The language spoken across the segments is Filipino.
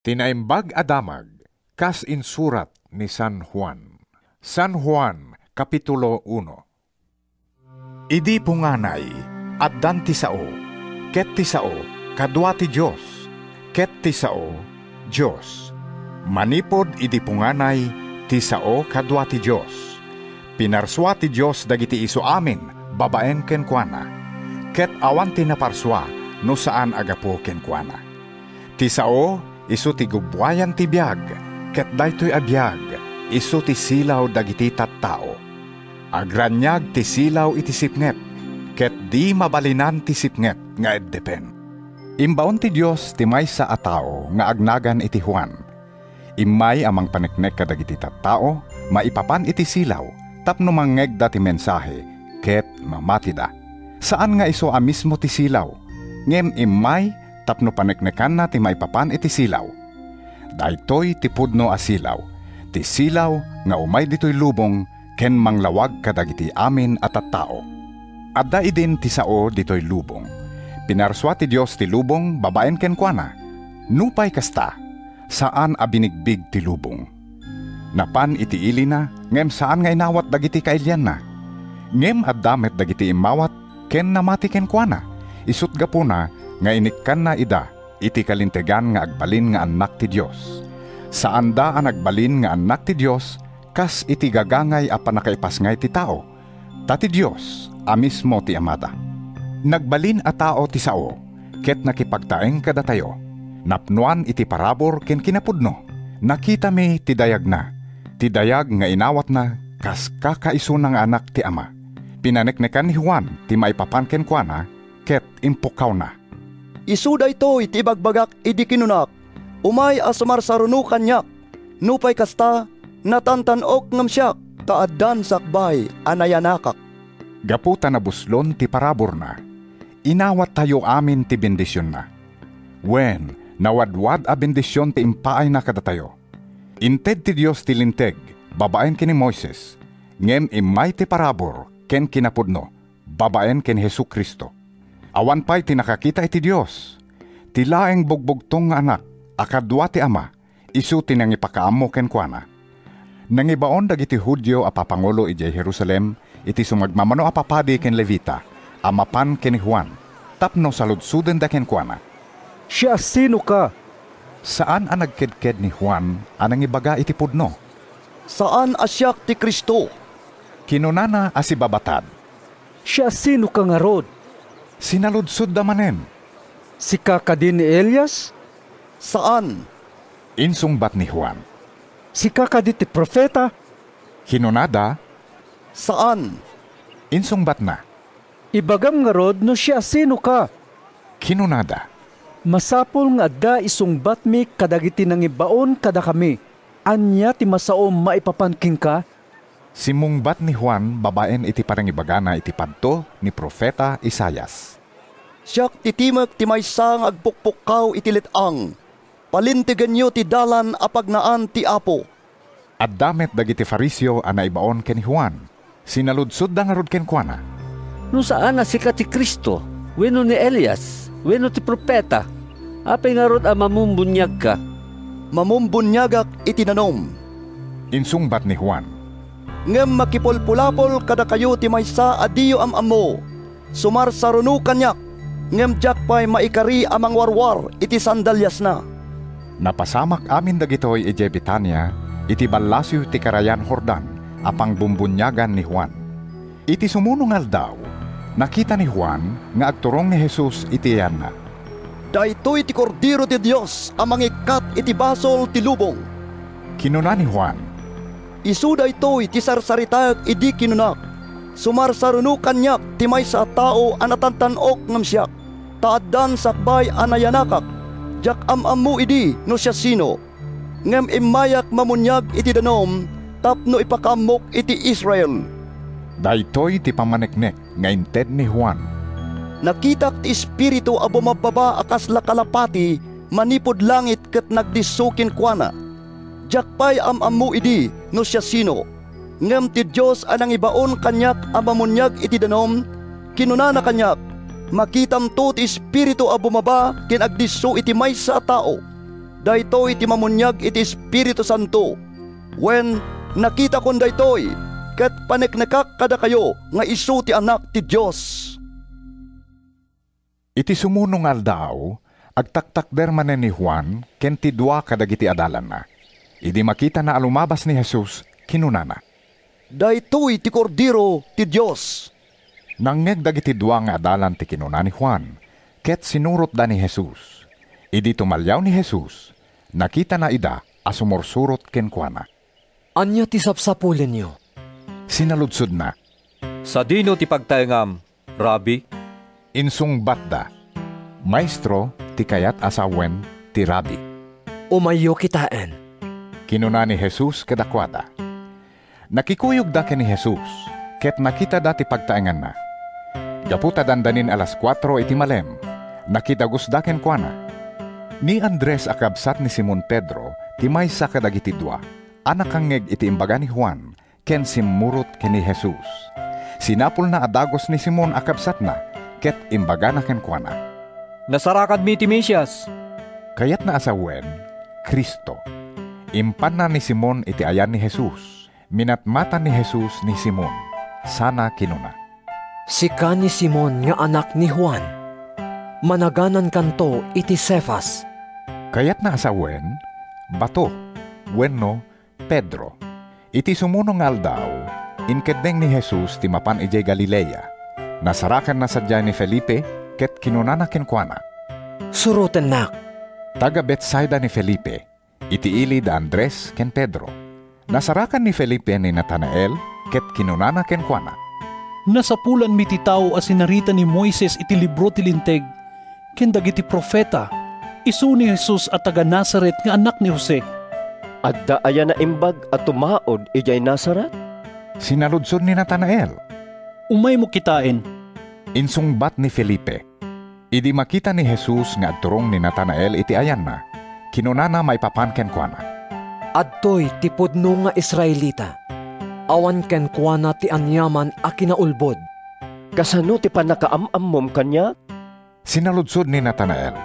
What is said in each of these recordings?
Tinaimbag adamag, kas insurat ni San Juan. San Juan, Kapitulo 1. Idi punganay, addan ti sao, ket ti sao, kadwa ti Diyos, ket ti sao, Diyos. Manipod idi punganay, ti sao kadwa ti Diyos. Pinarswa ti Diyos dagiti isu amin, babaen kenkwana, ket awan ti naparswa, no saan agapo kenkwana. Ti sao, isu ti gubwayan ti biyag, ket daytoy abiyag, isu ti silaw dagiti tattao. Agranyag ti silaw iti sipnget, ket di mabalinan ti sipnget nga eddepen. Imbaon ti Dios ti maysa a tao nga agnagan iti Juan. Immay amang paneknek kadagiti tattao, maipapan iti silaw, tapno mangegda ti mensahe, ket mamatida. Saan nga isu a mismo ti silaw? Ngem immay tapno paneknekan na ti maipapan iti silaw. Daytoy ti pudno a silaw, ti silaw nga umay ditoy lubong, ken manglawag kadagiti amin at tattao. Adda idin ti sao ditoy lubong. Pinarswa ti Dios ti lubong, babaen kenkwana. Nupay kasta, saan a binigbig ti lubong. Napan iti ili na, ngem saan nga inawat dagiti kailyan na. Ngem addamet dagiti imawat, ken namati kenkwana. Isut gapuna, nga inikkan na ida, iti kalintegan nga agbalin nga anak ti Dios. Saan da ang agbalin nga anak ti Dios, kas iti gagangay a panakaipasngay ti tao. Tati Dios, a mismo ti amada. Nagbalin a tao ti sao, ket nakipagtaeng kada tayo. Napnuan iti parabor ken kinapudno. Nakita mi ti dayag na, ti dayag nga inawat na, kas kakaiso nga anak ti ama. Pinaneknekan ni Juan ti maipapan kenkwana, ket impukaw na. Isu daytoy ti bagbagak idi kinunak, umay asumarsaruno kanyak, nupay kasta, natantanok ngam siyak, taaddan sakbay anayanakak. Gaputa na buslon ti parabor na, inawat tayo amin ti bendisyon na. Wen, nawadwad a bendisyon ti impaay na kada tayo. Inted ti Dios ti linteg, babaen kini Moises, ngem imay ti parabor, ken kinapudno, babaen ken Hesu Kristo. Awan pa'y tinakakita iti Diyos. Ti laeng bugbugtong nga anak, akadwa ti ama, isu tinangipakaamo kenkwana. Nangibaon dagiti Hudyo a papangulo iti Jerusalem, iti sumagmamano a papadi ken Levita, amapan ken Juan, tapno saludsuden da kenkwana. Siya sino ka? Saan ang nagkedked ni Juan anang ibaga iti pudno? Saan asyak ti Kristo? Kinunana asibabatad. Siya sino ka nga rod? Sinaludsod da manen. Si kakadin ni Elias? Saan? Insungbat ni Juan. Si kakadin ti propeta? Kinunada. Saan? Insungbat na. Ibagam nga rod no siya sino ka? Kinunada. Masapol nga adda isungbat mi kadagiti nangibaon kada kami. Anya ti masaom maipapanking ka? Simungbat ni Juan babaen iti parangibagana iti padto ni Propeta Isayas. Siyak titimek ti maysa nga agpukpukaw iti letang. Palintigan nyo ti dalan apagnaan ti Apo. At damet dagiti Fariseo a naibaon ken Juan. Sinaludsod da nga rod kenkwana. No saan na sika ti Kristo? Wenno ni Elias? Wenno ti propeta? Apay nga rod a mamumbunyag ka? Mamumbunyagak iti nanom. Insungbat ni Juan. Ngem makipulpulapol kada kayo ti maysa adiyo amamo. Sumarsaruno kanyak, ngem jakpay maikari amang warwar iti sandalyas na. Napasamak amin dagitoy iti Betania, iti ballasyo ti Karayan Jordan, apang bumbunyagan ni Juan. Iti sumunong aldaw, nakita ni Juan nga agturong ni Jesus iti yan na. Daytoy ti Kordero ti Dios amang ikat iti basol ti lubong. Kinuna ni Juan. Isu daytoy ti sarsaritag idi kinunak. Sumarsaruno kanyak ti maysa a tao a natantanok ngam siyak. Taaddan sakbay anayanakak. Jak amammo idi no siya sino. Ngem imayak mamunyag iti danom, tapno ipakaamok iti Israel. Daytoy ti pamaneknek nga inted ni Juan. Nakitak ti espiritu a bumababa akas lakalapati, manipod langit ket nagdisukin kuana. Jakpay amammo idi no siya sino. Ngem ti Diyos anang ibaon kanyak amamunyag iti danom, kinunana kanyak, makitam to ti espiritu a bumaba ken agdisso iti maysa a tao. Daytoy ti mamunyag iti Espiritu Santo. When nakita kon daytoy, ket paneknekak kada kayo nga isu ti anak ti Dios. Iti sumunong aldaw, agtaktakder manen ni Juan, ken ti dua kadagiti adalan na. Idi makita na alumabas ni Jesus, kinunana. Daytoy ti kordero ti Dios. Nangeg dagiti dua nga adalan ti kinuna ni Juan, ket sinurot da ni Jesus. Idi tumalyaw ni Jesus, nakita na ida asumursurot ken kuana. Anya ti sapsapulen niyo? Sinaludsod na. Sa dino ti pagtayngam, Rabbi? Insungbat da. Maestro, ti kayat asawen ti Rabbi. Umayo kitaan. Kinuna ni Jesus kadakwada. Nakikuyog da ken ni Jesus, ket nakita da ti pagtaengan na. Gaputa dandanin alas 4 iti malem, nakidagos da ken kuana. Ni Andres akabsat ni Simon Pedro, ti maysa kadagiti dua, anak kangeg iti imbaga ni Juan, ken simmurot ken ni Jesus. Sinapol na adagos ni Simon akabsat na, ket imbaga na ken kuana. Nasarakan mi ti Mesias. Kayat na asawen, Kristo. Impan na ni Simon iti ayan ni Jesus. Minatmata ni Jesus ni Simon. Sana kinuna. Sika ni Simon nga anak ni Juan. Managanan kanto iti Cefas. Kayat na asawen, bato, wenno, Pedro. Iti sumunong aldaw, inkedeng ni Jesus ti mapan ijay Galilea. Nasarakan na sadya ni Felipe, ket kinunana kenkuana. Suruten nak. Taga Betsaida ni Felipe, iti ili da Andres ken Pedro. Nasarakan ni Felipe ni Natanael, ket kinunana kenkuana. Nasapulan mi ti tao as sinarita ni Moises iti libro ti linteg, ken dagiti profeta, isu ni Jesus at taga Nazaret nga anak ni Jose. Adda aya na imbag at tumaod ijay Nazaret? Sinaludsod ni Natanael. Umay mo kitain. Insungbat ni Felipe. Idi makita ni Jesus nga adturong ni Natanael iti ayan na, kinunana may papanken kuana. Adtoy ti pudno nga Israelita. Awan ken kuana ti anyaman a kinaulbod. Kasano ti panakaamammom kanya? Sinaludsod ni Natanael.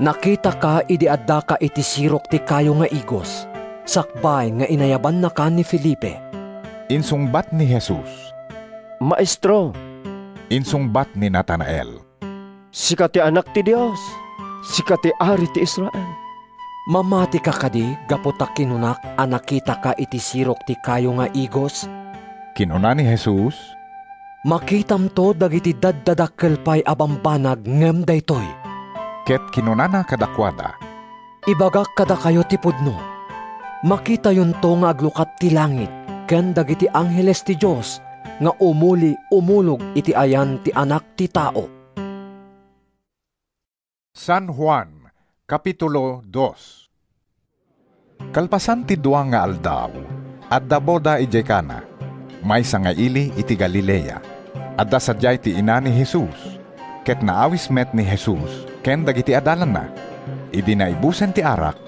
Nakita ka idi adda ka iti sirok ti kayo nga igos. Sakbay nga inayaban na ka ni Felipe. Insungbat ni Jesus. Maestro, Insungbat ni Natanael. sika ti anak ti Dios, sika ti ari ti Israel. Mamati ka kadi gaputa kinunak a nakita ka iti sirok ti kayo nga igos. Kinuna ni Jesus. Makitam to dagiti daddadakkel pay abambanag ngem daytoy. Ket kinunana kadakwada. Ibagak kada kayo ti pudno. Makita yun to nga aglukat ti langit, ken dagiti angheles ti Diyos, nga umulog iti ayan ti anak ti tao. San Juan, Kapitulo 2. Kalpasan ti dua nga aldaw, adda boda ijay kana, may nga ili iti Galilea, adda sadyay ti ina ni Jesus, ket naawis met ni Jesus, ken dagiti adalan na, idi naibusen ti arak,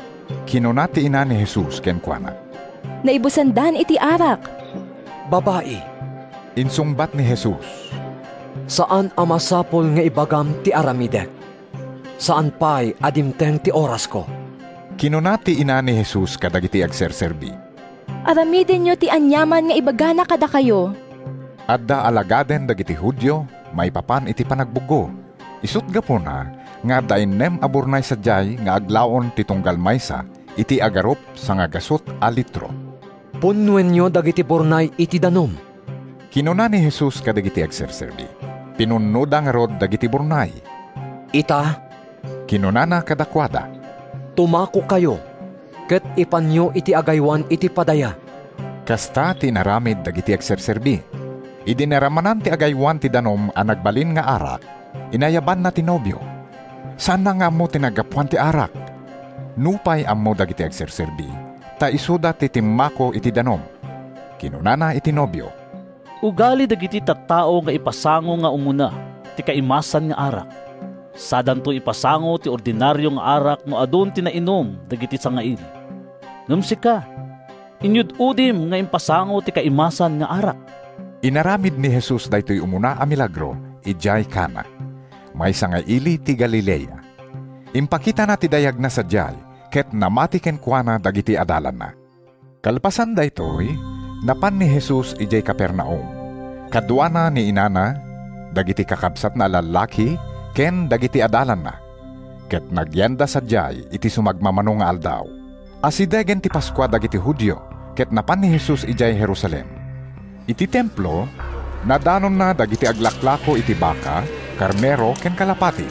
kinuna ti ina ni Jesus ken kuana. Naibusandan iti arak. Babae, Insungbat ni Jesus. saan amasapol nga ibagam ti aramidek? Saan pay adimteng ti oras ko? Kinuna ti ina ni Jesus kadagiti agserserbi. Aramidin nyo ti anyaman nga ibagana kada kayo. Adda alagaden dagiti Hudyo, may papan iti panagbugo. Isut gapuna, nga dainem aburnay sadyay nga aglaon ti tunggal maysa, iti agarop sa nga gasot a litro. Punwen nyo dagiti burnay iti danom. Kinuna ni Jesus kadagiti agserserbi. Pinunuda nga rod dagiti burnay. Ita, Kinunana kadakwada. tumako kayo, ket ipanyo iti agaywan iti padaya. Kasta ti naramid dagiti agserserbi. Idinaramanan ti agaywan ti danom a nagbalin nga arak, inayaban na ti nobyo. Saan na nga mo tinagapuan ti arak? Nupay ammo dagiti agserserbi, ta isuda ti timmako iti danom. Kinunana iti nobyo. Ugali dagiti tattao nga ipasango nga umuna, ti kaimasan nga arak. Sadan to ipasango ti ordinaryo nga arak no adun ti nainom dagiti sangaili. Ngem sika, inyud udim nga impasango ti kaimasan nga arak. Inaramid ni Jesus daytoy umuna a milagro, ijay kana. May sangaili ti Galilea. Impakita na ti dayag na sadyay, ket namati kenkwana dagiti adalan na. Kalpasan daytoy, napan ni Jesus ijay Capernaum. Kadwana ni inana, dagiti kakabsat na lalaki, ken dagiti adalan na. Ket nagyanda sadyay iti sumagmamano nga aldaw. Asidegen ti Paskwa dagiti Hudyo, ket napan ni Jesus ijay Jerusalem. Iti templo, nadanon na dagiti aglaklako iti baka, karnero ken kalapati.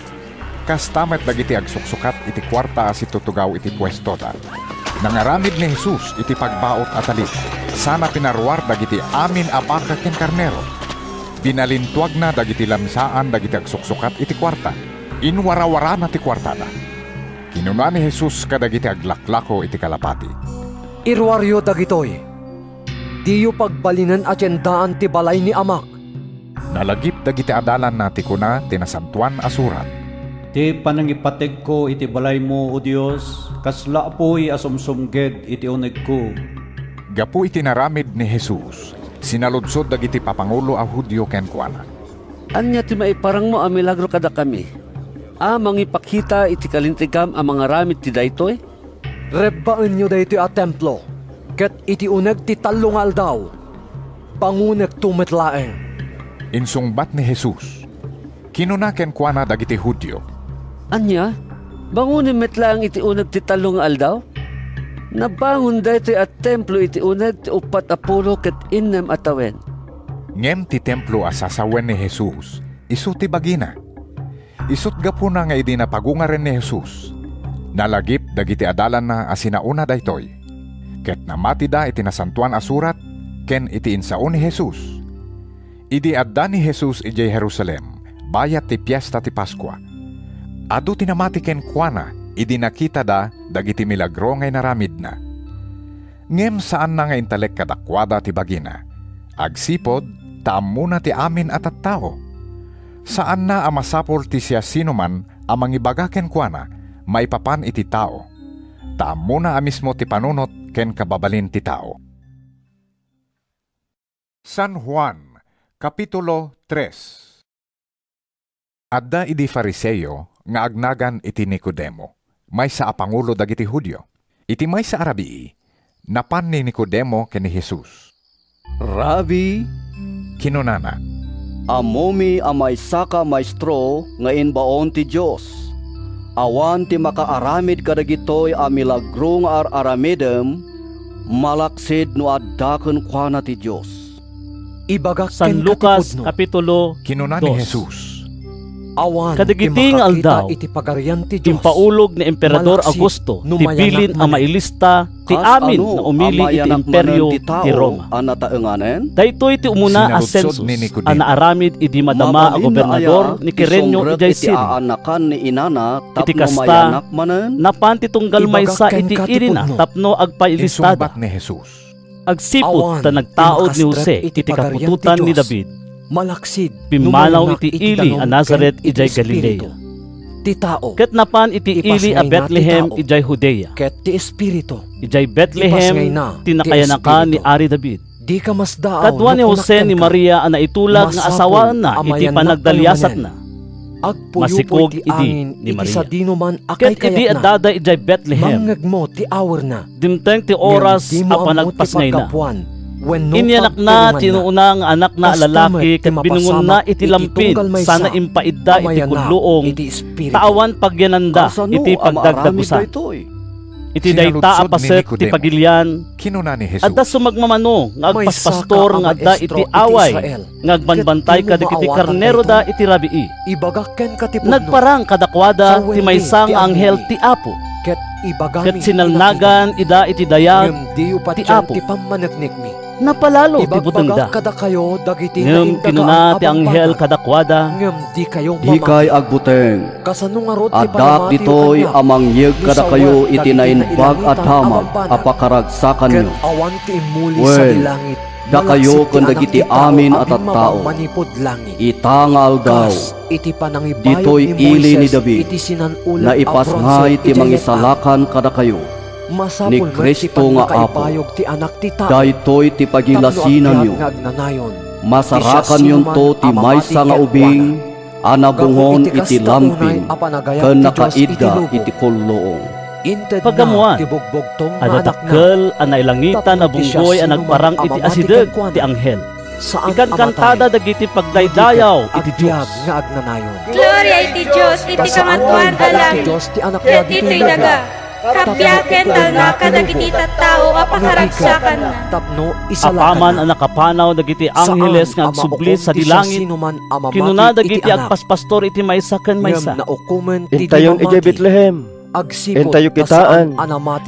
Kastamet dagiti agsuksukat iti kwarta si tutugaw iti pwesto da. Nangaramid ni Jesus iti pagbaot at alis. Sana pinaruar dagiti amin a baka ken karnero. Binalintuag na dagiti lamsaan dagiti agsuksukat iti kwarta. Inwarawara na ti kwarta da. Kinuna ni Jesus kadagiti aglaklako iti kalapati. Irwaryo dagitoy. Diyo pagbalinan atyendaan ti balay ni amak. Nalagip dagiti adalan na ti kuna tinasantuan asurat. Ti panangipateg ko iti balay mo, O Dios, kasla po'y asumsumged iti uneg ko. Gapu iti naramid ni Jesus, sinaludsod dagiti papangulo a Hudyo kenkwana. Anya ti maiparang mo a milagro kada kami. Mangipakita iti kalintigam a mga ramid ti daytoy? Rebbaan nyo daytoy a templo, ket iti uneg ti talungal daw. Panguneg tumetlaeng. Insungbat ni Jesus, kinuna kenkwana dagiti Hudyo. Anya, bangunin metlang iti uneg ti talong aldaw? Nabangon daytoy at templo iti uneg ti 40 ket 6 atawen. Ngem ti templo asasawen ni Jesus, isu ti bagina. Isut gapuna nga idi napagungaren ni Jesus. Nalagip dagiti adalan na asinauna daytoy. Ket namati da iti nasantuan asurat, ken iti insaon ni Jesus. Idi adda ni Jesus ijay Jerusalem, bayat ti piyesta ti Paskwa. Adu tinamati kenkwana, idi nakita da dagiti milagro ngay naramid na. Ngem saan na nga intalek kadakwada ti bagina? Agsipod, taam muna ti amin at tao. Saan na amasapol ti siya sinuman amang ibaga kenkwana, maipapan iti tao. Taam muna amismo ti panunot ken kababalin ti tao. San Juan, Kapitulo 3. Adda idi Fariseo nga agnagan iti Nicodemo, may sa apangulo dagiti Hudyo. Iti may sa arabii, napan ni Nicodemo ken ni Jesus. Rabi, Kinunana, amomi amay saka maestro nga inbaon ti Dios. Awan ti makaaramid kadagitoy a milagro nga aramidem, malaksid no addaken kuana ti Dios. Ibagak San Lucas Kapitulo kinuna 2. ni Jesus. Awan Kadagiting aldaw, iti pagarian ti Dios. Timpaulog ni Emperador Malaksid, Augusto, numayanak tibilin ang man. mailista, ti amin na umili iti imperyo ti Roma. Anataenganen, Daytoy ti umuna a Sinaludsod census, ni Nicodemo. ang naaramid idi madama a gobernador ni Quirino ijay iti Siria. aanakan ni inana Iti tapno kasta, mayanak manen. napan ti tunggal maysa Ibagak iti ken irina katipudno. tapno agpailistada. Insungbat ni Jesus. Agsipot Awan, ta nagtaod ni Jose pinakastret iti iti pagarian kapututan ti ni Diyos. David. Malaksid, Pimalaw numayanak iti ili a danom Nazaret ken ijay iti espiritu. Galilea. Ti tao, Ket napan iti ili a Ipasngay na ti Bethlehem tao. ijay Judea. ket ti espiritu. Ijay Ipasngay Bethlehem na tinakayanaka ti ni espiritu. Ari David. Di ka mas daaw. Kadwa ni Jose ni Maria ang naitulag nga asawaan na Masapol, iti amayan panagdalyasat na na. Agpuyupoy Masikog ti idi angin ni iti Maria. sa dino man akay Ket idi kayat na. adada ijay Bethlehem. Mangag mo ti hour na. Dimteng ti oras Ngem di a mo amo ti panagpasngay na. pagkapuan, wenno Inyanak na pagtulungan tinuuna nga anak na Kastamet lalaki ti ket binungon na mapasamak iti iti lampin tunggal maysa, sana impaidda iti amayan na kudluong iti espiritu. taawan pagyananda Kasano iti ang maaramid pagdagdagusan. daytoy? Iti dayta Sinaludsod apaset ni ti Nicodemo. pagilian Kinuna ni Jesus. adda sumagmamano nga May agpaspastor saka nga ang adda maestro iti iti away Israel. nga agbanbantay Ket di mo kadagiti maawatan karnero daytoy. da iti rabii. Ibagak ken katipudno. Nagparang kadakwada Sa ti wedding maysang ti anghel Amili. ti Apo. Ket ibagami Ket sinalnagan ida iti dayag ngem diyo ti pati Apo. ti pamaneknek mi. napalalo ti butengda. Ibagbaga kada kayo dagiti Ngem naindaga kinuna ang ti abang anghel banat. kadakwada Ngem di kayo Di kay agbuteng. Kasanong arot ti Adak palamati ditoy yung kanya. amang yeg kada kayo Nisawat iti dagiti nainbag at nailangitan hamag abang banat. apakaragsakan Ket nyo. awan ti imuli Wen, sa dilangit. da kayo Malaksid ti ken anak dagiti ti tao, amin at abing tao. manipod langit. Itangal daw. Kas iti panangibayad Ditoy ni ili ni Moises, David, iti sinan-ulat na a ipasngay bronze, ti iti mangisalakan kada kayo. Masapul ni man ti Kristo nga pagkakaipayog ti anak ti tao. Daytoy ti pagilasinan nyo. Tapno agbyag nga agnanayon. Masarakan yon to ti maysa nga ubing, anabungon iti lamping, ken nakaidda iti kulloong. Inted Pagamuan, na tibugbog tong ada anak na. dakkel ang nailangitan na bunggoy ang nagparang iti asideg ti anghel. Saan Ikan kantada dagiti pagdaydayaw iti Diyos. nga agnanayon. Gloria iti Diyos, iti kamantuan alam. Diyos ti anak Ket ito'y daga. Kapyaken tal na kadagiti tattao apakaragsakan na. Tapno isalakan Apaman ang nakapanaw dagiti angheles nga agsubli sa dilangit. Kinuna dagiti agpaspastor iti maysa ken maysa. Intayon iti Bethlehem. Intayo kitaan.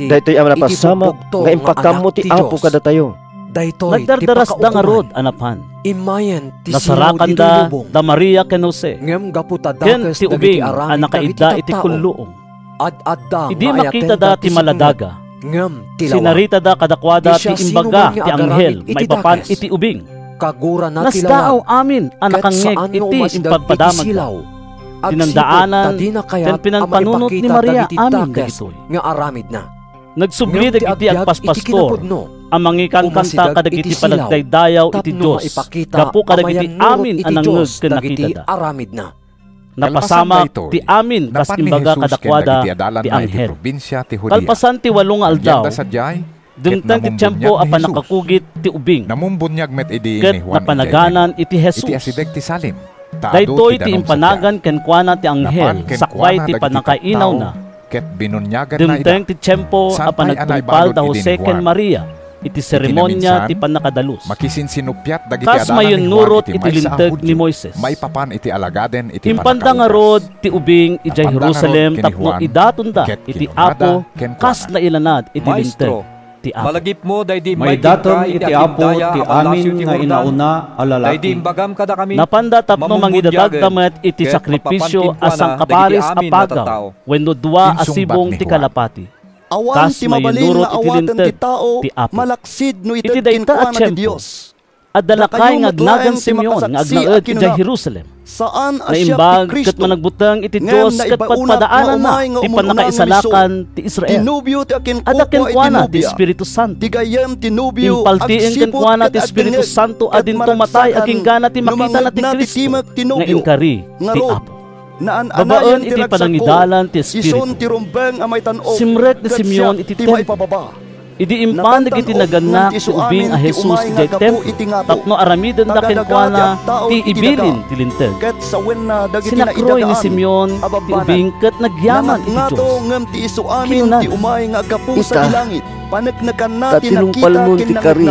Daytoy ang napasama nga impakam mo ti Apo kada tayo. Nagdardaras da nga rod anapan. Imayen ti Nasarakan da Maria ken Jose. Ngem gaputa Ken dakes ti ubing ang nakaida iti kulluong. Ad-adda Idi makita da ti maladaga. Ngem tilawa. Sinarita da kadakwada ti imbaga ti anghel maipapan iti ubing. Kagura na Nasdaaw amin ang nakangeg iti impagpadamag. Tinandaanan ken pinanpanunot ni Maria amin dagitoy. Nga aramid na. Nagsubli dagiti agpaspastor. Ang mangikan kanta kadagiti panagdaydayaw iti Diyos. Gapu kadagiti amin ang nangeg ken nakita da. Aramid na. Napasama ti amin kas imbaga kadakwada ti anghel. Kalpasan ti walong aldaw. Dumtang ti tiyempo apan nakakugit ti ubing. Namumbunyag met idi Ket napanaganan iti Jesus. iti asideg ti salim. Daytoy ti impanagan ken kuana ti anghel sakbay ti panakainaw na. Ket binunyagan na Dumteng ti tiyempo apan nagtungpal da Jose ken Maria iti seremonya ti panakadalus. Makisinsinupyat dagiti Kas adalan mayon ni Juan nurot iti iti maysa a linteg Hudyo. ni Moises. Maipapan iti alagaden iti Impanda nga rod ti ubing ijay Jerusalem tapno idaton da iti Apo kas na ilanad iti linteg ti Apo. Malagip mo daydi May daton iti Apo ti amin nga inauna a Daydi lalaki. imbagam kada kami. Napanda tapno mangidadagdamet iti sakripisyo asang kaparis apagaw wenno dua asibong ti kalapati. Awan Kas ti mabalin mayunurot nga iti awatan linteg ti tao, ti Apo. malaksid no Iti ited dayta kinkuana at ti tiyempo. Dios. At dalakay nga agnagan ti Simeon nga makasaksi agnaed a ijay Jerusalem. Saan Na asya imbag ti ket Kristo? managbutang iti Ngem Dios na ket ibaunat pagpadaanan nga na umay nga ti umununang panakaisalakan ti Israel. Tinubyo ti akin Ada ken kuana ti tinubya. Espiritu Santo. Tigayem tinubyo Impaltiin ken kuana ti Espiritu Santo adin tumatay aging gana ti makita na ti Kristo nga inkari ti Apo. Babaen iti panangidalan ti Espiritu. Ison ti rumbeng amay tan-og. Simret ni Simeon iti ti templo. maipababa. Idi impandag iti naganak ti ubing a Jesus iti templo. Tapno aramiden da ken kuana ti ibilin ti linteg. Ket sawen na dagiti Sinakroy ni naidadaan. Simeon ti ubing ket nagyaman iti Ngato Dios. ngem ti isu amin Kinunan. ti umay nga agapu Ita, sa langit. Panagnakan na ti tatinungpal nakita mon ti Karin,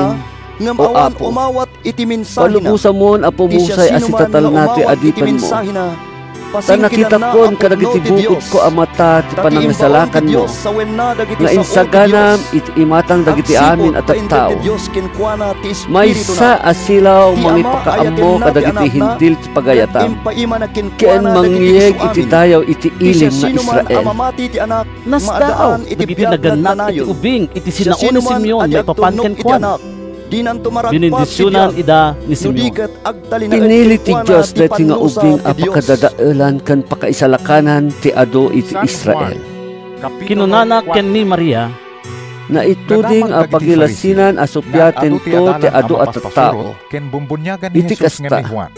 ngem o awan Apo. umawat iti mensahe na. Palubusan mo ang apumusay asitatal nati adipan mo. Ta nakita kon kadagiti bukod ko amata ti panangasalakan mo. Nga insaganam iti imatang dagiti amin at tao. Maysa asilaw mangipakaam mo kadagiti hintil ti pagayatam. Ken mangyeg iti dayaw iti ilim na Israel. Nasdaaw dagiti naganak iti ubing iti sinaon ni Simeon nga papanken kuana. Binindisyonan ida ni Simeon. Pinili ti Diyos dati nga ubing apakadadaelan kan pakaisalakanan ti ado iti Israel. Kinunanak ken ni Maria Na ituding a pagilasinan asupyaten to ti ado at tao. ken bumbunyagan ni Iti Jesus nga kasta. ni Juan.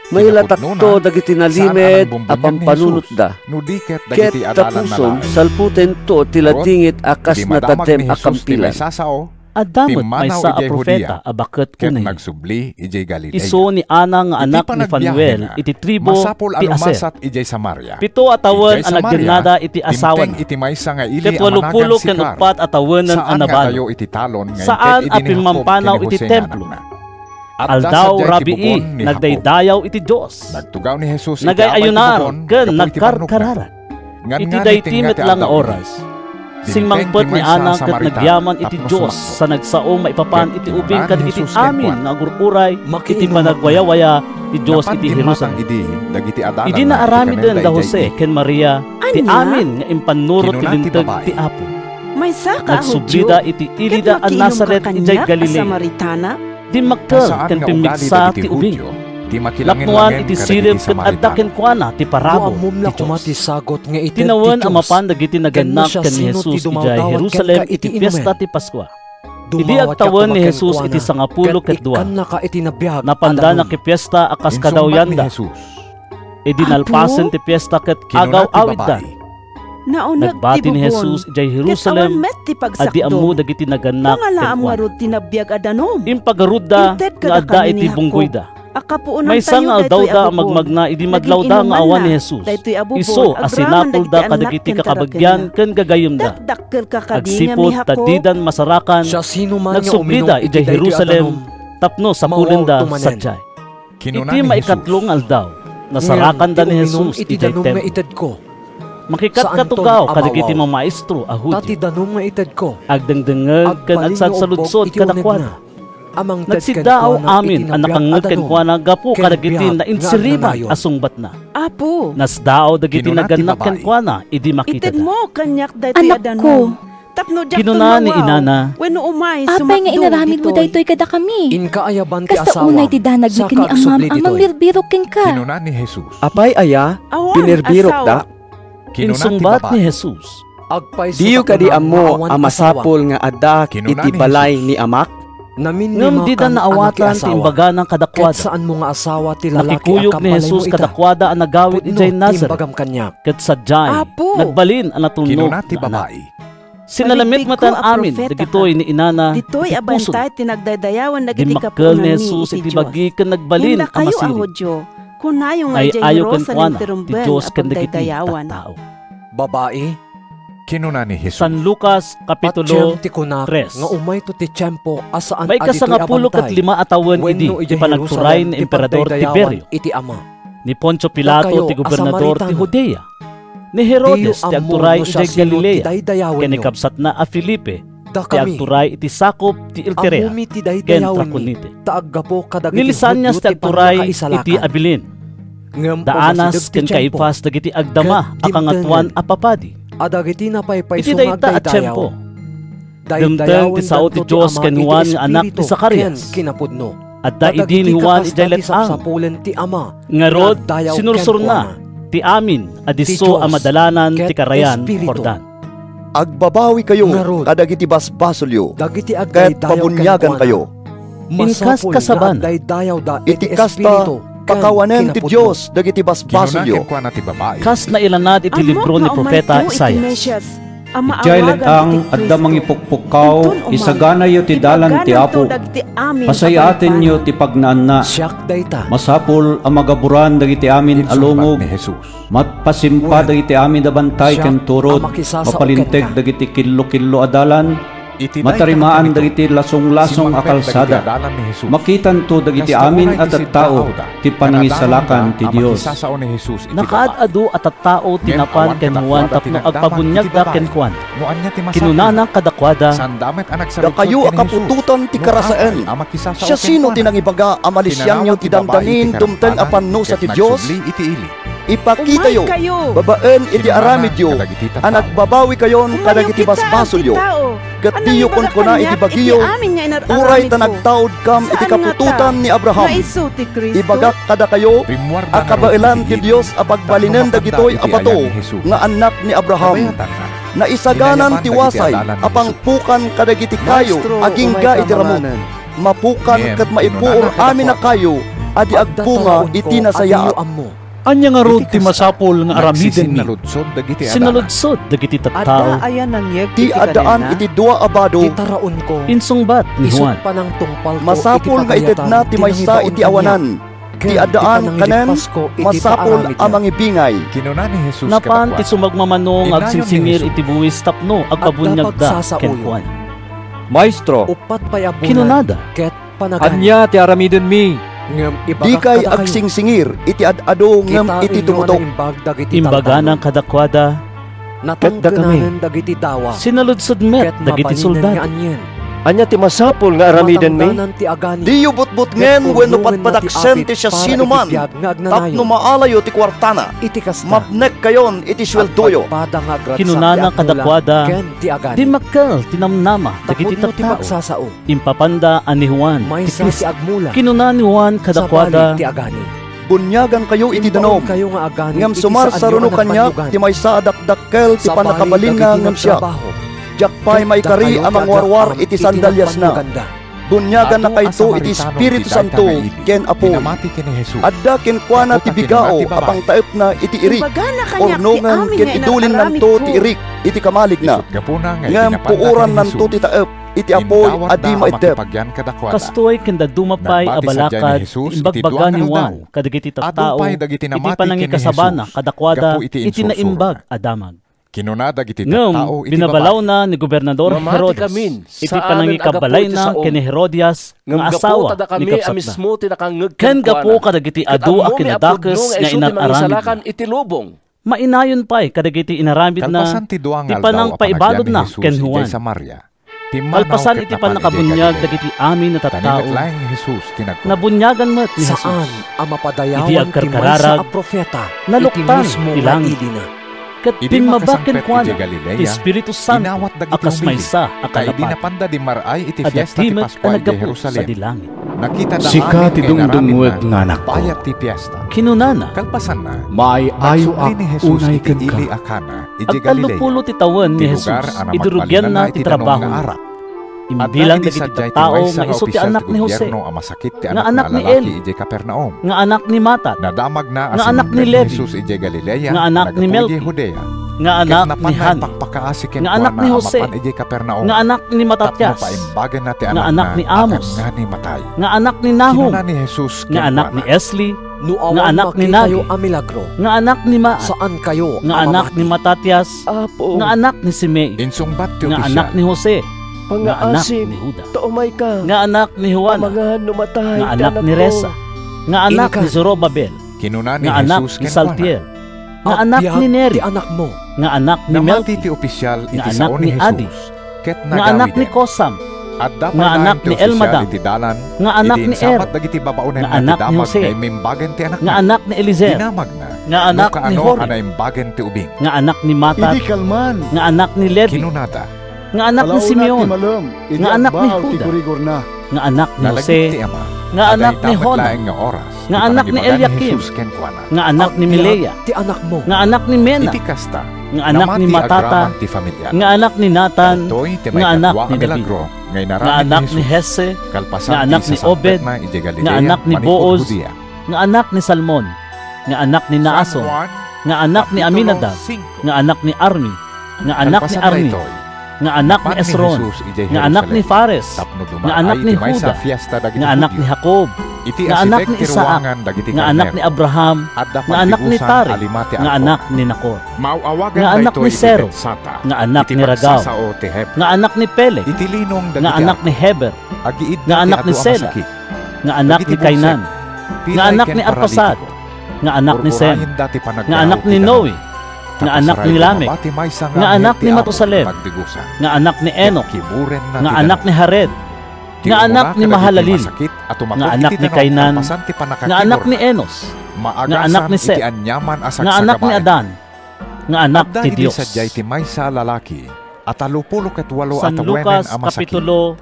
May latak to dagiti nalimed a pampanunot da. Nudiket Ket dagiti adalan na tapuson laeng. salputen to tiladingit akas na tatem akampilan. adamot may sa a profeta abaket Ket unay. nagsubli ijay Galilea. Iso ni Ana nga anak Iti ni Fanuel panagbiyahe iti tribo Masapol ti Aser. alumasat ijay Samaria. Pito atawen Ijay ang Samaria, nagdinada iti asawan. timteng iti maysa nga ili Ket a managan walupulo si ken Car. upat atawenan Saan ang nga nabalo. tayo iti talon nga Saan inted idi ni apil Jacob mampanaw ken iti Jose nga templo. anak na. At Aldaw dasadya rabii tibubon ni Jacob. nagdaydayaw iti Dios. Nagtugaw ni Jesus iti Nagayayunar amay tibubon, ken gapu iti nagkarkararan. Ngan Iti nga daytimit nitingga ti lang aldaw oras. Sing mangpet ni Ana ket nagyaman iti Dios sa nagsaom maipapan iti ubing kad iti amin nga agururay iti panagwaya-waya ti Dios iti Jerusalem. Idi na aramiden da Jose ken Maria ti amin nga impanurot ti linteg ti Apo. May saka Nagsublida iti ilida an Nazaret ijay Galilea. Samaritana. Di makkel ken pimigsa ti ubing. Lapnuan iti sirip ket adda ken kuana ti parabol ti Dios. sagot nga iti Tinawen ang mapan dagiti naganak ken ni Jesus ijay Jerusalem iti fiesta ti Paskwa. Idi agtawan ni Jesus iti 10 ket 2. Napanda na ki fiesta akas kadawyanda. Idi nalpasen ti fiesta ket agaw awiddan. Nagbati ni Jesus ijay Jerusalem adi ammo dagiti naganak Pangalaam nga tinabiyag adanom. Impagaruda nga adda iti bunggoyda. May sangal daw da magmagna idi madlawda nga awan ni Jesus. Iso asinapol da kadagiti kakabagyan ken gagayem da. Agsipot tadidan masarakan nagsublida ijay Jerusalem tapno sa pulenda sadyay. Iti maikatlong aldaw nasarakan da ni Jesus ijay templo. Makikatkatugaw kadagiti mga maestro a Hudyo. Tati danong maitad ko. Agdengdengeg ken agsadsaludsod kadakwada. Nagsidaaw amin ang nakangeg ken kuana gapu kadagiti na insiriba asungbat na. Apo. Nasdaaw dagiti naganak ken kuana idi makita. Ited mo kanyak daytoy adanom. Tapno jak kinuna ni inana. Wenno umay apay nga inaramid mo daytoy kada kami. Inkaayaban ti asawa. Kasta unay ti danag mi kani amang birbirok ken ka. Kinuna ni Jesus. Apay aya, pinirbirok da. Insungbat ni Jesus. Diyo kadi ammo amasapol nga adda iti balay ni amak. Ngam di da naawatan ti imbaga ng kadakwada. Saan mo nga asawa ti lalaki nakikuyog ni Jesus kadakwada ang nagawid ijay Nazareth. Ket sadyay nagbalin ang natulnog na anak. Sinalamit matan amin dagitoy ni inana ditoy abantay tinagdadayawan dagiti kapunan ni Jesus iti bagi ken nagbalin ang masiri. Kunayo nga ay ayo ken kuana ti Dios ken dagiti tao. Babae kinuna ni Jesus. San Lucas kapitulo 3. Nga umay to ti tiempo asaan may kasangapulo ket 5 atawan idi ti panagturay ni Emperador Tiberio iti ama. Ni Poncio Pilato ti gobernador ti Judea. Ni Herodes ti agturay iti Galilea. Ken ni kabsat na a Felipe ti agturay iti sakop ti Ilterea. Ken Traconite. Ni Lisanias ti agturay iti Abilin. Daanas ken Caifas dagiti agdama a kangatuan a papadi. Iti dayta at tiyempo. Dumteng ti sao ti Diyos ken Juan nga anak ti Zacarias. At da idi ni Juan ijay letang. Ngarod sinursur na ti amin adiso a madalanan ti karayan Jordan. Agbabawi kayo kadagiti basbasolyo ket pabunyagan kayo. Inkas kasaban iti kasta pakawanen ti Dios dagiti basbasolyo. Kas na ilanad iti libro ni Propeta Isaias. Ijay letang adda mangipukpukaw isagana yo ti dalan ti Apo. Pasayaten yo ti pagnaan na. Masapol ang magaburan dagiti amin alungog. Matpasimpa dagiti amin da bantay ken turod. Mapalinteg dagiti killo-killo adalan. Matarimaan dagiti lasong-lasong a kalsada. Makitan to dagiti amin at tao ti panangisalakan ti Dios. Nakaad-adu at tao tinapan ken Juan tapno agpabunyag da ken Juan. Kinunana kadakwada. Da kayo akapututan ti karasaan. Siya sino tinangibaga amalisyan nyo ti damdanin dumteng apanno sa ti Dios? Ipakita yo, babaen iti aramid yo, anak babawi kayon kadagiti basbasol yo. Gatiyo kon kuna iti bagiyo, uray tanagtaod kam iti kapututan ni Abraham. Ibagak kada kayo, akabailan ti Dios apagbalinen dagitoy apato nga anak ni Abraham. Naisaganan ti wasay apangpukan kadagiti kayo aging ga iti ramon. Mapukan ket maipuor amin na kayo adi agpunga iti nasaya. Anya nga rod ti masapol nga aramiden mi. Sinaludsod dagiti tattao. Ti adaan iti dua abado. Insungbat ni Juan. Masapol nga ited na ti maysa iti awanan. Ti adaan kanen masapol amang ibingay. Napan ti sumagmamano nga agsingsingir iti buwis tapno agpabunyag da ken Juan. Maestro, kinunada. Anya ti aramiden mi. Di kay agsingsingir iti adado ngem iti tumutok. Imbaga ng kadakwada ket da kami sinaludsod met dagiti soldado. Anya ti masapol nga aramiden mi. Di yubot-bot ngem wenno patpataksen ti siya sino man. Tapno maalayo ti kwartana. Mapnek kayon iti sweldoyo. Kinunana kadakwada di makkel tinamnama dagiti tattao. Impapanda ani Juan ti Cristo. Kinuna ni Juan kadakwada bunyagan kayo iti danom. Ngem sumar saruno kanyak ti maysa adakdakkel ti panakabalinga ngem siya. Jakpay may kari amang warwar iti sandalyas na. bunyagan na kayto iti Espiritu Santo ken Apo. Adda ken kuana ti bigao apang taep na iti irik. Ornongan ken idulin nanto ti irik iti kamalig na. Ngam puuran nanto ti taep iti apoy adi maitep. Kastoy ken dadumapay a balakad imbagbaga ni Juan kadagiti tattao iti panangi kasabana kadakwada iti naimbag a damag. Ngam, binabalaw na ni Gobernador Herodes iti panangikabalay na kini Herodias nga asawa ni Kapsat na. Ken gapo kadagiti adu a kinadakes nga inararamid na. Mainayon pa'y kadagiti inaramid na ti panang paibadod na ken Juan. Kalpasan iti panakabunyag dagiti amin na tattao. Nabunyagan mo't ni Jesus. Saan ang mapadayawan ti maysa a propeta naluktan ti langit na. Kat pinmabaken kwa na ti Espiritu Santo akas maysa akalapat adatimet ang naggapu sa dilangit. Sika ti dungdungweg nga anak ko. Kinunana maayo ak unay ken ka. Agtalupulo ti tawen ni Jesus idurugyan na ti trabaho. Imbilang dagiti tattao nga iso ti anak ni Jose, nga anak ni Eli, nga anak ni Matat, nga anak ni Levi, nga anak ni Melki, nga anak ni Hani, nga anak ni Jose, nga anak ni Matatias, nga anak ni Amos, nga anak ni Nahum, nga anak ni Esli, nga anak ni Nagi, nga anak ni Maan, nga anak ni Matatias, nga anak ni Simei, nga anak ni Jose, nga anak ni Huda, nga anak ni Juana, nga anak ni Resa, nga anak ni Zorobabel, nga anak ni Saltiel, nga anak ni Neri, nga anak ni Melki, nga anak ni Adi, nga anak ni Kosam, nga anak ni Elmadam, nga anak ni Er, nga anak ni Jose, nga anak ni Elizer, nga anak ni Hori, nga anak ni Matat, nga anak ni Levi, nga anak ni Simeon, nga anak ni Huda, nga anak ni Jose, nga anak ni Hona, nga anak ni Eliakim, nga anak ni Milea, nga anak ni Mena, nga anak ni Matata, nga anak ni Nathan, nga anak ni David, nga anak ni Hese, nga anak ni Obed, nga anak ni Booz, nga anak ni Salmon, nga anak ni Naason, nga anak ni Aminadab, nga anak ni Armi, nga anak ni Arni, nga anak ni Esron, nga anak ni Fares, nga anak ni Huda, nga anak ni Jacob, nga anak ni Isaac, nga anak ni Abraham, nga anak ni Tare, nga anak ni Nakor, nga anak ni Sero, nga anak ni Ragaw, nga anak ni Peleg, nga anak ni Heber, nga anak ni Sela, nga anak ni Kainan, nga anak ni Arpasad, nga anak ni Sem, nga anak ni Noe, nga anak ni Lamek, nga anak ni Matusalem, nga anak ni Enoch, nga anak ni Hared, nga anak ni Mahalalil, nga anak ni Kainan, nga anak ni Enos, nga anak ni Seth, nga anak ni Adan, nga anak ni Diyos. San Lucas Kapitulo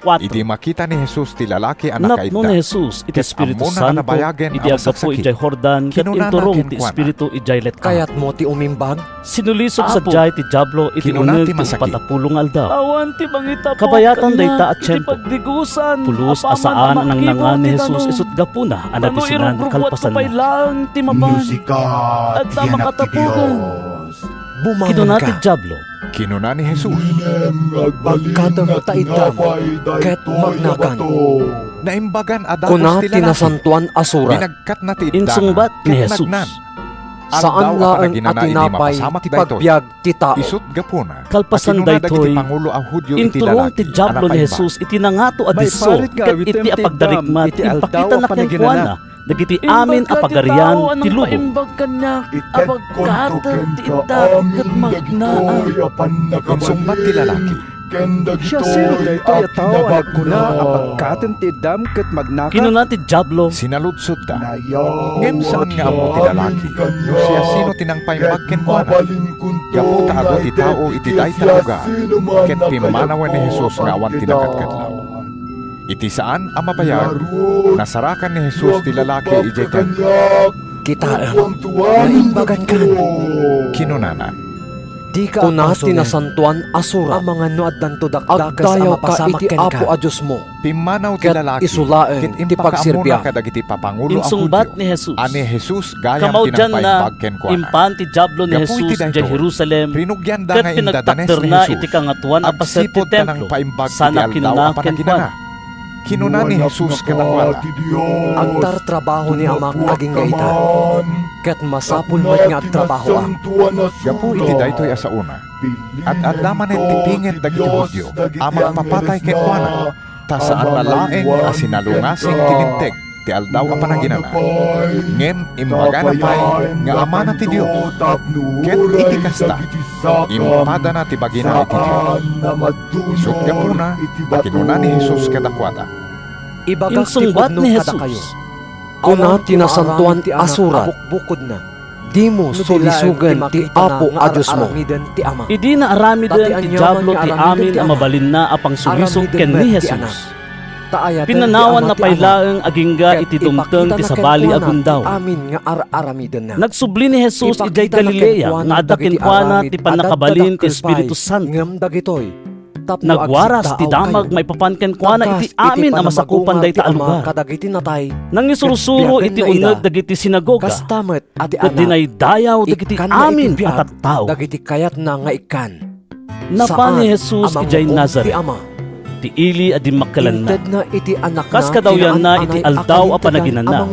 4. Idi makita ni Jesus ti lalaki anak Napno ni Jesus iti Espiritu Santo idi agapo ijay Jordan ket inturong ti Espiritu ijay letka. Kayat mo ti umimbag sinulisog sa jay ti Diablo iti uneg ti patapulong aldaw. Awan ti bangita po kabayatan dayta at tiyempo. Pulos asaan ang nangan ni Jesus isut gapuna ana ti sinan kalpasan na. Musika at makatapugan. Kinuna ti Diablo. Kinuna ni Jesus. Pagkadang taidam, ket magnakan. Naimbagan adakos kuna tinasantuan asurat. Binagkat na ti insungbat ni Jesus. Saan nga ang atinapay pagbiag ti tao. Isut gapuna. Kalpasan daytoy. Inturong ti Diablo ni Jesus iti nangato adiso ket iti apagdarikmat ipakita na ken kuana. Dagiti amin apagarian ti lubong. Imbag kanya apagkatan ti itak ket magnaan. Insungbat ti lalaki. Siya sino daytoy a tao anak kuna apagkatan ti idam ket magnaka. Kinuna ti Diablo. Sinaludsod ta. Ngem saan nga amo ti lalaki? No siya sino tinangpay magken kuana? Gapu ta ago ti tao iti dayta lugar. Ket pimanawan ni Jesus nga awan tinakadkadlaw. Iti saan ang mabayag? Nasarakan ni Jesus ti lalaki ijay templo. Kita naimbagan kan. Kinunana. Di ka kuna tinasantuan asura ang mga nuad danto dakdakas ang mapasamak iti apo a Diyos mo. Pimanaw ti lalaki, isulaen iti pagsirbya kadagiti papangulo a insungbat Hudyo. ni Jesus. Ani Jesus gayam Kamaw dyan na tinampay ken impan ti Diablo ni Jesus di Jerusalem. Rinugyan da Ket nga indadanes pinagtakder ni na Jesus. iti kangatuan a paset ti Agsipod ka ng templo. paimbag ti Sana aldaw kinuna a panaginana. Kinuna ni Jesus kadakwala. Agtar trabaho ni Amak aging gaita. Ket masapul mo nga trabaho ang. Gapu iti daytoy asa una. At adaman ti pingit dagiti Hudyo. Amang papatay kay Juana. Ta saan nalaeng a sinalungasing ti binteg ti aldaw a panaginana. Ngem imbaga na pay nga ama na ti Dios. Ket iti kasta impada na ti bagina iti Dios. Isut gapuna a kinuna ni Jesus kadakwada. Ibagak ti pudno kada kayo. Kuna tinasantuan ti asura bukod na. Di mo sulisugan ti apo a Diyos mo. Idi na aramiden ti Diablo ti amin ang mabalin na apang sulisog ken ni Jesus. Pinanawan na pailaeng agingga iti dumteng ti sabali agundaw. Nagsubli ni Jesus iday Galilea nga adakin kuana ti panakabalin ti Espiritu Santo. Nagwaras ti damag may papanken kuana iti amin ang masakupan dayta a lugar. Nangisurusuro iti uneg dagiti sinagoga. Ket dinaydayaw dagiti amin at tattao. Napa ni Jesus ijay Nazaret. Ti ili adi makkalan na. Kas kadawyan na iti aldaw a panaginana.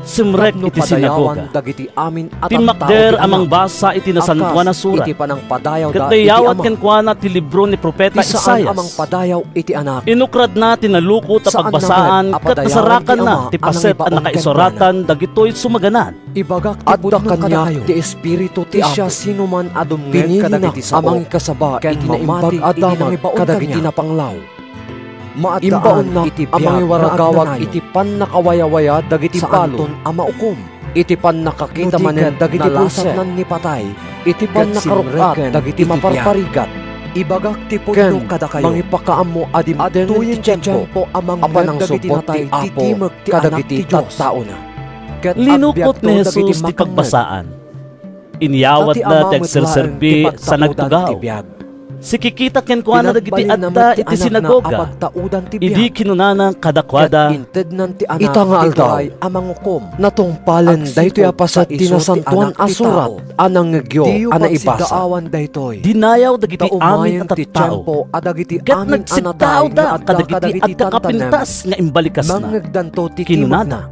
Simrek iti sinagoga. Timakder amang basa iti nasantuan na surat. Ket dayawat ken kuana ti libro ni Propeta Isaias. Inukrad na tinalukot a pagbasaan ket nasarakan na ti paset a nakaisuratan dagitoy sumaganan. Adda kanya ti espiritu ti Apo. Sinuman adumngen kadagiti sao. Amang kasaba iti naimbag adama kadagiti napanglaw. Imbaon na iti amang waragawag iti pan nakawayawaya dagiti palon ama ukom. Iti pan nakakita manen dagiti pulsat nan ni patay. Iti pan nakarukat dagiti maparparigat. Ibagak ti puno kada kayo. Mangipakaam mo adim tuyin tiyempo amang apanang supot ti Apo kadagiti tattao na. Linukot ni Jesus ti pagbasaan. Inyawat na ti agserserbi sa nagtugaw. Sikikita ken kuana dagiti adda iti sinagoga. Idi kinunana kadakwada. Ita nga aldaw natungpalen daytoy apasat tinasantuan asurat anang ngegyo ana ibasa. Dinayaw dagiti amin at tattao. Ket nagsiddaw da kadagiti adda kapintas nga imbalikas na. Kinunana.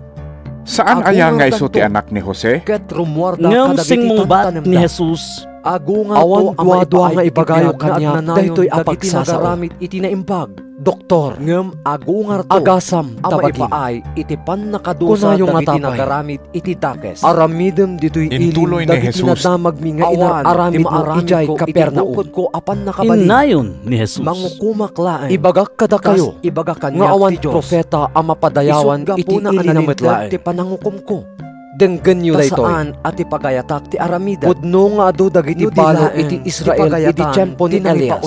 Saan aya nga iso ti anak ni Jose? Ngem sing mungbat ni Jesus. Awan dua-dua nga ibagayo kanya daytoy apagsasaramit iti naimbag. Doktor, ngem agungar to agasam tabagi paay iti pan nakadusa dagiti nagaramit iti takes. Aramidem ditoy ilim dagiti nadamag mi nga inaramid mo ijay Kapernaum ko apan nakabali. Inayon ni Jesus. Mangukumaklaan. Ibagak kada kayo. Ibagakan nga awan propeta ang mapadayawan iti inamitlaen. Ti panangukom ko. Denggen yu daytoy. Saan at ipagayatak ti aramida. Pudno nga adu dagiti balo iti Israel iti tiyempo ni Elias.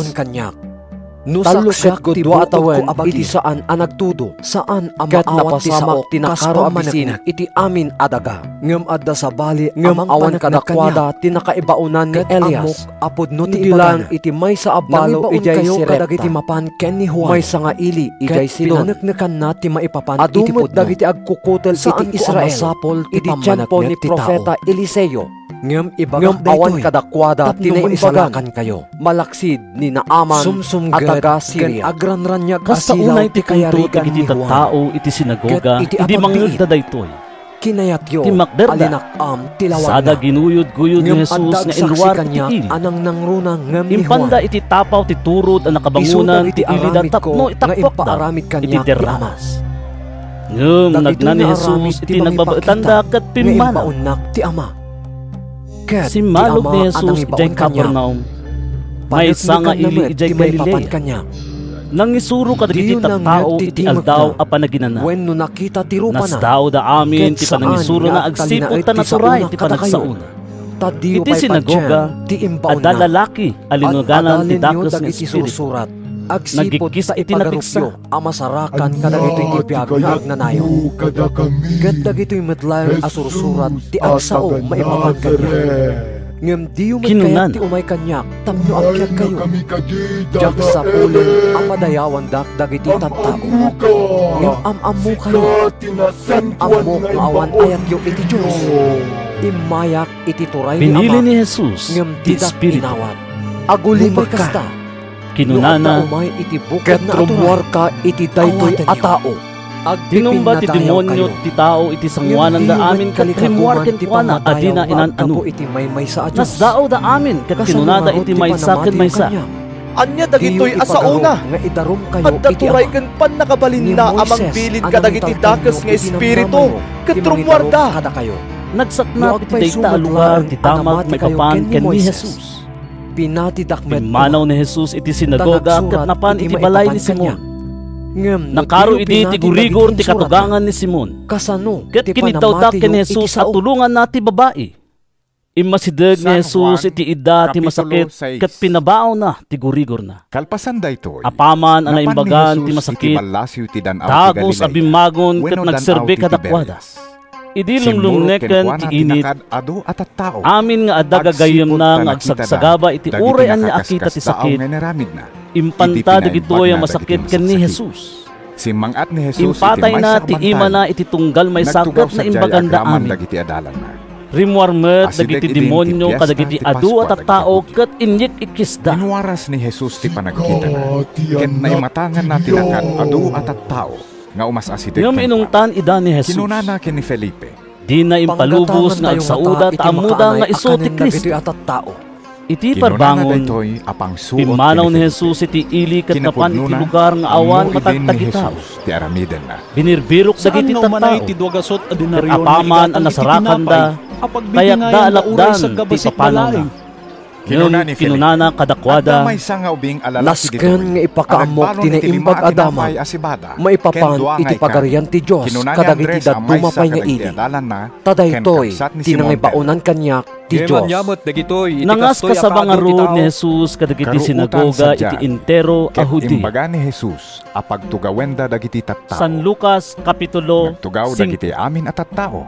Talukset ko dua atawan iti saan ang nagtudo. Saan ang maawat ti saok tinakaro amasin iti amin adaga. Ngem adda sa bali ngem awan kadakwada tinakaibaunan ni Elias. Apod no ti ilang iti may sa abalo ijay sirepta. Kadagiti mapan ken ni Juan. May sa nga ili ijay Sidon. Pinaneknekan na ti maipapan iti pudno. Dagiti agkukutel iti Israel. Sapol iti tiyempo ni Propeta Eliseo. Ngem ibagam awan kadakwada tinaisalakan kayo. Malaksid ni Naaman at taga Syria. Agranranyag kasta unay ti kayarigan ni Juan. Tao iti sinagoga idi mangeg daytoy. Kinayatyo timakder alinakam tilawag sada ginuyod-guyod ni Jesus nga inluar iti il. Anang nangruna ngem ni Juan. Impanda iti tapaw ti turod ang nakabangunan ti ilida tapno itakpok da iti derramas. Ngem nagna ni Jesus iti nagbabaetanda ket pimmana. Ti ama. Si malog ni Jesus ijay Capernaum. May sanga ili ijay Galilea. Nangisuro kadagiti tattao iti aldaw a panaginana. Wenno nakita ti rupa na. Nasdaw da amin ti panangisuro na agsipot ta naturay ti panagsauna. Iti sinagoga adda lalaki alinuganan ti dakes nga espiritu. Nagkikis iti napiksa. Amasarakan kadagito iti biyag nga agnanayo. Ket dagito'y medlayon asursurat ti agsao maipapan kanya. Ngem diyo may Kinunan. kayat ti umay kanyak, tapno akyag kayo. Jak sa pulen, ang madayawan dak dagiti tattao. Ngem am-amu kayo. Ket amok nga awan ayat yo iti Diyos. Imayak iti turay ni Pinili Ama. ni Jesus Ngem ti didak Espiritu. inawat. Aguli Lumagka. kasta. Kinunana, umay iti bukod ket na rumuar ka iti daytoy a tao. tinumba ti demonyo ti tao iti sangwanan da amin ket rimuar ken kuana adina inan anu. iti may sa Diyos. Nasdao da amin ket kinunada iti maysa ken maysa. Anya dagitoy asauna nga idarom kayo at daturay ken pan nakabalin na amang bilin kadagiti dakes nga espiritu ket rumwarda kada kayo. Nagsaknap iti dayta a lugar ti tamat may papan ken ni Jesus. Pinatidakmet Pimanaw ni Jesus iti sinagoga ket napan iti balay ni Simon. Nakaro idi ti gurigor ti katugangan ni Simon. Kasano Ket kinitawdak ken ni Jesus at tulungan na ti babae. Imasideg ni Jesus iti ida ti masakit ket pinabaaw na ti gurigor na. Kalpasan daytoy. Apaman ang imbagan ti masakit. Tagos abimagon ket nagserbe kadakwada. Idi lumlumneken ti init. Amin nga adda gagayem na nga agsagsagaba iti uray anya akita ti sakit. Impanta dagitoy ang masakit ken ni Jesus. Simangat ni Jesus impatay na ti ima na iti tunggal may sakit na imbaganda amin. Rimuar met dagiti demonyo kadagiti adu at tao ket inyek ikisda. Inuwaras ni Jesus ti panagkita na. Ken naimatangan na tinakan adu at tao nga umasasideg. Ngem inungtan ida ni Jesus. Kinunana ken ni Felipe. Di na impalubos nga agsauda ta amuda nga isu ti Kristo. Iti parbangon, pimanaw ni Jesus iti ili ket napan iti lugar nga awan matagtagitaw. Binirbirok dagiti tattao. Ket apaman ang nasarakan da, kayak da alapdan ti papanaw na. Ngayon kinunana kadakwada, nasken nga ipakaamok tinaimbag adama, maipapan iti pagarian ti Diyos kadagiti dadumapay nga ili. Tadaytoy, tinangibaunan kanyak ti Diyos. Nangas kasabang arod ni Jesus kadagiti sinagoga iti intero a Hudiya. Imbaga ni Jesus apagtugawenda dagiti tattao. San Lucas Kapitulo 5. Nagtugaw dagiti amin at tattao.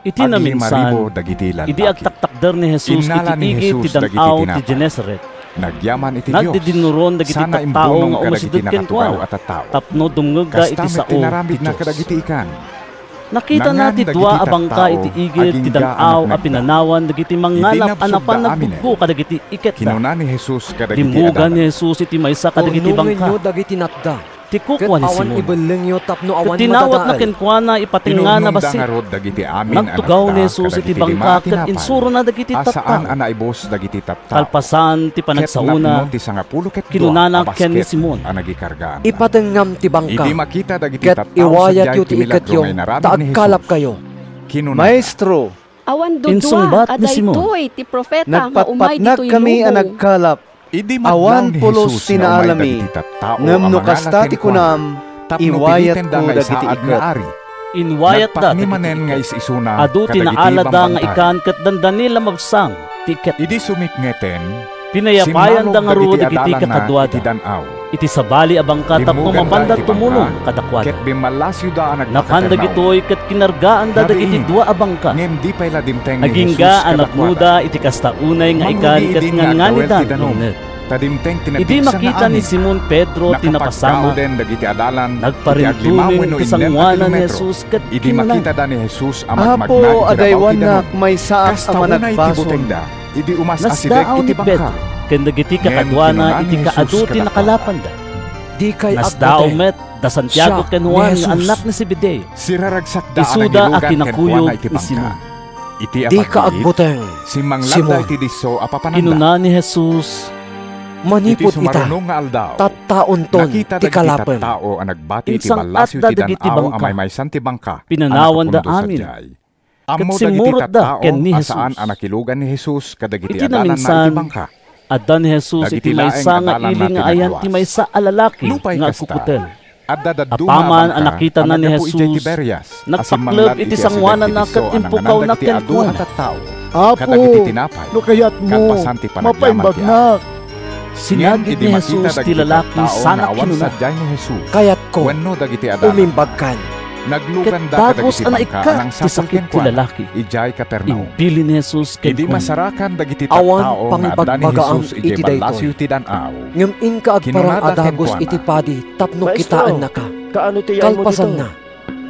Iti na minsan, idi agtaktakder ni Jesus iti igit ti danaw ti Genesaret. Nagyaman iti Diyos. Nagdidinuron dagiti tattao nga umasidod ken kuana. Tapno dumngegda iti sao ti Diyos. Nakita nati dua abangka iti igit ti danaw a pinanawan dagiti mangalap anapan nagbugbo kadagiti iket da. Kinuna ni Jesus kadagiti dimugan ni Jesus iti maysa kadagiti bangka. Dagiti natda. Ti kukwa ni Simon. Ket tinawat na kenkwana ipatingana basi. Nagtugaw ni Jesus iti bangka ket insuro na dagiti tattao. Asaan anaibos dagiti tattao. Kalpasan ti panagsauna. Kinunana ken ni Simon. Ipatengam ti bangka. Idi makita dagiti tattao. Ket iwayat yu ti iket yu. Taagkalap kayo. Maestro, awan dudua aday toy ti profeta nga umay ditoy kami ang nagkalap. Awan pulos tinaalami, ngam no kasta ti kunam, iwayat ko dagiti ikat. Inwayat da dagiti ikat. Adu tinaalada nga ikan ket dandanila mabsang tiket. Idi sumikngeten, pinayapayan da nga ru dagiti kakadwada. Iti sabali abangka tapno mabanda tumulong kadakwada. Ket bimalasyo da ang nakan dagitoy ket kinargaan da dagiti dua abangka. Ngem di pay ladimteng ni Jesus. Agingga anak muda iti kasta unay nga ikan ket nganganidan unet. Idi makita ni Simon Pedro tinapasama. Nagparintumin kasangwanan ni Jesus ket idi makita da ni Jesus amang Apo adaywanak may saas ang managbason. Idi umas asidek iti bangka. Ken dagiti kakadwana iti kaadu tinakalapan da. Di kay nasdao met da Santiago ken Juan nga anak ni Zebedeo. Siraragsak da isuda a kinakuyog ni Simon. Di ka agbuteng Simon. Kinuna ni Jesus, manipot ita, tattaon ton ti kalapan. Insang at da dagiti bangka, pinanawan da amin. Ket simurot da ken ni Jesus. Iti na minsan, adda ni Jesus iti maysa nga ili nga ayan ti maysa a lalaki nga agkukutel. Apaman ang nakita na ni Jesus, nagpaklab iti sangwanan na ket impukaw na ken kuana. Apo, no kayat mo, mapaimbag na. Sinagit ni Jesus ti lalaki sana kinuna. Kayat ko, umimbag kan. Nagluganda dagos kadagiti ana bangka ika nang ti sakit ti lalaki. Ijay Capernaum. Impili ni Jesus ken Idi kuana. masarakan dagiti Awan tattao nga adda ni pangibagbagaang Jesus iti ijay daytoy. balasyo ti danaw. Ngem inka agparang Kinunada ken adagos kuana. iti padi tapno Maestro, kitaan na ka. Kaano tiyan mo Kalpasan dito? na.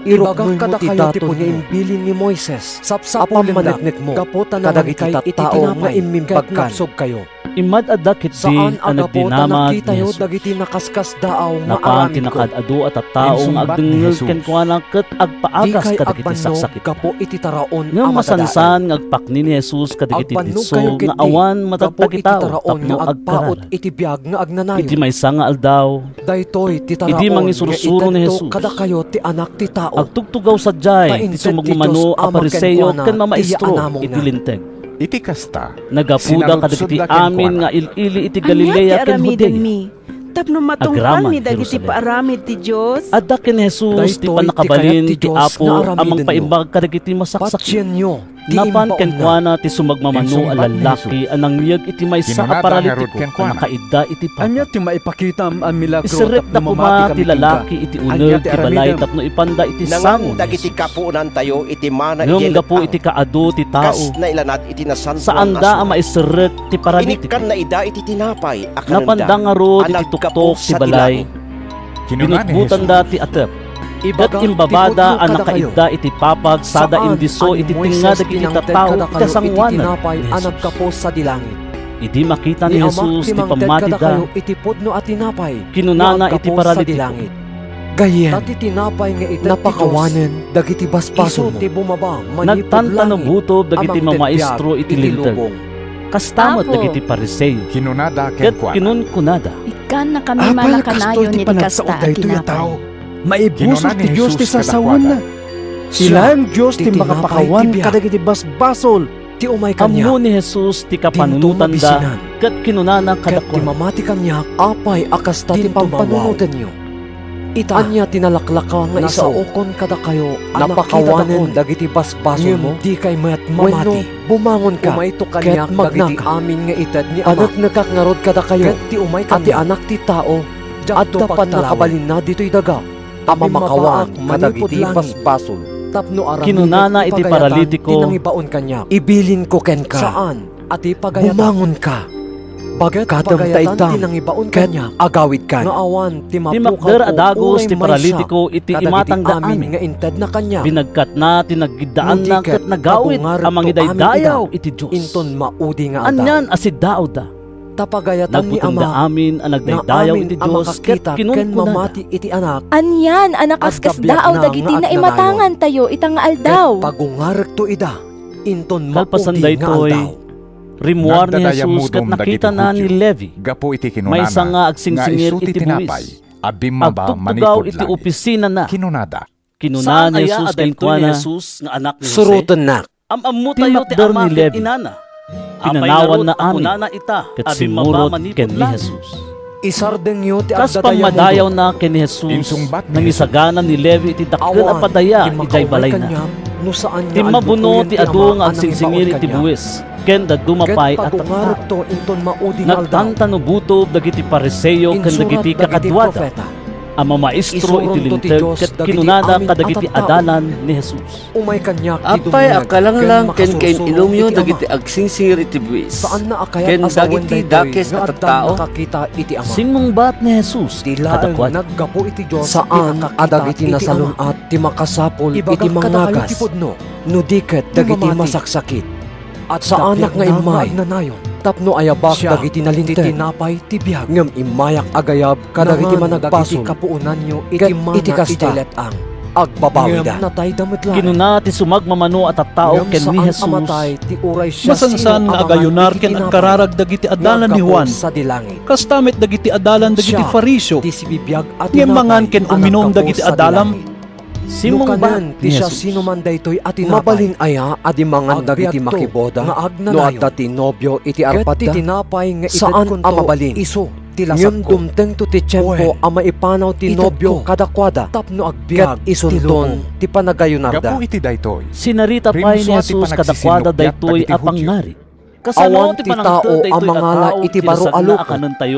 Irogmoy mo kada ti kayo daton tipon nga mo. imbilin ni Moises. Sapsapol Apam maneknek mo. Gaputan Kadagiti kay tattao nga itinapay. imimbagkan. Kapsog kayo. Imad adda ket di Saan ang agapo nagdinamag nakita ni yo Jesus. dagiti nakaskas daaw nga Napan aramid ko. tinakad-adu at tattao nga Insumbat ni agdengel Jesus. ken kuana ket Di agpaagas kay kadagiti agbanno saksakit. gapo iti taraon Nga a masansan nga agpakni ni Jesus kadagiti Agbanno ditso kayo nga ket di. awan Gapo matagtag iti itaw taraon tapno nga agpaot agkaralan. iti biag nga agnanayo. Iti maysa nga aldaw Daytoy ti taraon Idi mangisursuro ni nga Jesus. itadto kada kayo ti anak ti tao. agtugtugaw sadyay ti Painted sumagmamano titos a pariseyo amag ken mamaestro kenkwana, tiya anamong iti na. linteg. Iti kasta. Nagapuda Sinaludsod kadagiti da ken amin kuana. nga ilili iti Galilea ken aramiden Judea. mi. Tapno matungkal Agraman, mi dagiti Jerusalem. paaramid ti Dios. Adda ken Jesus ti Daytoy panakabalin ti ti kayat ti Diyos Apo nga aramiden amang mo. paimbag kadagiti masaksak. Patsyen nyo ti Napan imbaon ken na. kuana ti sumagmamano a Insumbat ni lalaki anang miyag iti maysa a Kinunada paralitiko Herod ken a kuana. nakaidda iti papa. Anya ti maipakita ang milagro Isirek na kuma ti lalaki iti uneg ti balay tapno ipanda iti sango. Nangan dagiti kapuunan tayo iti mana Ngem gapo iti kaado ti tao. kas na ilanad iti nasantuan Saan da ang maisirek ti paralitiko. Inikkan na ida iti tinapay Napanda nga rod iti tuktok ti balay. Kinunga ni Binutbutan Jesus. da ti atep. Kat Ibaga, imbabada tipod mo ang kada kayo. nakaidda iti papag sada Saan indiso ang iti Moises tinga dagiti tinangted tattao kada kayo iti kasangwanan tinapay ni anag Jesus. kapos sa dilangit. Idi makita ni Amak Jesus ti timangted pamati kada da. kayo iti podno at tinapay. Kinunana nga iti agkapos sa paralitiko. dilangit. Gayen. Dati tinapay nga iti napakawanen dagiti baspaso mo. Iso ti bumaba Nagtantano butob dagiti Amang mamaestro tedbiag iti linteg. lubong. Kastamot Apo. dagiti pariseyo. Kinunada ken Ket kuana. kinunkunada. Ikan na kami malakanayon ni kasta at tinapay. Maibusos Kinuna ti ni Diyos ti Jesus sasawan na. Ilang Diyos ti Ti makapakawan tinapay ti kadagiti basbasol. Ti umay kanya. Ammo ni Jesus ti kapanunutan da. mabisinan. Ket kinunana Ket ti kadakwan. mamati kanya apay akasta ti Tintumawaw. pampanunutan nyo. Anya tinalaklaka nga Nasa isaokon kada kayo napakawanen napakawanen dagiti basbaso Ngem mo. di kay mayat Wenno mamati. bumangon ka. Umayto Ket kanyak dagiti magnaka. amin nga itad ni ama. Anak nakakngarod kada kayo. Ket ti umay At ti kanya. anak ti tao. At Jadto dapat pagtalawan. nakabalin na dito'y daga. Amamakawan mabaak, kadagiti manipod langit. basbasol. Tapno aramid Kinunana iti paralitiko. Tinangibaon kanya. Ibilin ko ken ka. Saan? Ati pagayatan. Bumangon ka. Bagat Kadam pagayatan taidam. tinangibaon Ket kanya. agawid kan. Nga awan Ti timapukaw makder ko, adagos uray ti maysa. paralitiko iti Kadagiti imatang amin daan. nga inted na kanya. Binagkat na tinaggidaan Hindi na ket ket nagawid pagungarap amang to idaydayaw amin iti Dios. Inton maudi nga aldaw. Anyan asid daw da. Tapagayatan ni Nagputanda ama. amin ang Nga nagdaydayaw amin iti ang Dios ket makakita ken kinunkunada. mamati iti anak. Anyan, anakaskas Agkabyak daaw na dagiti nga na agnanayon. imatangan tayo itang nga aldaw. Ket pagungarek to ida. Inton Kalpasan maudi nga daytoy, aldaw. rimuar ni Jesus Nagdadayamudom ket nakita dagiti na ni Hudyo. Levi. Gapo iti kinunana. Maysa nga agsingsingir nga isu ti iti tinapay. buwis. Abimaba Agtugtugaw manipod iti langit. opisina na. Kinunada. Kinunan ni Jesus ken kuana. nga anak ni Jose. Surutan na. Am-amu Ti tayo ti makder ama ni ket Levi. inana. Pinanawan na amin. Kunana ita. Ket Abi simurot mamanipod ken ni lang. Jesus. Isardeng yo ti Kas agdadayaw pamadayaw mo. na ken ni Jesus. Insungbat ni Nangisagana ni Levi iti dakkel a padaya ijay balay na. No saan Ti nga mabuno albutuyan ti ama adu nga anang agsingsingir ibaon iti kanya. buwis. Ken dadumapay Ket at pagungarek tatak. to inton maudi nga aldaw. Nagtantano butob dagiti pariseyo ken Insurat dagiti dagiti kakadwada. propeta. Ama maestro Isuron iti to ti linteg Diyos ket dagiti kinunada amin kadagiti at tattao. adalan ni Jesus. Umay kanyak ti Apay dumuyag, akalang ken lang ken makasursuro ilumyo iti ama. dagiti agsingsingir iti buwis. Saan na akayat Ken asawan dagiti daytoy dakes nga at addan tao. nakakita iti ama. Singmong bat ni Jesus Tilaan kadakwad. naggapo iti Diyos Saan pinakakita adagiti iti nasalun ama. at ti makasapol iti Ibagak kada kayo mangagas. ti pudno. No diket Ti dagiti mamati. masaksakit. At Sa anak nga imay. nanayon. Tapno ayabak Siya dagiti ti nalinteg. tinapay ti biyag. Ngem imayak agayab kadagiti Nangan dagiti managpasol. kapuunan nyo Ket iti mana iti kasta. iti letang. Agbabawi Ngem da. natay damit lang. Kinuna ti sumagmamano at tattao Ngem ken ni saan Jesus. amatay ti uray siya Masansan sino nga amangan agayunar iti ken tinapay. agkararag dagiti adalan ni Naggapo Juan. sa dilangit. Kastamit dagiti adalan dagiti Siya, Fariseo. Ti sibibiyag at Ngem mangan tinapay, ken uminom anaggapo dagiti sa adalam. dilangit. Simong bat Nukanan ti ni siya Jesus. sino man daytoy at tinapay. Mabalin aya adi mangan dagiti Agbiadto, makiboda. nga No agnanayon. adda ti nobyo iti Ket ti arpat da. tinapay nga Saan ited kunto, amabalin? iso ti Ngem lasag ko. dumteng to ti tiyempo Owen, ama ipanaw ti ited nobyo ko. kadakwada. Tapno Ket agbiag ti isunton lubong. ti panagayunarda. Gapo iti daytoy. Sinarita pa ni Rimso ati Jesus kadakwada panagsisinubyat daytoy dagiti apang Hudyo. ngari. Awan ti tao ang mangala iti baro alok.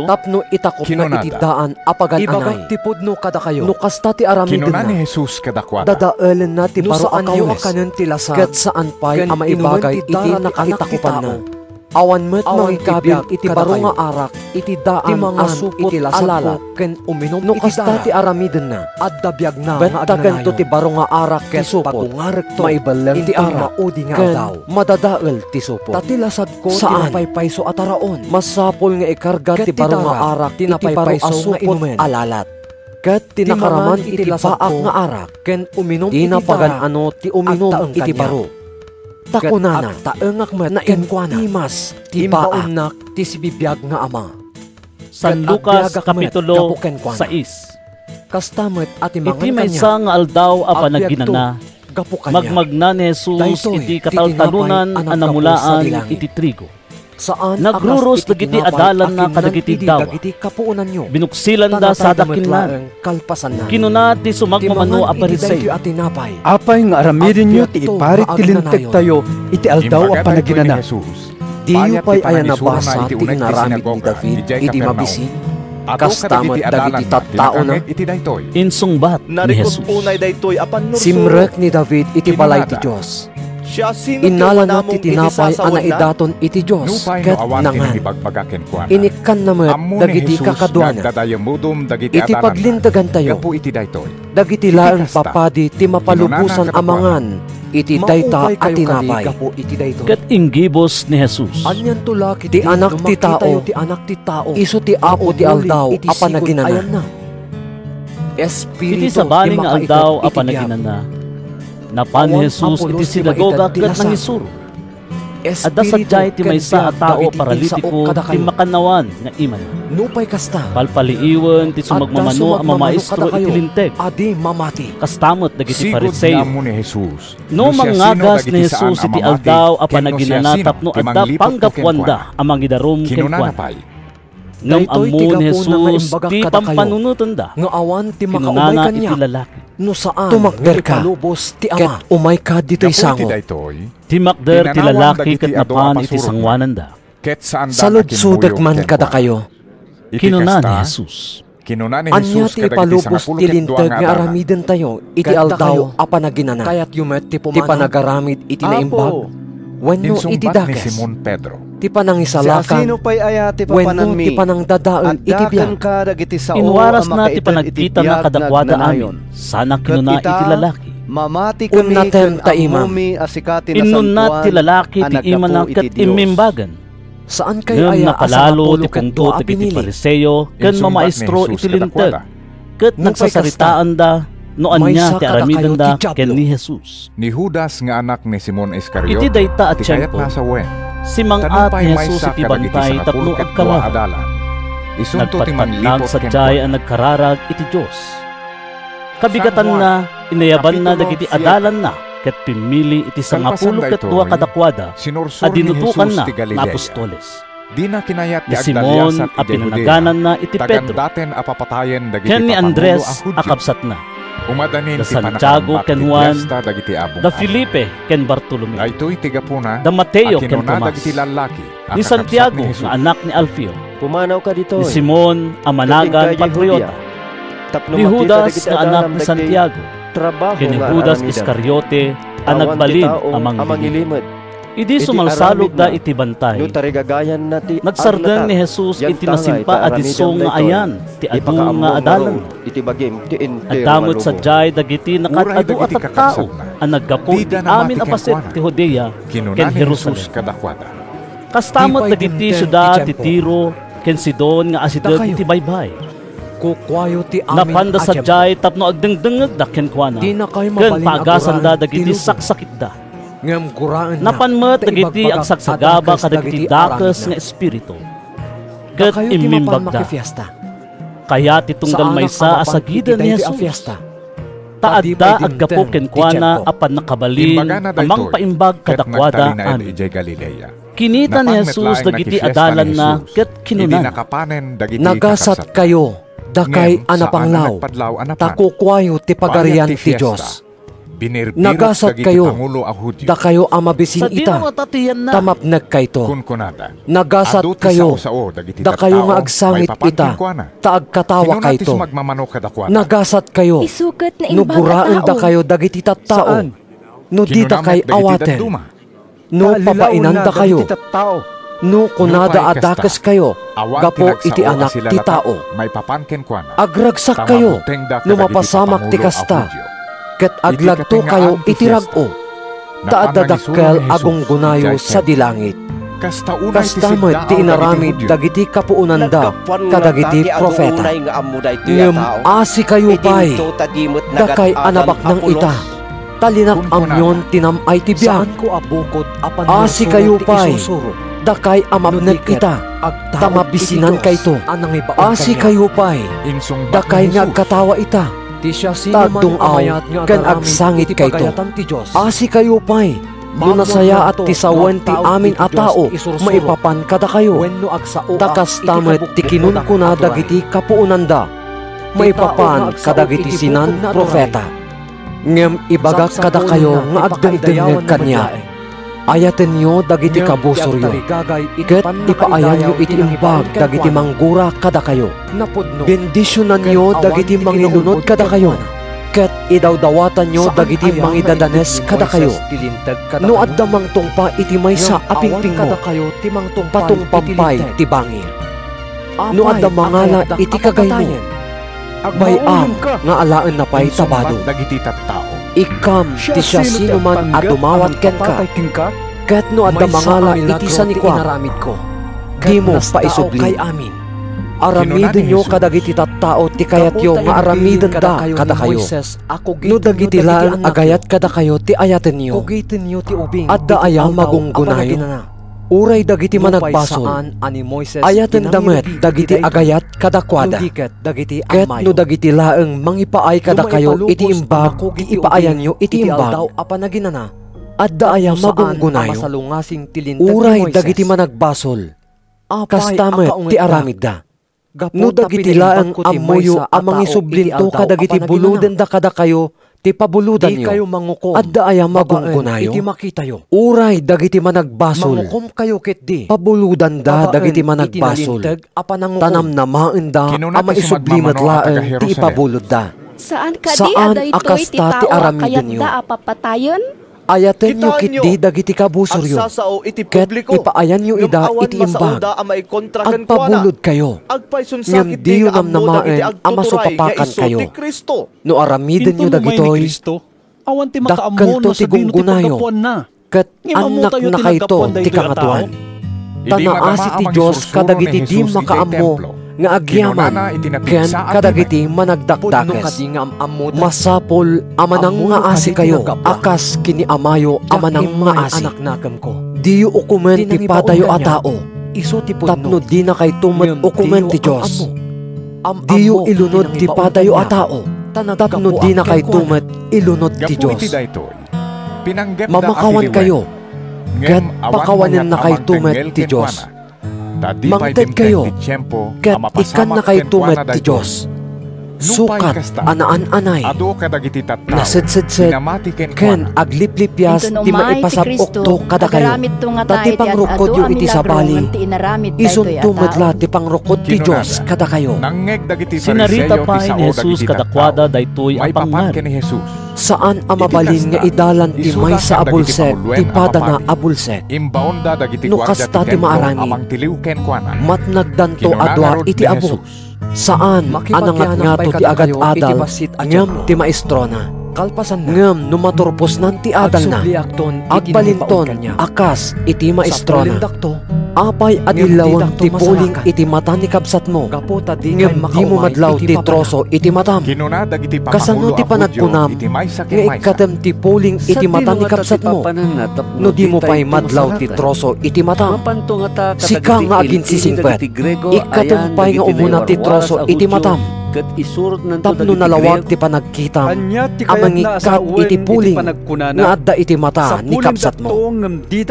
Tapno itakop na iti daan apagan anay. Ibagak ti pudno kada kayo. No kasta ti aramidin na. Kinuna ni Jesus kadakwada. Dadaelen na ti baro akawes. Kanan ti lasa. Kat saan pa'y ama ibagay iti nakitakupan na. Awan met mangikabing iti baro nga arak, iti daan ang supot alala, ken uminom no kasta ti aramiden na, at dabyag na nga agnayon. To ti baro nga arak, ken supot, maibalang ti arak, ken madadael ti supot. Tatilasad ko, tinapaypayso at araon, masapol nga ikarga ti baro nga arak, tinapaypayso nga inumen, alalat. Ket tinakaraman iti paak nga arak, ken uminom iti dara, ti uminom iti baro. Takunana, taengak met na inkwana, timas, tibaon ti sibibiyag nga ama. San Lucas Kapitulo 6. Kastamet at imangan iti maysa nga aldaw a panaginana, magmagna ni Jesus iti kataltalunan a namulaan iti trigo. Saan nagruros dagiti adalan na kadagiti dawa. Binuksilan da sa dakinlan. Kinuna ti sumagmamano a parisay. Apay nga aramidin nyo ti iparit tilinteg tayo iti aldaw a panaginana. Diyo pa'y ayan nabasa ti inaramid ni David iti mabisin. Kastamat dagiti tattao na insungbat ni Jesus. Simrek ni David iti balay ti Diyos. Inala na ti tinapay ana idaton iti Diyos ket nangan. Inikan namet dagiti kakaduana. Iti paglintagan tayo. Dagiti laeng papadi ti mapalubusan amangan. Iti dayta at tinapay. Ket inggibos ni Jesus. Anyan tulak ti anak ti tao. Isu ti apo ti aldaw a panaginana. Iti sabaling nga aldaw a panaginana. Napan ni Jesus iti sinagoga ket nangisuro. Adda sadyay ti maysa a tao paralitiko ti makanawan nga iman. Nupay kasta. Palpaliiwen ti sumagmamano a mamaestro iti linteg. Adi mamati. Kastamot dagiti Pariseo. No Nung mangagas ni Jesus iti aldaw a panaginana tapno adda panggapwanda a mangidarom ken kuan. Ngam ammo ni Jesus ti pampanunutan da. Nga awan ti makaumay kanya. Iti lalaki. No saan tumakder ka ket umay ka dito'y sango. Timakder ti lalaki ket napan iti sangwanan da. Salud sudak man kada kayo. Kinuna ni Jesus. Anya ti ipalubos ti linteg nga aramiden tayo iti aldaw a panaginana. Kayat yumet ti panagaramid iti naimbag. Wenno iti dakes. Ti panangisalaka. Wenno ti panangdadael iti biyak. Inwaras na ti panagkita na kadakwada amin. Sana kinuna iti lalaki. Unnatem ta imam. Innunat ti lalaki ti iman na ket imimbagan. Saan kayo aya napalalo ti punto ti iti Pariseo ken mamaestro iti linteg. Ket nagsasaritaan da noan niya ti aramidan da ken ni Jesus. Ni Judas nga anak ni Simon Iscariot. Iti dayta at tiyempo. Si mangat ni Jesus iti bantay tapno at kararag. Nagpatpatlag sa jay ang nagkararag iti Diyos. Kabigatan na, inayaban na dagiti adalan na, ket pimili iti 12 ket 2 kadakwada, a dinutukan na na apostoles. Di na kinayat ni Simon a pinanaganan na iti Pedro, ken ni Andres a kabsat na, da Santiago ken Juan, da Felipe ken Bartolome, da Mateo ken Tomas, ni Santiago nga anak ni Alfeo, ni Simon a managan patriota, ni Judas nga anak ni Santiago, ken ni Judas Iscariote a nagbalin amang mangilimod. Idi sumalsalog da iti bantay. Nagsardan ni Jesus iti nasimpa at isong nga ayan ti adu nga adalan. Adamot sa jay dagiti nakatadu at tao ang naggapo iti amin apaset ti Judea ken Jerusalem. Kastamot dagiti syudad ti Tiro ken Sidon nga asideg iti baybay. Kukwayo ti amin napanda sa jay tapno agdengdengeg da ken kuana. Ken paagasan da dagiti saksakit da. Napanmet dagiti agsagsagaba kadagiti dakes nga espiritu. Ket imimbag da. Kaya titunggal maysa asagidan ni Jesus. Taadda aggapo ken kuana apan nakabalin amang paimbag kadakwada amin. Kinita ni Jesus dagiti adalan na ket kinunan. Nagasat kayo dakay anapanglaw. Takukwayo ti pagarian ti Dios. Nagasat kayo, da kayo ang mabisin ita, tamapnag kayto. Nagasat kayo, da kayo nga agsangit ita, taag katawa kayto. Nagasat kayo, nuguraan da kayo dagiti tattao, no di da kay awaten, no papainan da kayo, no kunada adakas kayo, gapo iti anak ti tao. Agragsak kayo, no mapasamak ti kasta, ket aglagto kayo itirag-o, taadadakkel agong gunayo sa dilangit. Kastamo't ti inaramid dagiti kapuunanda kadagiti profeta. Ngem asi kayo pa'y, dakay anabak ng ita, talinak amyon tinamay ti biyag. Asi kayo pa'y, dakay amabnag ita, tamabisinan kayto. Asi kayo pa'y, dakay ngagkatawa ita, tagdungaw kan agsangit kayto. Asi kayo pa'y, lunasaya at tisawan ti amin a tao, maipapan kada kayo. Takas tamet ti kinunkuna dagiti kapuunanda, maipapan kadagiti sinan profeta. Ngem ibagak kada kayo nga agdengdengeg kanya. Ayaten nyo dagiti kabusoryo, ket ipaayan nyo iti imbag dagiti manggura kada kayo. Bendisyonan nyo dagiti mangilunod kada kayo, ket idawdawatan nyo dagiti mangidadanes kada kayo. No adda mangtungpa iti maysa apingping mo, patungpampay ti bangir. No adda mangala iti kagay mo, bayam nga alaan na pa'y tabado. Ikam ti siya sino man at dumawat ken ka, ket no adda mangala iti sanikwa, di mo paisubli. Aramiden nyo kadagiti tattao ti kayat yo nga aramiden da kada kayo. No dagiti laan agayat kada kayo ti ayaten nyo, adda ayam magunggunayo. Uray dagiti managbasol, ayaten damet dagiti agayat kadakwada. Ket no dagiti laeng mangipaay kada kayo iti imbag, ipaayan nyo iti imbag. Adda ayam magunggunayo, uray dagiti managbasol, kastamet ti aramid da. No dagiti laeng amoyo amang isublinto kadagiti buluden da kada kayo, ti pabuludan nyo, adda ayam magunggunayo, uray dagiti managbasol, pabuludan da dagiti managbasol, tanam na maenda ama isublimat laeng ti ipabulod da. Saan aday to'y ti tao akayat da apapatayon? Ayaten nyo kitdi dagiti kabusoryo, ket ipaayan nyo ida iti imbag, agpabulod kayo, ngem diyo namnamaen ama supapakan kayo. No aramiden nyo dagitoy, dakkel to ti gunggunayo, ket anak na kayto ti kangatuan. Tanaasi ti Diyos kadagiti di makaammo, nga agyaman, ken kadagiti managdakdakes. Masapol amanang nga asi kayo, akas kini amayo amanang nga asi. Diyo ukumen ti padayo a tao, tapno di na kay tumet ukumen ti Diyos. Diyo ilunod ti padayo a tao, tapno di na kay tumet ilunod ti Diyos. Mamakawan kayo, ket pakawanin na kay tumet ti Diyos. Mangted kayo, ket ikan na kay tumet ti Diyos. Sukat anaan-anay, nasetsetset, ken agliplipyas ti maipasapok to kada kayo. Tati pangrukod yung iti sabali, ison tumetla ti pangrukod ti Diyos kada kayo. Sinarita pa ni Jesus kadakwada daytoy ang pangar. Saan ang mabalin nga idalan ti may sa abulsek, ti pada na abulsek. No kasta ti maarani, matnagdanto adwa iti abo. Saan anangat nga to ti agad-adal, ngem ti maestrona. Ngem no maturpos nan ti adal na, agbalinton akas iti maestrona. Apay adilawang ti puling iti mata ni kabsat mo, ngem di mo madlaw ti troso iti matam. Kasano ti panagkunam, nga ikatem ti puling iti mata ni kabsat mo, no di mo pa'y madlaw ti troso iti matam. Sika nga agin sisingpet, ikatem pa'y nga umuna ti troso iti matam. Tapno nalawag ti panagkitam, amang ikat iti puling, nga adda iti mata ni kabsat mo.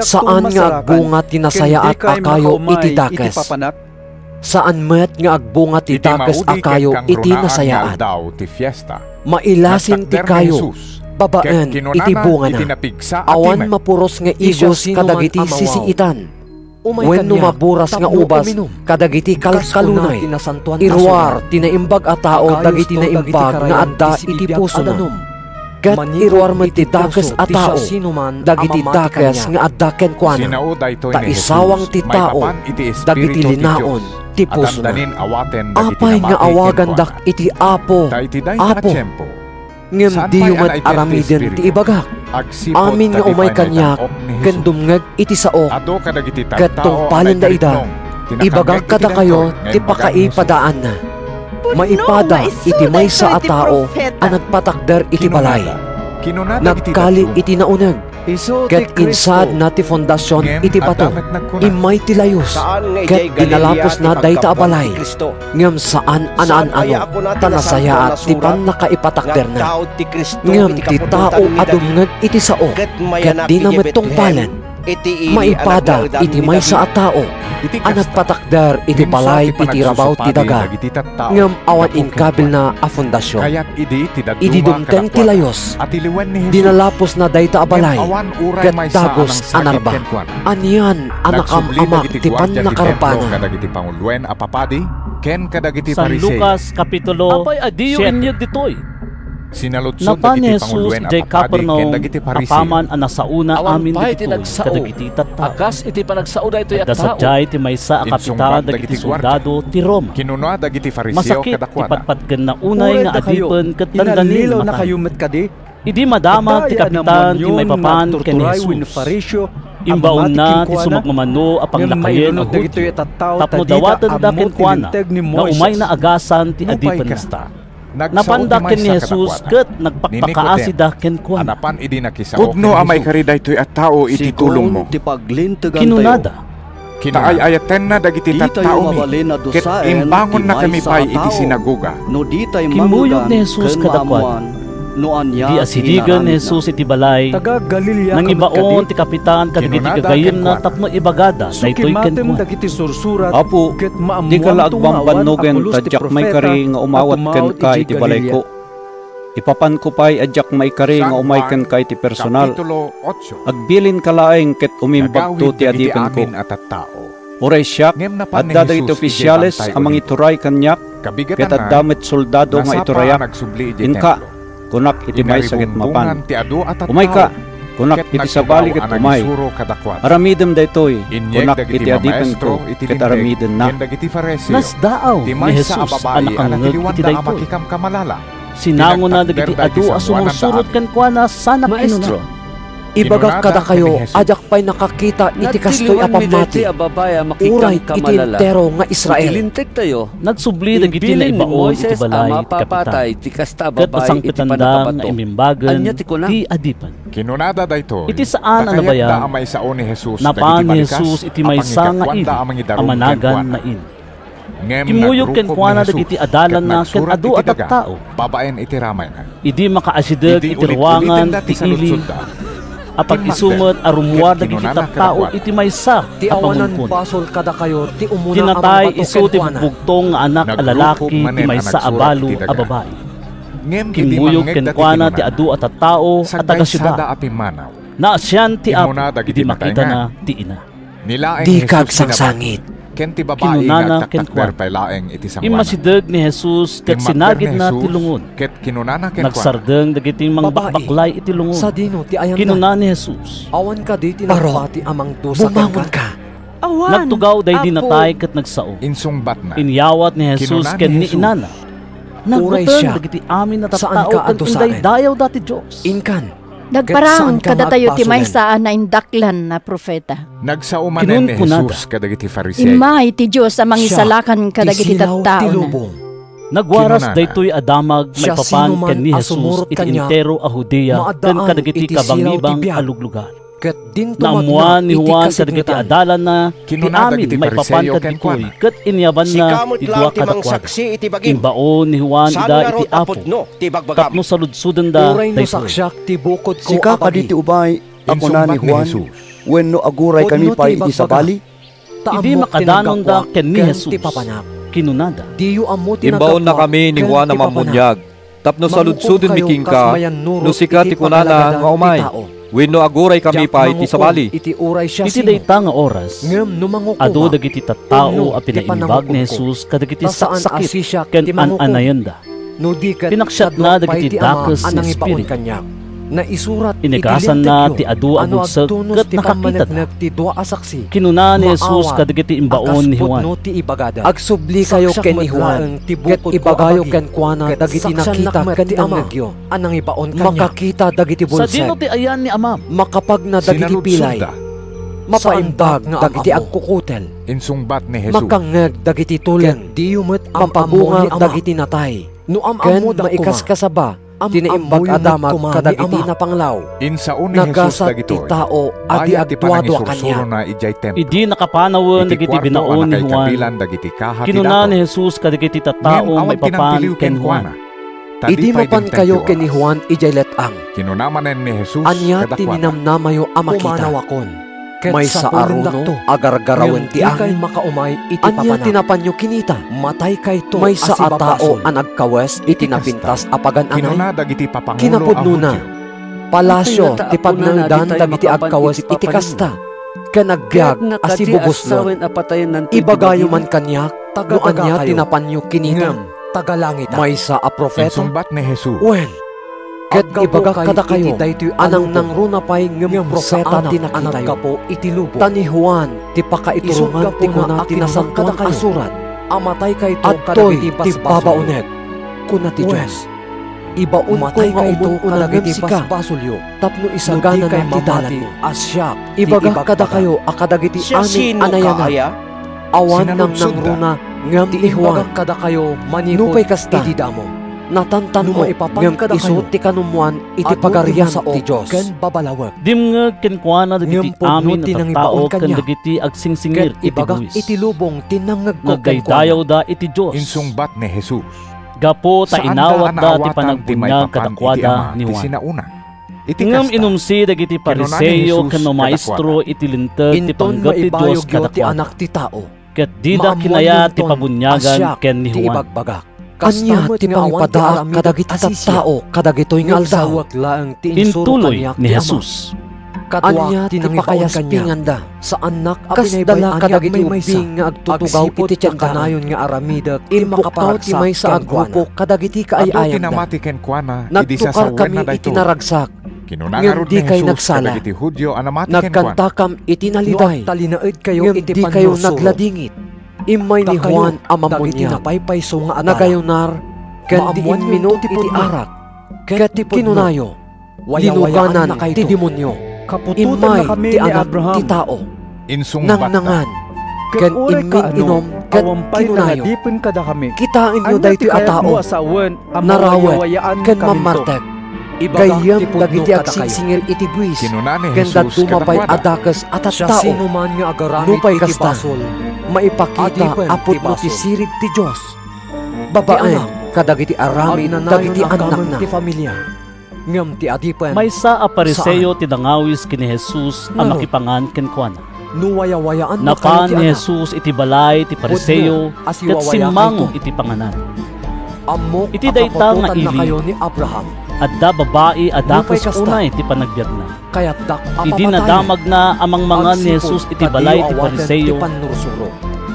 Saan nga agbunga tinasayaat akayo iti dakes? Saan met nga agbunga ti dakes akayo iti nasayaat? Mailasin ti kayo, babaen iti bunga na. Awan mapuros nga igos kadagiti sisiitan. Wenno maburas nga ubas kadagiti kalkalunay. Irwar tinaimbag a tao dagiti naimbag nga adda iti puso na. Ket irwar met ti dakes a tao dagiti dakes nga adda kenkwana. Ta isawang ti tao dagiti linaon ti puso na. Apay nga awagan dak iti Apo, Apo. Ngem diyo met aramiden ti ibagak. Amin nga umay kanyak ken dumngeg iti sao. Ket tungpalen da ida. Ibagak kada kayo ti pakaipadaan na. Maipada iti maysa a tao a nagpatakder iti balay. Nagkali iti nauneg. Ket insad na ti fondasyon iti bato. Imay ti layos. Ket dinalapos na dayta a balay. Ngem saan anaan-ano tanasaya at ti pan nakaipatakder na. Ngem ti tao adumngeg iti sao. Ket di na metungpalen. Maipada iti maysa a tao a nagpatakder iti balay iti rabaw ti daga. Ngem awan inkabil na a fondasyon. Idi dumteng ti layos. Dinalapos na dayta a balay. Ket dagos anarba. Anian anakamak ti pan nakarpana. San Lucas Kapitulo 7. Napa ni Jesus jay Capernaum apaman ang nasauna amin ditoy kadagiti tattao. Dasadjay ti maysa a kapitan dagiti soldado ti Roma. Masakit ti patpatken na unay nga adipen ket dandanin matay. Idi madamag ti kapitan ti may papan ken Jesus. Imbaon na ti sumagmamano a panglakayen a Hudyo. Tapno dawatan da kenkwana nga umay na agasan ti adipen nasta. Napandak ken ni Jesus ket nagpakpakaasi da kenkwana. Pudno amay kari daytoy at tao iti tulong mo. Kinunada. Taay-ayaten na dagiti tattao mi. Ket imbangon na kami pay iti sinagoga. Kimuyog ni Jesus kadakwad. Di asidigan ni Jesus iti balay. Nang ibaon ti kapitan kadagiti gagayem na tapno ibagada daytoy kenkwana. Apo, di ka laag bambannogen tadyak may kari nga umawat ken ka iti balay ko. Ipapan ko pa'y adyak may kari nga umay ken ka iti personal. Agbilin ka laeng ket umimbag to ti adipen ko. Uray siyak, at dadagiti opisyales amang ituray kanyak, ket at damit soldado nga iturayak. Inka, kunak iti may sakit mapan. Umay ka, kunak iti sabali ket umay. Aramidem daytoy, kunak iti adipen ko, ket aramidem na. Nasdaaw ni Jesus anakangeg iti daytoy. Sinango na dagiti adu a sumusurot kenkwana sana Maestro. Ibagak kada kayo ajak pay nakakita iti kastoy a pamati. Uray iti entero nga Israel. Nagsubli dagiti na ibaon iti balay iti kapitan. Ket pasangpitanda nga imimbagen ti adipan. Kinunada daytoy. Iti saan ano bayan? Napan ni Jesus iti maysa nga ili amanagan na in. Kimuyog kenkwana dagiti adalan na ken adu at tao. Babaen iti ramay na. Idi makaasideg iti ruwangan ti ili. Apag isumot arumuar dagiti tattao iti maysa ti awanan pasol kada kayo ti umuna tinatay isu ti bugtong nga anak a lalaki ti maysa a balo a babae. Kimuyog kenkwana ti adu at tao at taga-syudad. Naasyan ti Apo iti makita na ti ina. Di kag sangsangit. Kinunana kenkwana. Imasideg ni Jesus ket sinagid na ti lungon. Nagsardeng dagiti mangbakbaklay iti lungon. Kinuna ni Jesus. Awan ka di tinapati amang dusa ka. Nagtugaw day dinatay ket nagsao. Inyawat ni Jesus ken ni inana. Nagbutan dagiti amin na tattao ken inday dayaw dati Dios. Inkan. Nagparang kada tayo ti maysa na indaklan na propeta. Nagsaumanen ni Jesus kadagiti Fariseo. Imay ti Dios amang isalakan kadagiti tattao na. Nagwaras daytoy adamag may papan ken ni Jesus iti entero a Judea ken kadagiti kabangibang aluglugar. Naamuan ni Juan kadagiti adalan na ti amin may papan kadagitoy ket inyaban na ti dua kadakwada. Imbaon ni Juan ida iti Apo tapno saludsuden da daytoy. Sika kaditi ubay ako na ni Juan wenno aguray kami pa iti sabali. Idi makadanon da ken ni Jesus. Kinunada. Imbaon na kami ni Juan na mamunyag. Tapno saludsudin mi king ka, no sika ti kunana nga umay. Wenno aguray kami pa iti sabali. Iti uray siya iti dayta nga oras. Adu dagiti tattao a pinaimbag ni Jesus kadagiti saksakit ken anayanda. Pinaksyat na dagiti dakes ni Espiritu. Na isurat inagasan na ti adu abugsag ket nakakita na. Kinuna ni Jesus kadagiti imbaon ni Juan. Agsubli kayo ken ni Juan, ket ibagayo ken kuana dagiti nakita ken tinangagyo. Anang ibaon kanya. Makakita dagiti bulseg. Sa dino ti ayan ni Amam. Makapag na dagiti pilay. Mapaimbag dagiti agkukutel. Insungbat ni Jesus. Makangeg dagiti tuleng. Diyumet mapabungag dagiti natay. Ken maikaskasaba. Tinaimbag adamag kadagiti na panglaw. Insaon ni Jesus dagitoy. Tao adi agtuado kanya. Idi nakapanawen dagiti binaon ni Juan. Kinuna ni Jesus kadagiti tattao maipapan ken Juan. Idi mapan kayo ken ni Juan ijay letang. Kinunamanen ni Jesus anya tininamnamayo a makita. May sa aruno agargarawen ti angin makaumay iti papana. Anya tinapanyo kinita. Matay kay to may sa atao ang nagkawes iti napintas apagan anay. Kinapudno na. Palasyo ti pagnangdan dagiti agkawes iti kasta. Kanagbiag asibubos mo. Ibagayo man kanyak no anya tinapanyo kinita. Tagalangit. May sa a profeta. Insumbat ni Jesus. Well, ket ibagak kada kayo, anang nangruna pa'y ngem profeta tinakita po itilubo. Tani Juan, ti pakaiturungan ti kuna tinasang kada kayo. Asurat, amatay kay to kadagiti babauneg. Kuna ti Diyos. Ibaun ko nga ito kadagiti basulyo. Tapno isagana nga ti dalan mo. Asyak, ibagak kada kayo, akadagiti aning anayana. Awan nang nangruna, ngem ti Juan, kada kayo, manipod itidamo. Natantan mo ngem iso ti kanumuan iti pagarian ti Dios ken babalawag dimngeg ken kuana dagiti amin at tao ken dagiti agsingsingir iti buwis iti lubong tinangeg ko nagdaydayaw da iti Dios. Insungbat ni Jesus. Gapo ta inawat da ti panagbunyag kadakwada ni Juan. Ngem inumsi dagiti Pariseo ken no maestro iti linteg ti panggap ti Dios kadakwada anak ti tao ket dida kinaya ti pabunyagan ken ni Juan. Anya ti pangpadaak kadagiti tattao kadagitoy nga aldaw. Intuloy ni Jesus. Anya ti pakayaspinganda sa anak kasdala kadagiti ubing nga agtutugaw iti tiyan kanayon nga aramida ilmakapaw ti may sa agrupo kadagiti kaayayam da. Nagtukar kami iti naragsak. Ngem di kay nagsala. Nagkantakam iti naliday. Ngem di kayo nagladingit. Imay ni Juan amamunya nagayunar ken di inminut iti arak ket ti kinunayo linuganan ti demonyo imay ti anak ti tao nangnangan ken inom ket kinunayo kitain nyo daytoy a tao narawet ken mamartek gayam dagiti agsingsingir iti buwis ken dadumapay adakes at tao nupay kasta maipakita apod mo ti sirib ti Diyos. Babae, kadagiti arami dagiti anak na. Ngam ti adipan. May sa Pariseo ti dangawis kini Jesus ang makipangan ken kuana. Nuwaya-wayaan napan ni Jesus iti balay ti Pariseo ket simmango iti panganan. Iti dayta nga ili ni Abraham. Adda babae adakes unay ti panagbiag na. Idi nadamag na amang mga ni Jesus iti balay ti Pariseo.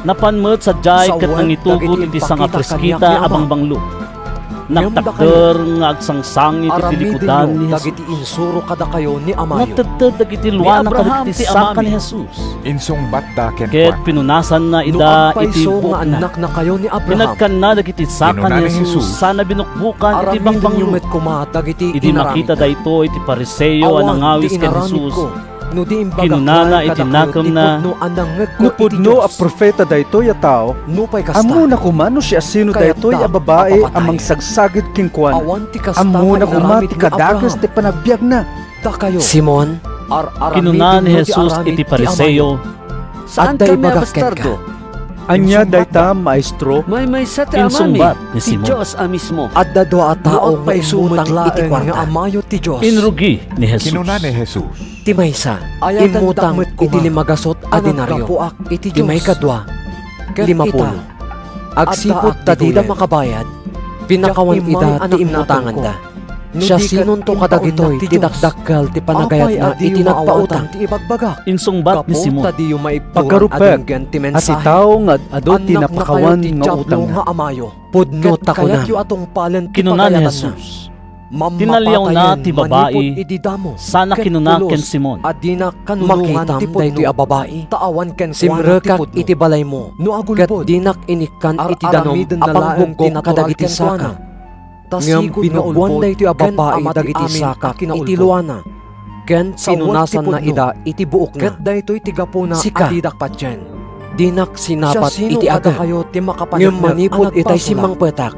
Napanmet sa jay ket nangitugot iti sanga preskita abang banglo. Nagtakder nga agsangsang iti tilikudan ni Jesus. Dagiti insuro kada kayo ni Amayo. Nagtagtad dagiti luwana kadagiti saka ni Jesus. Insungbat da ken ket pinunasan na ida iti nga anak na kayo ni Abraham. Pinagkan na dagiti saka ni Jesus sana binukbukan iti bangbanglo. Idi makita dayto iti Pariseo anang awis ken Jesus. Kinunana itinakam na nupudno a profeta daytoy a tao amo na kumano siya sino daytoy a babae amang sagsagid king kuan amo na kumati kadagas ti panagbiag na Simon kinuna ni Jesus iti Pariseo saan kami abastardo anya dayta maestro may sa ti amami ti Diyos a mismo adda doa a tao nga isumutang iti kwarta amayo ti Diyos inrugi ni Jesus kinuna ni Jesus ti maysa imutang iti limagasot a denaryo ti may kadwa 50 agsipot ta dida makabayad Pinakawan ida ti imutangan da. Siya sinunto kadagitoy ti dakdakkel ti panagayat na itinagpautang ti ibagbagak. Insungbat ni Simon. Pagkarupek, asitaw nga adot ti napakawan nga utang na. Pudno tako na. Kinuna ni Jesus. Tinaliyaw na ti babae, sana kinuna ken Simon. Makitam dahi ti ababae. Simrekak iti balay mo. Kat dinak inikan iti danom apangbugong kadagiti saka. Ngam binugwan dahi ti ababae dagiti saka iti luana. Ken pinunasan na ida iti buok na. Sika, dinak sinapat iti aga. Ngam manipod itay simang petak.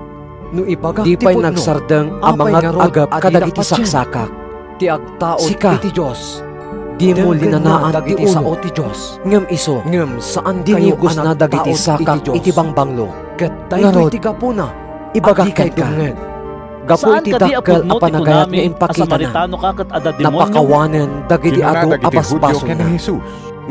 Di pa'y nagsardeng ang mga agap kadagiti saksakak. Ti agtaon iti Diyos. Di mo linanaan ti sao ti Diyos. Ngem iso, saan dinugos na dagiti sakak iti bangbanglo. Ngarod, ibagak kay ka. Gapoy ti dakkel a panagayat nga impakita na. Napakawanen dagiti ado abasbaso na.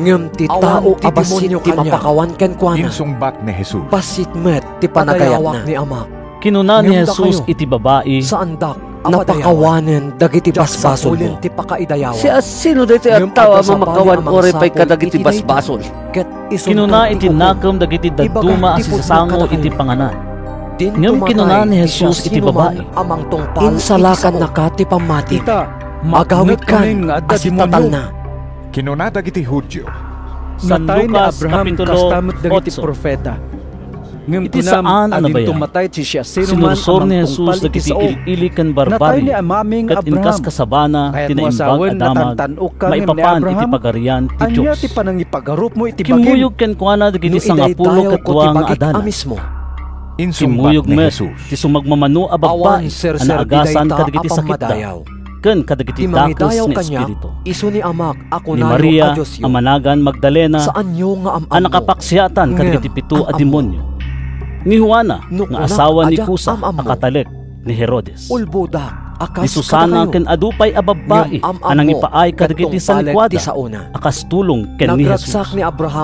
Ngem ti tao abasit ti mapakawan ken kuana. Insungbat ni Jesus. Basit met ti panagayat na ni Ama. Kinuna ni Jesus iti babae. Saan dak? Napakawanen dagiti basbasol mo. Siya sino dito ang tawa mamakawan ore pa'y kadagiti basbasol. Kinuna iti nakam dagiti daduma ang sisasango iti panganan. Ngam kinuna ni Jesus iti babae. Insalakan na ka ti pamati. Magawit kan asitatal na. Kinuna dagiti Hudyo. Natay ni Abraham kastamot dagiti profeta. Iti saan ano ba yan? Sinursor ni Jesus dagiti ili kan barbari kat inkas kasabana tinaimbag adamag maipapan iti pagarian ti Diyos. Kimuyog ken kuana dagiti sangapulo katwa nga adalan. Kimuyog met ti sumagmamano a babae ana agasan kadagiti sakit da ken kadagiti dakes nga espiritu. Ni Maria a managan Magdalena a nakapaksiatan kadagiti pito a demonyo. Ni Juana nga asawa ni Kusa a katalek ni Herodes. Ni Susana ken adupay a babae anang ipaay kadagiti salikwada akas tulong ken ni Jesus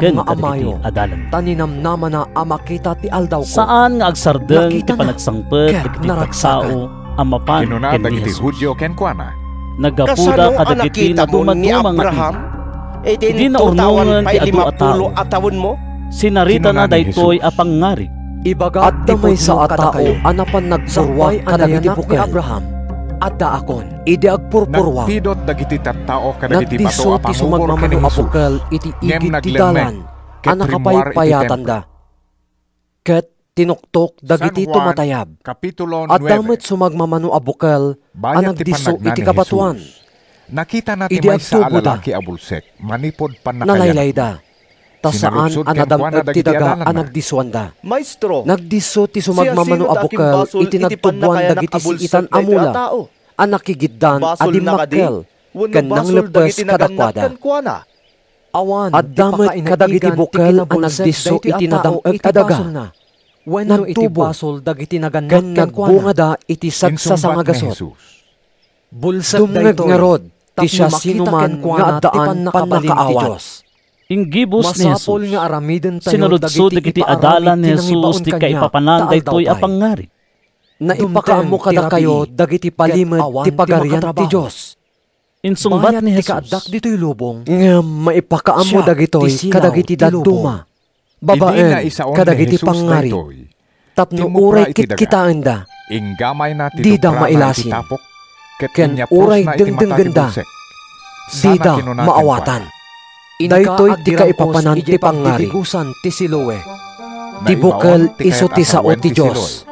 ken kadagiti adalan. Taninamnaman na amakita ti aldaw ko. Saan nga agsardeng ti panagsangpet dagiti tagsao a mapan ken ni Jesus. Hudyo ken kuana. Nagapuda kadagiti na dumadumang nga di na urnungan ti adu atawon mo. Sinarita na daytoy a pangarig. At damay sa atao anapan nagsurway kadagiti bukal Abraham. Adda akon ide agpurpurwa. Nagpidot dagiti tattao kadagiti bato a ti sumagmamano a bukal iti igid ti dalan anakapaypayatan da. Ket tinuktok dagiti tumatayab. At damet sumagmamano a bukal anagdiso iti kabatuan. Nakita natin may sa alalaki a bulsek manipod pan nalaylay da. Ta saan anadam ti daga anagdiswanda. Maestro, nagdiso ti sumagmamano a bukal iti nagtubuan dagiti siitan amula. Anakigiddan adi makkel ken nang lepes kadakwada. Awan at damet kadagiti bukal anagdiso iti nadam a daga. Nagtubo dagiti nagannak ken nagbunga da iti sagsasamagasot. Dumngeg nga rod ti siya sinuman nga addaan panakaawat. Inggibus ni Jesus, sinuludso dagiti adalan ni Jesus ti kaipapanan daytoy a pangarig. Naipakaamo kada kayo dagiti palimed ti pagarian ti Diyos. Insungbat ni Jesus, dito'y lubong, nga maipakaamo dagitoy kadagiti daduma. Babaen kadagiti pangarig. Tapno uray kitkitaan da. Di da mailasin. Ken uray dengdeng-genda. Di da maawatan. Daytoy ti kaipapanan ti pangari. Ti bukal iso ti sao ti Diyos.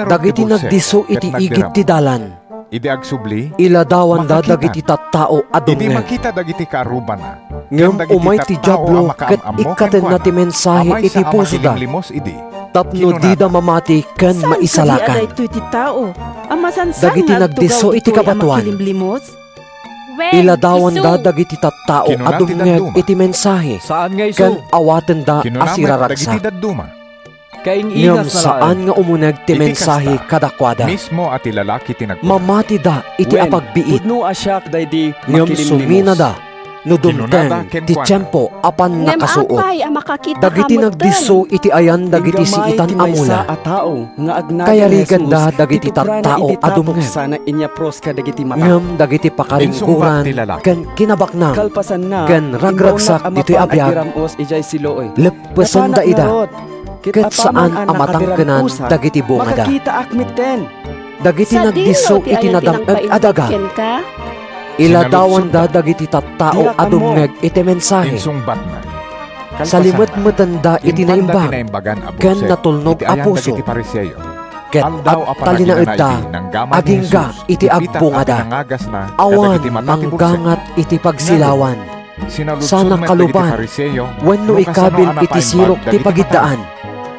Dagiti nagdiso iti igit ti dalan. Idi agsubli. Iladawan da dagiti tattao adungen. Idi makita dagiti karuban na. Ngem umay ti Diablo ket ikaten na ti mensahe iti puso da. Tapno di da mamati ken maisalakan. Dagiti nagdiso iti kabatuan. Iladawan da dagiti tattao adungeg iti mensahe ken awaten da asiraraksa. Ngem saan nga umuneg ti mensahe kadakwada. Mismo at ilalaki tinagpura. Mamati da iti apagbiit. Ngem sumina da No dumteng ti tiyempo apan nakasuot. Ngem ang makakita dagiti nagdiso iti ayan dagiti siitan amula. Kaya riganda dagiti tattao adumngem. Ngem dagiti pakaringkuran ken kinabaknang ken ragragsak dito'y abiyag. Lepesan da ida ket saan amatangkenan dagiti bungada. Dagiti nagdiso iti nadameg adaga. Iladawan da dagiti tattao adumngeg iti mensahe. Sa limet-metanda iti naimbag ken natulnog a puso. Ket at talinaed da agingga iti agbungada. Awan manggangat iti pagsilawan. Sana kaluban wenno ikabil iti sirok ti pagidaan.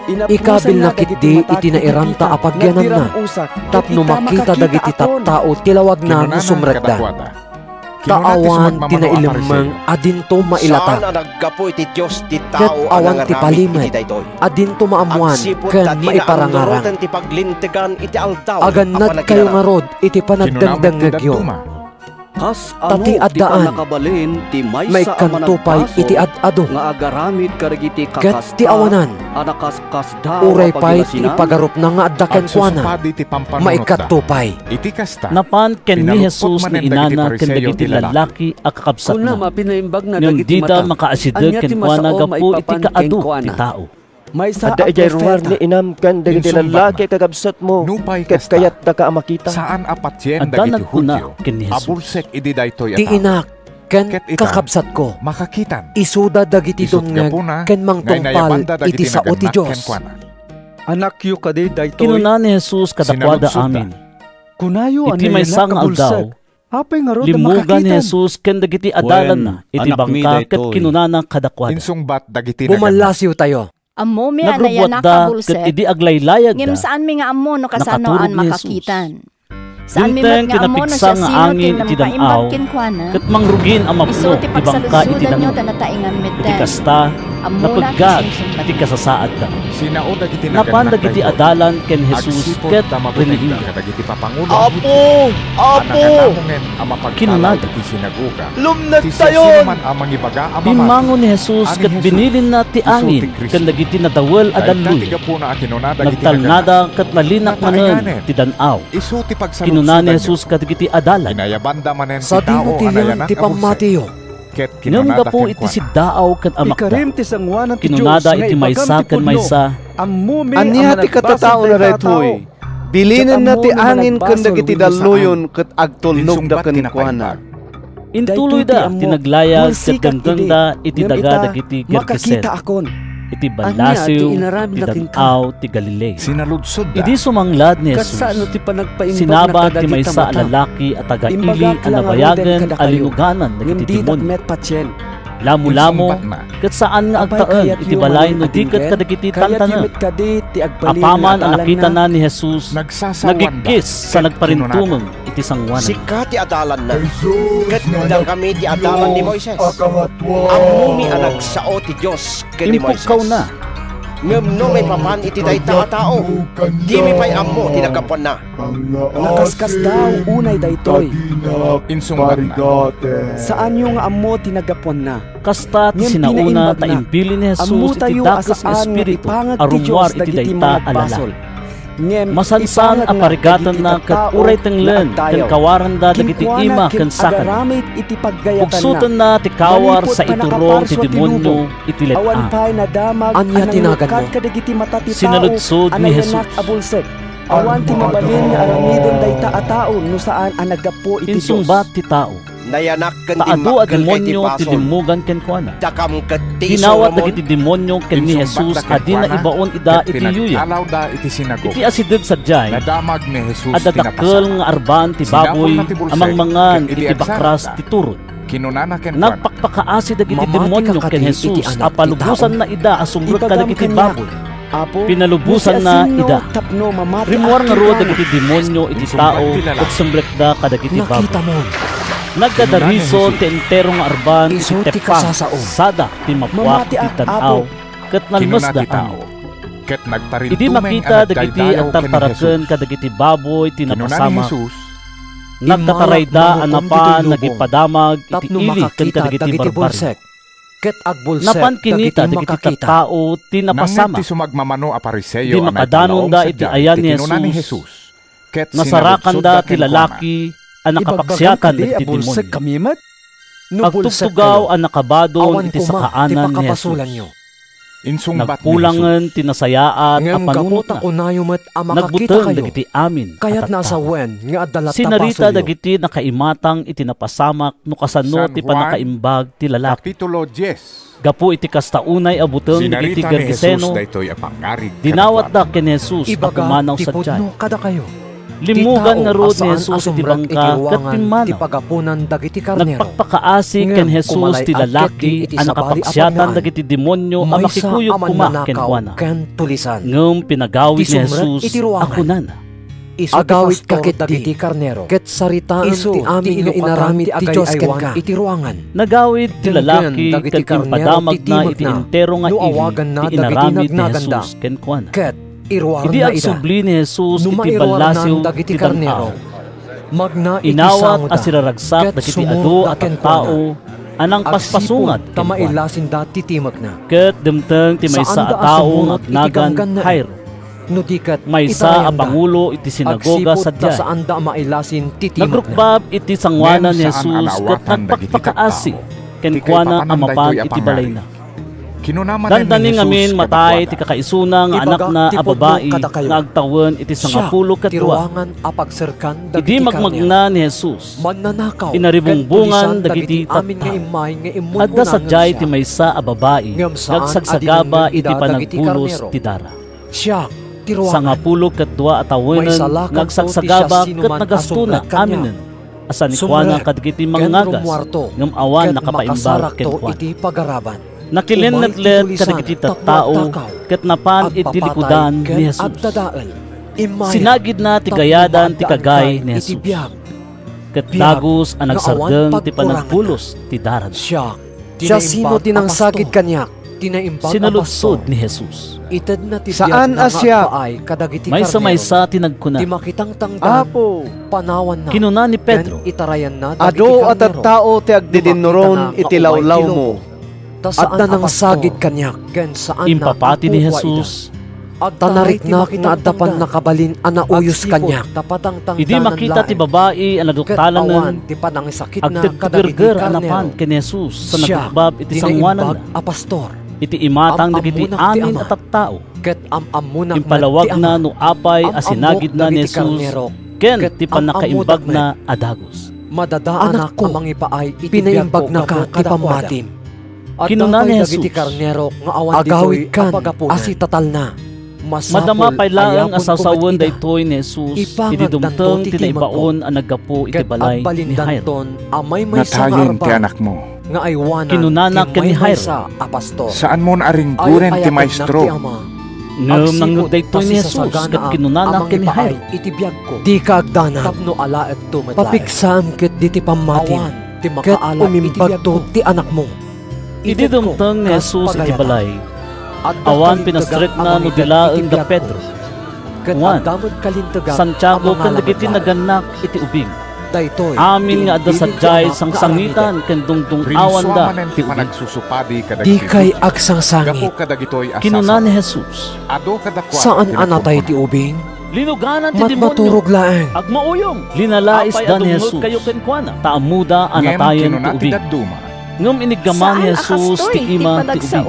Ikabil na kitdi iti nairanta apagyanan na. Tapno makita dagiti tattao tilawag na nusumrekda. Taawan tinailemeng adinto mailata. Ket awan ti palimet adinto maamuan ken maiparangarang. Aganad kayo nga rod iti panagdengdengegyo. Tati addaan may kantupay iti ad-ado. Ket ti awanan uray pay ti ipagarup na nga addaken kuana maikatupay. Napan ken ni Jesus ni inana ken dagiti lalaki a kakabsat na. Ngem dida makaasideg ken kuana gapu iti kaadu ti tao. Ada ijay rumar ni inam kan dagiti lalaki kakabsat mo ket kayat da ka makita. Saan apatyen dagiti Hudyo abulsek idi daytoy ti inak ken kakabsat ko makakitan isuda dagiti dungeg ken mangtungpal iti sao ti Dios. Anak yu kadi daytoy kinuna ni Jesus kadakwada amin. Kunayo iti may sang aldaw limugan ni Jesus ken dagiti adalan na iti bangka ket kinunana kadakwada. Insungbat dagiti bumalasiw tayo. Ammo mi anaya nakabulsek. Ket idi aglaylayag da. Ngem saan mi nga ammo no kasano an makakitan. Saan mi Dinteng nga ammo no siya sino angin iti danaw. Ket mangrugin ang mapno ti bangka iti danaw. Iti kasta napaggag iti kasasaad da. Napan dagiti adalan ken Jesus ket rinihinga. Apo! Kinunada. Lumnat tayon! Bimangon ni Jesus ket binilin na ti angin ken dagiti nadawel a danluy. Nagtalnada ket nalinak manen ti danaw. Kinuna ni Jesus ket dagiti adalan. Sa dinutiyan ti pamatiyo. Ngem gapu iti siddaaw ken amakda. Kinunada iti maysa ken maysa. Aniya ti katatao na retoy. Bilinen na ti angin ken dagiti daluyon ket agtulnog da ken kuana. Intuloy da tinaglayag ket gangda iti daga dagiti Gergesen. Iti balasiw, ti danaw, ti Galilea. Idi sumanglad ni Jesus. Sinaba ti maysa a lalaki at taga-ili a nabayagan alinuganan dagiti demonyo. Lamu-lamo, ket saan nga agtaen iti balay no di ket kadagiti tantanen. Apaman ang nakita na ni Jesus, nagikis sa nagparintumeng iti sangwanan. Sika ti adalan na, ket dang kami ti adalan ni Moises. Ammo mi anak sao ti Dios ken ni Moises. Impukaw na. Ngem no may papan iti dayta a tao, di mi pay ammo ti nagkapuan na. Nakaskas daw unay daytoy. Insungbat na. Saan yung ammo ti nagkapuan na? Kasta ti sinauna ta impili ni Jesus iti dakes nga espiritu arumwar iti dayta a lalaki. Masansan a parigatan na ket uray tenglen ken kawaran da dagiti ima ken sakan. Pugsutan na ti kawar sa iturong ti demonyo iti let-an. Anya tinagan mo. Sinaludsod ni Jesus. Awan ti mabalin nga aramidon dayta a tao no saan ang naggapo iti Dios. Insungbat ti tao. Nayanak ken taado a demonyo ti limugan ken kuana. Dinawat dagiti demonyo ken ni Jesus adina ibaon ida iti yuya. Iti asideg sadyay. Nadamag ni Jesus adadakkel nga arban ti baboy amang mangan iti bakras ti turod. Nagpakpakaasi dagiti demonyo ken Jesus apalubusan na ida asumrek kadagiti baboy. Pinalubusan na ida. Rimuar nga ruwa dagiti demonyo iti tao ket sumrek da kadagiti baboy. Nagdadariso ti entero nga arban iti tepang sada ti mapuak ti tanaw ket nalmes da tao. Idi makita dagiti ang tartaraken kadagiti baboy ti napasama. Nagtatarayda anapan nagipadamag iti ili ken kadagiti barbaryo. Ket agbulsek napan kinita dagiti tattao ti napasama. Nanget ti sumagmamano a Pariseo di makadanon da iti ayan ni Jesus. Nasarakan da ti lalaki a nakapaksyakan dagiti demonyo. Agtugtugaw ang nakabadon iti sakaanan ni Jesus. Nagpulangan tinasayaan a panunot na. Nagbutang dagiti amin kayat nasa wen nga adala sinarita dagiti nakaimatang iti napasamak no kasano ti panakaimbag ti lalaki. Kapitulo 10. Gapu iti kastaunay abuteng dagiti Gergeseno. Dinawat da ken Jesus a pumanaw sadyay. Limugan nga rod ni Jesus ti bangka ket timmanaw. Nagpakpakaasi ken Jesus ti lalaki a nakapaksyatan dagiti demonyo a makikuyog kuma ken kuana. Ngem pinagawid ni Jesus akunan. Agawid ka ket dagiti karnero. Ket saritaan ti amin nga inaramid ti Dios ken ka iti ruangan. Nagawid ti lalaki ket impadamag na iti entero nga ili ti inaramid ni Jesus ken kuana. Idi agsubli ni Jesus iti balasiw ti karnero. Inawat asiraragsak dagiti adu at tao anang paspasungat tamailasin dati timak na. Ket demteng ti maysa a tao agnagan Jairo. Maysa a pangulo iti sinagoga sadyay. Nagrukbab iti sangwanan ni Jesus ket nagpakpakaasi ken kuana amapan iti balay na. Dandaning amin matay ti kakaisuna nga anak na a babae nga agtawen iti 12 ket 2. Idi magmagna ni Jesus. Inaribungbungan dagiti tattao. Adda sadyay ti maysa a babae nagsagsagaba iti panagpulos ti dara. 10 ket 2 atawenen nagsagsagaba ket nagastuna aminen. Asan ni kuana kadagiti mangagas ngem awan nakapaimbag ken kuana. Nakilin-natlet kadagiti tattao ket napan iti likudan ni Jesus. Sinagid na ti gayadan ti kagay ni Jesus. Ket dagos ang nagsardeng ti panagpulos ti daran. Siya sino tinangsagid kanyak? Sinaludsod ni Jesus. Saan asya? Maysa-maysa tinagkuna. Apo, panawan na. Kinuna ni Pedro. Ado at tao ti agdidinnuron iti lawlaw mo. At nang sagid kanyak impapati ni Jesus. Tanarik na addapan nakabalin anauyos kanyak. Idi makita ti babae ang naduktalangan agtagtagirger anapan ken Jesus sa nagukbab iti sangwanan na. Iti imatang dagiti amin at tattao. Impalawag na no apay asinagid na ni Jesus ken ti panakaimbag na adagos. Anak ko, pinaimbag na ka ti pamatim. Kinuna ni Jesus. Agawid kan asitatal na. Madama pailaang asasawan daytoy ni Jesus. Idi dumteng tinaibaon ang naggapo iti balay ni Jairo. Natayon ti anak mo. Kinunanak ken ni Jairo. Saan mo naringguren ti maestro? Ngem nangud daytoy ni Jesus ket kinunanak ken ni Jairo. Di ka agdana. Papigsam ket di ti pamatin. Ket umimbag to ti anak mo. Idi dumteng ni Jesus iti balay. Awan pinastret na no dilaeng da Pedro. Juan, Santiago ken dagiti naganak iti ubing. Amin nga adda sadyay sangsangitan ken dungdung awan da ti ubing. Di kay agsangsangit. Kinuna ni Jesus. Saan anatay ti ubing? Linuganan ti demonyo. Maturog laeng. Agmauyong. Linalais da ni Jesus. Taamuda anatayen ti ubing. Ngem inigaman ni Jesus ti ima ti ubing.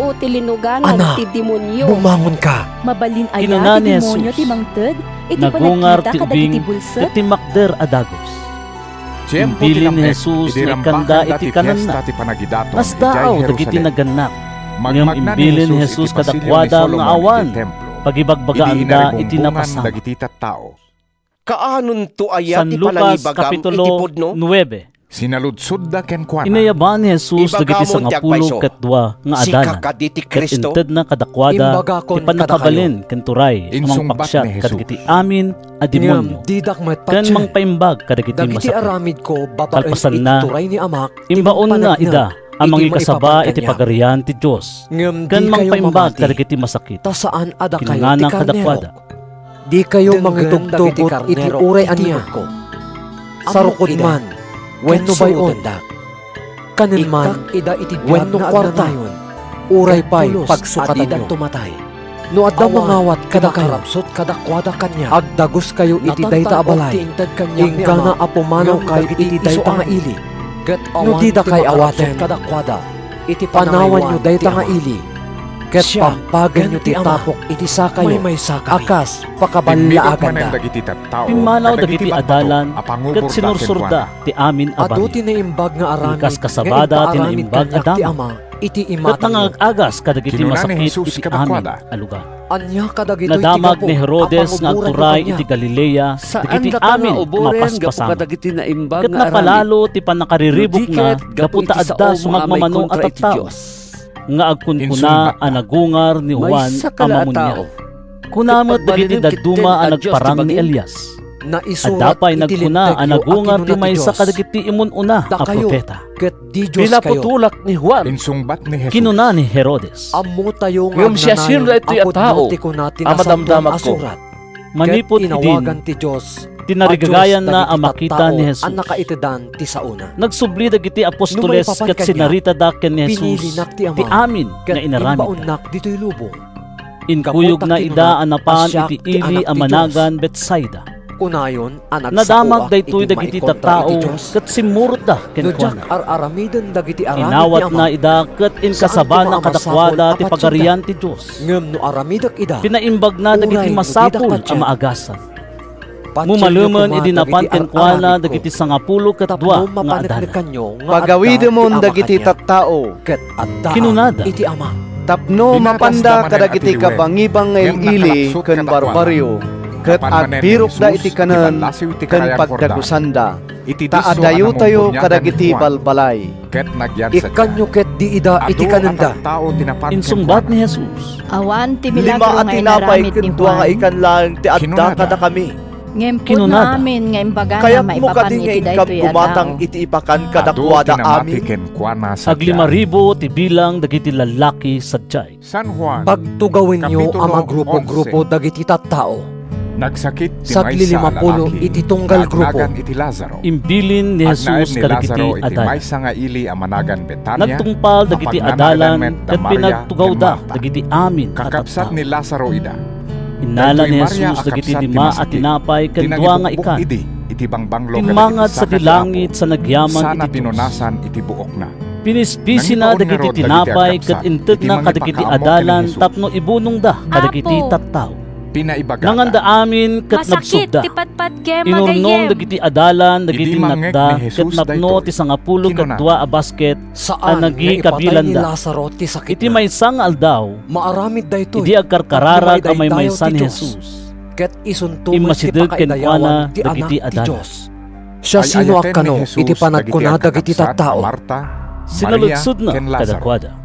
Ana, bumangon ka. Mabalin aya ti demonyo ti mangted, iti nagungar ti panagkita ubing kadagiti bulset. iti makder adagos. Imbilin ni Jesus nga ikanda iti kanan na. Nasdaaw dagiti naganak. Ngem imbilin ni Jesus kadakwada nga awan. Pagibagbagaan da iti napasama. Kaanon to aya San ti Lucas panangibagam Kapitulo iti pudno? 9. Sinaludsod da ken kuana. Inayaban ni Jesus dagiti 10 ket 2 nga adana. Ket inted na kadakwada ti panakabalin ken turay amang paksyat kadagiti amin a demonyo. Ken mangpaimbag kadagiti masakit. Talpasan na imbaon nga ida amang ikasaba iti pagarian ti Dios. Ken mangpaimbag kadagiti masakit. Kinunganang kadakwada. Di kayo mangitugtugot iti uray aniya ko. sarukod man, wenno bayon, kanin man, wenno kwartayon, uray pa'y pagsukatan nyo. Tumatay. No adda mangawat kada kayo, kada kwada kanya, agdagos kayo iti dayta abalay, ingka nga apumanaw kayo iti dayta nga ili. No dida kay awaten, kada kwada, iti panawan nyo dayta nga ili. Ket pampagan nyo ti tapok iti sakayo, akas pakabanlaagan da. Pimanaw dagiti adalan, ket sinursurda ti amin abali. Adu tinaimbag nga aramid, ikas kasabada tinaimbag adama. Iti ket nangag-agas kadagiti masakit iti amin alugan. Nadamag ni Herodes nga agturay iti Galilea, dagiti amin mapaspasama. Ket napalalo ti panakariribok nga gaputa adda sumagmamano at tattao. Nga agkunkuna ang nagungar ni Juan amamun niya. Kunamot dagiti daduma ang nagparang ni Elias. Adapay nagkuna ang nagungar ti maysa kadagiti imununa a propeta. Bila putulak ni Juan, kinuna ni Herodes. Ngam siya sila ito'y atao, amadamdamak ko. Manipot idin, tinarigagayan na ang makita ni Jesus. Nagsubli dagiti apostoles kat sinarita da ken ni Jesus ti amin nga inaramid da. Inkuyog na ida anapan iti ili a managan Betsaida. Nadamag daytoy dagiti tattao ket simurot da ken kuana. Inawat na ida ket inkasabana kadakwada ti pagarian ti Dios. Pinaimbag na dagiti masapul a maagasan. Mumaluman idinapan kenkwana dagiti 10 ket 2 nga adalan. Pagawidemon dagiti tattao ket kinunada iti ama. Tapno mapanda kadagiti kabangibang nga ili ken barbaryo ket agbirok da iti kanen ken pagdagusanda. Taadayo tayo kadagiti balbalay. Ikanyo ket di ida iti kanenda. Insumbat ni Jesus. Awan ti milagro nga inaramid ni Juan. Nga ikan lang ti adda kada kami. Ngempod namin nga imbaga na maipapan iti daytoy gumatang iti ipakan kadakwada amin. Ag 5,000 ti bilang dagiti lalaki sadyay. Pagtugawin nyo ang grupo-grupo dagiti tattao. Nagsakit ti maysa a lalaki, iti tunggal grupo. Iti Lazaro. Imbilin ni Jesus kadagiti adalan. Maysa nga ili a managan Betania. Nagtungpal dagiti adalan ket pinagtugaw da dagiti amin kakapsat ni Lazaro ida. Inala ni Jesus dagiti 5 at tinapay ken 2 nga ikan. Iti bangbanglo timangad sa dilangit sa nagyaman iti pinunasan iti buok na. Pinispisi na dagiti tinapay ket inted na kadagiti adalan tapno ibunong da kadagiti tattao. Nanganda amin ket nagsugda. Inurnong dagiti adalan dagiti natda ket napno ti 10 ket 2 a basket a nagi kabilan da. Iti maysa nga aldaw maaramid daytoy. Idi agkarkararag a maysa ni Jesus. Ket isuntumen imasideg ken kuana dagiti adalan. Siya sino akkano iti panagkuna dagiti tattao. Sinaludsod na kadakwada.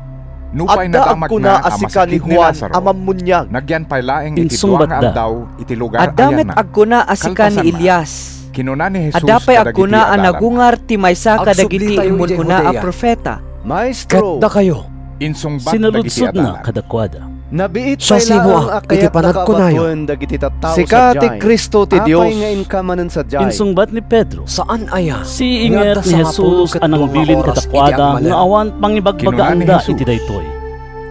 Adda ako na asika ni Juan amamunyag. Nagyan pay laeng iti 2 nga aldaw iti lugar ayan na. Adamet agko na asika ni Elias. Kinuna ni Jesus adapay agko na anagungar ti maysa kadagiti imununa a propeta. Maestro, ket da kayo. Sinaludsod na kadakwada. Nabiit siya sino iti panagkunayon. Sika ti Kristo ti Dios. Insungbat ni Pedro. Saan aya? Si inget ni Jesus anang bilin kadakwada nga awan pangibagbagaan da iti daytoy.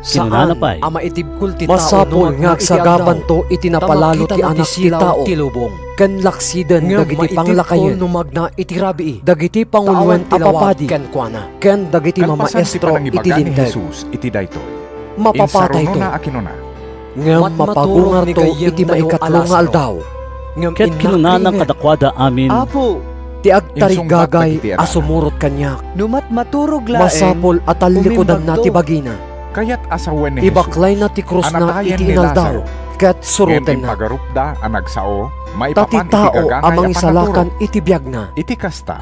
Kinunana pay. Ama itibkul ti tao. Masapol nga agsagapan to iti napalalo ti anak ti tao. Ken laksiden dagiti panglakayen numagna iti rabii. Dagiti panguluan apapadi ken kuana. Ken dagiti mamaestro iti linteg. Iti daytoy. Mapapatay to. Ngam mapagungar to iti maikatlo nga aldaw. Ket kinunana kadakwada amin. Apo, ti agtarigagay asumurot kanyak. Numat maturog laeng. Masapol at alikodan na ti bagina. Kayat asawen ni Jesus. Ibaklay na ti krus na iti inaldaw. Ket suruten na. Pagarupda anagsao. Tati tao amang isalakan iti biyag na. Iti kasta.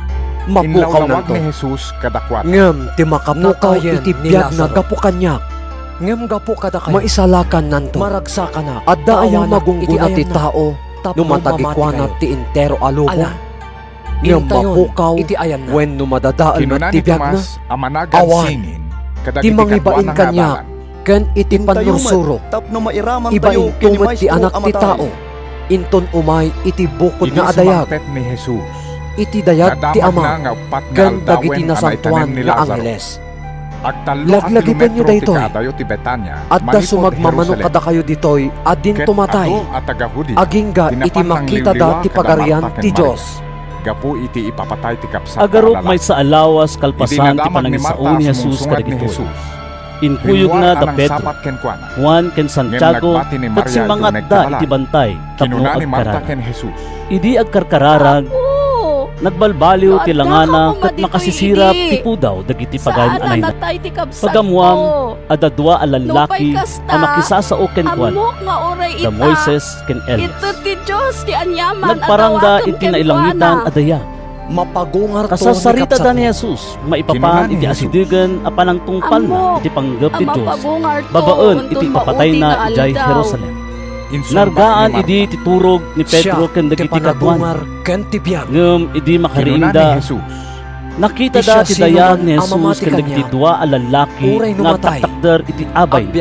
Mapukaw na to. Ni Jesus kadakwada. Ngam ti makapukaw iti biyag na gapukanyak. Ngem gapo kada kayo. Maisalakan nanto. Maragsakan na. Adda ayang magungguna ti tao. Numatagikwana ti intero alubo. Ngem mapukaw. Iti ayan na. When numadadaan na ti biyag na. Awan. Ti mangibain kanya. Ken iti panursurok. Ibain tumet ti anak ti tao. Inton umay iti bukod na adayag. Ni Jesus. iti dayat ti Ama, ken dagiti nasantuan nga angeles. Laglagitan nyo daytoy, adda sumagmamano kada kayo ditoy, adin tumatay, agingga iti makita da ti pagarian ti Diyos. Gapu iti ipapatay ti kapsat. Agarop may sa alawas kalpasan ti panangisaon ni Jesus kadagitoy. Inkuyog na da Pedro, Juan ken Santiago, kat si mangat da iti bantay, tapno agkararag. Idi agkarkararag, nagbalbaliw ti langana kat makasisirap ti pudaw dagiti pagayan anay na. Pagamuam, adadwa a lalaki a makisasao ken Juan, da Moises ken Elias. Nagparangda iti nailangitan adaya. Mapagungar kasasarita da ni Jesus, maipapan iti asidigan a panangtungpal na iti panggap ti Diyos, babaen iti papatay na ijay Jerusalem. Nargaan idi titurog ni Pedro ken dagiti katwan, ngem idi makariinda. Nakita da ti dayag ni Jesus ken dagiti dua a lalaki nga taktakder iti abay.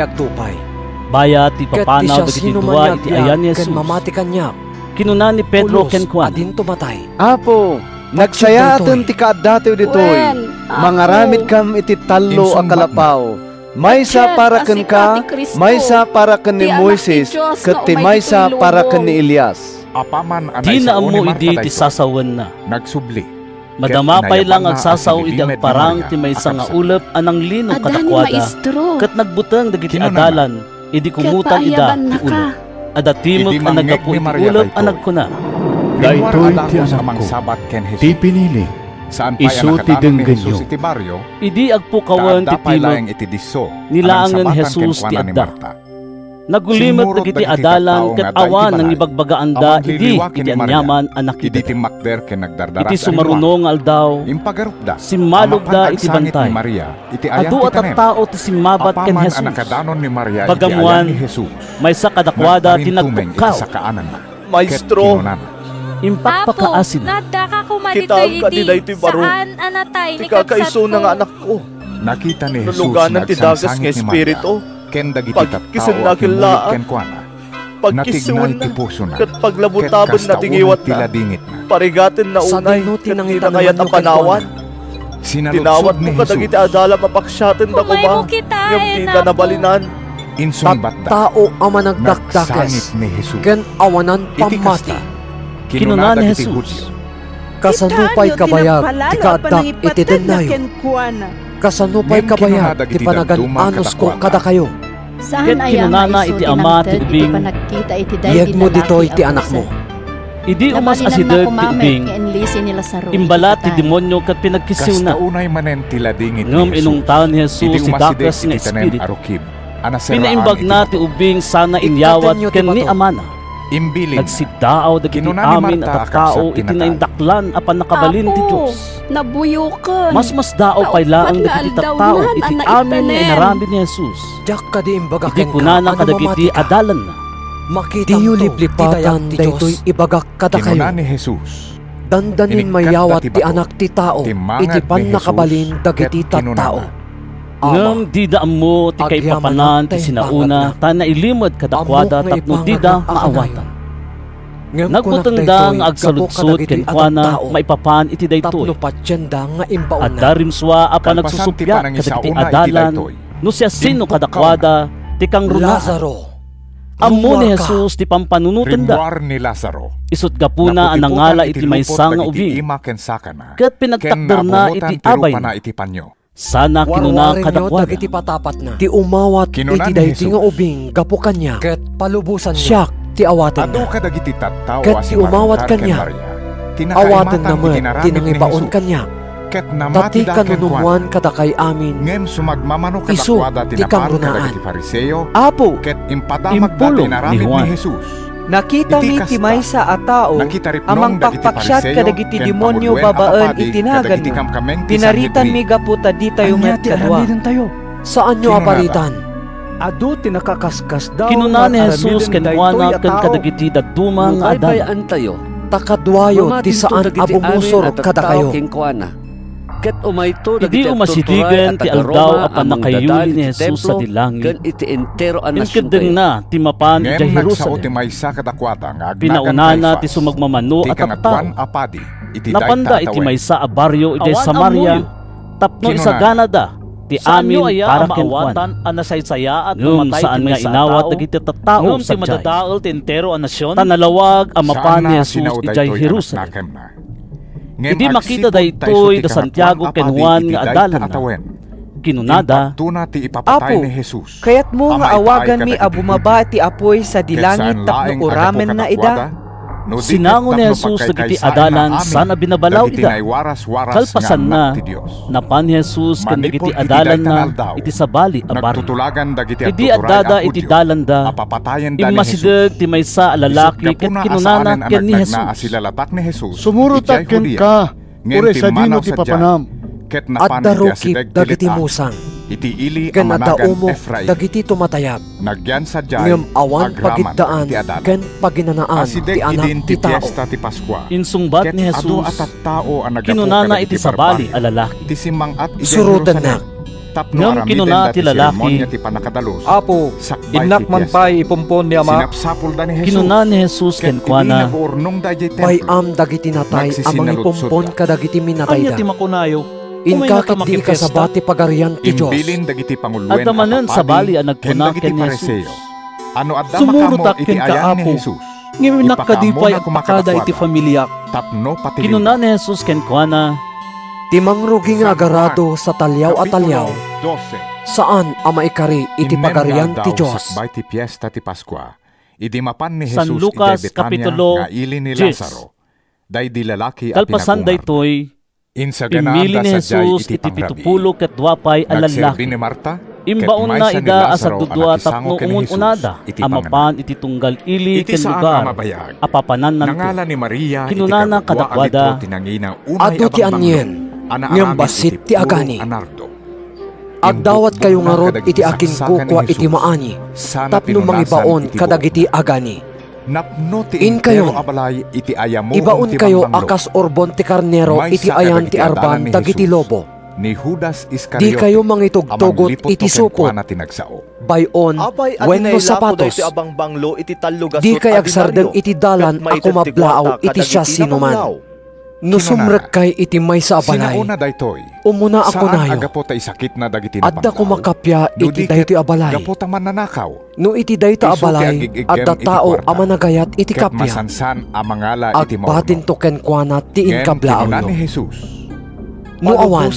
Bayat ti papanaw dagiti dua iti ayan ni Jesus. Kinuna ni Pedro ken Juan, Apo, nagsayatan ti kaaddatew ditoy, mangaramid kam iti tallo a kalapaw. Maysa para ken ka, maysa para ken ni Moises, ket ti maysa para ken ni Elias. Di na mo idi ti sasawen na. Nagsubli. Madamapay lang agsasaw idi ang parang ti maysa nga ulep anang lino kadakwada. Ket nagbuteng dagiti adalan, idi kumutan ida ti ulep. Ada timok ang nagapu iti ulep anag kuna. Daytoy ti anak ko, ti pinili, isu ti denggenyo. Idi agpukawan ti timog, nilaangan Jesus ti adda. Nagulimot dagiti adalan ket awan nang ibagbagaan da idi iti anyaman anak ida. Iti sumarunong aldaw, simmalog da iti bantay. Adu at tao ti simabat ken Jesus. Bagamuan, may sa kadakwada tinagpukaw. Maestro, impakpakaasin. Kitaan ka di daytoy baro. Ti kakaiso na nga anak ko. Nakita ni Jesus nuluganan ti dagas nga espiritu. Pagkisin na kilaan. Pagkisuan na. Kat paglabutabon na tingiwat na. Parigatin na unay. Kat tinakayat ang panawan. Tinawat mo kadagiti adala mapaksyatan na ko ba? Ngam di na nabalinan. Tao ama nagdakdakes. Ken awanan pamati. Kinuna ni Jesus, kasanupay kabayag ti kaaddak iti dennayo. Kasanupay kabayag ti panagan-anos ko kada kayo. Ket kinunana iti ama ti ubing, iyag mo ditoy ti anak mo. Idi umas asideg ti ubing, imbalat ti demonyo ket pinagkisiw na. Ngem inungtahan ni Jesus si dakas nga espiritu. Pinaimbag na ti ubing sana inyawat ken ni amana. Nagsidaaw dagiti amin at tao iti naindaklan apan nakabalin ti Diyos. Nabuyokan. Mas daaw pay laang dagiti tao iti amin nga inaramid ni Jesus. Iti kunana kadagiti adalan na. Diyo liplipatan daytoy ibagak kada kayo. Dandanin mayawat ti anak ti tao iti pan nakabalin dagiti tao. Ngam dida mo ti kay papanan ti sinauna ta nailimod kadakwada tapno dida maawatan. Nagbuteng da nga agsaludsod ken kuana maipapan iti daytoy. At darimswa apan nagsusupya kadagiti adalan no siya sino kadakwada ti kang Lazaro. Ammo ni Jesus ti pampanunutan da. Isut gapuna ang nangala iti maysa nga ubing. Ket pinagtakder na iti abay na. Sana kinuna kadakwada iti patapat na. Ti umawat iti dayti nga ubing gapu kanya. Ket palubusan siya ti awaten na. Ket ti umawat kanya. Awaten naman tinangibaon kanya. Tati kanunumuan kadakay amin. Isu ti kangrunaan. Apo, impulong ni Juan. Nakita mi ti maysa a tao amang pakpaksyat kadagiti demonyo babaen itinagan mo. Pinaritan mi gaputa di tayo met kadwa. Saan nyo aparitan? Adu tinakakaskas daw. Kinuna ni Jesus ken Juana ken kadagiti daduma nga adalan tayo. Takadwayo ti saan abumusor kada kayo. Idi umasidigan ti aldaw apan nakayuli ni Jesus sa dilangit. Inkadeng na ti mapan iti Jerusalem. Pinaunana ti sumagmamano at tao. napanda iti maysa a baryo iti Samaria, tapno isagana da ti amin para kenkuan. Ngum saan nga inawat dagiti tattao sa jay. Madadaol ti entero a nasyon. Tanalawag ang mapan ni Jesus ijay Jerusalem. Hindi makita daytoy da Santiago ken Juan nga adalan na. Kinunada, Apo, kaya't mo nga awagan mi a bumaba ti apoy sa dilangit tapno uramen na ida. Sinango ni Jesus dagiti adalan sana binabalaw ida. Kalpasan na, napan ni Jesus ken dagiti adalan na iti sabali a baryo. Idi adada iti dalan da, immasideg ti maysa a lalaki ket kinunana ken ni Jesus. Sumurutak ken ka, ure sa dino ti papanam. At darukip dagiti musang, ken adaumok dagiti tumatayab, ngem awan pagitdaan ken paginanaan ti anak ti tao. Insungbat ni Jesus, kinunana iti sabali a lalaki. Surudan na, ngem kinuna ti lalaki, Apo, inak man pa'y ipumpon ni Ama. Kinuna ni Jesus ken kuana, payam dagiti natay amang ipumpon kadagiti minatay da. Inka kiti ka sa bati pagarian ti Diyos. At damanan sa bali ang nagpuna ken ni Jesus. Sumurutak ken ka, Apo. Ngiminak ka di pa'y akmakada iti familiak. Kinuna ni Jesus ken kuana, timangrugi nga agarado sa talyaw at talyaw. Saan ang maikari iti pagarian ti Diyos? San Lucas Kapitulo 10. Kalpasan daytoy, pinmili ni Jesus iti pitupulo ket duapay a lalaki. Imbaon na ida asagdudua tapno umununada amapan iti tunggal ili ken lugar apapanan nanto. Kinunana kadakwada, adu ti anyen ngem basit ti agani. Agdawat kayo nga rod iti aking kukwa iti maani, tapno mangibaon kadagiti agani. In kayo, ibaon kayo akas orbon ti karnero iti ayan ti arban dagiti lobo. Di kayo mangitugtugot iti supot, bayon wenno sapatos. Di kay agsardeng iti dalan ako mablaaw iti siya sinuman. No sumrek kay iti may sa abalay, umuna ako nayo. Adda ko makapya iti dayto abalay. No iti dayto abalay, adda tao ama nagayat iti kapya. Agbatin to ken kuana ti inkablaaw no. No awan,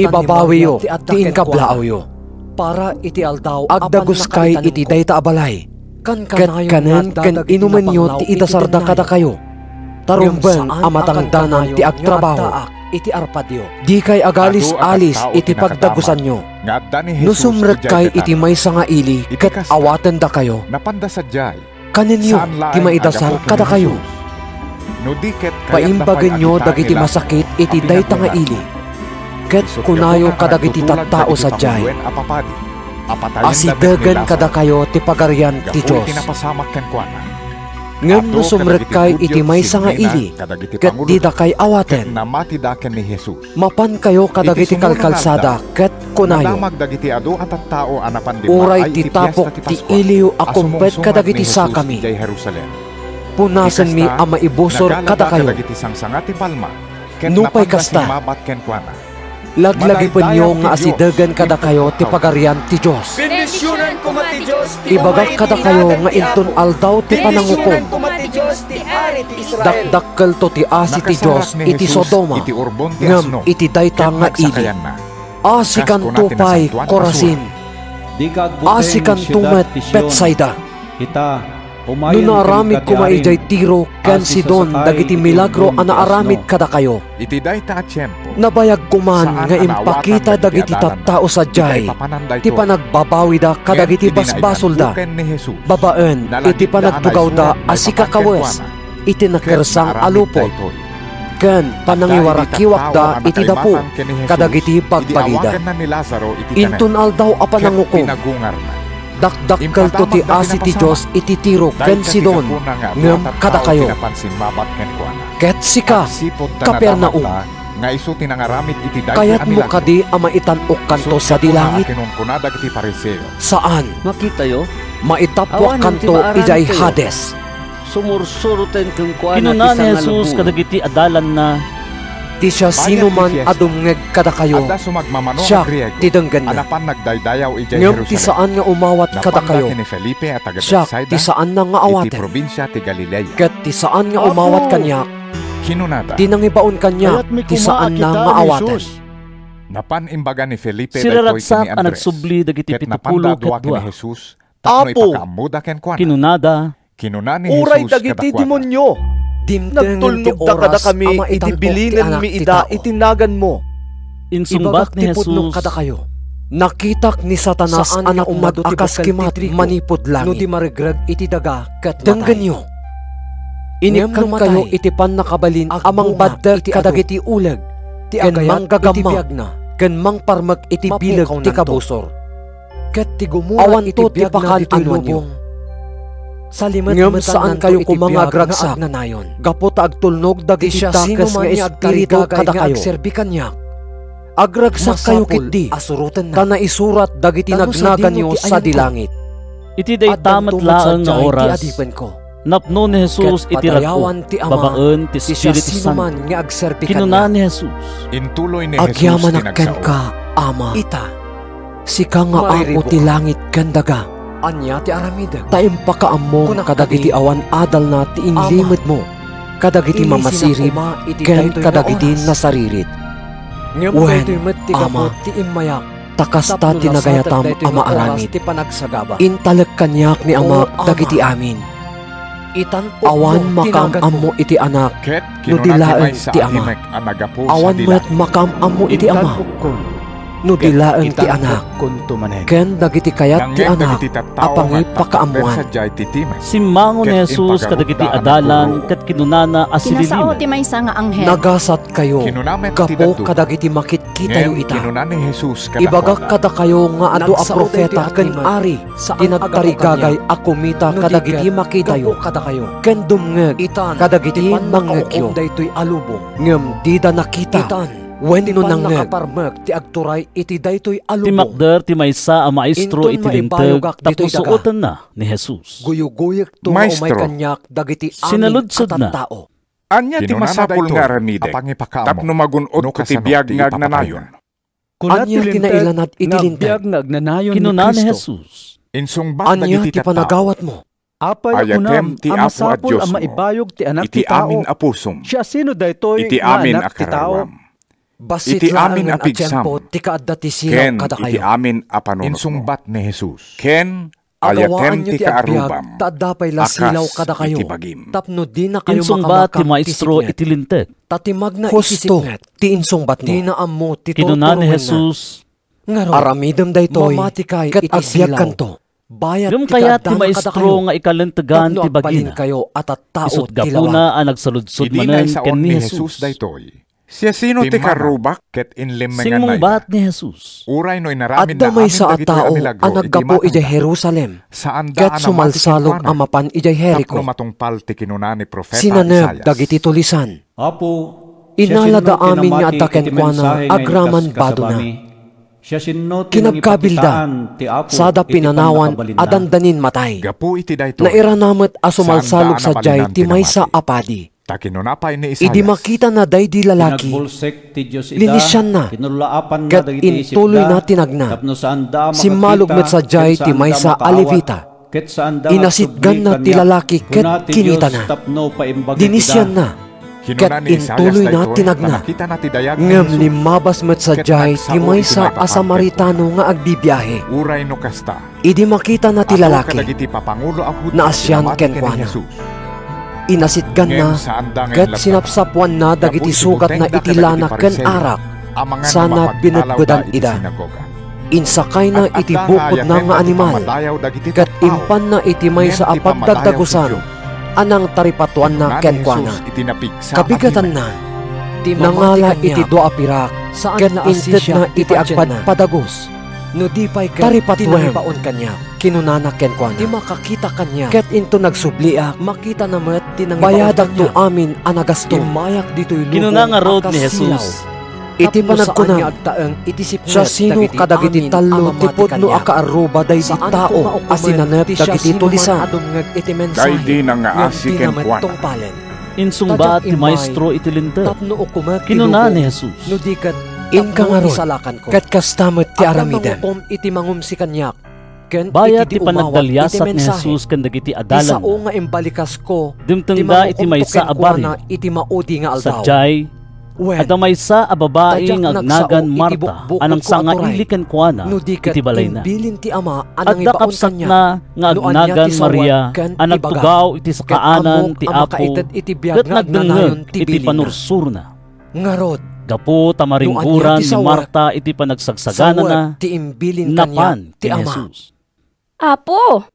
ibabawi yo ti inkablaaw yo. Para iti aldaw agdagus kay iti dayto abalay. Ket kanen ken inuman yo ti idasarda kada kayo. Tarumbeng amatangdanan ti agtrabaho iti arpadyo. Di kay agalis-alis iti pagdagusan nyo. No sumrek kay iti maysa nga ili ket awaten da kayo. Kaninyo ti maidasar kada kayo. Paimbagen nyo dagiti masakit iti dayta nga ili. Ket kunayo kadagiti tattao sadyay. Asidagan kada kayo ti pagarian ti Diyos. Ngem no sumrek kay iti maysa nga ili, ket dida kay awaten. Mapan kayo kadagiti kalkalsada, ket kunayo. Uray ti tapok ti iliyo akumpet kadagiti sakami. Punasen mi ang maibusor kada kayo. Nupay kasta. Laglagipon nyo nga asidagan kada kayo ti pagarian ti Diyos. Ibagak kada kayo nga inton aldaw ti panangukom. Dakdakkel to ti asi ti Diyos iti Sodoma, ngam iti dayta nga ili. Asikan tupay Korasin, asikan tumet Betsaida. No naaramid kumaijay Tiro ken Sidon dagiti milagro a naaramid kada kayo. Nabayag kuman nga impakita dagiti tattao sadyay, ti panagbabawi da kadagiti basbasol da. Babaen iti panagtugaw da asika kawes, iti nakersang alupot. Ken panangiwarakiwak da iti dapo kadagiti pagpalida. Intun aldaw a panangukom. Dakdakkel to ti asi ti Diyos iti Tiro ken Sidon, ngem kada kayo. Ket sika, Kapernaum, kayat mo kadi ama itanok kanto sa dilangit. Saan? Makita yo? Maitapwak kanto ijay Hades. Sumursurutin kung kuan Kinuna ni Jesus kadagiti adalan na ti siya sino man adumngeg kada kayo. Siya tidenggan na. Ngam ti saan nga umawat kada kayo. Siya ti saan na nga awaten. Ket ti saan nga umawat kanya. Tinangibaon kanya ti saan na nga awaten. Napan imbaga ni Felipe siraratsak ang nagsubli dagiti 70 ket 2. Apo kinunada uray dagiti demonyo. Nagtulnog ta kada kami iti bilinen mi ida itinagan mo. Insumbat ni Jesus kada kayo. Nakitak ni Satanas anak umag-akas kimat manipod langit. No di marigrag iti daga ket dengganyo. Inikam kayo iti pan nakabalin amang badder kadagiti uleg. Ti agayat iti biagna. Ken mang parmag iti bileg ti kabusor. Ket ti gumura iti biagna iti lubong. Ngam saan kayo kumangagragsak na nayon. Gapot agtulnog dagiti takas nga espiritu kada kayo. Agserbikan niya. Agragsak kayo kitdi. Asurutan na. Kana isurat dagiti nagnagan nyo sa dilangit. Iti day tamat laang nga oras. Napno ni Jesus iti ragpo. Babaen ti Espiritu Santo. Kinuna ni Jesus. Intuloy ni Jesus agyamanakken ka, Ama. Ita. Sika nga ako ti langit kandaga. Anya ti aramideg. Taimpakaam mo kadagiti awan adal na ti inlimit mo. Kadagiti mamasirib ken kadagiti nasaririt. Wen, Ama, takasta tinagayatam ama aramid. Intalek kanyak ni Ama dagiti amin. Awan makam mo iti anak no dilaen ti Ama. Awan met makam mo iti Ama no dilaen ti anak. Ken dagiti kayat ti anak apangi pakaamuan. Simmango ni Jesus kadagiti adalan ket kinunana asililin. Tinasao ti maysa nga anghel. Nagasat kayo gapo kadagiti makit-kitayo ita. Ibagak kada kayo nga adu a propeta ken ari tinagtarigagay a kumita kadagiti makitayo kada kayo. Ken dumngeg kadagiti mangegyo daytoy alubong. Ngem dida nakita wenno nang nakaparmek ti agturay iti daytoy alubong. Ti makder ti maysa a maestro iti linteg tapos suoten na ni Jesus. Guyuguyek to umay kanyak dagiti amin katatao. Anya ti masapul nga aramideg tapno magunod ko ti biag nga agnanayon. Anya tinailanad iti linteg kinuna ni Jesus. Anya ti panagawat mo. Apay unam ti apo at Diyos mo maibayog ti anak ti tao. Iti amin apusong. Siya sino daytoy iti amin akarawam. Basit iti amin apigsam, ken iti amin apanunot insungbat ni Jesus. Ken ayatem ti kaarubam, akas iti bagim. Tapno di na kayo insungbat ti maestro iti lintek. Tatimag na isisingnet, ti insungbat mo. Di na amo, ti kinuna ni Jesus. Aramidem daytoy, ket agbiag kanto. Yung kaya ti maestro nga ikalentegan ti bagina. Isut gapuna ang nagsaludsod manen ken ni Jesus. Siya sino ti karubak ket inlimengan na singmong bat ni Jesus. Uray no inaramin na amin sa atao ang naggapo ijay Jerusalem. Ket sumalsalog amapan ijay Jericho. Sinaneb dagiti tulisan. Apo, inalaga amin nga ataken kuana agraman bado na. Kinagkabilda sada pinanawan adandanin matay. Nairanamet a sumalsalog sa jay ti maysa apadi. Idi makita na day di lalaki, linisyan na, kat intuloy na tinagna, simmalog met sa jay ti maysa alevita, inasitgan na ti lalaki ket kinita na, dinisyan na, ket intuloy na tinagna, ngem limabas met sa jay ti maysa a Samaritano nga agbibiyahe, idi makita na ti lalaki, na asyan ken kuana. Inasitgan na, ket sinapsapwan na dagiti sugat na itilana ken arak, sana binudbudan ida. Insakay na iti bukod na nga animal, ket impan na iti maysa a pagdagdagusan, anang taripatuan na ken kuana. Kabigatan na, nangala iti doa pirak, ket intet na iti agpadpadagos. No di pa'y taripatuan kanya. Kinunana ken kuana. Di makakita kanya. Ket into nagsubliak, makita na met tinang bayadag to amin anagasto. Imayak dito'y lubong kinuna nga road ni Jesus. iti panagkunam, siya sino kadagiti talo tipod no akaaruba day di tao asinanep dagiti tulisan. Kay di na nga asiken kuan. Insungba ti maestro iti linter. Kinuna ni Jesus. Inka nga ron, kat kastamot ti aramiden. Iti mangum si kanyak. Bayat ti panagdalyasat ni Jesus kan dagiti adalan. Isao nga imbalikas ko. Dimtengda iti maysa abari. Iti maudi nga aldaw. Sadyay, at maysa a babae nga agnagan Marta anang sa nga ilikan kuana iti balay na. At dakapsat na nga agnagan Maria anang tugaw iti sakaanan ti Apo kat nagdengeg iti panursur na. Ngarod, gapo tamaringguran ni Marta iti panagsagsagan na napan ti Jesus. Apo,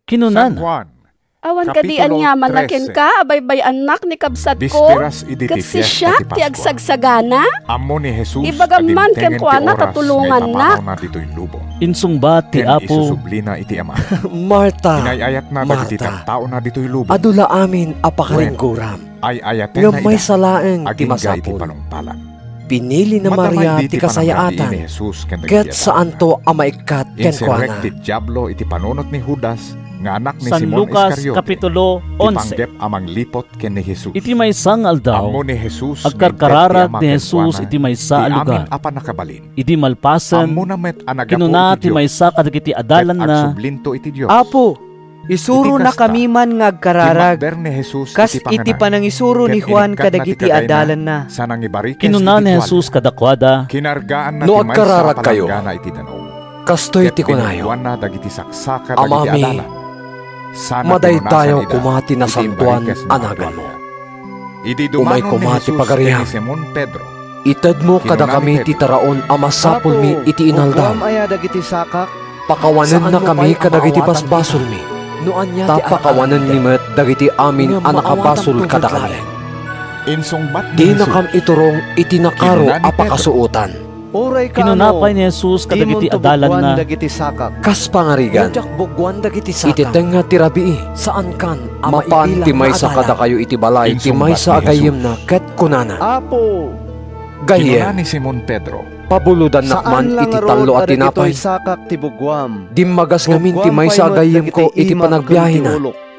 kinunan. awan kadian nga manakin ka, abay-bay anak ni kabsat ko, kat si siya ti agsagsagana, ibagaman ken ko na tatulungan na. Insungba ti Apo, Marta, adula amin apakaringguram, nga may salaeng ti masapol. Pinili na Maria ti kasayaatan, ket saan to amaikat ken kuana. San Lucas Kapitulo 11. Iti maysang aldaw, agkarkararag ni Jesus iti maysa a lugar. Iti malpasan, kinuna ti maysa kadagiti adalan na, Apo, isuro na kami man nga agkararag, kas iti panangisuro ni Juan kadagiti adalan na. Kinuna ni Jesus kadakwada, no agkararag kayo, kastoy ti kunayo, amami, maday tayo kumati na santuan anagan mo. Umay kumati pagariham. Itad mo kada kami ti taraon amasapol mi iti inaldaw. Pakawanan na kami kadagiti basbasol mi. Tapakawanan ni met dagiti amin anakabasol kada kami. Di na kam iturong iti nakaro apakasuotan. Kinunapay ni Jesus kadagiti adalan na, kas pangarigan, iti tenga tirabii, saan kan, mapan timay sa kada kayo iti balay, timay sa agayim na ket kunana. Apo, gayem, pabuludan nakman iti talo at tinapay, dimagas ngamin timay sa agayim ko iti panagbiyahe na,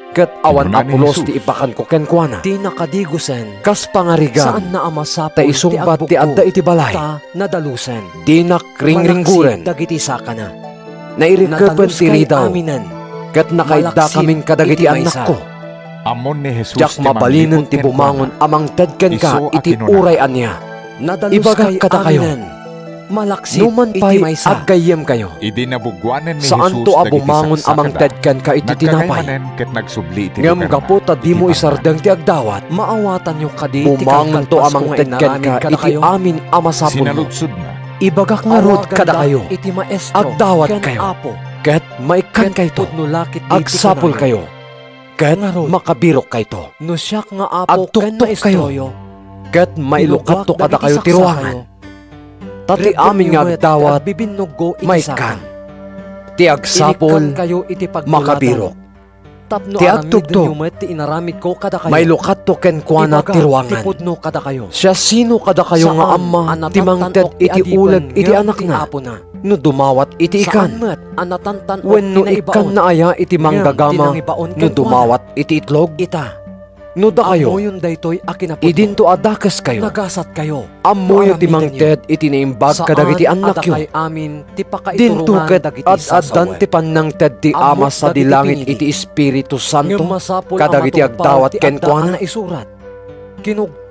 ket awan apulos ti ipakan ko ken kuana. Di nakadigusen, kas pangarigan, saan na amasapol, ta isungbat ti adda iti balay, nadalusen, di nakringringguren, dagiti sakana, nairikepen ti ridaw, ket nakaidda kaming kadagiti anak ko. Jak mabalinan ti bumangon amang tedken ka iti uray anya, ibagak kata kayo, malaksit numan pa'y aggayem kayo. Saan to abumangon amang tedken ka iti tinapay. Ngam gaputa di mo isardang ti agdawat, maawatan nyo kadi bumangon to amang tedken ka iti amin amasapon mo. Ibagak nga rod kada kayo, agdawat kayo, ket maikan kayo to, agsapol kayo, ket makabirok kayo to, agtuktok kayo, ket mailukat to kada kayo tiruangan. Tati amin nga agdawat, may kan. Ti agsapol, makabirok. Ti agtugtog, may lukat to ken kuana tiruangan. Siya sino kada kayo nga ama, timangted iti ulag iti anak na. No dumawat iti ikan. When no ikan na aya iti manggagama, no dumawat iti itlog. No da kayo, idin to adakas kayo, nagasat kayo, amoy ti mangted iti naimbag kadagiti anak yo, din tuket at adan ti panang ted ti ama sa dilangit iti Espiritu Santo, kadagiti agdawat ken kuana isurat.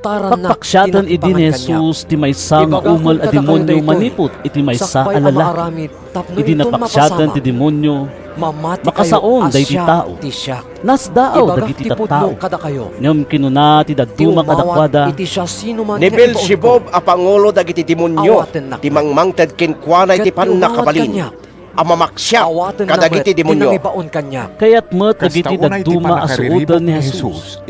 Pakpaksyatan idi ni Jesus ti maysa nga umal a demonyo manipot iti maysa a lalaki. Idi napaksyatan ti demonyo makasaon day ti tao. Nasdaaw dagiti tattao. Ngem kinuna ti daduma kadakwada. Ni Beelzebub a pangulo dagiti demonyo, ti mangmangted ken kuana iti pannakabalin. Amamaksya kadagiti demonyo. Kaya't met dagiti daduma asuodan ni Jesus.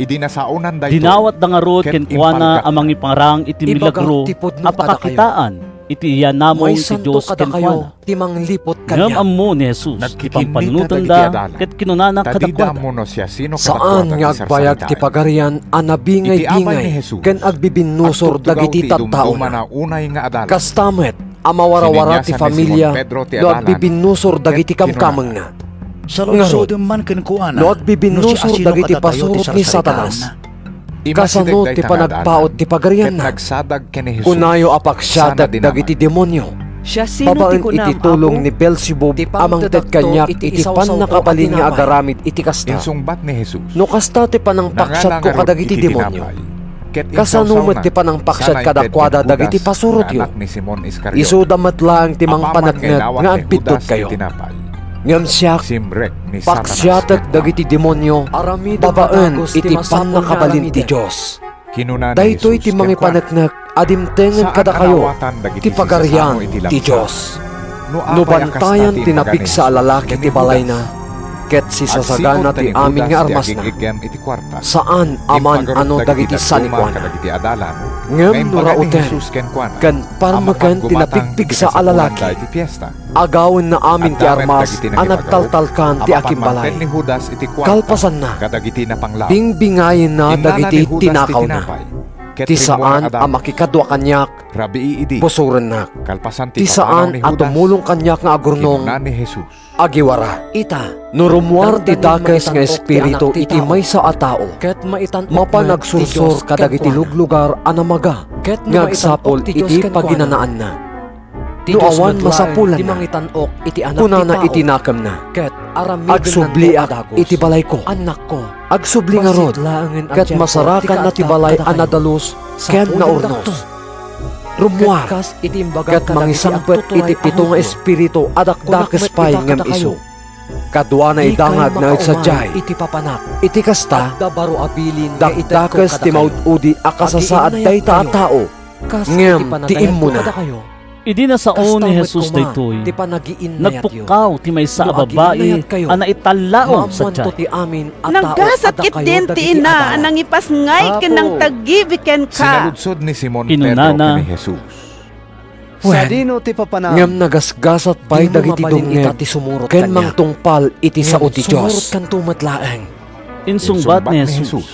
Dinawat da nga rod ken kuana amang ipangrang iti milagro apakakitaan iti iyanamong ti Diyos kenkwana. Timang lipot ngam ammo ni Jesus, ipangpanunutan da, ket kinunana kadakwada. Saan nga agbayag ti pagarian, anabingay-bingay, ken agbibinusor dagiti tattao na. Kastamet, amawarawara ti familia, no agbibinusor dagiti kamkamang na. Ngarod, no agbibinusor dagiti pasurot ni Satanas. Kasano ti panagpaot ti pagarian na. Kunayo apaksyatag dagiti demonyo. Babaan iti tulong ni Beelzebub amang tet kanyak iti pan nakabalin nga agaramid iti kasta. No kasta ti panangpaksyat ko kadagiti demonyo. Kasano met ti panangpaksyat kadakwada dagiti pasurot yo. Isudamat lang ti mang panagnag nga agpitot kayo. Ngam siyak, paksyatag dagiti demonyo, babaan iti panakabalin ti Diyos. Dahito iti mga panagnak, adimtengan kada kayo, ti pagarian ti Diyos. No bantayan tinapik sa alalaki ti balay na, ket si sasagana ti amin nga armas na. Saan aman ano dagiti sanikwana. Ngam nurauten, kan parmakan tinapikpik sa alalaki. Agawin na amin ti armas, anagtaltalkan ti aking balay. Kalpasan na, bingbingayin na dagiti tinakaw na. Ti saan ang makikadwa kanyak, pusuran na. Ti saan ang tumulong kanyak nga agurnong, agiwara. Nurumuar ti dakes nga espiritu iti may sa atao, mapanagsursur kadagiti luglugar anamaga, nga agsapol iti paginanaan na. No awan masapulan na, kunana itinakam na, agsubliak iti balay ko, agsubli nga rod, ket masarakan na ti balay anadalus, ken na urnos. Rumuar, ket mangisampet iti pito nga espiritu adakdakes pay ngam iso. Kadwa na idangag na itsadyay, iti kasta, dakdakes ti maududi akasasaad dayta a tao, ngam ti imuna. Idi na saon ni Jesus daytoy, nagpukaw ti maysa a babae ana italaom sa tiyan. Naggasat kit din ti ina anang ipasngay ken nang tagibiken ka. Sinaludsod ni Simon Pedro ni Jesus. Ngam nagasgasat pay dagiti dungeg ken mangtungpal iti sao ti Dios. Insungbat ni Jesus.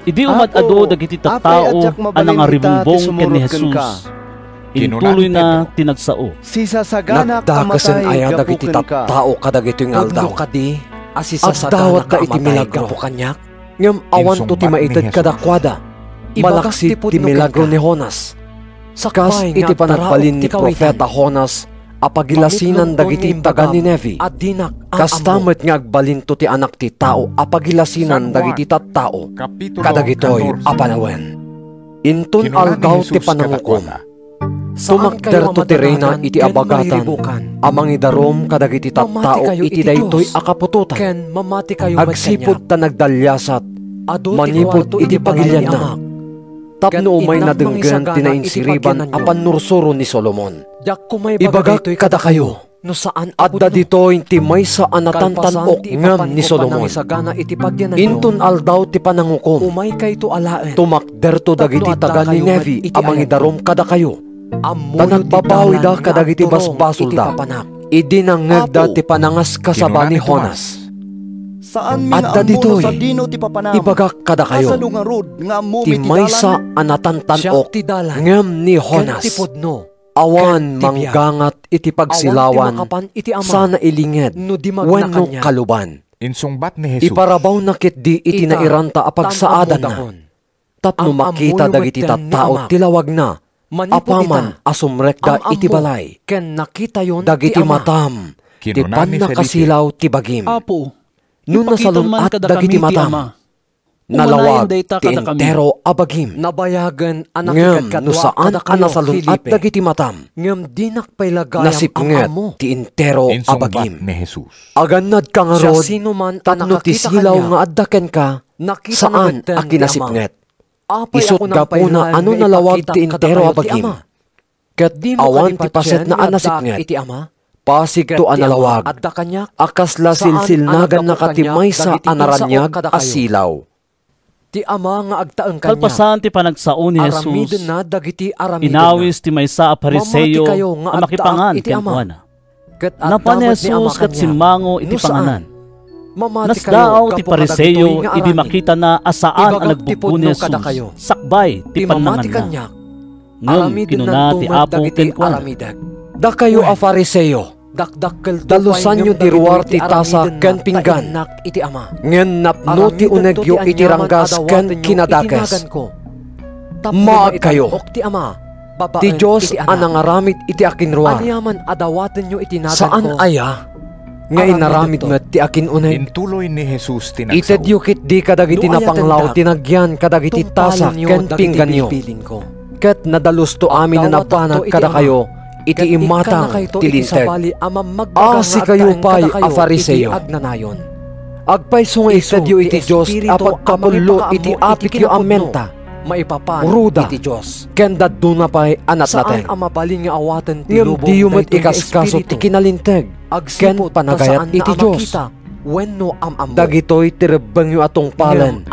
Idi umad-ado dagiti tattao anang ribumbong ken ni Jesus. Intuloy na tinagsao. Nagdakasan aya dagiti tattao kadagito yung aldaw. Agdawat ka iti milagro po kanyak. Ngam awan to ti maitad kadakwada. Malaksip ti milagro ni Jonas. Kas iti panagbalin ni Profeta Jonas, apagilasinan dagiti taga ni Nevi. Kastamet nga agbalin to ti anak ti tao, apagilasinan dagiti tattao. Kadagitoy apanawen. Intun aldaw ti panangukom. Sumakder to ti reyna iti abagatan, amang idarom kadagiti tattao iti daytoy akapututan. Agsipod ta nagdalyasat, manipod iti pagilyan na. Tapno umay nadenggan tinainsiriban apan nursuro ni Solomon. Ibagak kada kayo, adda dito inti may sa anatantanok ngam ni Solomon. Intun aldaw ti panangukom, tumakder to dagiti taga ni Nevi amang idarom kada kayo. Tanagbabawi da kadagiti basbasol da, idinangag da ti panangas kasaba ni Jonas. Adda ditoy, ibagak kada kayo, ti maysa anatantanok ngam ni Jonas. Awan manggangat iti pagsilawan, sana ilinged, wenno kaluban. Iparabaw nakit di iti nairanta apagsaadan na. Tapno makita dagiti tattao tilawag na, apaman asumrekda iti balay, dagiti matam, ti pannakasilaw ti bagim. Nung nasalunat dagiti matam, nalawag ti entero abagim. Nabayagan ngem no saan ka nasalunat dagiti matam, nasipnget ti entero abagim. Aganad ka nga rod, tapno ti silaw nga addaken ka, saan a kinasipnget. Isot gapuna ano nalawag ti entero abagim. Ket awan ti paset na anasipnget, pasig to analawag, akasla silsilnagan na katimay sa anaranyag asilaw. Ti ama nga agtaeng kanya. Kalpasan ti panagsaon ni Jesus. Aramiden na dagiti aramiden. Inawis ti maysa a Pariseyo a makipangan ken kuana. Napan ni Jesus ket simmango iti panganan. Nasdaaw ti Pariseyo idi makita na asaan ang nagbugbo ni Jesus. Sakbay ti panangan na. Ngem kinuna ti Apo ken kuana. Da kayo a Pariseyo. Dalusan nyo ti ruwar ti tasa ken pinggan iti ama. Ngen napno ti unegyo iti ranggas ken kinadakas. Maag kayo. Ti Diyos anangaramid iti akin ruwar. Saan aya? Ngay naramid met ti akin uneg. Intuloy ni Jesus tinagsaw. Ited yukit di kadagiti napanglaw tinagyan kadagiti tasa ken pinggan nyo. Ket nadalusto amin na napanag kada kayo. Iti imatang tilinteg. Si kayo pa'y a Fariseyo. Agpayso nga isadyo iti Diyos apagkapulo iti apikyo amenta. Ruda iti Diyos. Kenda doon na pa'y anat natin. Ngam diyo mo't ikaskaso ti kinalinteg. Ken panagayat iti Diyos. Dagito'y tirabang yu atong palen.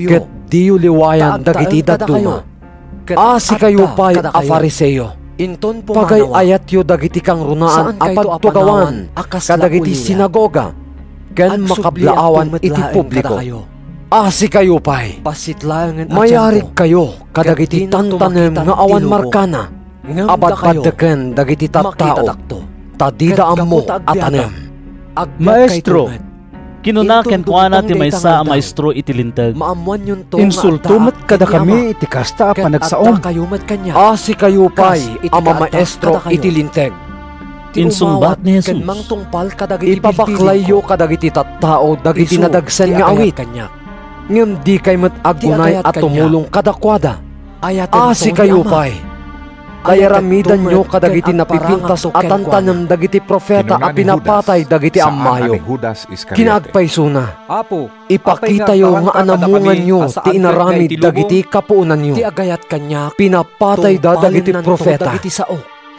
Ket diyo liwayan dagiti daduma. Si kayo pa'y a Fariseyo. Pagay ayat yo dagiti kang runaan apagtugawan kadagiti sinagoga ken makablaawan iti publiko. Si kayo pa'y mayarig kayo kadagiti tantanem nga awan markana abad-badeken dagiti tattao tadida ammo atanem. Maestro, kinuna ken kuana ti maysa a maestro iti linteg. Insulto met kada kami iti kasta a panagsaom. Si kayo pa'y ama maestro iti linteg. Insumbat ni Jesus. Ipabaklayo kadagiti tattao dagiti nadagsen nga awit. Ngem di kay met agunay at tumulong kadakwada. Si kayo pa'y kayaramidan nyo kadagiti napipintas at tantanam dagiti profeta a pinapatay dagiti ammayo. Kinaagpaysuna. Ipakita yo nga anamungan nyo ti inaramid dagiti kapuunan nyo. Pinapatay da dagiti profeta.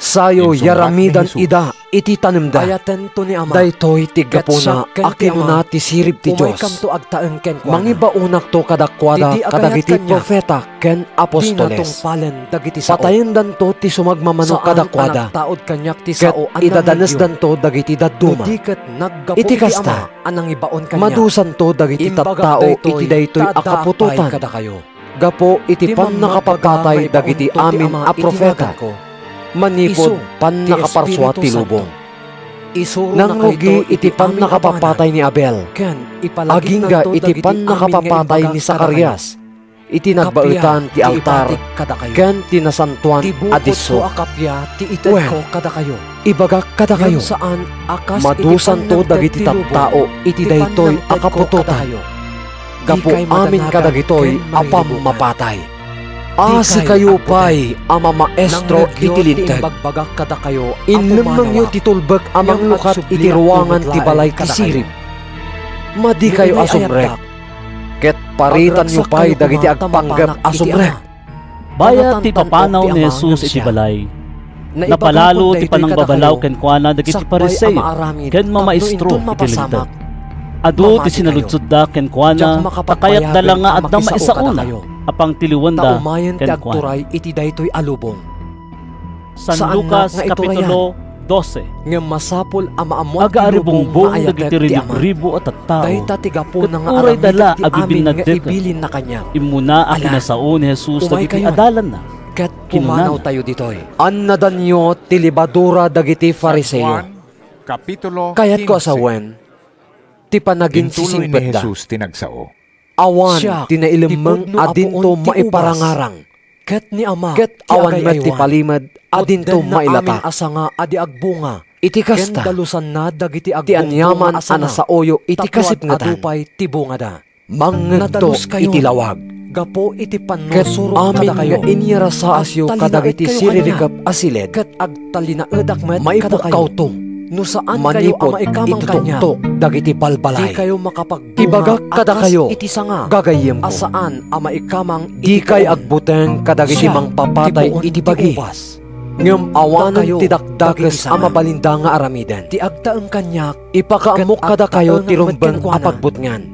Sayo yaramidan ida iti tanimda. Daytoy ti gapuna akinuna ti sirib ti Diyos. Mangibaunak to kadakwada kadagiti profeta ken apostoles. Patayin dan to ti sumagmamano kadakwada. Ket idadanes dan to dagiti daduma. Iti kasta madusan to dagiti tattao iti daytoy akapututan. Gapo iti pan nakapagkatay dagiti amin a profeta. Manipod pan nakaparswa ti lubong. Nangrugi iti pan nakapapatay ni Abel. Agingga iti pan nakapapatay ni Zacarias. Iti nagbautan ti altar ken tinasantuan adiso. Wen, ibagak kada kayo. Madusan to dagiti tattao iti daytoy akapututan. Gapo amin kadagitoy apam mapatay. Si kayo pa'y ama maestro iti linteg. Inlemang yo titulbag amang lukat iti ruangan ti balay ti sirib. Madi kayo asumrek. Ket paritan nyo pa'y dagiti agpanggap asumrek. Bayat ti papanaw ni Jesus iti balay. Napalalo ti panangbabalaw ken kuana dagiti Pariseyo ken mamaestro iti linteg. Adu ti sinaludsud da ken kuana takayat dala nga adda maisauna apang tiliwanda ken kuana. Iti daytoy alubong. San Lucas kapitulo 12. Ngem masapol amaamuan agaaribongbong dagiti ribo at tattao. Dayta tigapo na nga aramid dala abibin na ibilin na kanya. Imuna a kinasaon ni Jesus dagiti adalan na. Ket pumanaw tayo ditoy. Annadan nyo tilibadura dagiti Fariseyo. Kapitulo 15. Kayat ko asawen ti panaging sisingpet da. Jesus tinagsao. Awan tinailimang adinto maiparangarang. Ket ni ama. Ket awan met ti palimad adinto mailata. Asa nga adi agbunga. Iti kasta. Dalusan na dagiti agbunga. Ti anyaman ana sa oyo iti kasip nga adupay ti bunga da. Mangedto iti lawag. Gapo iti panusuro kada kayo. Inyara sa asyo kadagiti siririkap asiled. Ket agtalina edak met maipukaw to. No saan manipod, kayo ama ikamang kanya dagiti balbalay. Di kayo makapagbunga ibagak kada kayo iti sanga gagayem ko. Asaan ama ikamang di kay agbuteng kadagiti mang papatay iti bagi. Ngem awanan ti dakdakes ama balinda nga aramiden. Ti agtaeng kanyak ipakaamok kada kayo ti rumbeng apagbutngan.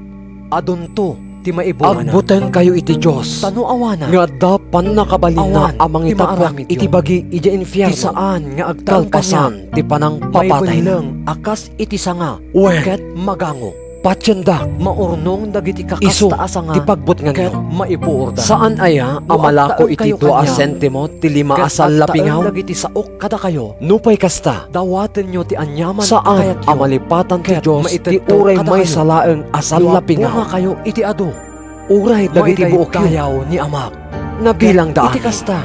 Adunto ti maibuan. Agbuten kayo iti Diyos. Tano awana. Nga dapan nakabalin na amang itaprak iti bagi iti infyerno. Ti saan nga agtalpasan ti panang papatay lang. Akas iti sanga. Ket magango. Patyendak maurnong dagiti kakasta nga ti pagbut nga ket maipuorda. Saan aya amalako iti 2 sentimo ti 5 asal lapingaw dagiti saok kada kayo. Nupay kasta dawaten nyo ti anyaman saan amalipatan ti Dios ti uray may salaeng asal lapingaw. Kayo iti ado. Uray dagiti buok kayaw ni Amak. Nabilang daan. Iti kasta.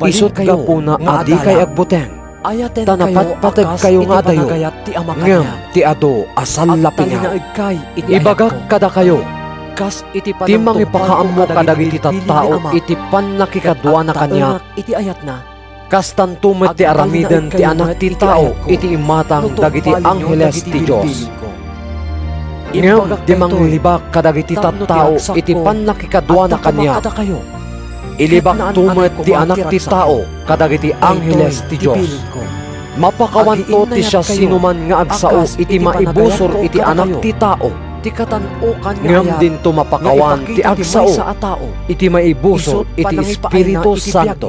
Isot kayo na adi kay agbuteng. Tanapat patag kayo nga dayo. Ngam ti ado asal lapingaw. Ibagak kada kayo. Ti mangipakaam mo kadagiti tattao iti pannakikadwa na kanya. Iti ayat na. Kastan tumet ti aramiden ti anak ti tao iti imatang dagiti angheles ti Dios. Ngam di manglibak kadagiti tattao iti pannakikadwa na kanya. Ilibak tumet ti anak ti tao kadagiti angheles ti Dios. Mapakawanto ti siya sinuman nga agsao iti maibusor iti anak ti tao. Ngam din to mapakawan ti agsao iti maibusor iti Espiritu Santo.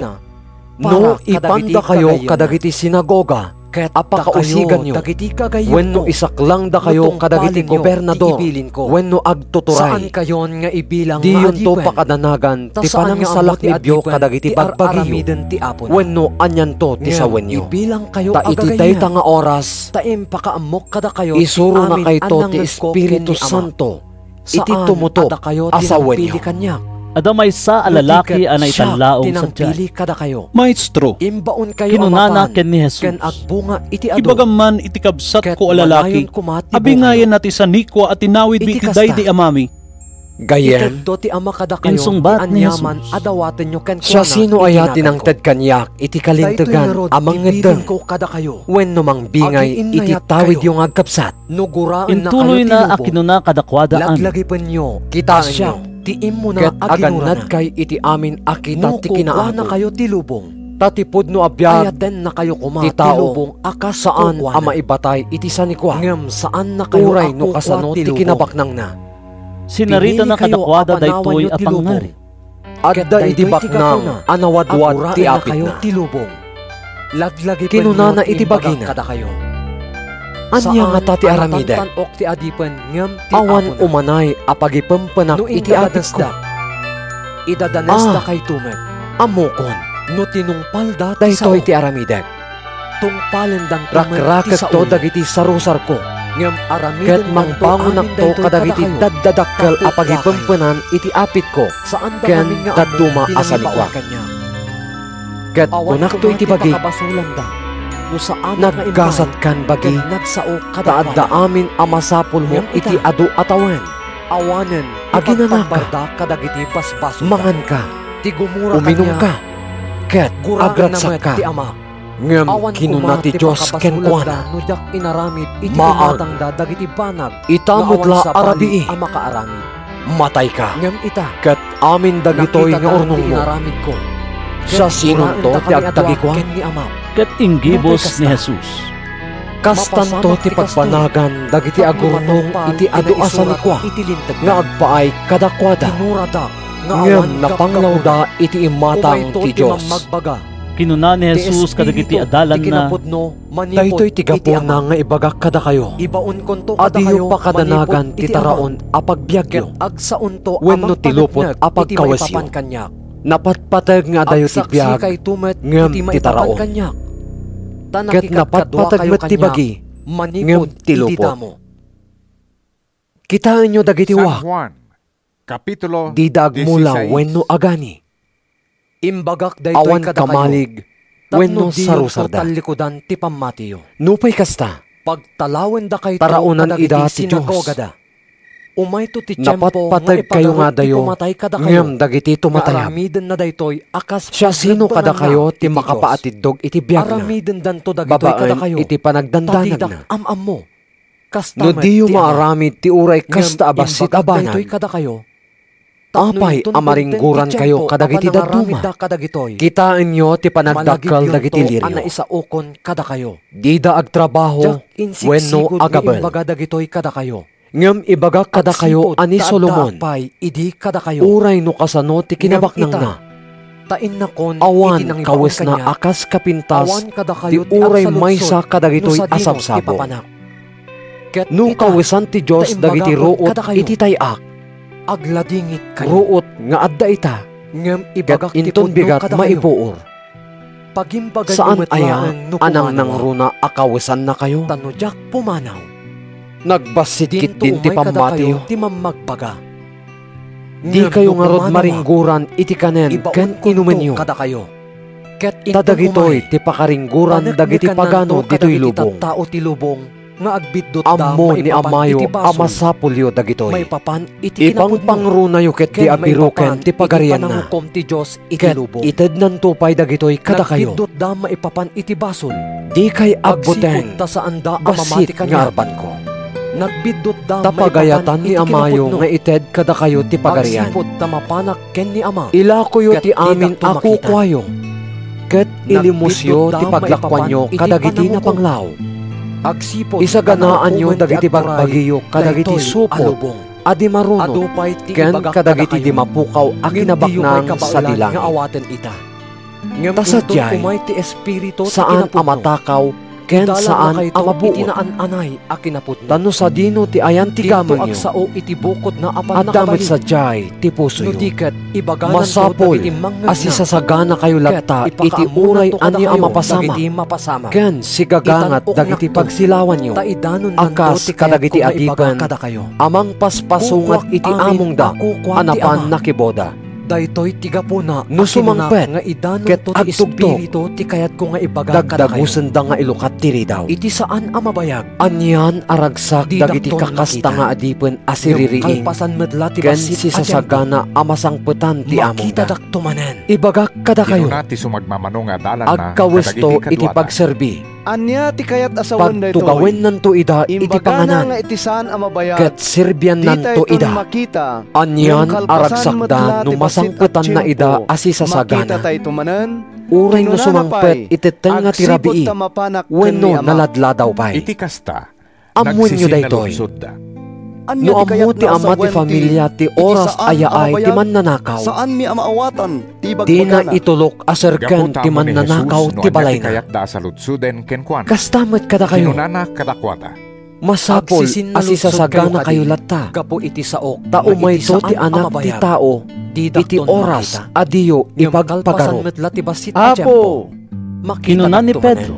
No ipanda kayo kadagiti sinagoga apakausigan nyo wenno isaklang da kayo kadagiti gobernador wenno agtuturay diyon to pakadanagan ti panangsalak ni Diyo kadagiti bagbagiyo wenno anyan to ti sawenyo ta iti dayta nga oras isuro na kay to ti Espiritu Santo iti tumuto asawenyo. Adamay sa alalaki anay tanlaong sa tiyan. Maestro, kinunana ken ni Jesus. Ibagaman iti kabsat ko alalaki, abingayan nati sa nikwa at tinawid bi iti daydi amami. Gayem, insungbat ni Jesus. Siya sino aya tinangted kanyak iti kalintegan amang ngedeng. Wenno mang bingay iti tawid yung agkapsat. Intuloy na akinuna kadakwada an. Kitaan nyo. Ket aganad kay iti amin akita ti kinaan na kayo tilubong. Tatipod no abiyag na kayo ti tao saan amaibatay iti sanikwa. Ngem saan na kayo uray no kasano ti kinabaknang na. Sinarita na kadakwada daytoy apangngari. Adda iti baknang anawadwad ti apit na. Kinunana iti bagina. Anya nga tati aramiden. Awan umanay apagipempenak iti apit ko. Idadanes na kay tumet. Amokon no tinungpal da daytoy ti aramiden. Tungpalen dang rakraket to dagiti sarusar ko. Ket mangpangunak to kadagiti daddadakkel apagipempenan iti apit ko. Ken dadduma asalikwa. Ket kunak to iti bagi. Nagkasat kan bagi taadda amin amasapul mo iti adu atawen aginanaka mangan ka uminom ka ket agratsak ka ngem kinunati Diyos ken kuana maag itamutla arabii matay ka ket amin dagitoy nga urnong mo siya sinong to ti agtagikwa ket inggibos ni Jesus. Kastan to ti pagpanagan dagiti agurnong iti adu asanikwa nga agpaay kadakwada ngem napanglawda iti imatang ti Dios. Kinuna ni Jesus kadagiti adalan na daytoy ti gapon na nga ibagak kada kayo. Adiyo pa kadanagan ti taraon apagbiagyo wenno ti lupot apagkawasyo. Napatpatag nga dayo ti biag ngem ti taraon. Ket napatpatag met ti bagi ngem ti lupot. Kitaan nyo dagiti wak di dagmula wenno agani. Awan kamalig wenno sarusarda. Nupay kasta taraunan ida ti Diyos. Napatpatag kayo nga dayo ngem dagiti tumatayam. Siya sino kada kayo ti makapaatidog iti biag na babaan iti panagdandanag na. No diyo maaramid ti uray kasta abasit abanan apay amaringguran kayo kadagiti daduma. Kitaan nyo ti panagdakkel dagiti lirio. Dida agtrabaho wenno agabel. Ngem ibaga kada kayo ani Solomon. Idi kada kayo. Uray no kasano ti kinabaknang na. Tain na kon awan kawes na akas kapintas ti uray maysa kadagitoy asabsabo. No kawesan ti Dios dagiti ruot iti tayak. Agladingit kayo. Ruot nga adda ita. Ngem ibagak inton bigat maipuor. Saan aya anang nang runa akawesan na kayo? Tanudyak pumanaw. Nagbasidkit din ti pambatiyo. Ti mamagbaga. Di kayo nga rod maringguran iti kanen ken inumenyo. Kada kayo. Tadagitoy ti pakaringguran dagiti pagano ditoy lubong. Tao ti lubong nga agbidot ammo ni amayo amasapulyo dagitoy. May papan iti ipang pangrunayo ket ti abiruken ti pagarian na. Ti Dios iti lubong. Ited nan tupay dagitoy kada kayo. Nagbidot da maipapan iti basol. Di kay agbuteng basit nga arban ko. Nagbidot da tapagayatan ni amayo nga ited kada kayo ti pagarian. Agsipod tamapanak ken ni ama. Ila koyo ti amin ako kwayo. Ket ilimusyo ti paglakwanyo kadagiti na panglaw. Isaganaan nyo dagiti bagbagiyo kadagiti supo adi maruno ken kadagiti di mapukaw a kinabaknang sa dilang. Tasadyay saan amatakaw ken saan amabuot tano sa dino ti ayan ti gamon nyo at damit sadyay ti puso yo masapol asisasagana kayo lagta iti uray ani amapasama ken sigagangat dagiti pagsilawan nyo akas kadagiti adipan amang paspasungat iti among da anapan nakiboda daytoy tiga po na nusumangpet nga idan ket agtugto ti kayat ko nga ibaga dagdagusen da nga ilukat tiri daw iti saan amabayag anyan aragsak dagiti kakasta nga adipen asiririing ken sisasagana amasangpetan ti among da ibagak kada kayo agkawesto iti pagserbi anya ti kayat asawan daytoy pagtugawin nanto ida iti panganan nga itisan amabayag ket serbian nanto ida anyan aragsak da numasangpetan na ida asisasagana uray no sumangpet iteteng nga tirabii wenno naladladaw pay iti kasta amuin nyo daytoy no ammo ti ama ti familia ti oras ayaay ti mannanakaw saan mi amaawatan di na itulok aserken ti mannanakaw ti balay na kastamet kada kayo masapol asisasagana kayo latta kapo iti saok taumay to ti anak ti tao iti oras adiyo ipagpagaro apo kinunan ni Pedro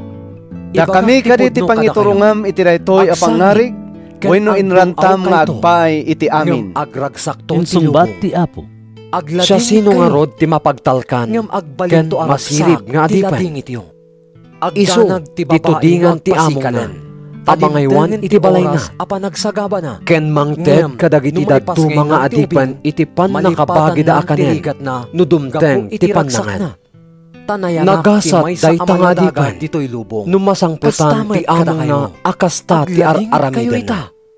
da kami kaditi pangiturungam iti daytoy a pangarig wenno inrantam nga agpay iti amin insumbat ti Apo siya sino nga rod ti mapagtalkan ken masirib nga adipan iso itudingan ti amongan amangaywan iti balay na ken mangted kadagiti dadto mga adipan iti pan nakabagi da akanen no dumteng ti pannangan nagasat dayta nga adipan numasangputan ti among na akasta ti aramiden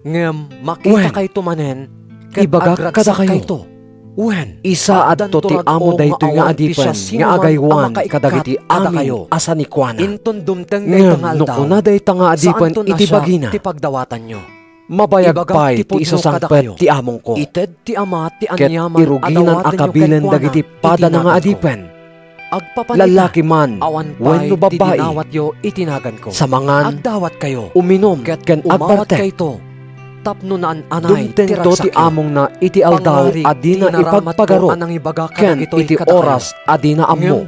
ngem makita kay tumanen ibagak kada kayo isa adto ti amo dayto nga adipan nga agaywan kadagiti amin asa ni kuana ngem no kuna dayta nga adipan iti bagina mabayag pay ti isasangpet ti among ko ket iruginan akabilin dagiti pada na nga adipan lalaki man wenno babae samangan uminom ken agbartek dumteng to ti among na iti aldaw adina ipagpagaro ken iti oras adina ammo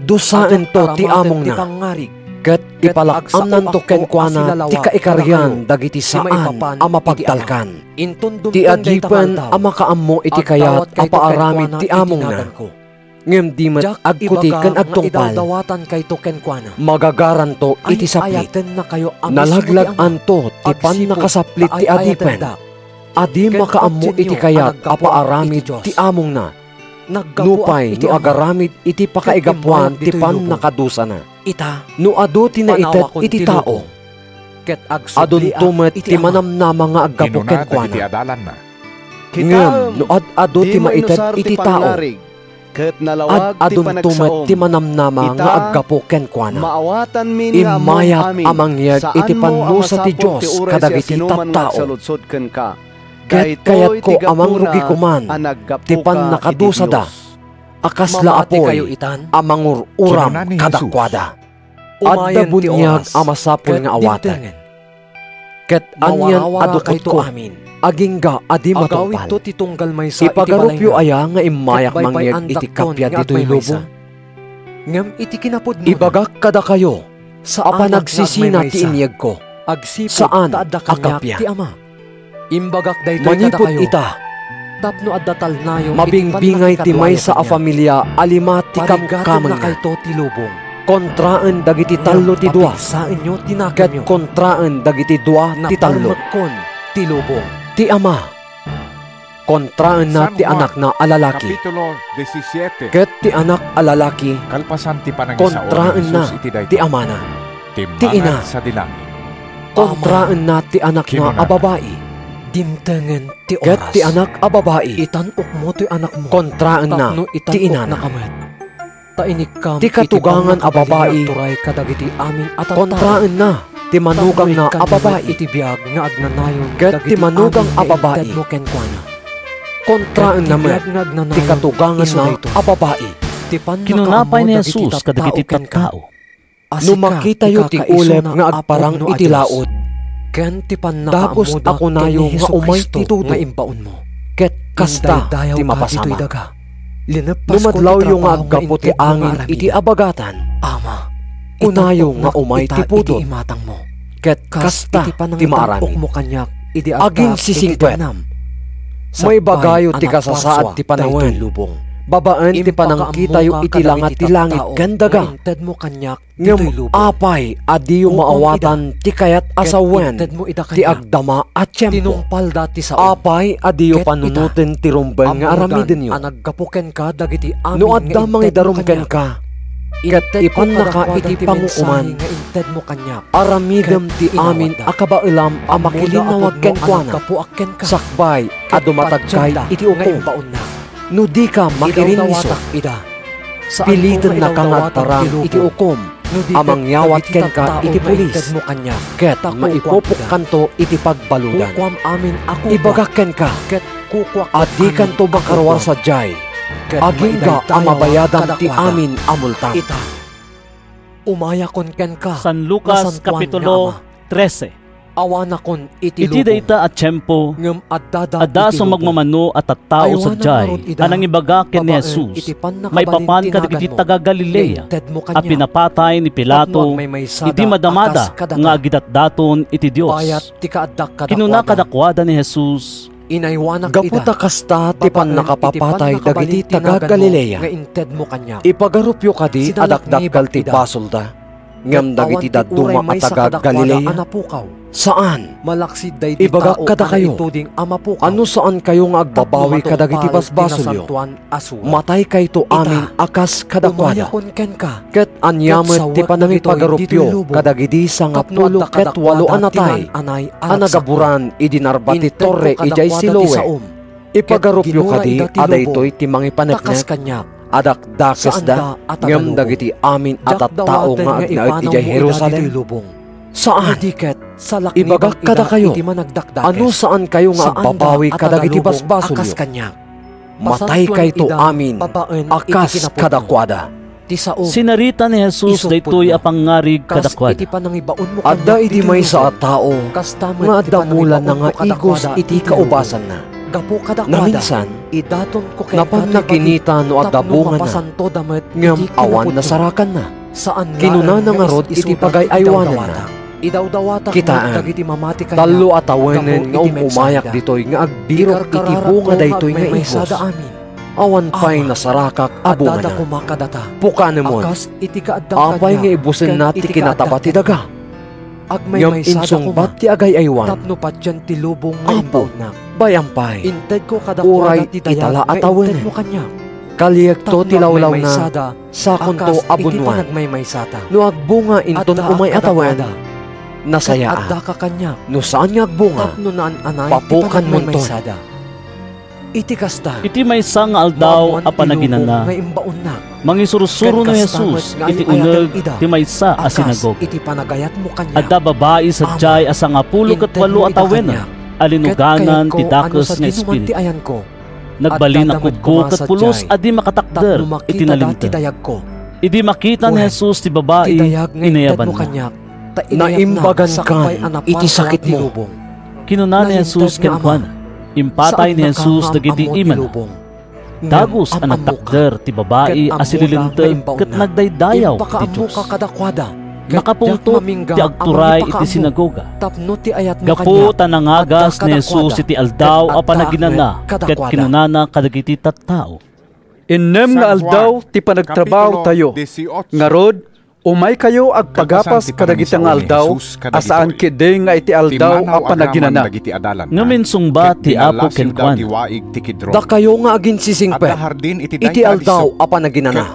dusaen to ti among na ket ipalakam nanto ken kuana ti kaikaryan dagiti saan amapagtalkan ti adipen amakaammo iti kayat apaaramid ti among na ngem di met agkuti ken agtungpal magagaran to iti saplit nalaglag-an to ti pan nakasaplit ti adipen adi makaammo iti kayat apaaramid ti among na nupay ti agaramid iti pakaigapuan ti pan nakadusa na no ado ti naitet iti tao adun tumet ti manamnama nga aggapo ken kuana ngem no ado ti maitet iti tao Ket nalawag ti adun tumet panagsaom. ti manamnama nga aggapo kenkwana. Maawatan min nga Imayat amin. amangyag Saan iti mo panlusa ti amasapol Diyos uray kadagiti siya sinuman tattao. magsaludsod ken ka. Ket kayat ko amang rugi kuman ti pan nakadusa da. Akasla apoy amang uram kadakwada. Adda bunyag amasapol nga awatan. Ket anyan adukot ko agingga adi matungpal. Ipagarupyo aya nga imayak mangyag iti kapya dito'y lubong. Ngam iti kinapod mo. Ibagak kada kayo sa apanagsisina ti inyag ko. Saan akapya? Ti ama. Imbagak daytoy kada Manipod kayo. ita. Tapno addatal nayo. Mabingbingay ti may sa afamilya alima ti kamkamang na kayto ti lubong. kontraan dagiti tallo ti dua. Sa inyo tinakam Ket kontraan dagiti dua ti tallo. Napalmakon ti lubong. Ti ama. Kontraan na ti anak na alalaki. Kapitulo 17. Ket ti anak alalaki. Kalpasan ti panangisaon Kontraan na ti ama na. Ti ina sa dilangit. Kontraan na ti anak na ababae. Dimtengen ti oras. Ket ti anak ababae. Itanok mo ti anak mo. Kontraan na ti ina na. Tainik kam Ti katugangan ababae. Turay kadagiti amin at Kontraan na ti manugang na ababae. Iti biyag nga agnanayon. Ket ti manugang ababae. Kontraan naman ti katugangan na ababae. Kinunapay ni Jesus kadagiti tattao. Numakita yu ti ulep nga agparang iti laod. Ken ti Tapos ako na yung nga umay titudo. Nga imbaon mo. Ket kasta ti mapasama. Linepas Numadlaw yung nga aggapo ti angin iti abagatan. Ama. Kunayo nga umay ti pudot. Imatang mo. Ket kasta ti marami. mo kanyak. Aging sisingpet. May bagayo ti kasasaad ti panawen. Babaan ti panangkita yu iti langat ti langit gandaga. Mo kanyak. Ngem apay adiyo maawatan ti kayat asawen ti agdama at tiyempo. Tinumpal dati sa Apay adiyo panunutin ti rumbeng nga aramiden yu. Anaggapuken ka dagiti amin. No adda mangidarumken ka. Ket ipan naka iti pangukuman. Mo kanyak. Aramidem ti amin akabailam amakilinawag kenkwana. Sakbay adumatagkay iti ukom. No di ka makiriniso. Pilitan na kangad parang iti ukom. Amangyawat ken ka iti pulis. Ket maipupuk kanto iti pagbaludan. Ibagak ken ka. Adi kanto makarwar sa jay. Agingga amabayadan ti amin amultang. Umaya kon ken ka. San Lucas Kapitulo 13. Awanakon iti Iti dayta at tiyempo, adda sa magmamano at tattao sa jay, anang ibaga ken ni Jesus, may papan kadagiti taga Galilea, at pinapatay ni Pilato, iti madamada nga agidatdaton iti Dios. Kinuna kadakwada ni Jesus, Gaputa kasta ti pan nakapapatay dagiti taga Galilea. Ipagarupyo kadi adakdakkel ti basol da. Ngem dagiti dadduma at taga Galilea. Saan? Ibagak kada kayo. Ano saan kayo nga agbabawi kadagiti basbasolyo? Matay kayto amin akas kadakwada. Ket anyamet ti panangipagarupyo kadagiti sangapulo ket walo anatay. Anagaburan idinarbati torre ijay Siloe. Ipagarupyo kadi adaytoy ti mangipaneknek. Adakdakes da ngem dagiti amin at tao nga agnaet ijay Jerusalem. Saan? Ibagak kada kayo. Ano saan kayo nga agbabawi kadagiti basbasolyo? Matay kayto amin akas kadakwada. Sinarita ni Jesus daytoy apangarig kadakwada. Adda iti may sa tao nga damulan na nga igos iti kaubasan na. Naminsan, napan nakinita no at dabungan na, ngam awan na sarakan na. Kinuna na nga rod iti pagayaywanan na. Kitaan, talo at awenen nga umumayak ditoy nga agbirok iti bunga daytoy nga igos. Awan pa'y nasarakak abungan na. Pukanemon, apay nga ibusin na ti kinatapat ti daga. Ngam insong bat ti agayaywan. Apo, bayampay, uray itala at awenen. Kaliyekto tilawlaw na sa konto abunwan. No agbunga inton umay atawen. Nasaya. No saan nga agbunga? Papukan monton. Iti kasta. Iti maysa nga aldaw a panaginana. Mangisurusuro na Jesus iti uneg ti maysa a sinagog. Iti panagayat mo kanya. Adda babae sadyay a 18 atawen alinuganan ti dakes nga espiritu. Nagbalin na kubko ket pulos adi makatakder iti nalimten. Idi makita ni Jesus ti babae inayaban na. Naimbagan kan iti sakit mo. Kinuna ni Jesus ken Juan. Impatay ni Jesus dagiti iman. Dagus ang nagtakder ti babae asililinteg ket nagdaydayaw ti Diyos. Nakapungtot ti agturay iti sinagoga. Gapu tanangagas ni Jesus iti aldaw a panaginana ket kinunana kadagiti tattao. Innem nga aldaw ti panagtrabaho tayo. Ngarod, umay kayo agpagapas kadagiti nga aldaw asaan kidi nga iti aldaw a panaginana. Ngamin sungba ti Apo ken Juan. Da kayo nga agin sisingpe. Iti aldaw a panaginana.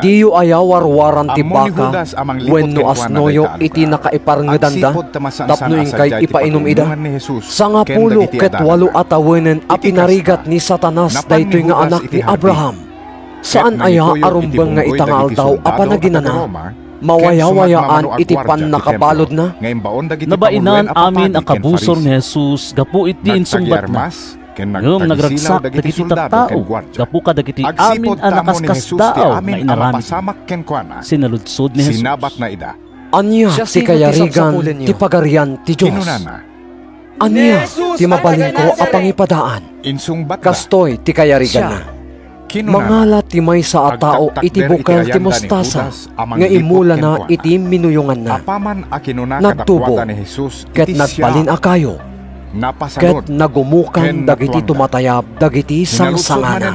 Diyo ayawarwaran ti baka wenno asnoyo iti nakaiparngedanda tapno ingkay ipainom ida. Sanga pulo ket 8 atawenen a pinarigat ni Satanas daytoy nga anak ni Abraham. Saan aya arumbang nga itangal daw a panaginana? Mawaya-wayaan iti pan nakabalod na? Nabainan amin ang kabusor ni Jesus gapu iti insungbat na. Ngam nagragsak dagiti tattao gapu kadagiti amin ang nakaskasdaaw nga inarami. Sinaludsod ni Jesus. Anya ti kayarigan ti pagarian ti Diyos. Anya ti mabalin ko a pangipadaan. Kastoy ti kayarigan na. Mangala ti may sa atao iti bukal ti mostasa nga imula na iti minuyungan na. Nagtubo ket nagbalin akayo ket nagumukan dagiti tumatayab dagiti sangsangana.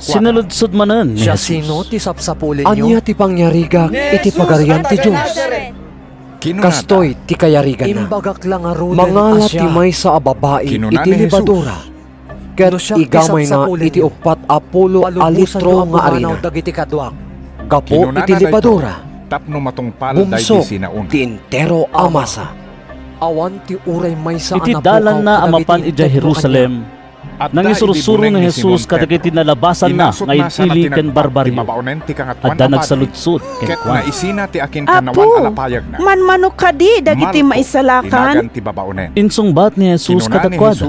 Sinaludsod manen ni Jesus. Sino ti sapsapulin nyo? Anya ti pangyariga iti pagarian ti Diyos. Kastoy ti kayarigan na. Mangala ti may sa ababae iti libadura. Ket igamay na iti 4 apolo alitro nga arina. Gapo iti libadura. Bumsok ti entero amasa. Awan ti uray may sa iti dalan na amapan iti Jerusalem. Nangisurusuro ni Jesus kadagiti nalabasan na ngayon ili ken barbaryo. Adda nagsaludsod ken Juan. Apo, manmanok kadi dagiti maisalakan. Insungbat ni Jesus kadakwada.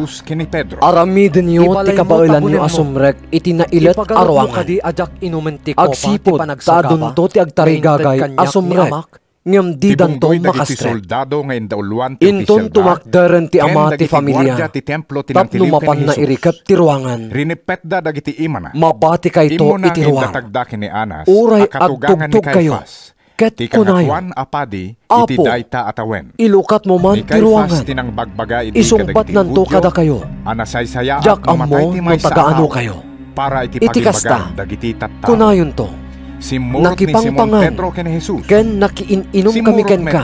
Aramiden niyo ti kabailan niyo asumrek iti nailet arwangan. Agsipod taadunto ti agtarigagay asumrek. Ngam di danto makastre. Inton tumakderen ti ama ti familia. Tapno mapan na irikap ti ruangan. Mabati kay to iti ruang. Uray agtugtog kayo. Ket kunayon. Apo, ilukat mo man ti ruangan. Isungbat nanto kada kayo. Jak ammo no tagaano kayo. Iti kasta. Kunayon to. Nakipangpangan ken nakiininom kami ken ka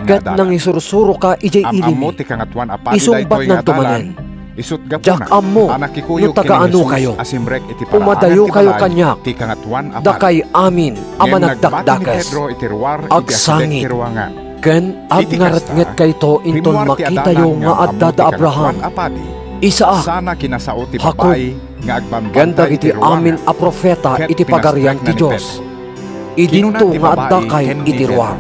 ket nangisurusuro ka ijay ilimi isungbat ng tumanen jak ammo no tagaano kayo umadayo kayo kanyak dakay amin ama nagdakdakes agsangit ken agngaratnget kayto inton makitayo nga adda da Abraham Isaak, Hakob, ganda iti amin a profeta iti pagarian ti Diyos. Idinto nga addakay iti ruang.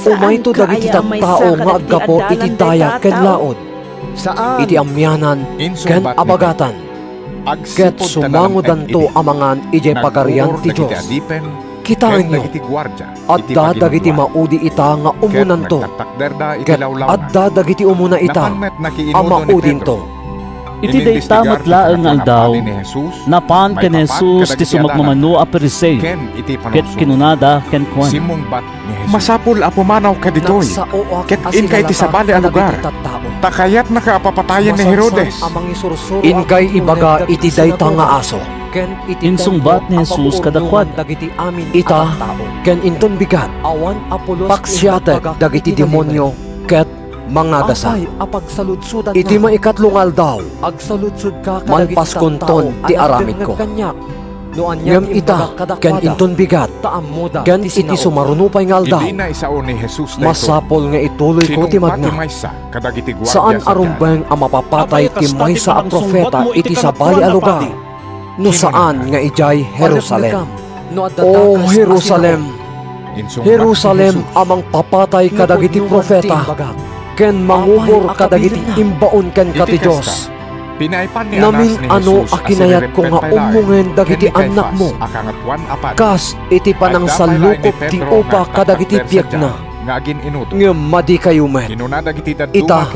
Umayto dagiti tattao nga aggapo iti daya ken laod. Iti amyanan ken abagatan. Ket sumangodanto amangan iti pagarian ti Diyos. Kitaan nyo, adda dagiti maudi ita nga umunan to. Ket adda dagiti umuna ita, ang maudin to. Iti dayta matlaeng nga daw, napan ken Jesus ti sumagmamano a Pariseo, ket kinunada ken Juan. Masapul a pumanaw ka ditoy, ket inkay ti sabali a lugar, takayat nakaapapatayan ni Herodes. Inkay ibaga iti dayta nga aso. Insungbat ni Jesus kadakwad. Ita, ken inton bigat, paksyatek dagiti demonyo, ket mga dasa. Iti maikatlungal daw, manpaskunton ti aramid ko. Ngam ita, ken inton bigat, ken iti sumarunupay nga aldaw. Masapol nga ituloy ko ti magna. Saan arumbeng ang mapapatay ti maysa a profeta iti sa bali a lugar? No saan nga ijay Jerusalem? O Jerusalem, Jerusalem amang papatay kadagiti profeta, ken mangubor kadagiti imbaon ken kati Diyos. Namin ano akinayat ko nga umungen dagiti anak mo, kas iti panang salukop ti upa kadagiti piyek na, nga madi kayo men. Ita,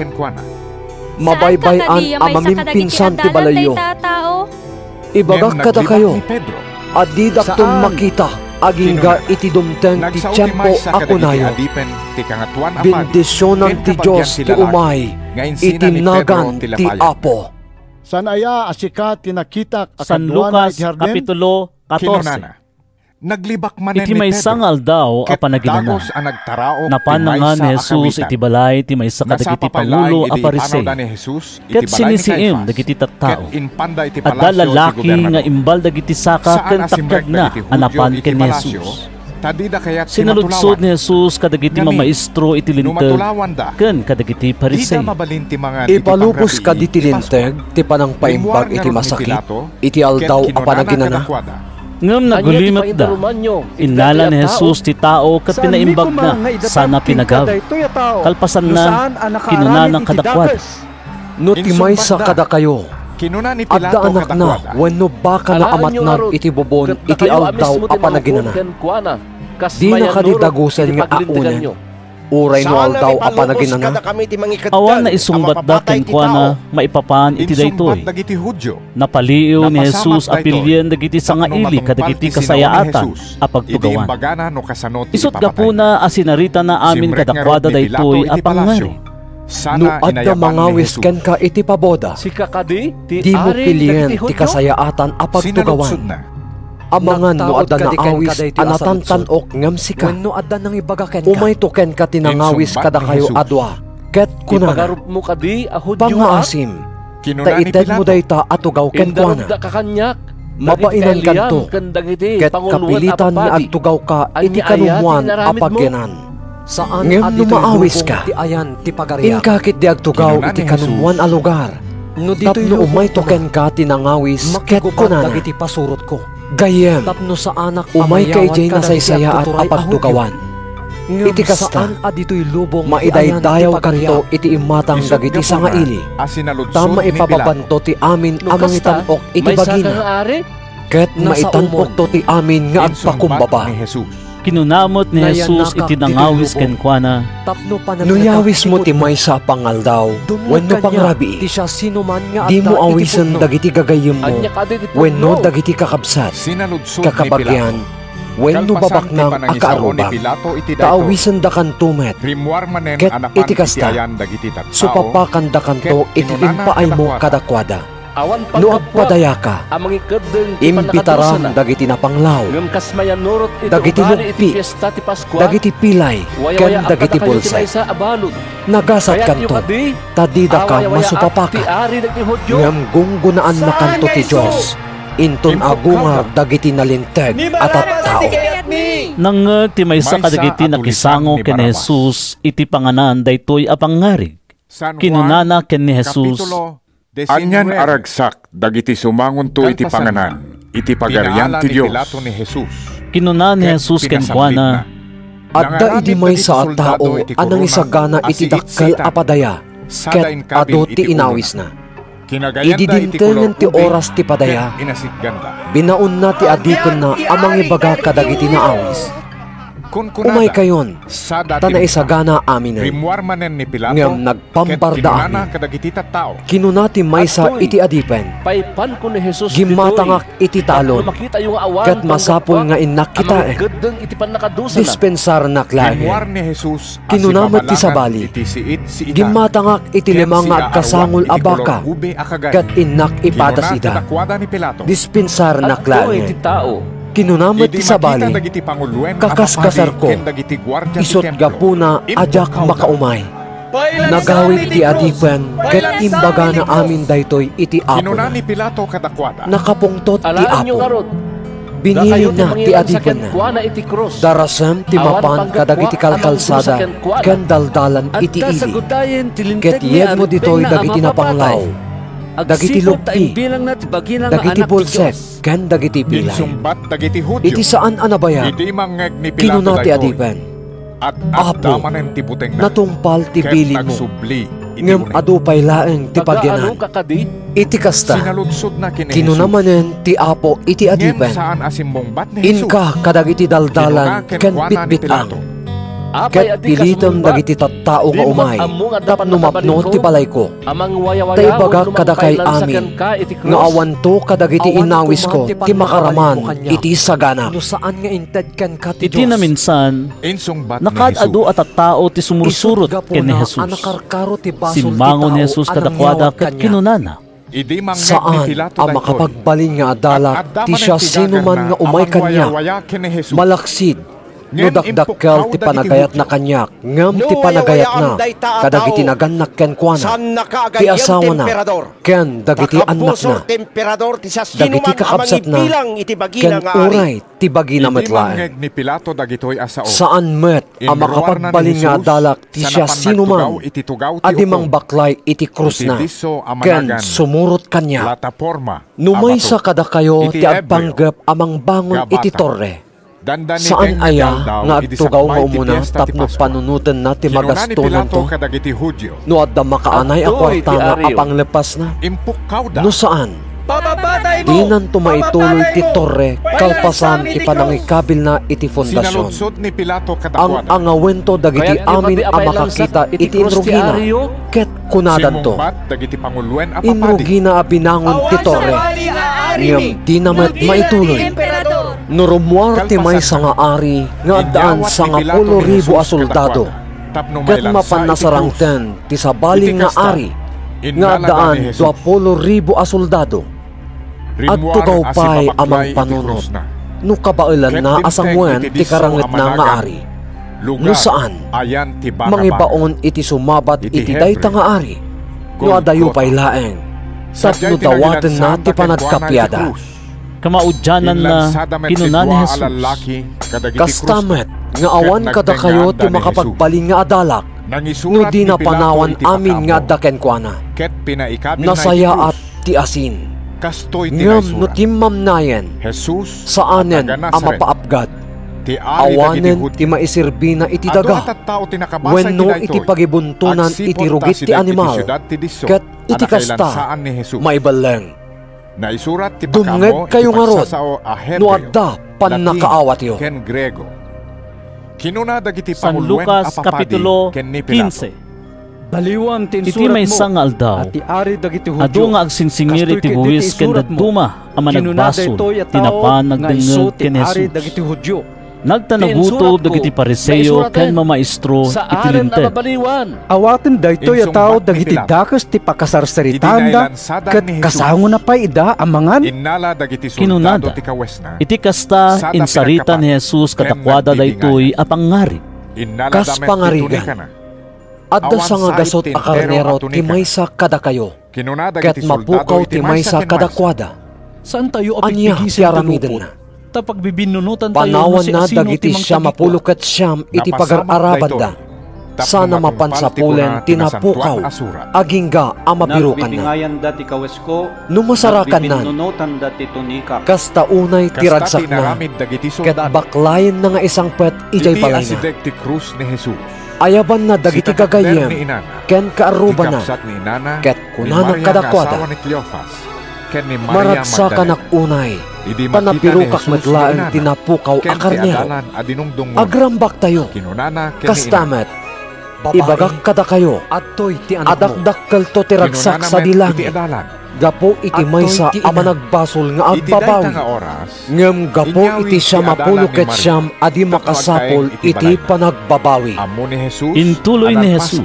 mabaybayan ang mamimpinsan ti balayo. Ibagak kada kayo, adi dakton makita, agingga iti dumteng ti tiyempo ako nayo. Bendisyonan ti Diyos ti umay, itinagan ti Apo. San aya asika tinakitak San Lucas Kapitulo 14. Naglibak man iti may sangal daw a panaginana. Napanangan ni Jesus iti balay ti may sakadagiti pangulo a Pariseo. Ket sinisiim dagiti tattao. Adda lalaki nga imbal dagiti saka ken takdag na anapan ken ni Jesus. Sinaludsod ni Jesus kadagiti mamaestro iti linteg ken kadagiti Pariseo. Ipalubos kaditi linteg ti panang paimbag iti masakit iti aldaw a panaginana. Ngem nagulimat da. Inala ni Jesus ti tao ket pinaimbag na sana pinagaw. Kalpasan na kinunanang kadakwad. No ti maysa kada kayo, adda anak na wenno baka na amatnag iti bobon iti aldaw a panaginana. Di na kadidagusan nga aunen, uray no aldaw a panaginana. Awan na isungbat da kenkwana maipapan iti daytoy. Napaliw ni Jesus apilyen dagiti sangaili kadagiti kasayaatan a pagtugawan. Isut gapuna a sinarita na amin kadakwada daytoy a pangngari. No adda mangawis ken ka iti paboda, di mo pilyen ti kasayaatan a pagtugawan. Amangan no adda na awis anatantanok ngam sika. Umay to ken ka tinangawis kada kayo adwa. Ket kunana, pangaasim, taited mo dayta atugaw ken kuana. Mabainan kanto, ket kapilitan ni agtugaw ka iti kanumuan apagyanan. Ngem no maawis ka, inkakit di agtugaw iti kanumuan a lugar. Tapno umay to ken ka tinangawis ket kunana. Gayem, umay kay jay na saysaya at apagtugawan. Iti kasta, maidaydayaw kanto iti imatang dagiti sangaili. Tama ipababanto ti amin amang itanok iti bagina. Ket maitanok to ti amin nga agpakumbaba. Kinunamot ni Jesus iti nangawis kenkwana. Nuyawis mo ti maysa pangaldaw, wenno pangrabi. Di mo awisan dagiti gagayem mo, wenno dagiti kakabsat, kakabagyan, wenno babaknang akaarubang. Taawisan da kanto met, ket iti kasta, supapakan da kanto iti impaay mo kadakwada. No agpadaya ka, imbitaran dagiti napanglaw, dagiti lugpi, dagiti pilay, ken dagiti bulsay. Nagasat kanto, tadida ka masupapaka, ngam gunggunaan na kanto ti Diyos, inton agungar dagiti nalinteg at tao. Nangag ti maysa kadagiti nakisango ken Jesus iti panganan daytoy a pangarig. Kinunana ken ni Jesus, anyan aragsak dagiti sumangon to iti panganan, iti pagarian ti Dios. Kinunan ni Jesus kenkwana, adda iti maysa a tao anang isagana iti dakkel a padaya, ket adu ti inawis na. Ididintengan ti oras ti padaya, binaon na ti adikon na amang ibaga kadagiti naawis. Umay kayon, tanaisagana aminen, ngam nagpampardaan, kinunati maysa iti adipen, gimatangak iti talon, ket masapol nga inak kita dispensar naklahe, kinunamat ti sabali, gimatangak iti limang agkasangol abaka, ket inak ipatas ida, dispensar naklahe. Kinunamat ti sabali, kakaskasar ko, isot gapuna ajak makaumay. Nagawit ti adipen, ket imbaga na amin daytoy iti apo na. Nakapungtot ti apo, Binili na ti adipan na. Darasam ti mapan kadagiti kalkalsada ken daldalan iti ili. Ket yed mo ditoy dagiti napanglaw. Dagiti luppi, dagiti bulsek, ken dagiti pilay. Iti saan anabaya, kinuna ti adipan. Apo, natumpal ti bilin mo, ngem adupay laeng ti pagyanan. Iti kasta, kinunamanen ti Apo iti adipan. Inka kadagiti daldalan, ken bitbitang. Ket pilitem dagiti tattao nga umay, tapno mapno ti balay ko. Tay bagak kadakay amin, nga awan to kadagiti inawis ko, ti makaraman, iti sagana. Iti na minsan, nakadado at tattao ti sumursurot ken ni Jesus. Simangon ni Jesus kadakwada ket kinunana. Saan ang makapagbalin nga adalak, ti siya sinuman nga umay kanya, malaksid, no dakdakkel ti panagayat na kanyak, ngam ti panagayat na, kadagiti naganak ken kuana, ti asawa na, ken dagiti anak na, dagiti kakabsat na, ken uray ti bagi na metlaan. Saan met ang makapagbalin nga adalak, ti siya sinuman, adimang baklay iti krus na, ken sumurot kanya. Numay sa kada kayo ti agpanggap amang bangon iti torre. Saan aya nga agtugaw nga umuna tapno panunutan na ti magastunan to? No adda makaanay a kwarta nga apang lepas na? No saan? Di nan tumaituloy ti torre kalpasan ipanangikabil na iti fondasyon. Ang angawento dagiti amin a makakita iti inrugina ket kunadan to. Inrugina a binangon ti torre. Ngem di namat maituloy. Nurumuar ti may sa nga ari nga daan sa nga 10,000 a soldado. Ket mapan nasarangten ti sabaling nga ari nga daan 20,000 a soldado. At tugaw pa'y amang panunod. No kabailan na asangwen ti karangit na nga ari. No saan, mangibaon iti sumabat iti dayta nga ari. No adayo pa'y laeng. Tapno dawaten na ti panagkapyada. Kamaudyanan na kinuna ni Jesus. Kastamet, nga awan kada kayo ti makapagbalin nga adalak. No di na panawan amin nga daken kuana. Nasaya at ti asin. Ngam no timmamnayen, saanen ang mapaapgad. Awanen ti maisirbi na iti daga. Wenno iti pagibuntunan iti rugit ti animal. Ket iti kasta, maibaleng. Dumngeg kayo nga rod, no adda pannakaawat yo. San Lucas Kapitulo 15. Iti may isang aldaw, ado nga agsinsingiri ti buwis ken daduma ang managbasol, tinapan nagdengeg ken Jesus. Nagtanagutob dagiti pariseyo ken mamaestro iti linted. Awaten daytoy a tao dagiti dakes ti pakasarsaritanda ket kasango na pay ida amangan. Kinunada, iti kasta insarita ni Jesus kadakwada daytoy a pangarip. Kas pangarigan. Adda sa nga gasot a karnero ti maysa kada kayo, ket mapukaw ti maysa kadakwada. Saan tayo anya piaramiden na? Panawan na dagiti siya mapulukat siyam iti pagar-araban da. Sana mapansapulen tinapukaw, agingga amabirukan na. Numasarakan na, kasta unay tiragsak na, ket baklayan na nga isang pet ijay palay na. Ayaban na dagiti kagayem, ken kaaruban na, ket kunanak kadakwada. Maratsa kanak unay, panapirukak matlaeng tinapukaw a karnero. Agrambak tayo, kastamet, ibagak kada kayo, adakdakkel to tiragsak sa dilangit. Gapo iti maysa ama nagbasol nga agbabawi. Ngem gapo iti siya mapuluket siyam adi makasapol iti panagbabawi. Intuloy ni Jesus.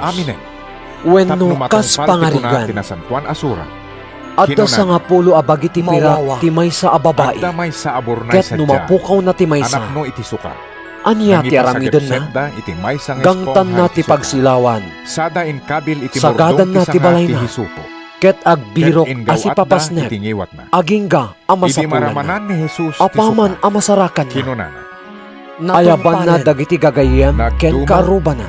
Wenno kas pangarigan. Adda sa nga pulo abagi ti pira ti maysa a babae. Ket numapukaw na ti maysa. Anya ti aramiden na. Gangtan na ti pagsilawan. Sagadan na ti balay na. ket agbirok asi papasnek, agingga amasapulan ni apaman amasarakan na. Ayaban na dagiti gagayem ken kaaruban na.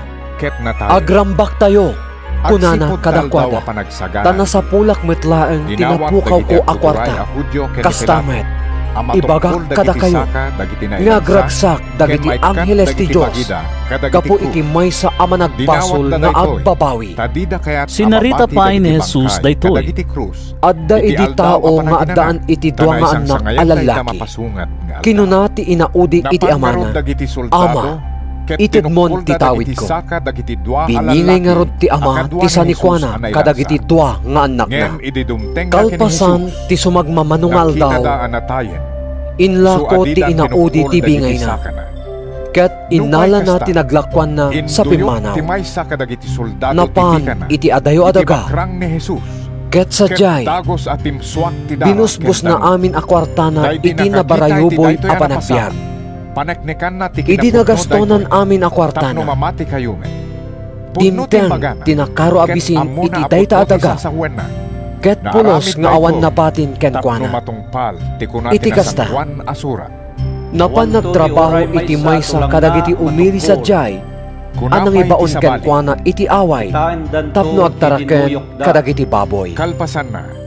Agrambak tayo, kunana kadakwada, tanasapulak metlaeng tinapukaw ko akwarta, kastamet, ibagak kada kayo, ngagragsak dagiti angheles ti Diyos, kapo iti may sa ama nagbasol na agbabawi. Sinarita pa ni Jesus daytoy. Adda iti tao nga addaan iti dua nga anak alalaki. Kinunati inaudi iti amana, Ama, itidmon ti tawid ko. Biningay nga rod ti ama ti sanikwana kadagiti dua nga anak na. Kalpasan ti sumagmamanungal daw. Inlako ti inaudi ti bingay na. Ket inala na tinaglakwan na sa pimanaw. Napan iti adayo adaga. Ket sadyay, binusbus na amin akwartana iti nabarayuboy a panagbiag. Idi nagastonan amin akwartana. Dimteng tinakaro abisin iti dayta adaga. Ket pulos nga awan napatin kenkwana. Iti kasta. Napan nagtrabaho iti maysa kadagiti umili sadyay. Anang ibaon kenkwana iti away. Tapno agtaraken kadagiti baboy.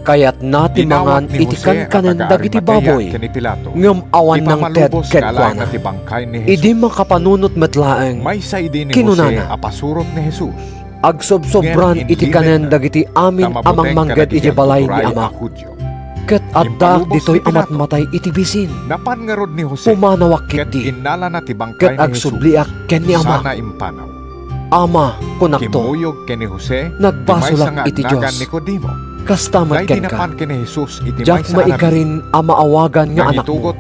Kayat nati mangan iti kankanen dagiti baboy. Ngem awan ng ted kenkwana. Idi makapanunot metlaeng. Kinunana. Agsobsobran iti kanen dagiti amin amang mangged iti balay ni ama. Ket addak ditoy amat matay iti bisin. Pumanawak kiti. Ket agsubliak ken ni ama. Ama kunakto. Nagbasolak iti Diyos. Kastamat ken ka. Jak maikarin amaawagan nga anak mo.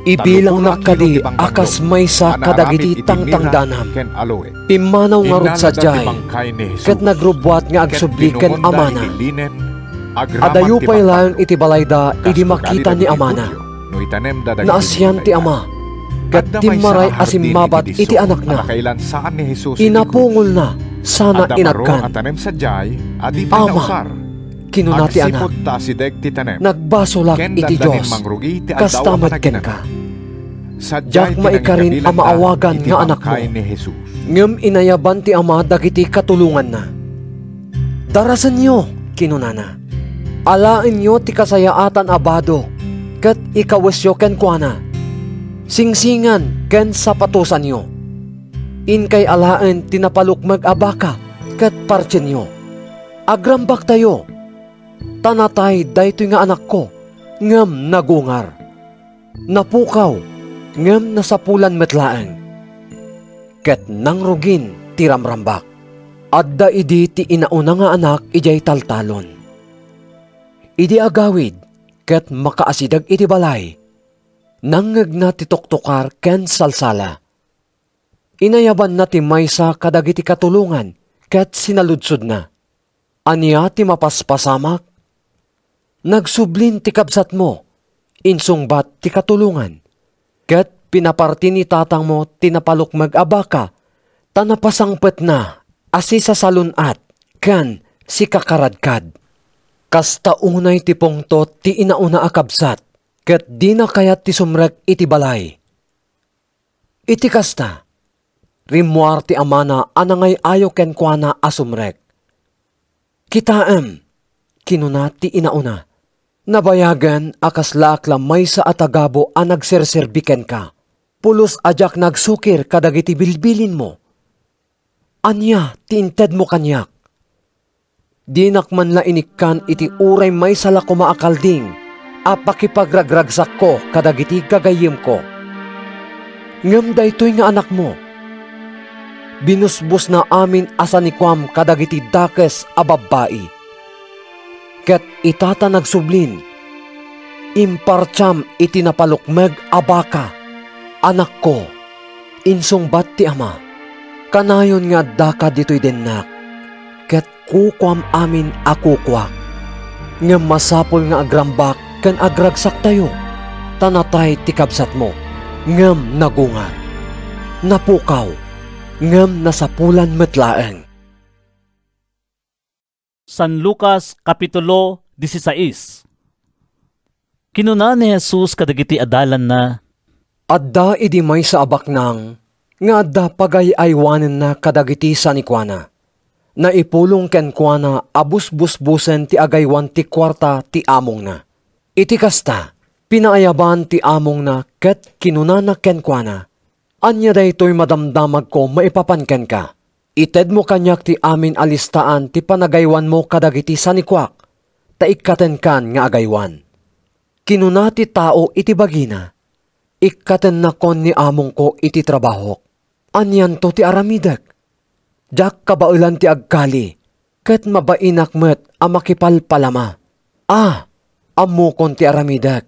Ibilang nakadi akas maysa kadagiti tangtangdanam. Pimanaw nga rod sadyay. Ket nagrubwat nga agsubli ken amana. Adayo pa'y lang iti balayda, idi makita ni amana. Naasyan ti ama, kat timaray asimmabat iti anak na. Inapungol na, sana inagkan. Ama, kinunati anak, nagbasolak iti Diyos, kastamat ken ka. Jak maikarin ang maawagan nga anak mo. Ngem inayaban ti ama dagiti katulungan na. Darasan niyo, kinunana. Alain nyo ti kasayaatan abado, ket ikawesyo ken kuana. Singsingan ken sapatusan nyo. Inkay alain tinapalukmag abaka, ket partyen nyo. Agrambak tayo. Tanatay daytoy nga anak ko, ngem nagungar. Napukaw, ngem nasapulan metlaeng. Ket nangrugin tiramrambak. Adda idi ti inauna nga anak ijay taltalon. Idi agawid, ket makaasidag iti balay. Nangeg na ti tuktukar ken salsala. Inayaban na ti maysa kadagiti katulungan, ket sinaludsod na. Aniya ti mapaspasamak? Nagsublin ti kabsat mo, insungbat ti katulungan. Ket pinaparti ni tatang mo tinapalukmag abaka, tanapasangpet na, asi sa salunat, ken si kakaradkad. Kasta unay ti pongto ti inauna akabsat, ket di na kayat ti sumrek iti balay. Iti kasta, rimuar ti amana anangay ayo ken kuana asumrek. Kitaem, kinuna ti inauna, nabayagan akas laak lamay sa atagabo a nagserserbiken ka, pulos ajak nagsukir kadagiti bilbilin mo. Anya ti inted mo kanyak. Dinak man la inikkan iti uray may sala ko maakalding, apakipagragragsak ko kadagiti gagayim ko. Ngem daytoy nga anak mo. Binusbus na amin asanikwam kadagiti dakes a babbai. Ket itata nagsublin, impartyam iti napalukmeg abaka, anak ko, insungbat ti ama. Kanayon nga daka ditoy dennak. Ket kukwam amin akukwak. Ngem masapol nga agrambak ken agragsak tayo. Tanatay ti kabsat mo. Ngem nagungar. Napukaw. Ngem nasapulan metlaeng. San Lucas Kapitulo 16. Kinuna ni Jesus kadagiti adalan na, adda idi may sa abaknang, nga adda pagayaywanan na kadagiti sanikwana. Na ipulong ken kuana abus-busbusen ti agaywan ti kwarta ti among na. Iti kasta, pinaayaban ti among na ket kinunana ken kuana. Anya daytoy madamdamag ko maipapanken ka. Ited mo kanyak ti amin alistaan ti panagaywan mo kadagiti sanikwak, ta ikkaten kan nga agaywan. Kinuna ti tao iti bagina, ikkaten na kon ni among ko iti trabaho. Anyan to ti aramidek. Jak kabaulan ti agkali, ket mabainak met a makipalpalama. Ammo kon ti aramidek.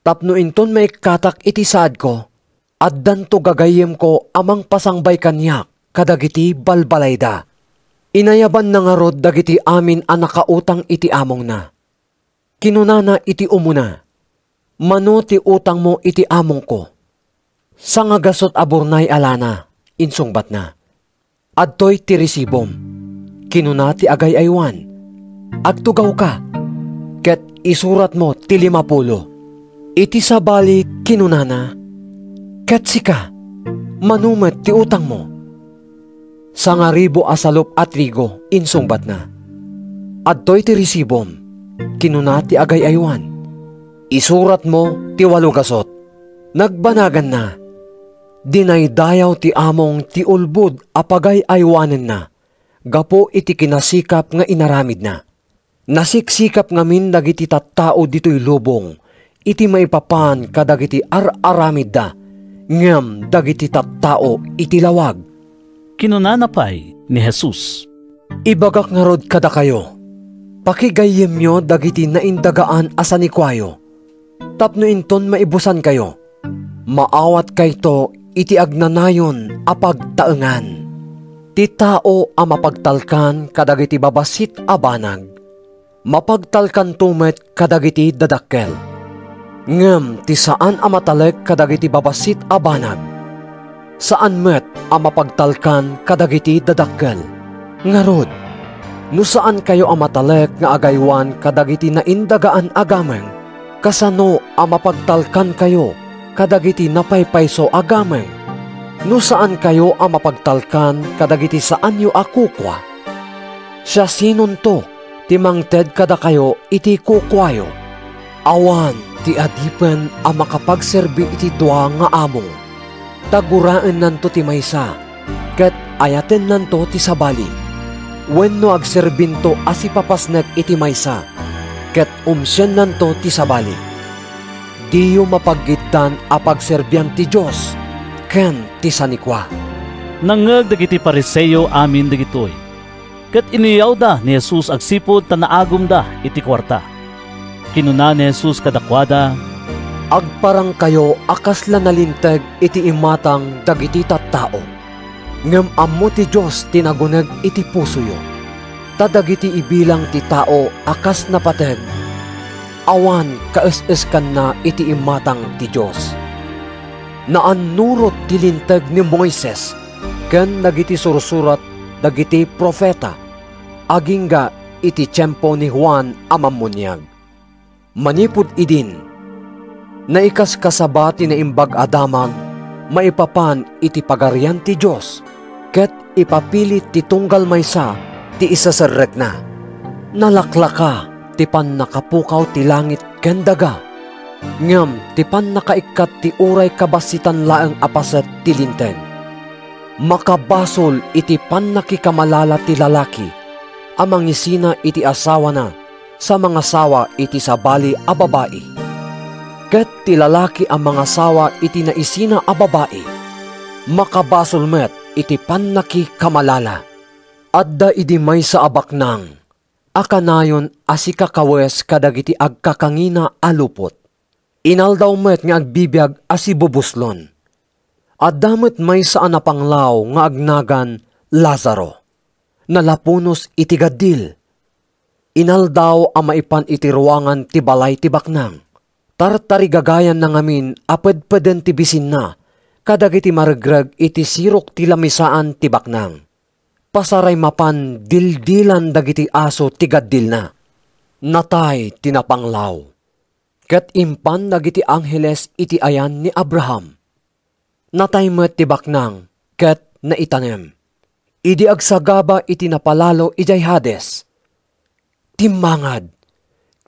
Tapno inton may katak iti saad ko, addan to gagayem ko amang pasangbay kanyak kadagiti balbalayda. Inayaban na nga rod dagiti amin a nakautang iti among na. Kinunana iti umuna, mano ti utang mo iti among ko. Sa nga gasot aburnay alana, insungbat na. Adtoy ti resibom, kinuna ti agay-aywan. Agtugaw ka, ket isurat mo ti 50. Iti sabali kinunana, ket sika, manumet ti utang mo. Sa nga 1,000 asalop at trigo, insungbat na. Adtoy ti resibom, kinuna ti agay-aywan. Isurat mo ti 8 gasot. Nagbanagan na. Dinaydayaw ti among ti ulbud apagay aywanen na. Gapo iti kinasikap nga inaramid na. Nasiksikap ngamin dagiti tattao dito'y lubong. Iti maipapan kadagiti aramid da. Ngem dagiti tattao iti lawag. Kinunanapay ni Jesus, ibagak nga rod kada kayo. Pakigayem nyo dagiti naindagaan asanikwayo. Tapno inton maibusan kayo. Maawat kayto iti agnanayon apagtaengan. Ti tao a mapagtalkan kadagiti babasit a banag. Mapagtalkan tumet kadagiti dadakkel. Ngem ti saan a matalek kadagiti babasit a banag. Saan met a mapagtalkan kadagiti dadakkel. Ngarod, no saan kayo a matalek nga agaywan kadagiti naindagaan agameng, kasano a mapagtalkan kayo kadagiti napaypayso agameng. No saan kayo a mapagtalkan kadagiti saan yu akukwa. Siya sinon to, ti mangted kada kayo iti kukwayo. Awan ti adipen a makapagserbi iti dua nga among. Taguraan nanto ti maysa, ket ayaten nanto ti sabali. Wenno agserbinto asipapasnek iti maysa, ket umsyen nanto ti sabali. Diyo mapaggitan a pagserbian ti Diyos, ken ti sanikwa. Nangeg dagiti Pariseo amin dagitoy. Ket iniyaw da ni Jesus agsipod ta naagum da iti kwarta. Kinuna ni Jesus kadakwada, agparang kayo akas la nalinteg iti imatang dagiti tattao. Ngem ammo ti Diyos tinaguneg iti pusoyo. Tadagiti ibilang ti tao akas napateg. Awan kaes-eskan na iti imatang ti Diyos. Naannurot ti linteg ni Moises, ken dagiti sursurat dagiti profeta, agingga iti tiyempo ni Juan a Mammunyag. Manipud idin, naikas kasabati na imbag adamag, maipapan iti pagarian ti Diyos, ket ipapilit ti tunggal maysa ti isaserrek na. Nalaklaka ti pan nakapukaw ti langit ken daga, ngem ti pan nakaikat ti uray kabasitan laeng apaset ti linteg. Makabasol iti pan nakikamalala ti lalaki, amang isina iti asawa na, sa mga sawa iti sabali a babae. Ket ti lalaki ang mga sawa iti naisina a babae. Makabasol met iti pannaki kamalala. Adda idi may sa abaknang. Akanayon asikakawes kadagiti agkakangina alupot. Inaldaw met nga agbibiyag asibubuslon. Adda met may sa anapanglaw nga agnagan Lazaro. Nalapunos iti gadil. Inaldaw ang maipan iti ruangan ti balay ti baknang. Tartarigagayan na ngamin aped-peden ti bisin na, kadagiti maregreg iti sirok ti lamisaan ti baknang. pasaray mapan dildilan dagiti aso tigaddil na. Natay tinapanglaw. Ket impan dagiti angheles iti ayan ni Abraham. Natay met ti baknang ket naitanem. Idi agsagaba iti napalalo ijay Hades. Timmangad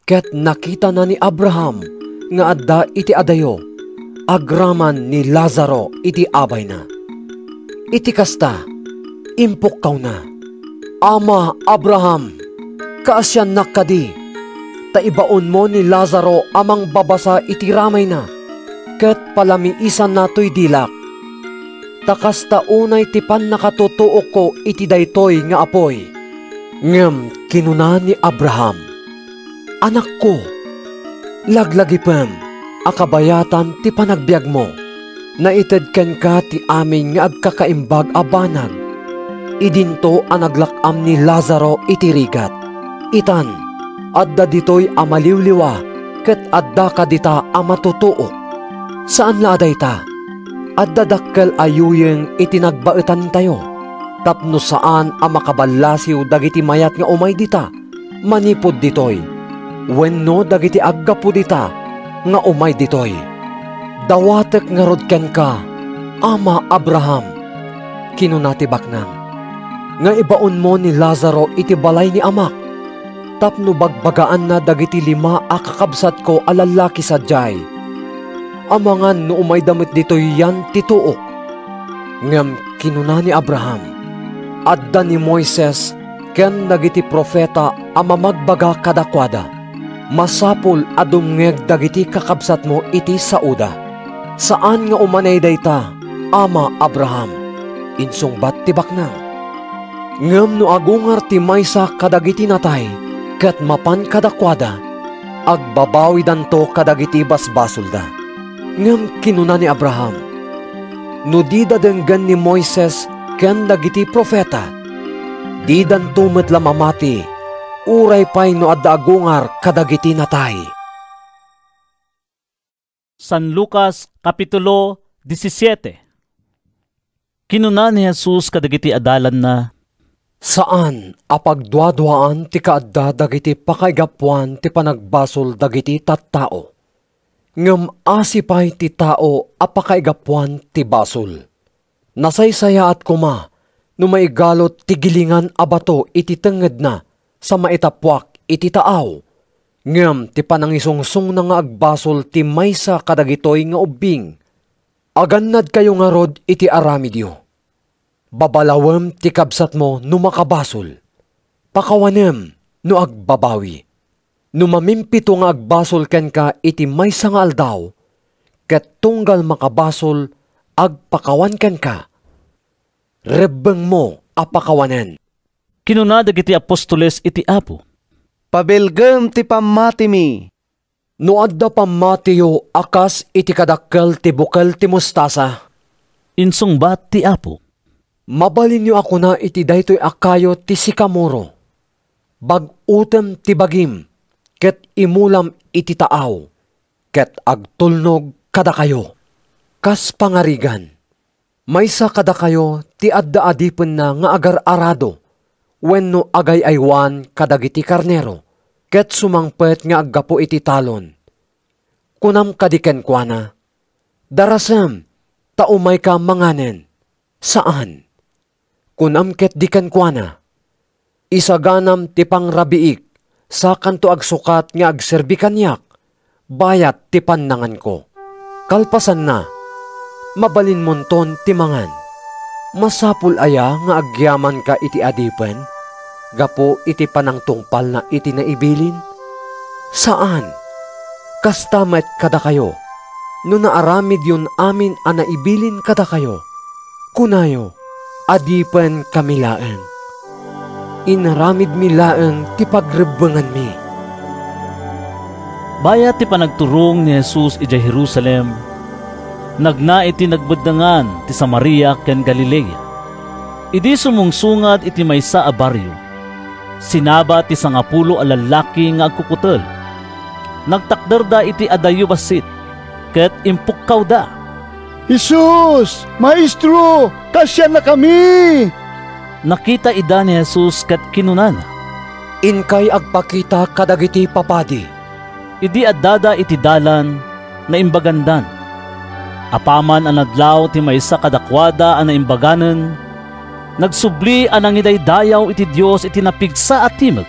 ket nakita na ni Abraham nga adda iti adayo agraman ni Lazaro iti abay na. Iti kasta impukkaw na. Ama Abraham, kaasyan nakadi, taibaon mo ni Lazaro amang babasa iti ramay na, ket palamiisan nato'y dilak. Takas taunay tipan nakatutuok ko iti daytoy nga apoy. Ngem kinuna ni Abraham, anak ko, laglagipem, akabayatan ti panagbiag mo, naitedken ka ti amin nga agkakaimbag abanag. Idinto anaglakam ni Lazaro iti rigat. Itan, adda ditoy amaliwliwa, ket adda ka dita amatutuok. Saan la aday ta? Adda dakkel ayuyeng itinagbaetan tayo. Tapno saan amakabalasiw dagiti mayat nga umay dita, manipod ditoy. Wenno dagiti aggapo dita, nga umay ditoy. Dawatek nga rodken ka, Ama Abraham. Kinunati baknang. Nga ibaon mo ni Lazaro iti balay ni amak. Tapno bagbagaan na dagiti 5 akakabsat ko alalaki sadyay. Amangan no umay damit ditoy yan tituok. Ngem kinuna ni Abraham, adda ni Moises ken dagiti profeta ama magbaga kadakwada. Masapul adungeg dagiti kakabsat mo iti sauda. Saan nga umanay dayta, Ama Abraham? Insungbat ti baknang. Ngem no agungar ti maysa kadagiti natay, ket mapan kadakwada, agbabawi danto kadagiti basbasulda. Ngem kinuna ni Abraham, no di dadenggan ni Moises ken dagiti profeta, di danto met lamamati, uray pay no adda agungar kadagiti natay. San Lucas Kapitulo 17. Kinuna ni Jesus kadagiti adalan na, saan apagduadwaan ti kaadda dagiti pakaigapuan ti panagbasol dagiti tattao. Ngem asipay ti tao apakaigapuan ti basol. Nasaysaya at kuma no maigalot ti gilingan abato iti tenged na sa maitapwak iti taaw. Ngem ti panangisungsong na nga agbasol ti maysa kadagitoy nga ubing. Agannad kayo nga rod iti aramidyo. Babalawem ti kabsat mo no makabasol. Pakawanem no agbabawi. No mamimpito nga agbasol ken ka iti maysa nga aldaw, ket tunggal makabasol agpakawan ken ka. Rebbeng mo apakawanen. Kinuna dagiti apostoles iti Apo, pabelgem ti pamati mi. No adda pamatiyo akas iti kadakkel ti bukel ti mustasa. Insungbat ti Apo, mabalin niyo ako na iti daytoy akayo ti sikamoro. Bagutem ti bagim, ket imulam iti taaw, ket agtulnog kada kayo. Kas pangarigan, maysa kada kayo ti adda adipen na nga agar-arado, wenno agay aywan kadagiti karnero, ket sumangpet nga aggapo iti talon. Kunam kadiken kuana, darasem, taumay ka manganen. Saan? Kunam ket diken kuana, isaganam ti pangrabiik, sa kanto agsukat nga agserbi kanyak, bayat ti pannangan ko. Kalpasan na, mabalin monton ti mangan. Masapul aya nga agyaman ka iti adipen, gapo iti panangtungpal na iti naibilin? Saan? Kastamet kada kayo, no naaramid yun amin a naibilin kada kayo. Kunayo, adipen kamilaeng. Inaramid mi laeng ti pagrebengan mi. Bayat ti panagturong ni Jesus iti Jerusalem, nagna iti nagbeddangan ti Samaria ken Galilea. Idi sumungsungad iti maysa a baryo. Sinaba ti 10 a lalaki nga agkukutel. Nagtakder iti adayo basit, ket impukkaw da. Jesus! Maestro! Kasya na kami! Nakita ida ni Jesus kat kinunana. Inkay agpakita kadagiti papadi. Idi addada iti dalan na imbagandan. Apaman ang adlaw ti maysa kadakwada ang naimbaganen. Nagsubli anang idaydayaw iti Dios iti napigsa at timag.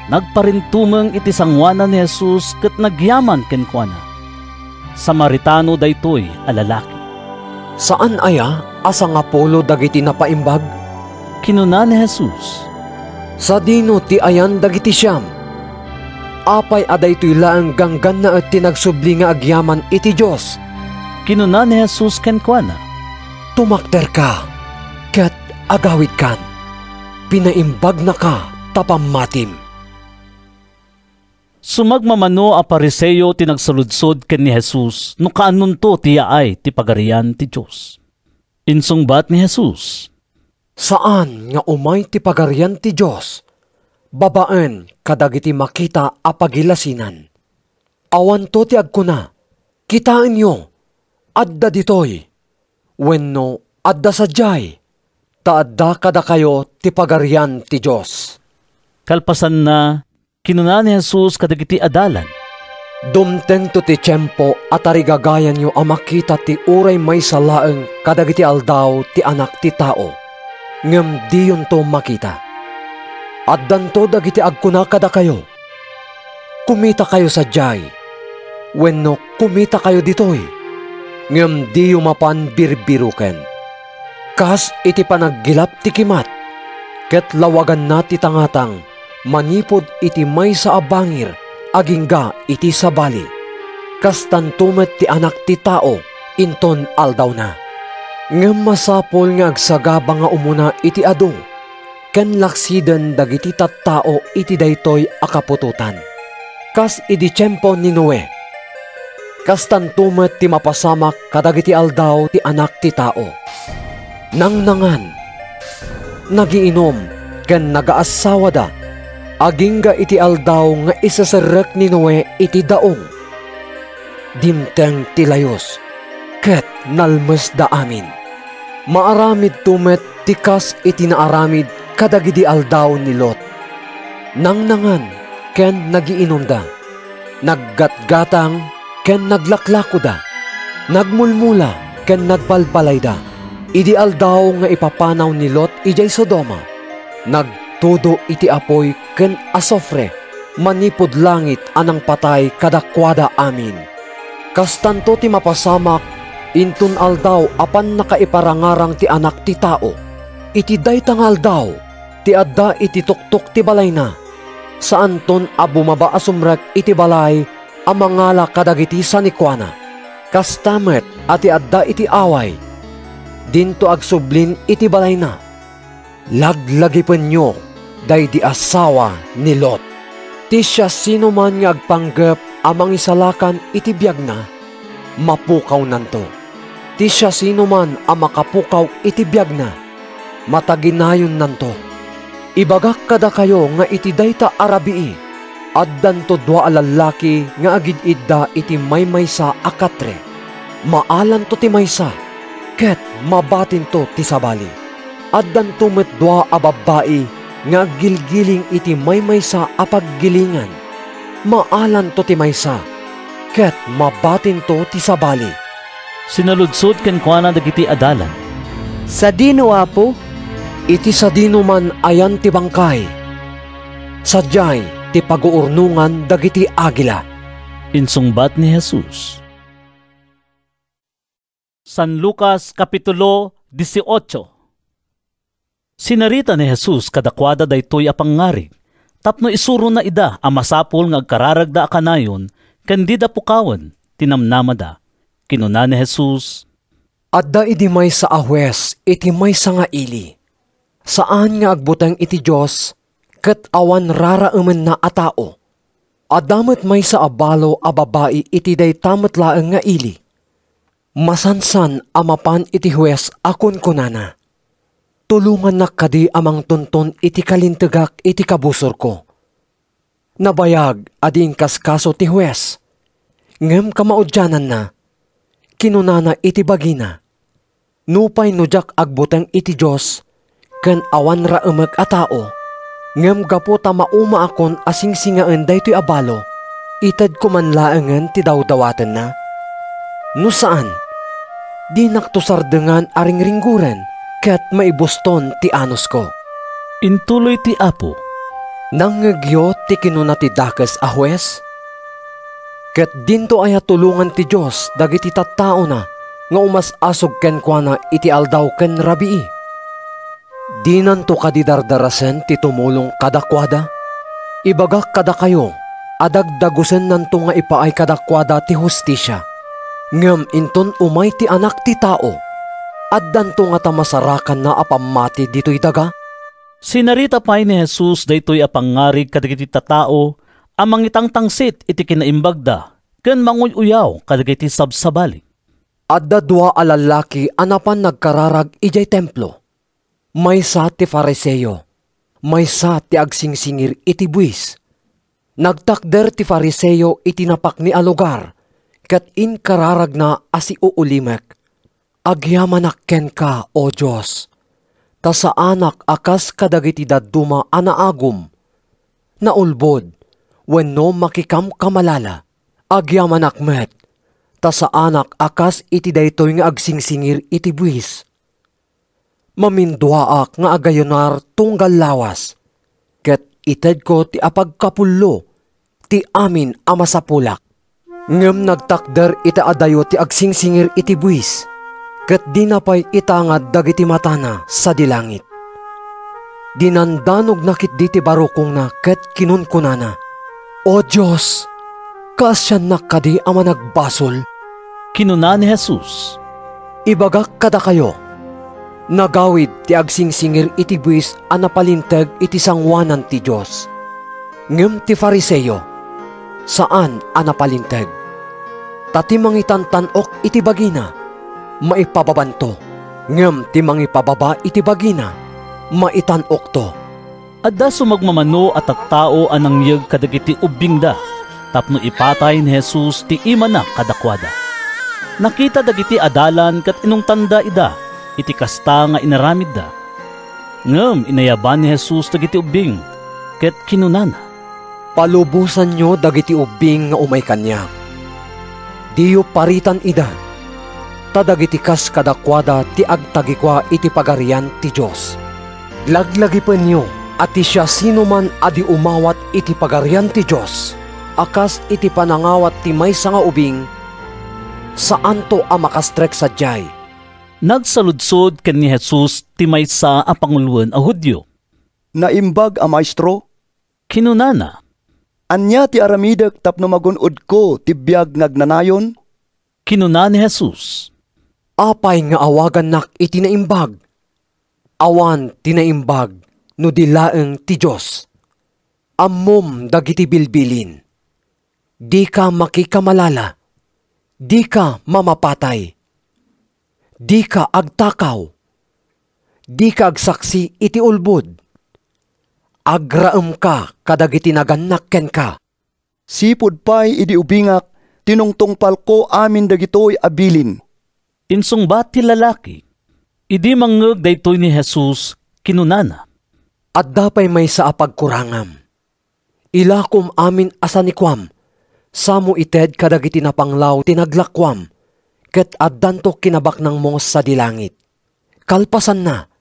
Nagparintumeng iti sangwanan ni Jesus ket nagyaman kenkuana. Samaritano daytoy a lalaki. Saan aya asa nga polo dagiti napaimbag? Kinuna ni Jesus. Sa dino ti ayan dagiti siyam. Apay adaytoy laeng ganggan na at tinagsubli nga agyaman iti Dios. Kinuna ni Jesus kenkuana. Tumakder ka, ket agawid kan. Pinaimbag na ka tapamatim. Sumagmamano a Pariseo tinagsaludsod ken ni Jesus no kaanon to tiya ay ti pagarian ti Dios. Insungbat ni Jesus. Saan nga umay ti pagarian ti Dios? Babaen kadagiti makita a pagilasinan. Awan to ti agkuna. Kitaan nyo. Adda ditoy. Wenno adda sadyay. Taadda kada kayo ti pagarian ti Dios. Kalpasan na kinuna ni Jesus kadagiti adalan. Dumteng to ti tiyempo at arigagayan nyo ang makita ti uray may salaeng kadagiti aldaw ti anak ti tao. Ngem diyon to makita. At danto dagiti agkuna kada kayo. Kumita kayo sa jay. Wenno kumita kayo ditoy. Ngem diyo mapan birbiruken. Kas iti panaggilap ti kimat. Ket lawagan na ti tangatang. Manipod iti may sa abangir. Agingga iti sabali. Kas tantumet ti anak ti tao. Inton aldaw na. Ngem masapol nga agsagaba nga umuna iti adu. Ken laksiden dagiti tattao iti daytoy akapututan. Kas idi tiyempo ni Noe. Kas tantumet ti mapasamak kadagiti aldaw ti anak ti tao. Nangnangan. Nagiinom ken nagaasawa da. Agingga iti aldaw nga isasarek ni Noe iti daong. Dimteng ti layos. Ket nalmes da amin. Maaramid tumet tikas iti naaramid kadagidi aldaw ni Lot. Nangnangan ken nagiinom da. Naggatgatang ken naglaklako da. Nagmulmula ken nagpalpalay da. Idi aldaw nga ipapanaw ni Lot ijay Sodoma. Nagtudo iti apoy ken asofre. Manipod langit anang patay kadakwada amin. Kastanto ti mapasamak intun aldaw apan nakaiparangarang ti anak ti tao. Iti daytang aldaw ti adda iti tuktok ti balay na. Saan ton a bumaba asumrek iti balay a mangala kadagiti sanikwana. Kastamet ati adda iti away. Dinto agsublin iti balay na. Laglagipen nyo day di asawa ni Lot. Ti siya sino man nga agpanggep amang isalakan iti biyag na. Mapukaw nanto. Ti siya sino man ang makapukaw iti biyag na. Mataginayon nanto. Ibagak kada kayo nga iti dayta arabii. Addan to dua alalaki nga agid idda iti maymaysa akatre. Maalan to ti maysa. Ket mabatin to ti sabali. Addan to met dua ababai nga gilgiling iti maymaysa apaggilingan. Maalan to ti maysa. Ket mabatin to ti sabali. Sinaludsod ken kuana dagiti adalan. Sa dino apo? Iti sa dino man ayan ti bangkay. Sadyay ti pag-uurnungan dagiti agila. Insungbat ni Jesus. San Lucas Kapitulo 18. Sinarita ni Jesus kadakwada daytoy a pangarig. Tapno isuro na ida a masapol nga agkararagda a kanayon ken di da pukawen tinamnamada. Kinuna ni Jesus. Adda idi may sa ahwes iti may sa nga ili. Saan nga agbutang iti Diyos ket awan raraumen na a tao. Adamet may sa abalo a babae iti daytamet laeng nga ili. Masansan amapan iti huwes akon kunana. Tulungan na kadi amang tonton iti kalintagak iti kabusor ko. Nabayag ading kaskaso ti huwes. Ngem kamaudyanan na. Kinunana iti bagina. Nupay nujak agbutang iti Diyos. ken awan ra emeg a tao. Ngem gapo ta mauma akon asingsingaan daytoy abalo, ited ko man laengen ti dawdawaten na. No saan? Di naktusardengan aring ringguren, ket maibuston ti anos ko. Intuloy ti Apo. Nangegyo ti kinuna ti dakes a huwes? Ket dinto aya tulungan ti Dios dagiti tattao na nga umas-asog ken kuana iti aldaw ken rabii. Di nanto kadidardarasen ti tumulong kadakwada? Ibagak kada kayo, adagdagusen nanto nga ipaay kadakwada ti hustisya. Ngem inton umay ti anak ti tao, addanto nga tamasarakan na apamati dito'y daga? Sinarita pay ni Jesus daytoy a pangarig kadagiti tattao amang itangtangsit iti kinaimbagda ken manguy-uyaw kadagiti sabsabali. Adda dua a lalaki anapan nagkararag ijay templo. Maysa ti Fariseo, maysa ti agsingsingir iti buwis. Nagtakder ti Fariseo iti napak ni a lugar, ket inkararag na asi uulimek. Agyamanak ken ka, O Diyos, ta sa anak akas kadagiti dadduma anaagum. Naulbod, wenno makikam kamalala. Agyamanak met, ta sa anak akas iti daytoy nga agsingsingir iti buwis. Mamindwaak nga agayonar tunggal lawas, ket ited ko ti apagkapullo, ti amin a masapulak. Ngem nagtakder ita adayo ti agsingsingir iti buwis, ket dinapay itangad dagiti matana sa dilangit. Dinandanog nakit di ti barukong na ket kinunkunana, O Diyos, kasyan nakadi ama nagbasol. Kinuna ni Jesus, ibagak kada kayo, nagawid ti agsingsingir iti buwis a napalinteg iti sangwanan ti Diyos. Ngem ti Fariseo, saan a napalinteg? Tati mangitantanok iti bagina, maipababanto. Ngem ti mangipababa iti bagina, maitanok to. Adda sumagmamano at tattao anang yeg kadagiti ubingda, tapno ipatay ni Jesus ti imana kadakwada. Nakita dagiti adalan kat inong tanda ida, iti kasta nga inaramid da. Ngem inayaban ni Jesus dagiti ubing, ket kinunana, palubusan nyo dagiti ubing nga umay kanya. Diyo paritan ida, ta dagiti kas kadakwada ti agtagikwa iti pagarian ti Diyos. Laglagi pa nyo, ati siya sino man adi umawat iti pagarian ti Diyos, akas iti panangawat ti maysa nga ubing, saan to a makastrek sadyay. Nagsaludsod ken ni Jesus ti maysa a panguluan a Hudyo. Naimbag a maestro? Kinunana, anya ti aramidek tapno magunod ko ti biag nagnanayon? Kinuna ni Jesus, apay nga awagan nak iti naimbag. Awan ti naimbag no dilaeng ti Diyos. Ammom dagiti bilbilin. Di ka makikamalala. Di ka mamapatay. Di ka agtakaw. Di ka agsaksi iti ulbod. Agraem ka kadagiti naganak ken ka. Sipod pay idi ubingak, tinungtungpal ko amin dagitoy abilin. Insungbat ti lalaki, idi mangeg daytoy ni Jesus kinunana. At dapay may sa apagkurangam. Ilakom amin asanikwam, samo ited kadagiti napanglaw tinaglakwam, ket addanto kinabak ng mongos sa dilangit. Kalpasan na,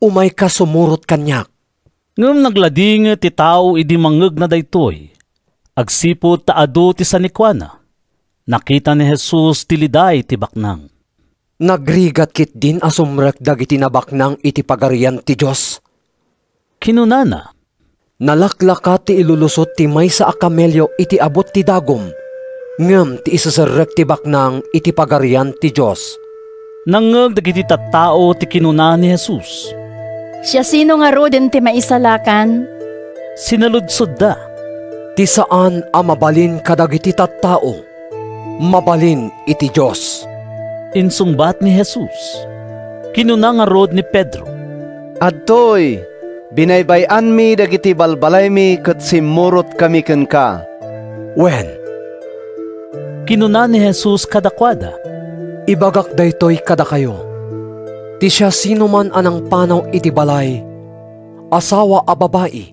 umay ka sumurot kanyak. Ngem naglading ti tao idi mangeg na daytoy, agsipod taado ti sanikwana. Nakita ni Jesus ti liday ti baknang. Nagrigat kit din asumrek dagiti nabaknang iti pagarian ti Diyos. Kinunana, nalaklaka ti ilulusot ti maysa a kamelyo iti abot ti dagom, ngem ti isaserrek ti baknang iti pagarian ti Diyos. Nangeg dagiti tattao ti kinuna ni Jesus. Siya sino nga ro din ti maisalakan? Sinaludsod da. Ti saan a mabalin kadagiti tattao, mabalin iti Diyos. Insungbat ni Jesus. Kinuna nga rod ni Pedro, adtoy, binaybayan mi dagiti balbalay mi ket simurot kami ken ka. Wen? Kinuna ni Jesus kadakwada, ibagak daytoy kada kayo. Ti siya sino man anang panaw iti balay, asawa a babae,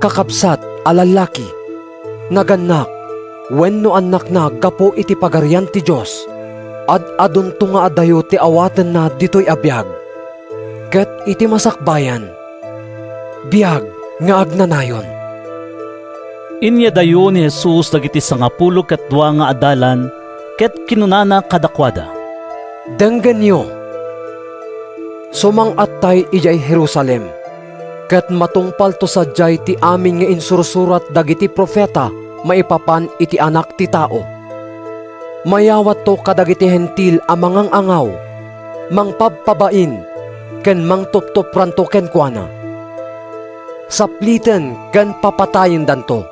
kakabsat a lalaki, naganak, wenno anak na gapo iti pagarian ti Diyos, adun to nga adayo ti awaten na ditoy abiyag, ket iti masakbayan, biyag nga agnanayon. Inya dayo ni Jesus dagiti 12 nga adalan ket kinunana kadakwada. Denggan nyo, sumang attay ijay Jerusalem, ket matungpal to sadyay ti amin nga insursurat dagiti profeta maipapan iti anak ti tao. Mayawat to kadagiti hentil a mangang angaw, mangpabpabain, ken mangtuptupran to ken kuana. Sapliten ken papatayin danto.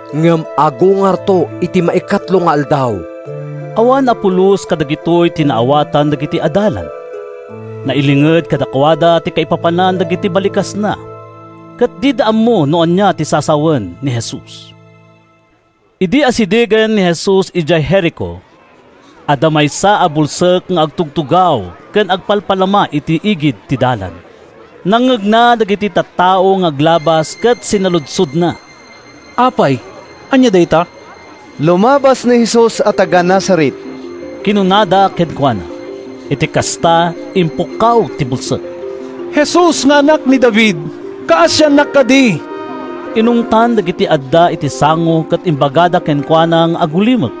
Ngem agungar to iti maikatlo nga aldaw. Awan apulos kadagitoy tinaawatan dagiti adalan. Nailinged kadakwada ti kaipapanan dagiti balikas na. Ket di daam mo noon niya ti sasawen ni Jesus. Idi asidigan ni Jesus ijay Jericho. Adamay sa abulsek nga agtugtugaw ken agpalpalama iti igid ti dalan. Nangegna dagiti tattao nga aglabas ket sinaludsod na. Apay, anya dayta? Lumabas ni Jesus at taga Nazaret. Kinunada ken kuana. Iti kasta impukaw ti bulsek. Jesus nga anak ni David, kaasya nakadi. Inungtan dagiti adda iti sango ket imbagada ken kuana nga agulimek.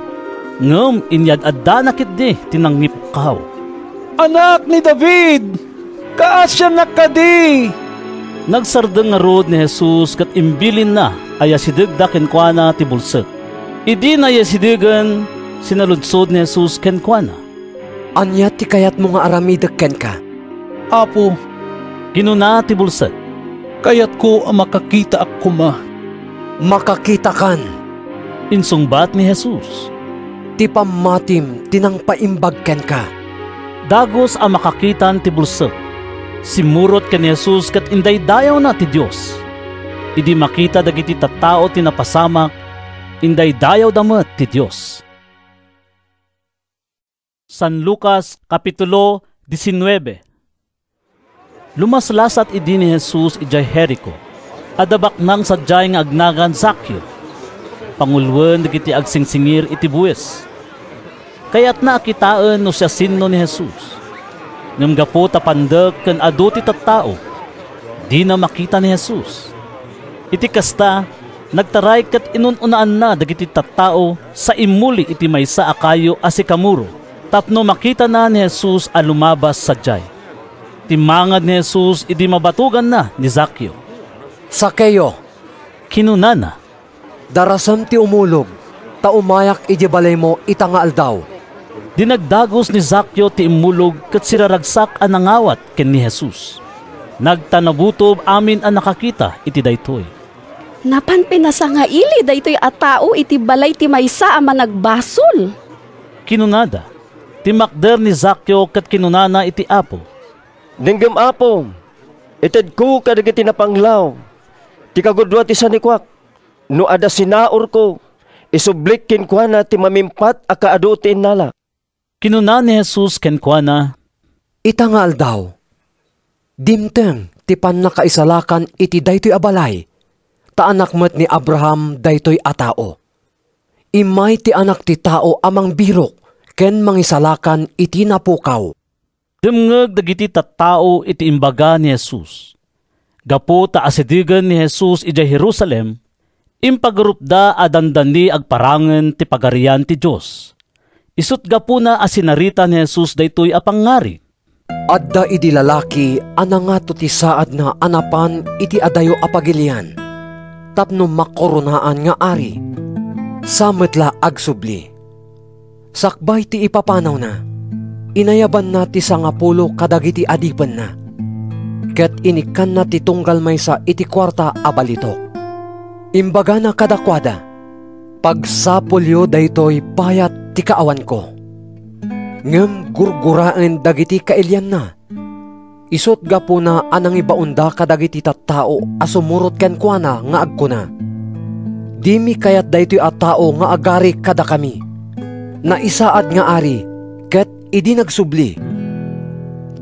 Ngem inyad adda nakitdi tinangipukaw. Anak ni David, kaasya nakadi. Nagsardeng nga rod ni Jesus ket imbilin na aya sidegda ken kuana ti bulsek. Idi na yasidegan sinaludsod ni Jesus ken kuana. Anya ti kayat mo nga aramidek ken ka? Apo, kinuna ti bulsek. Kayat ko ang makakita ak kuma. Makakita kan. Insungbat ni Jesus. Ti pamatim tinang paimbag ken ka. Dagos ang makakitan ti bulsek. Simurot ken ni Jesus ket inday dayaw na ti Dios. Idi makita dagiti tattao ti napasamak, inday dayaw damet ti Dios. San Lucas Kapitulo 19. Lumaslasat idi ni Jesus ijay Jericho. Adabak nang sadyay nga agnagan Zaccheo. Pangulwen dagiti agsingsingir iti buwis. Kayat na akitaan no siya sinno ni Jesus. Ngem gapo tapandek ken adu ti tattao. Di na makita ni Jesus. Iti kasta nagtaray ket inununaan na dagiti tattao sa imuli iti maysa a kayo a sikamuro. Tapno makita na ni Jesus a lumabas sadyay. Timangad ni Jesus idi mabatugan na ni Zaccheo. Zaccheo, kinunana. Darasam ti umulog, ta umayak iji balay mo itanga aldaw. Dinagdagos ni Zaccheo ti imulog ket siraragsak a nangawat ken ni Jesus. Nagtanabutob amin a nakakita iti daytoy. Napan pinasa nga ili daytoy a tao iti balay ti maysa a managbasol. Kinunada. Timakder ni Zaccheo ket kinunana iti apo. Dinggem apo, ited ko kadagiti napanglaw. Ti kagudwa ti sanikwak. No ada sinaor ko, isublik kinkuana ti mamimpat a kaadu ti inala. Kinuna ni Jesus kenkuana. Itangal daw. Dimteng ti pannakaisalakan iti daytoy abalay. Ta anak met ni Abraham daytoy a tao. Imay ti anak ti tao amang birok ken mangisalakan iti napukaw. Demngeg dagiti tattao iti imbaga ni Jesus. Gapo ta asidigan ni Jesus ijay Jerusalem, impagurupda a dandani agparangen ti pagarian ti Dios. Isut gapo na asinarita ni Jesus daytoy a pangngari. Adda idi lalaki anangato ti saad na anapan iti adayo a pagilian. Tapno makoronaan nga ari. Sametla agsubli. Sakbay ti ipapanaw na. Inayaban na ti 10 kadagiti adipen na. Ket inikan na ti tunggal maysa iti kwarta a balitok. Imbaga na kadakwada. Pagsapolyo daytoy payat ti kaawan ko. Ngem gurguraan dagiti kailyan na. Isot gapo na anang ibaunda kadagiti tattao asumurot ken kuana nga agkuna. Dimi kayat daytoy a tao nga agari kada kami. Na isaad nga ari ket idi nagsubli.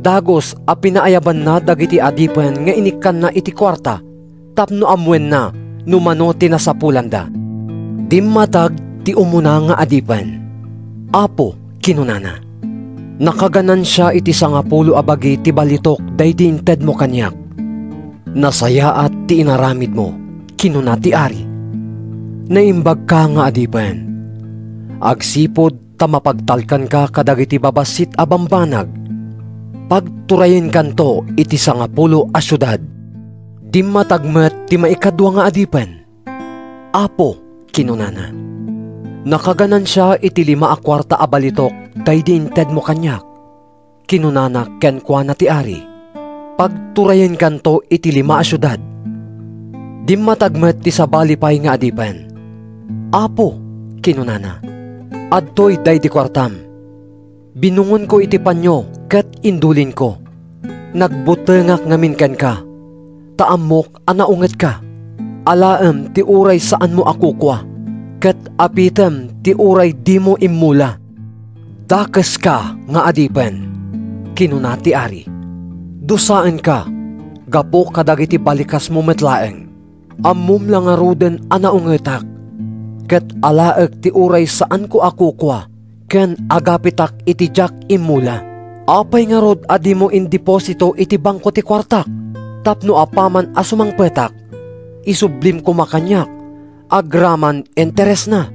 dagos a pinaayaban na dagiti adipen nga inikan na iti kwarta, tapno amwen na numano tinasapulanda. Dimmatag ti umuna nga adipen. Apo, kinunana. Nakaganan siya iti 10 abagi ti balitok daydi inted mo kanyak. Nasaya at ti inaramid mo, kinuna ti ari. Naimbag ka nga adipen. Agsipod ta mapagtalkan ka kadagiti babasit a bambanag. Pagturayin kanto iti 10 a syudad. Dimmatagmet ti maikadwa nga adipen. Apo, kinunana. Nakaganan siya iti 5 a kwarta a balitok daydi inted mo kanyak. Kinunana ken kuana ti ari. Pagturayin kanto iti 5 a syudad. Dimmatagmet ti sabalipay nga adipen. Apo, kinunana. Adtoy daydi kwartam. Binungon ko iti panyo ket indulin ko. Nagbutengak ngamin ken ka. Taamok anaunget ka. Alaem ti uray saan mo akukwa. Ket apitem ti uray di mo immula. Dakes ka nga adipen. Kinuna ti ari. Dusaan ka. Gapo kadagiti balikas mo metlaeng. Ammum lang aruden anaungetak. Ket alaek ti uray saan ko akukwa. Ken agapitak iti jak immula. Apay nga rod adi mo in deposito iti bangko ti kwartak. Tapno apaman asumang petak. Isublim ko makanyak. Agraman interes na.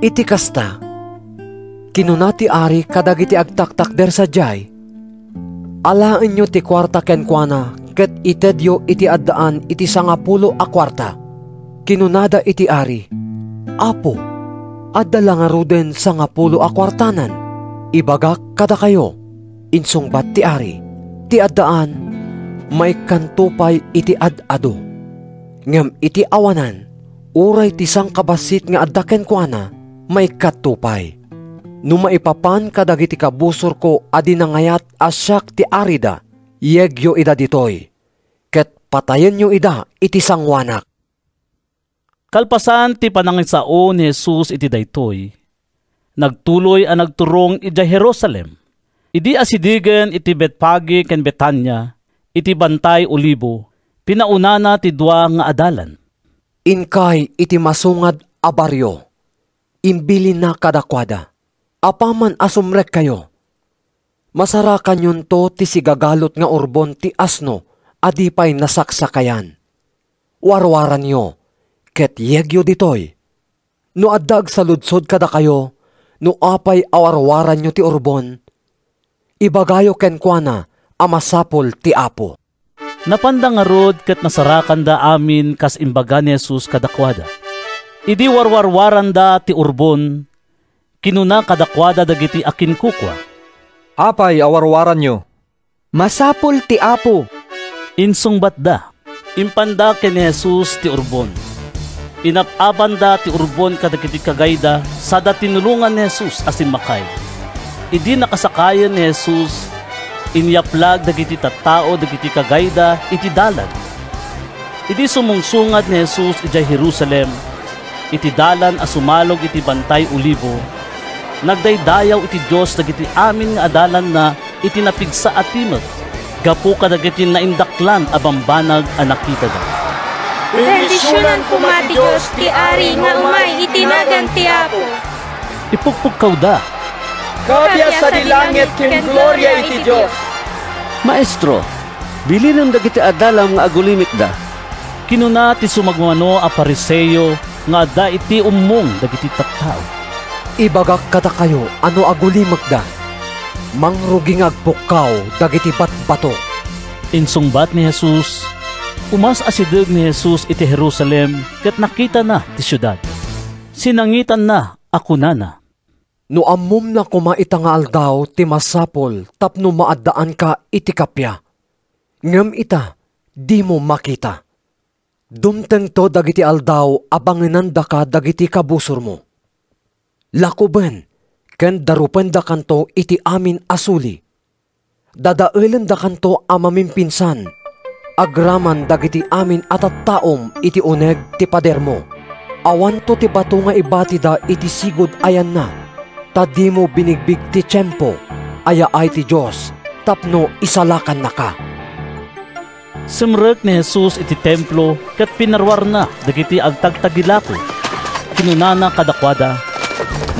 Iti kasta. Kinuna ti ari kadagiti agtaktak der sa jay. Alaan nyo ti kwarta ken kuana. Ket itedyo iti addaan iti 10 a kwarta. Kinunada iti ari. Apo, adala nga ruden 10 a kwartanan. Ibagak kada kayo. Insungbat ti ari. Ti addaan, may kantupay iti ad-ado. Ngem iti awanan, uray ti sangkabasit nga addaken kuana, may katupay. Numaipapan kadagiti kabusor ko adi nangayat asyak ti arida, yegyo ida ditoy. Ket patayen nyo ida iti sangwanak. Kalpasan ti panangisao ni Jesus iti daytoy, nagtuloy a nagturong iti Jerusalem. Idi asidigen iti Betpage ken Betania, iti Bantay Olibo, pinaunana ti 2 nga adalan. Inkay iti masungad a baryo, imbilin na kadakwada, apaman asumrek kayo. Masarakan yun to ti sigagalot nga urbon ti asno, adipay nasaksakayan. Warwaran nyo, ket yegyo ditoy. No addag sa ludsod kada kayo, no apay awarwaran nyo ti urbon, ibagayo ken kuana amasapol ti Apo. Napanda nga rod ket nasarakan da amin kas imbaga ni Jesus kadakwada. Idi warwarwaran da ti urbon, kinuna kadakwada dagiti akin kukwa. Apay awarwaran nyo. Masapol ti Apo. Insungbat da, impanda ken ni Jesus ti urbon. Inapabanda ti urbon kadagiti kagayda sada tinulungan ni Jesus asin makay. Idi nakasakayan ni Jesus, inyaplag dagiti tattao dagiti kagayda iti dalan. Idi sumungsungad ni Jesus iti Jerusalem, iti dalan a sumalog iti Bantay Olibo. Nagdaydayaw iti Dios dagiti amin nga adalan na iti napigsa at timog. Gapo kadagiti naindaklan a bambanag a nakita da. Bendisyonan ko mati Diyos ti ari nga umay itinagan ti Apo. Ipukpuk kaw da. Kapya sa dilangit ken gloria iti Diyos. Maestro, bilin dagiti adalam nga agulimik da. Kinuna ti sumagmano a pariseyo nga da iti ummong dagiti tattao. Ibagak kada kayo ano agulimik da. Mangruging agpukaw dagiti batbato. Insungbat ni Jesus, umas asideg ni Jesus iti Jerusalem ket nakita na ti syudad. Sinangitan na ako nana. No ammum na kumaita nga aldaw ti masapol tapno maaddaan ka iti kapya. Ngem ita, di mo makita. Dumteng to dagiti aldaw abanginan da ka dagiti kabusor mo. Lakuben, ken darupen da kanto iti amin asuli. Dadaelen da kanto amamimpinsan. Agraman dagiti amin at taom iti uneg ti pader mo. Awan to ti bato nga ibati da iti sigod ayan na. Ta di mo binigbig ti tiyempo, aya ay ti Diyos, tapno isalakan na ka. Simrek ni Jesus iti templo ket pinarwar na dagiti agtagtagilako. Kinunana kadakwada,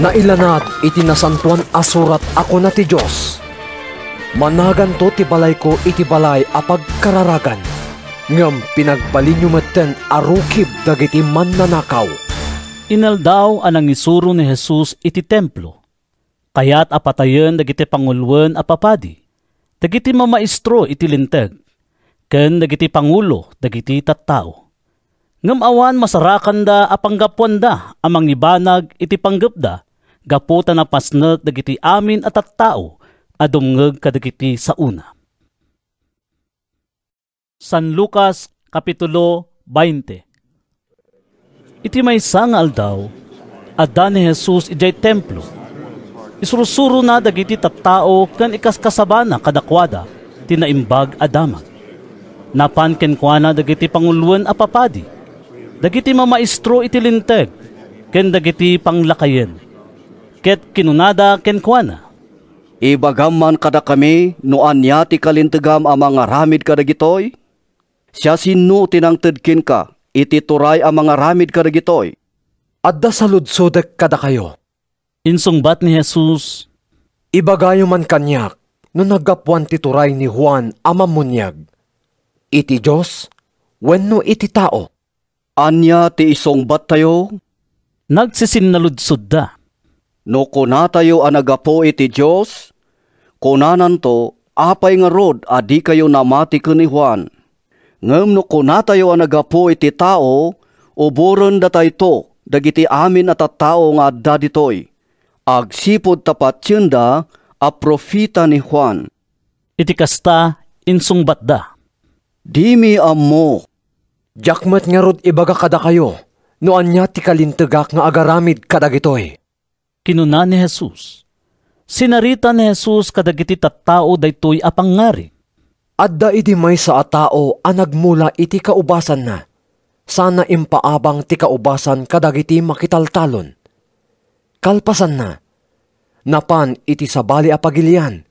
nailanat iti nasantuan asurat ako na ti Diyos. Managan to ti balay ko iti balay apag kararagan. Ngam pinagbalinyo maten arukib dagiti mannanakaw. Inaldaw anang isuro ni Jesus iti templo. Kaya't apatayen dagiti pangulwen a papadi. Dagiti mamaestro iti linteg. Ken dagiti pangulo dagiti tattao. Ngem awan masarakan da apanggapuan da amang ibanag iti panggepda gaputa na pasnek dagiti amin at tattao adumngeg kadagiti sauna. San Lucas Kapitulo 20. Iti maysa nga aldaw adda ni Jesus ijay templo. Isurusuro na dagiti tattao ken ikaskasabana kadakwada tinaimbag a damag. Napan kenkwana dagiti pangulwen a papadi, dagiti mamaestro iti linteg, ken dagiti panglakayen. Ket kinunada kenkwana, ibagam man kada kami no anya ti kalintegam a mga ramid kadagitoy? Siya sino tinangtedkin ka, iti turay a mga ramid kadagitoy? Adda saludsodek kada kayo. Insungbat ni Jesus, ibagayo man kanyak no naggapuan ti turay ni Juan ama munyag. Iti Diyos, wenno iti tao. Anya ti isungbat tayo? Nagsisinnalodsod da. No kuna tayo anagapo iti Diyos, kunanan to, apay nga rod adi kayo namati ko ni Juan. Ngem no kuna tayo anagapo iti tao, uburon da tayo to, dagiti amin at tao nga adda ditoy. Agsipod tapat yunda, a profita ni Juan. Iti kasta, insungbat da. Dimi ammo. Jakmat nga rod ibaga kada kayo, no anya ti kalintegak nga agaramid kadagitoy. Kinuna ni Jesus. Sinarita ni Jesus kadagiti tattao daytoy apangngari. Adda iti may sa atao a nagmula iti kaubasan na. Sana impaabang ti kaubasan kadagiti makitaltalon. Kalpasan na. Napan iti sabali a pagilian,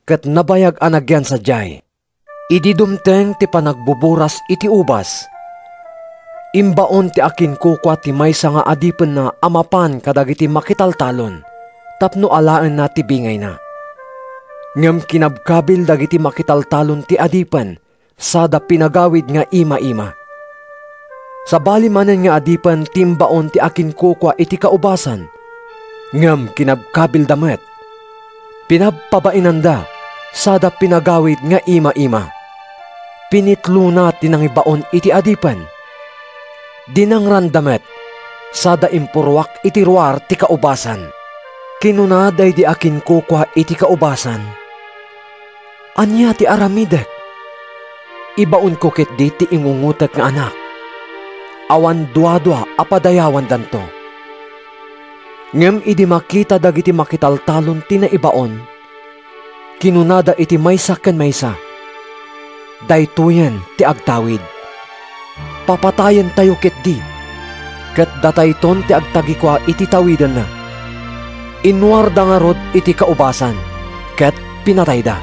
ket nabayag anagyan sa jay. Idi dumteng ti panagbuburas iti ubas. Imbaon ti akin kukwa ti maysa nga adipen na amapan kadagiti makitaltalon, tapno alaan na ti bingay na. Ngem kinabkabil dagiti makitaltalon ti adipen, sada pinagawid nga ima-ima. Sa bali manen nga adipen timbaon ti akin kukwa iti kaubasan, ngem kinabkabil damet. Pinabpabainanda, sada pinagawid nga ima-ima. Pinitlo na tinangibaon iti adipan. Dinangrandamet, sada impurwak iti ruar ti kaubasan. Kinunaday di akin kukwa iti kaubasan. Anya ti aramidek. Ibaon ko ket di ti ingungutek nga anak. Awan dua-dua apadayawan danto. Ngem idi makita dagiti makitaltalon ti naibaon. Kinunada iti maysa ken maysa. Daytoyen ti agtawid. Papatayen tayo ket di. Ket datayton ti agtagikwa iti tawidan na. Inwarda nga rod iti kaubasan, ket pinatay da.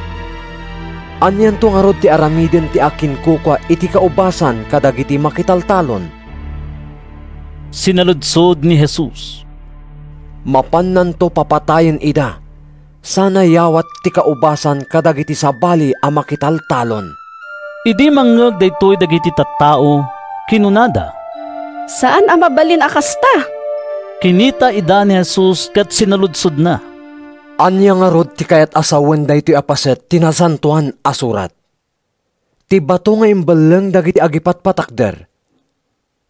Anyan to nga rod ti aramiden ti akin kukwa iti kaubasan kadagiti makitaltalon. Sinaludsod ni Jesus. Mapannan to papatayen ida. Sana yawat ti kaubasan kadagiti sabali a makitaltalon. Idi mangeg daytoy dagiti tattao, kinunada. Saan ang mabalin akasta? Kinita ida ni Jesus ket sinaludsod na. Anya nga rod ti kayat asawen daytoy apaset tinasantuan asurat. Ti bato nga imbaleng dagiti agipat patakder.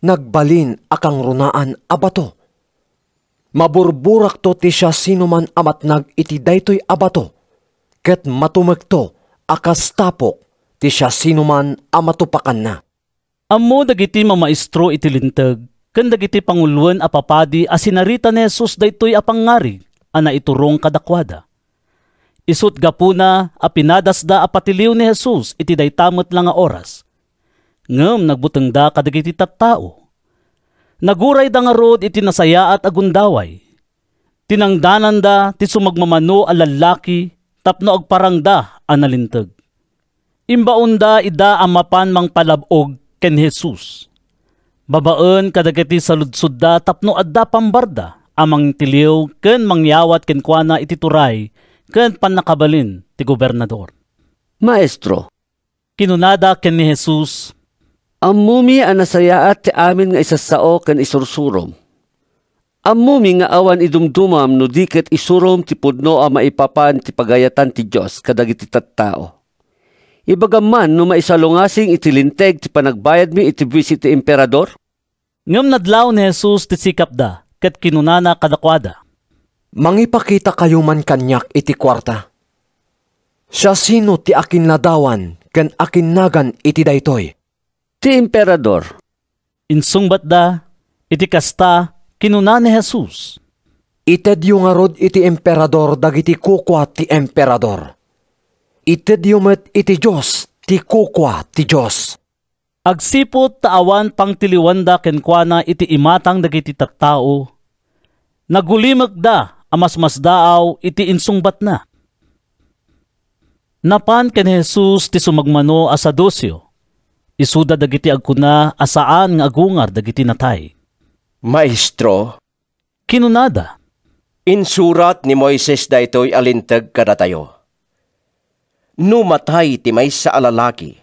Nagbalin akang runaan a bato. Maburburak to ti siya sinuman amatnag iti daytoy a bato. Ket matumekto akas tapok ti siya sinuman amatupakan na. Ammo dagiti mamaestro iti linteg, ken dagiti pangulwen a papadi a sinarita ni Jesus daytoy a pangngari a naiturong kadakwada. Isut gapuna a pinadasda a patiliw ni Jesus iti daytamet lang nga oras. Ngem nagbuteng da kadagiti tattao. Naguray da nga rod iti nasayaat a gundaway. Tinangdanan da ti sumagmamano a lalaki tapno agparang da analintag. Imbaunda ida amapan mang palabog ken Jesus. Babaen kadagiti saludsudda tapno adda pambarda amang tiliw ken mangyawat ken kuana iti turay ken pannakabalin ti gobernador. Maestro, kinunada ken ni Jesus, ammumi anasayaat ti amin nga isasao ken isursurom. Ammumi nga awan idumdumam no diket isurom ti pudno a maipapan ti pagayatan ti Dios kadagiti tattao. Ibagaman no maisalungasing itilinteg ti panagbayad mi iti buwis iti emperador? Ngem nadlaw ni Jesus ti sikap da, ket kinunana kadakwada. Mangipakita kayo man kanyak iti kwarta. Siya sino ti akin ladawan, ken akin nagan iti daytoy? Ti emperador. Insungbat da, iti kasta, kinuna ni Jesus. Itedyo nga rod iti emperador dagiti kukwa ti emperador. Itedyo met iti Diyos ti kukwa ti Diyos. Agsipot taawan pang tiliwanda kenkwana iti imatang dagiti tattao. Nagulimag da amas daaw iti insungbat na. Napan ken Jesus ti sumagmano a sadusyo. Isuda dagiti agkuna asaan nga agungar dagiti natay. Maestro, kinunada. Insurat ni Moises daytoy alintag kadatayo. Numatay ti maysa a lalaki,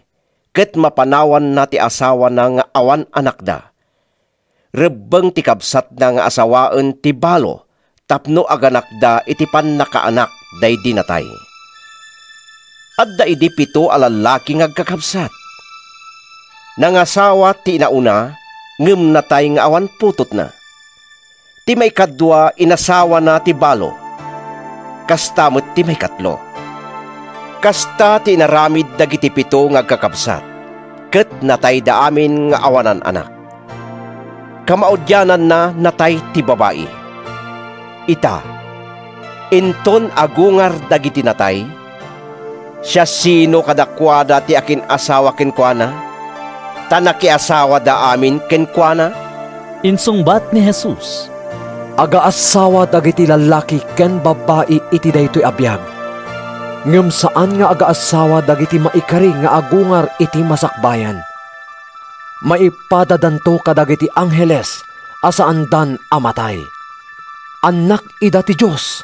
ket mapanawan na ti asawa na nga awan anak da. Rebbeng ti kabsat na nga asawaen ti balo, tapno aganak da iti pannakaanak daydi natay. Adda idi 7 a lalaki nga agkakabsat. Nangasawa ti inauna, ngem natay nga awan putot na. Ti may kadwa inasawa na ti balo, kastamot ti may katlo. Kasta ti inaramid dagiti 7 nga agkakabsat, ket natay da amin nga awanan anak. Kamaudyanan na natay ti babae. Ita, inton agungar dagiti natay, siya sino kadakwada ti akin asawa kenkwana? Tanaki asawa da amin kenkwana? Insungbat ni Jesus. Aga-asawa dagiti lalaki ken babae iti daytoy abiyag. Ngem saan nga aga-asawa dagiti maikari nga agungar iti masakbayan. Maipadadanto kadagiti angheles asaan dan amatay. Anak ida ti Diyos,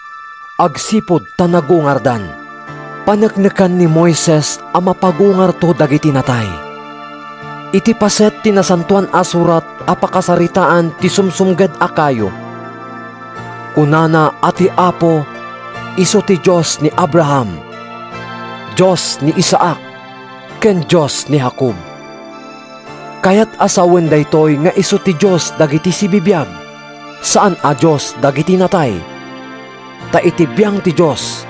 agsipod tanagungar dan. Panaknakan ni Moises a mapagungar to dagiti natay. Iti paset ti nasantuan asurat a pakasaritaan ti sumsumged akayo. Kunana ati Apo, iso ti Diyos ni Abraham, Diyos ni Isaac, ken Diyos ni Jacob. Kayat asawen daytoy nga iso ti Diyos dagiti sibibiyag, saan a Diyos dagiti natay? Ta iti biyang ti Diyos,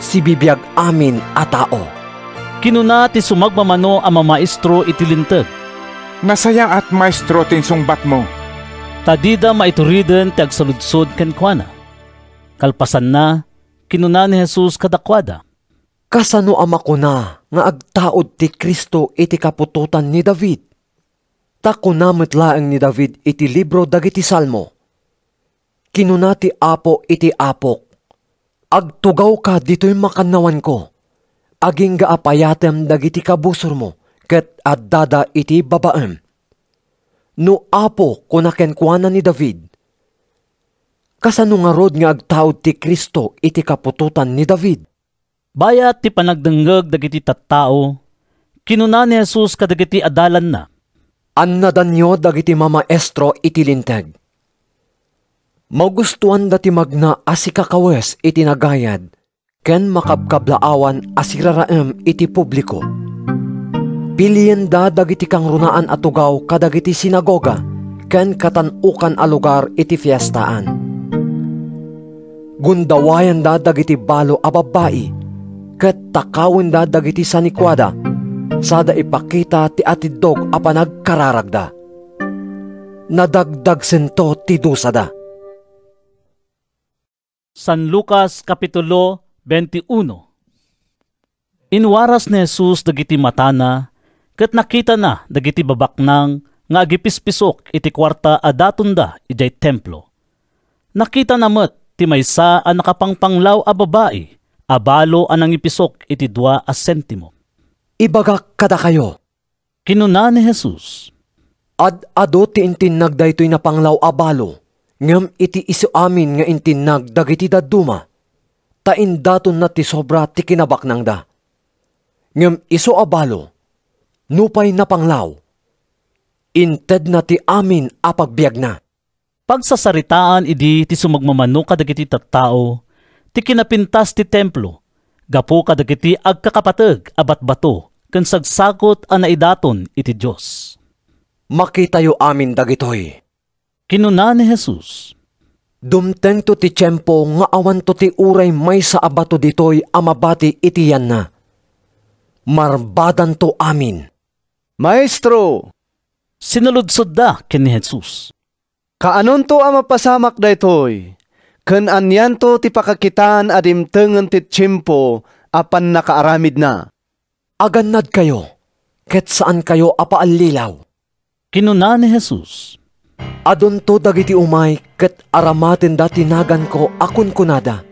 sibibiyag amin a tao. Kinuna ti sumagmamano ang maestro itilintag. Nasaya at maestro tinsungbat mo. Tadida maituriden ti agsaludsod kenkwana. Kalpasan na, kinuna ni Jesus kadakwada. Kasano amako na nga agtaod ti Kristo iti kapututan ni David? Takuna metlaeng ni David iti libro dagiti Salmo. Kinuna ti Apo iti Apok. Agtugaw ka dito'y makanawan ko. Aging gaapayatem dagiti kabusor mo, ket addada iti babaem. No Apo kunakenkwana ni David. Kasano nga rod nga agtaod ti Kristo iti kapututan ni David? Bayat ti panagdenggeg dagiti tattao, kinuna ni Jesus kadagiti adalan na. Annadanyo dagiti mamaestro iti linteg. Magustuhan dati magna asikakawes iti nagayad, ken makabkablaawan asiraraem iti publiko. Piliyen da dagiti kang runaan atugaw kadagiti sinagoga, ken katanukan a lugar iti fiestaan. Gundawayan da dagiti balo a babae, ket takawin da dagiti sanikwada, sada ipakita ti atidog a panagkararagda. Nadagdag sento ti dusada. San Lucas Kapitulo 21. Inwaras ni Jesus dagiti matana, ket nakita na dagiti babaknang nga agipispisok iti kwarta a datunda ijay templo. Nakita na met ti maysa a nakapangpanglaw a babae Abalo anang ipisok iti 2 sentimo. Ibagak kada kayo. Kinuna ni Jesus. Ad-ado ti intinag daytoy na panglaw abalo. Ngem iti isu amin nga intinag dagiti daduma. Tain daton na ti sobra ti kinabaknang da. Ngem isu abalo. Nupay na panglaw. Inted na ti amin apagbiag na. Pagsasaritaan idi ti sumagmamano kadagiti tattao, ti kinapintas ti templo, gapo kadagiti agkakapateg abat bato, ken sagsakot a naidaton iti Dios. Makitayo amin dagitoy. Kinuna ni Jesus. Dumteng to ti tiyempo nga awan to ti uray may sa abato ditoy amabati itiyan na. Marbadan to amin. Maestro! Sinuludsod da ken ni Jesus. Kaanon to ang mapasamak daytoy? Ken anyan to ti pakakitaan adimtengen ti tiyempo apan nakaaramid na. Agannad kayo, ket saan kayo apaallilaw? Kinuna ni Jesus. Adon to dagiti umay ket aramaten da tinagan ko akun kunada.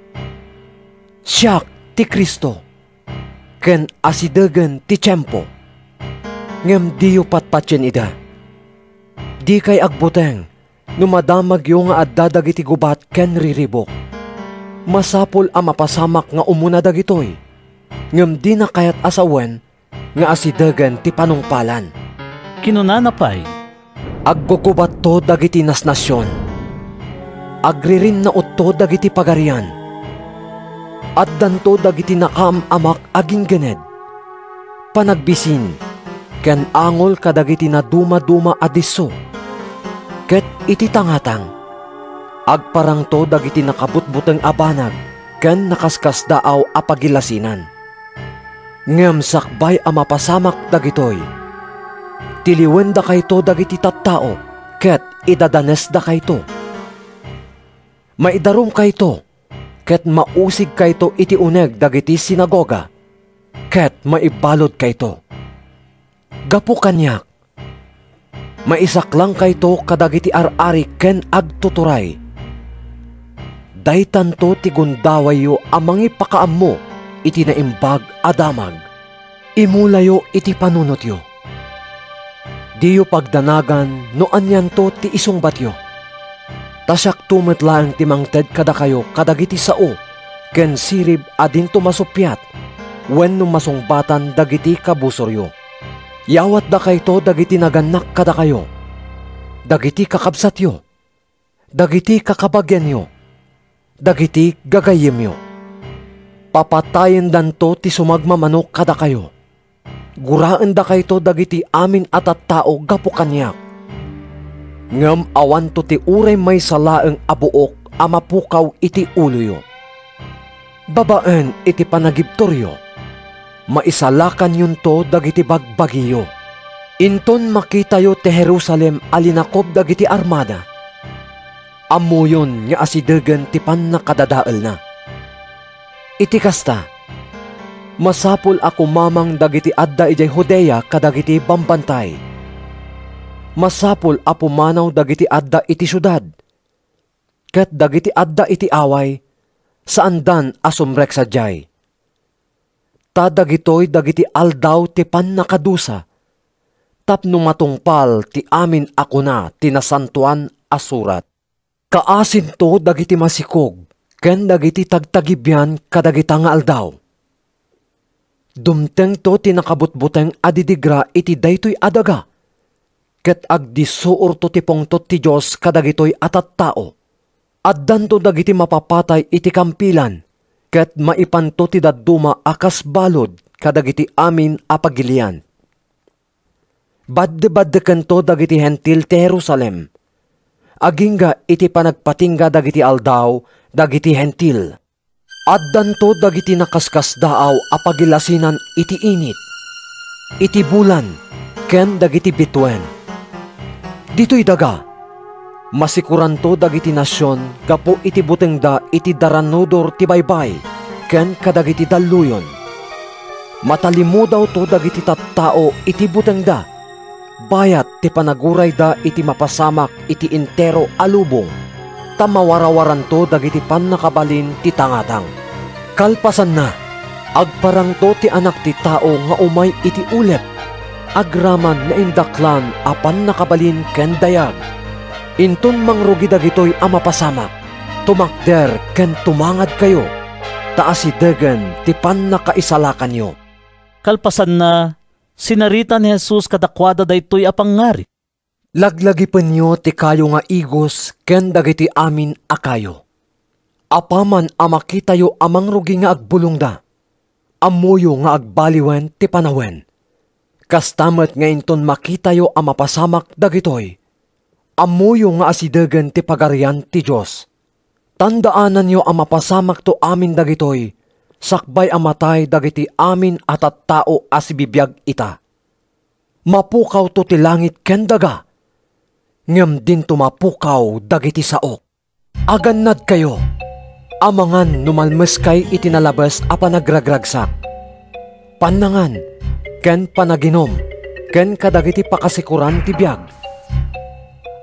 Siak ti Kristo, ken asidegen ti tiyempo. Ngem diyo patpatyen ida. Di kay agbuteng, numadamag yung nga adda dagiti gubat ken riribok. Masapol a mapasamak nga umuna dagitoy. Ngem di na kayat asawen nga asidegen ti panungpalan. Kinunanapay. Aggugubat to dagiti nasnasyon. Agririn na utto dagiti pagarian. Addan to dagiti nakaamak aging gened. Panagbisin ken angol kadagiti na duma-duma adiso. Ket iti tangatang, agparang to dagiti nakabutbuteng abanag, ken nakaskas daaw apagilasinan. Ngem sakbay a mapasamak dagitoy. Tiliwen da kayto dagiti tattao, ket idadanes da kayto. Maidarum kayto, ket mausig kayto iti uneg dagiti sinagoga, ket maibalod kayto. Gapu kanyak, maisaklang kayto kadagiti ar-ari ken agtuturay. Daytanto ti gundawayo amangi pakaammo iti naimbag adamag. Imulayo iti panunotyo. Diyo pagdanagan no anyan to ti isong batyo. Tasyak tumetlaang timangted kada kayo kadagiti sao ken sirib adin tumasupyat wen no masungbatan dagiti kabusoryo. Yawat da kayto dagiti naganak kada kayo, dagiti kakabsatyo, dagiti kakabagyanyo, dagiti gagayemyo. Papatayen danto ti sumagmamano kada kayo. Guraan da kayto dagiti amin at tao gapu kanyak. Ngem awan to ti uray may salaeng abuok amapukaw iti uloyo. Babaen iti panagibtoryo. Maisalakan yun to dagiti bagbagiyo. Inton makitayo ti Jerusalem alinakob dagiti armada. Amuyon nga asidegen ti pannakadadael na. Iti kasta, masapul ako mamang dagiti adda ijay Judea kadagiti bambantay. Masapul apo manaw dagiti adda iti syudad. Ket dagiti adda iti away, saan dan asumrek sadyay. Tadagitoy dagiti aldaw ti pannakadusa. Tapno matungpal ti amin ako na tinasantuan asurat. Kaasin to dagiti masikog, ken dagiti tagtagibyan kadagita nga aldaw. Dumteng to tinakabutbuteng adidigra iti daytoy adaga. Ket agdisuor to ti pongtot ti Diyos kadagitoy atat tao. Addan to dagiti mapapatay iti kampilan. Ket maipanto ti dadduma akas balod kadagiti amin apagilian. Badde-baddeken to dagiti hentil ti Jerusalem. Agingga iti panagpatingga dagiti aldaw dagiti hentil. Addan to dagiti nakaskas daaw apagilasinan iti init. Iti bulan ken dagiti bitwen. Dito'y daga. Masikuran to dagiti nasyon gapo iti buteng da iti daranodor ti baybay ken kadagiti dalluyon. Matalimu daw to dagiti tattao iti buteng da. Bayat ti panaguray da iti mapasamak iti intero alubong. Tamawarawaran to dagiti pannakabalin ti tangatang. Kalpasan na, agparangto ti anak ti tao nga umay iti ulep, agraman na indaklan apan nakabalin ken dayag. Inton mangrugi dagitoy a mapasamak, tumakder ken tumangad kayo, taasidagan ti pannakaisalakan nyo. Kalpasan na, sinarita ni Jesus kadakwada daytoy a pangngarit. Laglagipan nyo ti kayo nga igos ken dagiti amin akayo. Apaman amakitayo amang rugi nga agbulong da, amuyo nga agbaliwen ti panawen. Kastamet nga inton makitayo a mapasamak dagitoy, amuyo nga asidagan ti pagarian ti Diyos. Tandaanan nyo a mapasamak to amin dagitoy, sakbay amatay dagiti amin at tao asibibiyag ita. Mapukaw to ti langit ken daga, ngem din tumapukaw dagiti saok. Agannad kayo, amangan numalmes kay itinalabas a panagragragsak. Panangan, ken panaginom, ken kadagiti pakasikuran ti biag.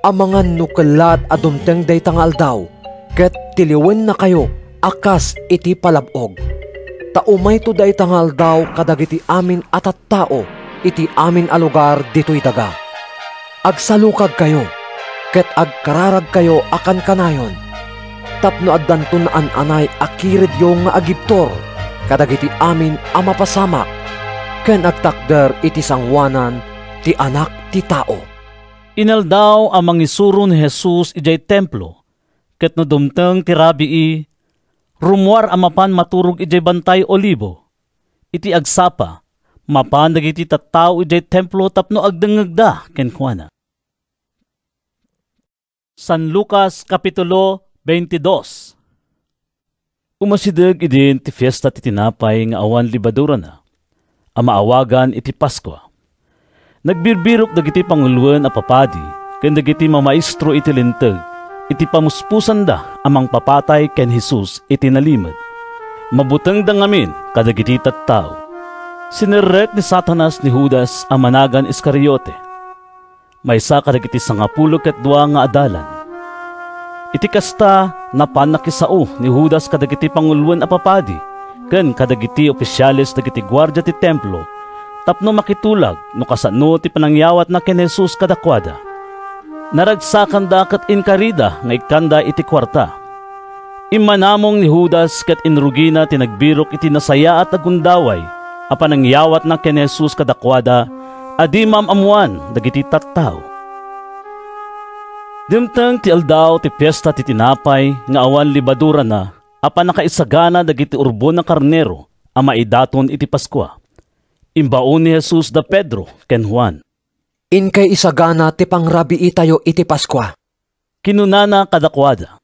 Amangan nukelat adumteng daytang aldaw, ket tiliwen na kayo akas iti palabog. Taumay to daytang aldaw kadagiti amin at tao, iti amin a lugar dito'y daga. Agsalukag kayo, ket agkararag kayo akan kanayon. Tapno addanton na anay akirid yung nga agibtor, kadagiti amin a mapasamak, ken agtakder iti sangwanan ti anak ti tao. Inaldaw ang mangisuro ni Jesus ijay templo, ket no dumteng ti rabii, rumuar amapan maturog ijay bantay olibo. Iti agsapa, mapan dagiti tattao ijay templo tapno agdengegda ken kuana. San Lucas Kapitulo 22. Umasidag idin ti fiesta ti tinapay nga awan libadura na, amaawagan iti Pasko. Nagbirbirok dagiti panguluan a papadi, ken dagiti mamaestro iti linteg, iti pamuspusan da amang papatay ken Jesus iti nalimad. Mabuteng da ngamin kadagiti tattao. Sinerrek ni Satanas ni Judas a managan Iscariote. Maysa kadagiti 12 nga adalan. Iti kasta napanakisao ni Judas kadagiti panguluan a papadi, ken kadagiti opisyales dagiti gwardya ti templo, tapno makitulag no kasano ti panangyawat na ken Jesus kadakwada. Naragsakan da ket inkarida nga ikanda iti kwarta. Imanamong ni Judas ket inrugina ti nagbirok iti nasaya at agundaway a panangyawat na ken Jesus kadakwada, adi mamamuan dagiti tattao. Dimteng ti aldaw ti piyesta ti tinapay nga awan libadura na, apan nakaisagana dagiti urbon na karnero a maidaton iti Pasko. Imbaon ni Jesus da Pedro ken Juan. Inkay isagana ti pangrabii tayo iti Pasko. Kinunana kadakwada.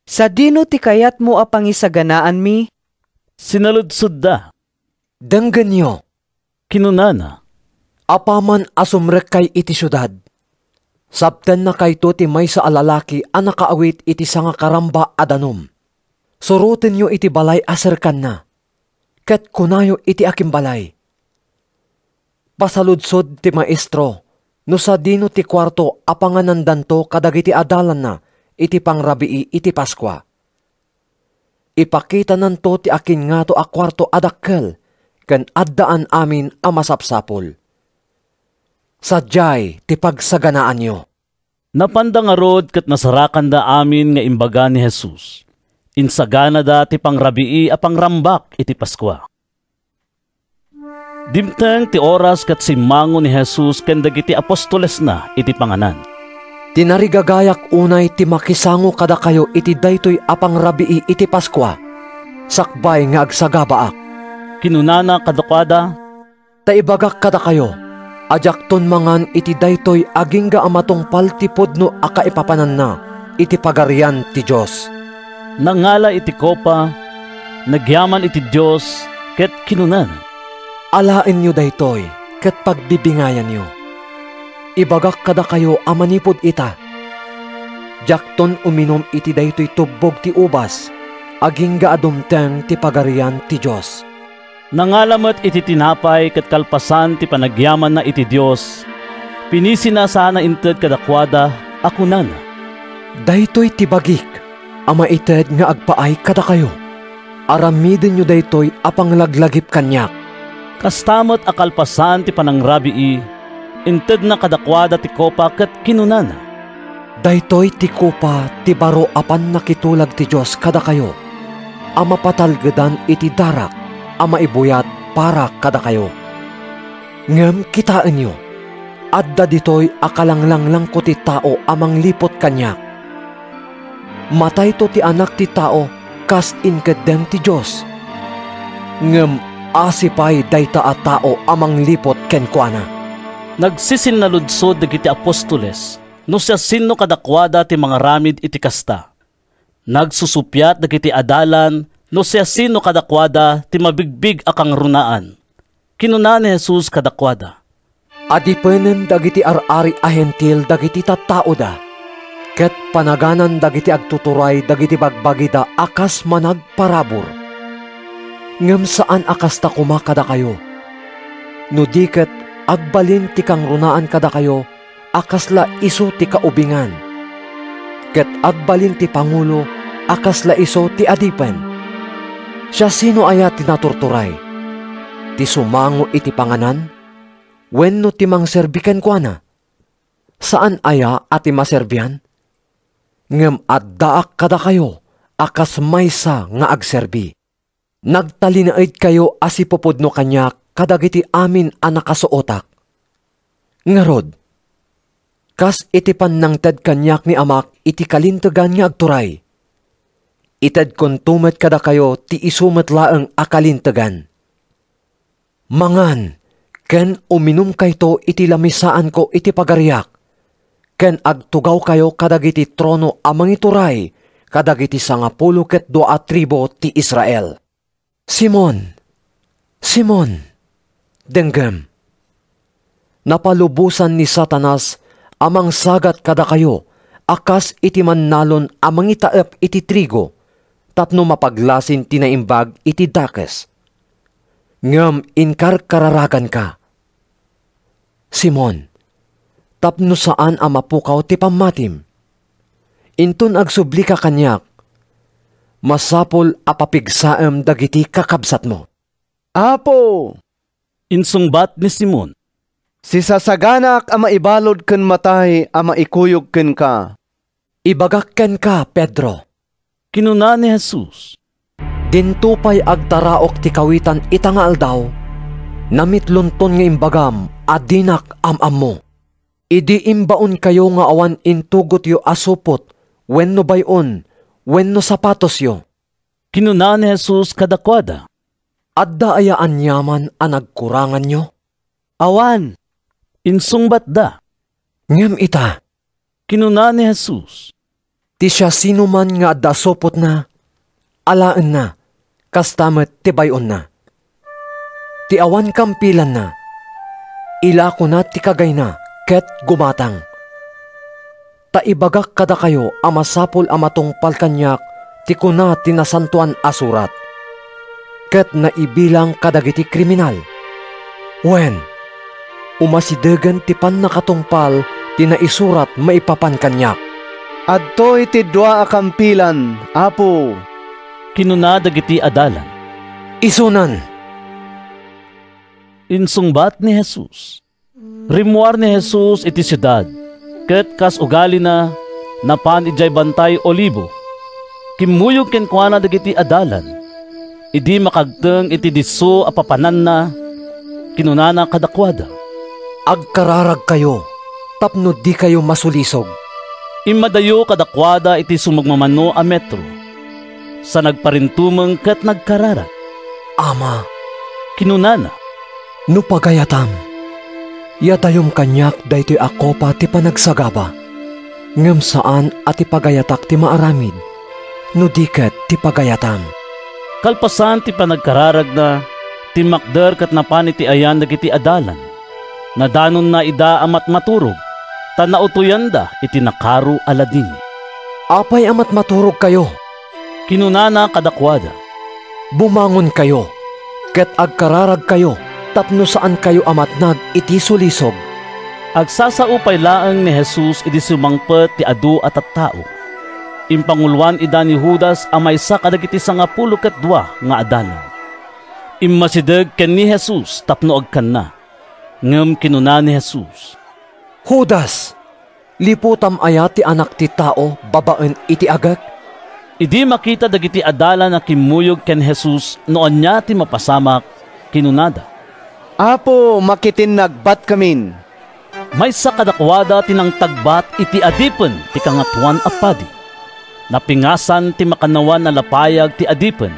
Sa dino ti kayat mo a pangisaganaan mi? Sinaludsod da. Denggen nyo. Kinunana. Apaman asumrek kay iti syudad. Sabten na kayto ti maysa a lalaki a nakaawit iti sanga karamba adanom. Surutin nyo iti balay aserkan na, ket kunayo iti aking balay. Pasaludsod ti maestro, no sa dino ti kwarto apanganandanto kadagiti adalan na iti pangrabii iti Pasko. Ipakita nanto ti akin nga to a kwarto adakkel, ken addaan amin a masapsapol. Sadyay ti pagsaganaan nyo. Napanda nga rod ket nasarakan da amin nga imbaga ni Jesus. Insagana da ti pangrabii a pangrambak iti Pasko. Dimteng ti oras ket simmango ni Jesus ken dagiti apostoles na iti panganan. Tinarigagayak unay ti makisango kada kayo iti daytoy a pangrabii iti Pasko. Sakbay nga agsagabaak. Kinunana kadakwada. Taibagak kada kayo. Ajakton mangan iti daytoy agingga amatong paltipod no akaipapanan na iti pagarian ti Diyos. Nangala iti kopa, nagyaman iti Diyos, ket kinunan. Alain nyo daytoy, ket pagbibingayan nyo. Ibagak kada kayo amanipod ita. Jakton uminom iti daytoy tubog ti ubas, agingga adumteng ti pagarian ti Diyos. Nangalamat iti tinapay ket kalpasan ti panagyaman na iti Dios. Pinisi na sana inted kadakwada akunan. Daytoy ti bagik ama ited nga agpaay kada kayo. Aramidin nyo daytoy apang laglagip kanyak. Kastamot akalpasan ti panangrabii, inted na kadakwada ti kopa ket kinunana. Daytoy ti kopa ti baro apan nakitulag ti Diyos kada kayo. Ama patalgedan iti darak, ama ibuyat para kada kayo. Ngem kitaan nyo, adda ditoy akalanglang ko ti tao amang lipot kanyak. Matay to ti anak ti tao, kas inkedem ti Diyos. Ngem asipay dayta a tao amang lipot kenkwana. Nagsisinnaludsod dagiti apostoles, no siya sino kadakwada ti mga ramid iti kasta. Nagsusupyat dagiti adalan, no siya sino kadakwada ti mabigbig akang runaan. Kinuna ni Jesus kadakwada. Adipenen dagiti ar-ari ahentil dagiti tattao da. Ket panaganan dagiti agtuturay dagiti bagbagida akas managparabor. Ngem saan akas ta kumakada kayo? No diket agbalin ti kang runaan kada kayo, akasla iso ti kaubingan. Ket agbalin ti pangulo, akasla iso ti adipen. Siya sino aya tinaturturay? Ti sumango iti panganan? Wenno ti mangserbiken kuana? Saan aya ati maserbian? Ngem addaak kada kayo, akas maysa nga agserbi. Nagtalinaid kayo asipopodno kanyak kadagiti amin a nakasuotak. Ngarod, kas iti pannangted kanyak ni amak iti kalintegan nga agturay. Ited kontumet kada kayo ti isumet laeng akalintegan. Mangan, ken uminum kayto iti lamisaan ko iti pagariak. Ken agtugaw kayo kadagiti trono amang ituray, kadagiti 12 tribo ti Israel. Simon, Simon, denggem. Napalubusan ni Satanas amang sagat kada kayo, akas iti mannalon amang itaep iti trigo, tapno mapaglasin tinaimbag iti dakes. Ngem inkarkararagan ka. Simon, tapno saan amapukaw ti pamatim? Intun agsubli ka kanyak, masapol apapigsaem dagiti kakabsat mo. Apo! Insungbat ni Simon. Si sasaganak ama ibalod ken matay ama ikuyog ken ka. Ibagak ken ka, Pedro. Kinuna ni Jesus. Dintupay agtaraok ti kawitan itangal daw, namitlunton nga imbagam adinak amam mo. Idi imbaon kayo nga awan intugot yo asupot, wenno bayon, wenno sapatos yo. Kinuna ni Jesus kadakwada. Adda ayaan yaman a nagkurangan nyo? Awan. Insungbat da. Ngem ita. Kinuna ni Jesus. Ti siya sino man nga adda supot na, alaan na, kastamet ti bayon na. Ti awan kampilan na, ilako na ti kagay na, ket gumatang. Taibagak kada kayo amasapol amatungpal kanyak, ti kuna tinasantuan asurat. Ket naibilang kadagiti kriminal. Wen, umasidegan ti pan nakatungpal, tinaisurat maipapan kanyak. Adtoy ti dua akampilan, Apo. Kinuna dagiti adalan. Isunan. Insungbat ni Jesus. Rimuar ni Jesus iti siyudad, ket kas ugali na, napan ijay bantay olibo. Kimuyog kenkwana dagiti adalan. Idi makagteng iti diso apapanan na, kinunana kadakwada. Agkararag kayo, tapno di kayo masulisog. Imadayo kadakwada iti sumagmamano a metro. Sa nagparintumeng ket nagkararag. Ama, kinunana. No pagayatam, yatayom kanyak daytoy ako pa ti panagsagaba. Ngem saan at ipagayatak ti maaramid, no diket ti pagayatam. Kalpasan ti panagkararag na, ti makder kat napan iti ayan dagiti adalan. Nadanon na ida amat maturog, tanautuyan da iti nakaru aladin. Apay amat maturog kayo. Kinunana kadakwada. Bumangon kayo, ket agkararag kayo, tapno saan kayo amat nag iti sulisog. Agsasaupay laeng ni Jesus iti sumangpet ti adu at tao. Impanguluan ida ni Judas a maysa kadagiti 12 nga adalan. Immasideg ken ni Jesus tapno agkanna. Ngem kinuna ni Jesus, Judas, liputam aya ti anak ti tao babaen iti agak? Idi makita dagiti adalan na kimuyog ken Jesus noon niya ti mapasamak, kinunada. Apo, makitin nagbat kamin. Maysa kadakwada tinang tagbat iti adipen ti kangatuan a padi. Napingasan ti makanawan na lapayag ti adipen.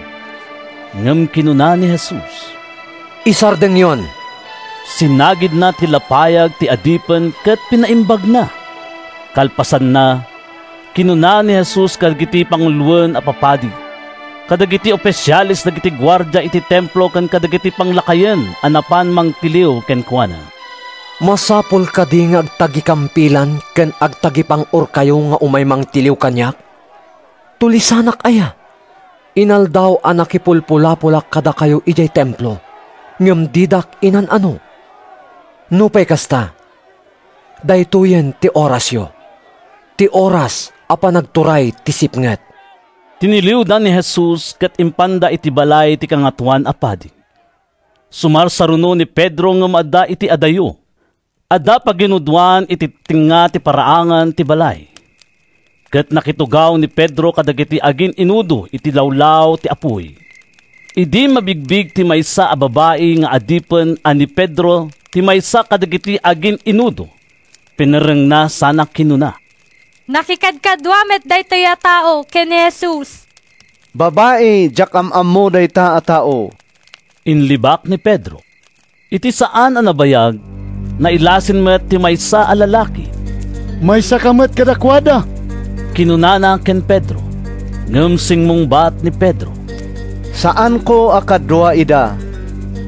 Ngem kinuna ni Jesus, Isardeng yon. Sinagid na ti lapayag ti adipen ket pinaimbag na. Kalpasan na, kinuna ni Jesus kadagiti panguluan a papadi. Kadagiti opisyalis dagiti gwardya iti templo ken kadagiti panglakayen anapan mangtiliw ken kuana. Masapol kadi nga agtagikampilan ken agtagipang urkayo nga umay mangtiliw kanyak? Tulisanak aya. Inaldaw anakipulpula-pulak kada kayo ijay templo. Ngem didak inan ano. Nupay kasta. Daytoyen ti orasyo. Ti oras apa nagturay ti sipnget. Tiniliwdan ni Jesus ket impanda iti balay ti kangatuan a padi. Sumarsaruno ni Pedro nga maadda iti adayo. Adda paginudwan iti tinga ti paraangan ti balay. Ket nakitugaw ni Pedro kadagiti agin inudo iti lawlaw ti apoy. Idi mabigbig ti maysa a babae nga adipen ani Pedro ti maysa kadagiti agin inudo. Pinareng na sana kinuna. Nakikadkadwa met daytoy a tao ken Jesus. Babae, jakam mo dayta a tao. Inlibak ni Pedro. Iti saan a nabayag na ilasin met ti maysa a lalaki. Maysa kamet kadakwada. Kinunana ken Pedro. Ngem singmong bat ni Pedro. Saan ko akadwa ida?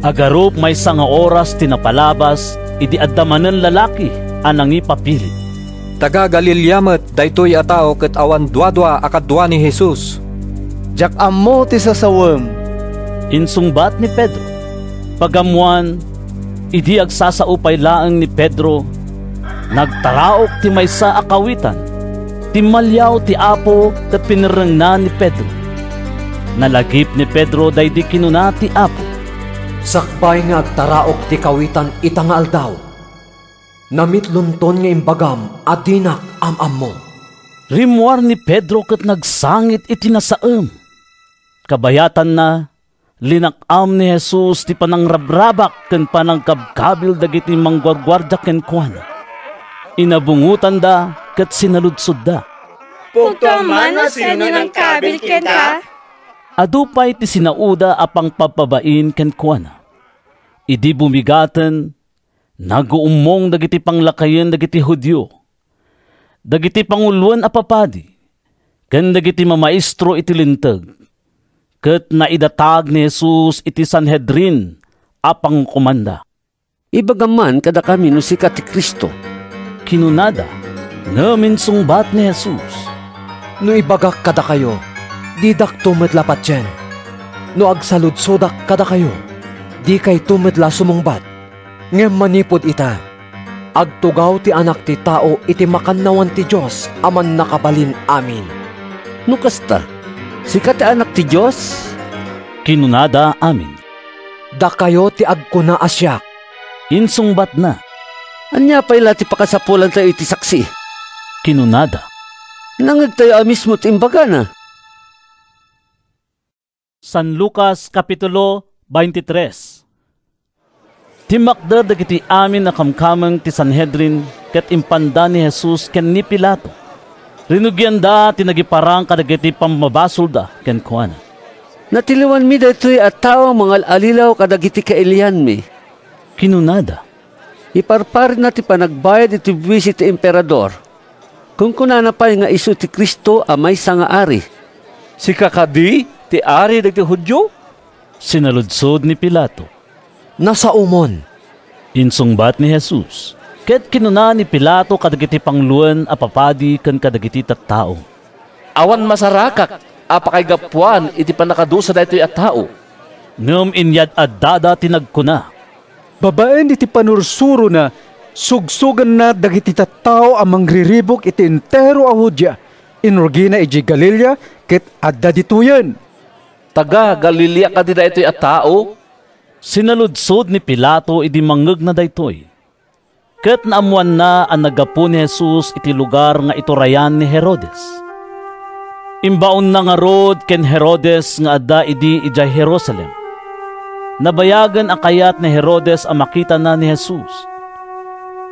Agarup maysa nga oras tinapalabas idi addamanen lalaki anang ipapili. Taga Galilea daytoy a tao ket awan duadua akadwa ni Jesus. Jakam mo ti sasawem. Insungbat ni Pedro. Pagamuan, idi agsasaupay laeng ni Pedro. Nagtaraok ti maysa a kawitan. Timalyaw ti Apo ket pinireng na ni Pedro. Nalagip ni Pedro daydi kinuna ti Apo. Sakbay nga agtaraok ti kawitan itangal daw. Namitlunton nga imbagam adinak amam mo. Rimwar ni Pedro ket nagsangit iti nasaem. Kabayatan na, linakam ni Jesus ti panangrabrabak ken panangkabkabil dagiti manggwargwarda ken kuana. Inabungutan da ket sinaludsod da. Pugtuman na sino ng kabil ken ka? Adupay ti sinauda apang papabain ken kuana. Idi bumigaten, naguumong dagiti panglakayen dagiti Hudyo. Dagiti panguluan a papadi, ken dagiti mamaestro iti linteg. Ket naidatag ni Jesus iti Sanhedrin apang komanda. Ibagaman kada kami no sikat ti Kristo. Kinunada, ngamin sungbat ni Jesus. No ibagak kada kayo, didak tumetlapat jen. No agsaludsodak kada kayo, di kay tumetla sumungbat. Ngem manipod ita, agtugaw ti anak ti tao iti makannawan ti Diyos aman nakabalin amin. No kasta, sikat ti anak ti Diyos? Kinunada amin. Da kayo ti agkuna asyak. Insungbat na. Anya pa'y ti pakasapulan tayo iti saksi. Kinunada. Nangag tayo mismo ti imbaga na. San Lucas Kapitulo 23. Timakder dagiti amin na kamkamang ti Sanhedrin ket impanda ni Jesus ken ni Pilato. Rinugyan da tinagiparang kadagiti pambabasol da ken kuana. Natiliwan mi daytoy at tao mga alilaw kadagiti kailian mi. Kinunada. Iparparin na ti panagbayad iti buwis iti emperador. Kung kunana pa nga isu ti Kristo amay sa nga ari. Si kakadi ti ari dagiti Hudyo? Sinaludsod ni Pilato. Nasa umon. Insungbat ni Jesus. Ket kinuna ni Pilato kadagiti pangluan a papadi ken kadagiti tattao. Awan masarakak apakay gapuan iti panakadusa daytoy a tao. Ngem inyad addada tinagkuna. Babaen iti panursuro na sugsugan na dagiti tattao amang riribok iti entero a Hudya. Inurgina iji Galilea ket adda dituyen. Taga Galilea ka di daytoy a tao? Sinaludsod ni Pilato idi mangeg na daytoy. Ket naamuan na ang nagapu ni Jesus iti lugar nga iturayan ni Herodes. Imbaon na nga rod ken Herodes nga adda idi ijay Jerusalem. Nabayagan ang kayat ni Herodes ang makita na ni Jesus.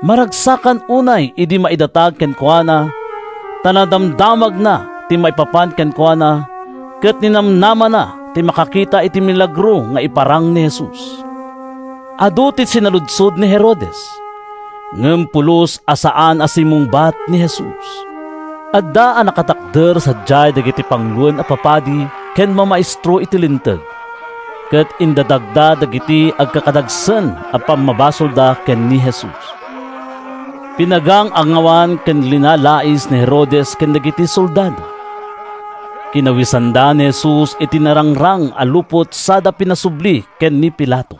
Maragsakan unay idi maidatag ken kuana, tanadamdamag na ti maipapan ken kuana, ket ninamnama na ti makakita iti milagro nga iparang ni Jesus. Adu ti sinaludsod ni Herodes, ngem pulos asaan asimong bat ni Jesus. Adda ang nakatakder sa jay dagiti pangluan a papadi ken mamaestro iti linteg. Ket indadagda dagiti agkakadagsen a pamabasolda ken ni Jesus. Pinagang angawan ken linalais ni Herodes ken dagiti soldado. Kinawisanda ni Jesus iti narangrang alupot sada pinasubli ken ni Pilato.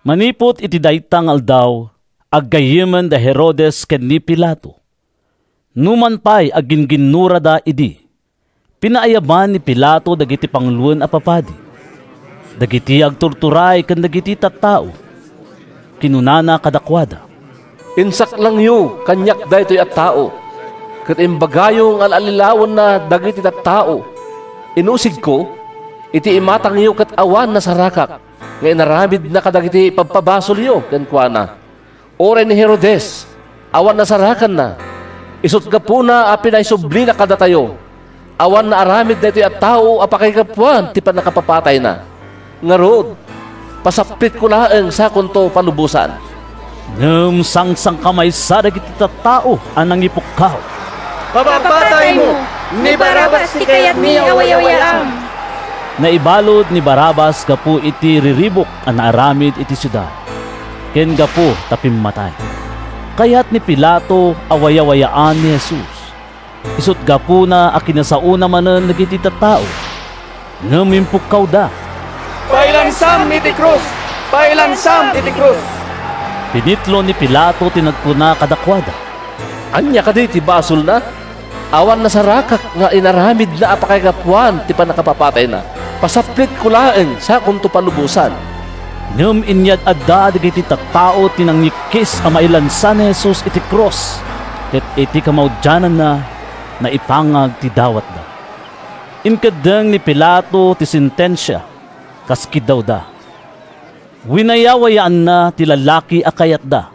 Manipot iti daytang aldaw, aggayemen da Herodes ken ni Pilato. Numan pay aginginura da idi. Pinaayaban ni Pilato dagiti pangluan a papadi. Dagiti agturturay ken dagiti tattao. Kinunana kadakwada. Insak lang yu kanyak daytoy a tao. Ket imbagayong alalilawon na dagiti tattao. Inusig ko iti imatang yu ket awan na sarakak nga inaramid na kadagiti pagpabasol yu ken kuana. Oray ni Herodes awan na sarakan na. Isut gapuna a pinaysubli na kadatayo. Awan na aramid daytoy a tao apakaykapuan ti panakapapatay na. Ngarod, pasapit ko laeng sa kunto panubusan. Ngem sang kamay sa dagiti tattao anang ipukkaw. Papapatay mo ni Barabas ti kayat ni away-awayam. Naibalod ni Barabas gapu iti riribok ang aramid iti syudad. Ken gapu tapim matay. Kayat ni Pilato away-awayaan ni Jesus. Isut gapu na akinasauna manen dagiti tattao. Ngem impukkaw da. Pailansam iti krus! Pailansam iti krus! Pinitlo ni Pilato tinagpuna kadakwada. Anya ka di ti basol na? Awan na sarakak nga inaramid na apakaykapuan ti panakapapatay na. Pasaplit kulaeng sa kunto panubusan. Ngem inyad adda dagiti tattao tinangyikis a mailansan ni Jesus iti cross. Ket iti kamaudyanan na naipangag ti dawat da. Inkadeng ni Pilato ti sentensya. Kaskid daw da. Winayawayaan na ti lalaki akayat da.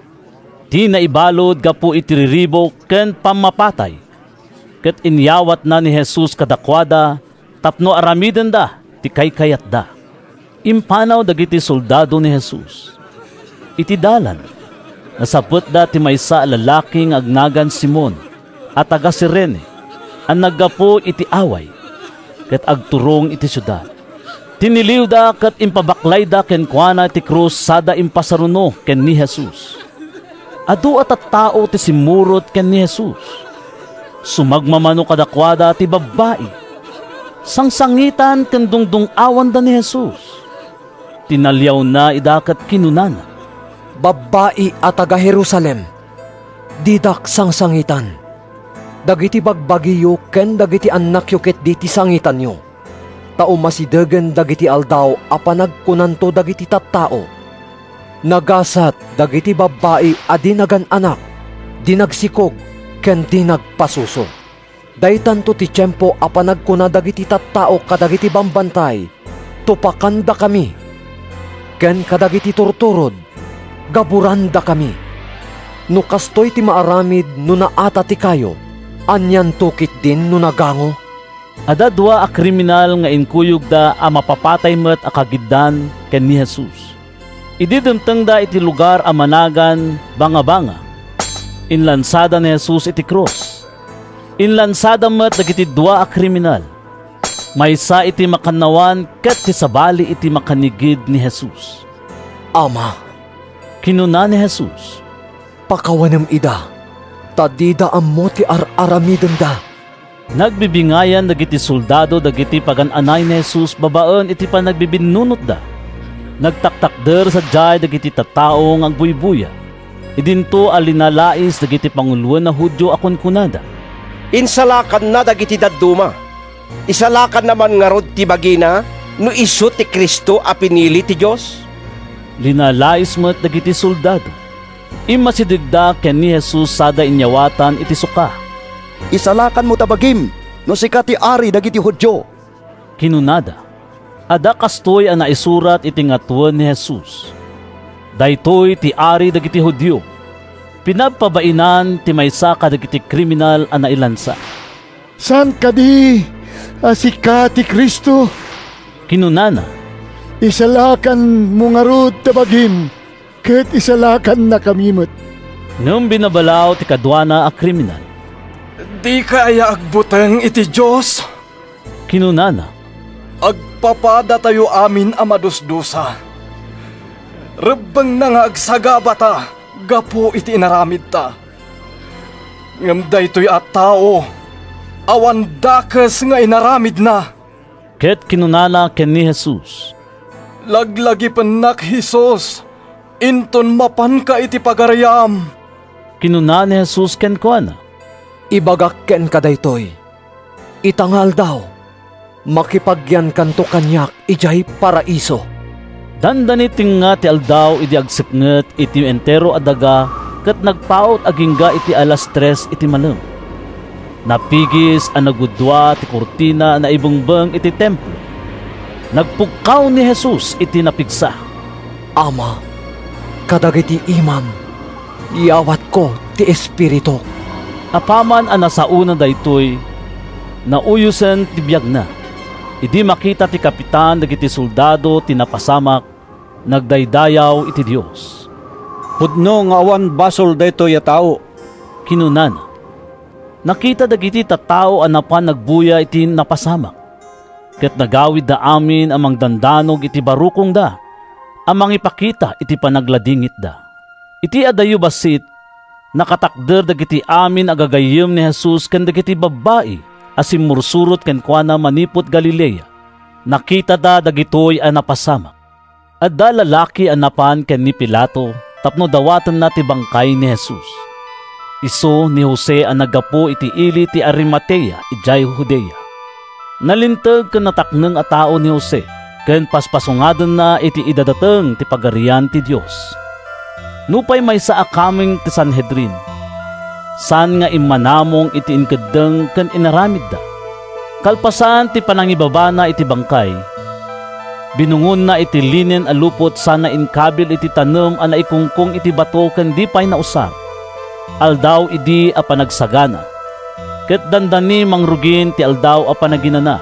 Ti naibalod gapu iti riribok ken pamapatay. Ket inyawat na ni Jesus kadakwada tapno aramiden da ti kaykayat da. Impanaw dagiti soldado ni Jesus. Iti dalan nasaput da ti maysa lalaki nga agnagan Simon at taga Sirene ang naggapu iti away ket agturong iti syudad. Tiniliw da kat impabaklay da ken kuana ti krus sada impasaruno ken ni Jesus. Adu at tao ti simurot ken ni Jesus. Sumagmamano kadakwada ti babae. Sangsangitan ken dungdung awan da ni Jesus. Tinalyaw na idakat kinunana. Babae at taga Jerusalem, didak sangsangitan. Dagiti bagbagiyo ken dagiti anak yo ket diti sangitan yo. Tao masidagan dagiti aldaw apanagkunanto dagiti tattao. Nagasat dagiti babae a dinagan anak, dinagsikog ken dinagpasuso. Daytanto ti tiyempo apanagkuna dagiti tattao kadagiti bambantay, tupakanda kami. Ken kadagiti turturod, gaburanda kami. No kastoy ti maaramid no naata ti kayo, anyan tukit din no nagango. Ada dua a kriminal nga inkuyog da a mapapatay met a kagiddan ken ni Jesus. Ididemteng da iti lugar a managan banga-banga. Inlansada ni Jesus iti cross. Inlansada met dagiti dua a kriminal. Maysa iti makanawan ket ti sabali iti makanigid ni Jesus. Ama, kinuna ni Jesus, pakawanem ida, tadida ammo ti aramiden da. Nagbibingayan dagiti soldado dagiti pagan-anay ni Jesus babaen iti panagbibinunot da. Nagtaktakder sa jay dagiti tattao ng agbuybuya. Idinto alinalais dagiti panguluan na Hudyo akon kunada. Insalakan na dagiti dadduma. Isalakan naman nga rod ti bagina no isu ti Kristo a pinili ti Dios. Linalais mo't dagiti soldado. Imasidigda ken ni Jesus sada inyawatan iti suka. Isalakan mo tabagim no sika ti ari dagiti Hudyo. Kinunada, ada kastoy ang naisurat iti ngatuan ni Jesus. Daytoy ti ari dagiti Hudyo. Pinagpabainan ti maysa kadagiti kriminal ang nailansa. San kadi asika ti Kristo? Kinunana, isalakan mo nga rod tabagim, ket isalakan na kamimot. Ngam binabalaw ti kadwana a kriminal. Di kaya agbuteng iti Diyos. Kinunana, agpapada tayo amin a madusdusa. Rebeng na nga agsagabata, gapo iti inaramid ta. Ngam daytoy at tao, awan dakes nga inaramid na. Ket kinunana ken ni Jesus, laglagi penak Jesus, inton mapan ka iti pagaryam. Kinuna ni Jesus ken kuana, ibagak ken kadaytoy, itangal daw, makipagyan kanto kanyak ijay paraiso. Dandani tinga ti aldaw iti agsipnget iti entero adaga ket nagpaot agingga iti alas 3 iti malem. Napigis ang nagudwa ti kurtina na ibungbeng iti templo. Nagpugkaw ni Jesus iti napigsa. Ama, kadagiti imam, iawat ko ti Espiritu. Apaman ang nasauna daytoy, nauyusen ti biyag na. Idi makita ti kapitan dagiti soldado ti napasamak, nagdaydayaw iti Dios. Pudno nga awan basol daytoy a tao. Kinunana, nakita dagiti tattao ang napan nagbuya iti napasamak. Ket nagawid da amin amang dandanog iti barukong da, amang ipakita iti panagladingit da. Iti adayo basit, nakatakder dagiti amin agagayem ni Jesus ken dagiti babae asim mursurot ken kuana manipot Galilea. Nakita da dagitoy ang napasamak. Adda lalaki ang napan ken ni Pilato tapno dawatan na ti bangkay ni Jesus. Iso ni Jose ang nagapo iti ili ti Arimatea, ijay Judea. Nalintag ken natakneng a tao ni Jose, ken paspasungaden na iti idadateng ti pagarian ti Dios. Nupay maysa a kameng ti Sanhedrin. San nga immanamong iti inkeddeng ken inaramid da. Kalpasan ti panangibaba na iti bangkay. Binungon na iti linen a lupot sana inkabil iti tanem a naikungkong iti bato ken di pay nausar. Aldaw idi a panagsagana, ket dandani mangrugin ti aldaw a panaginana.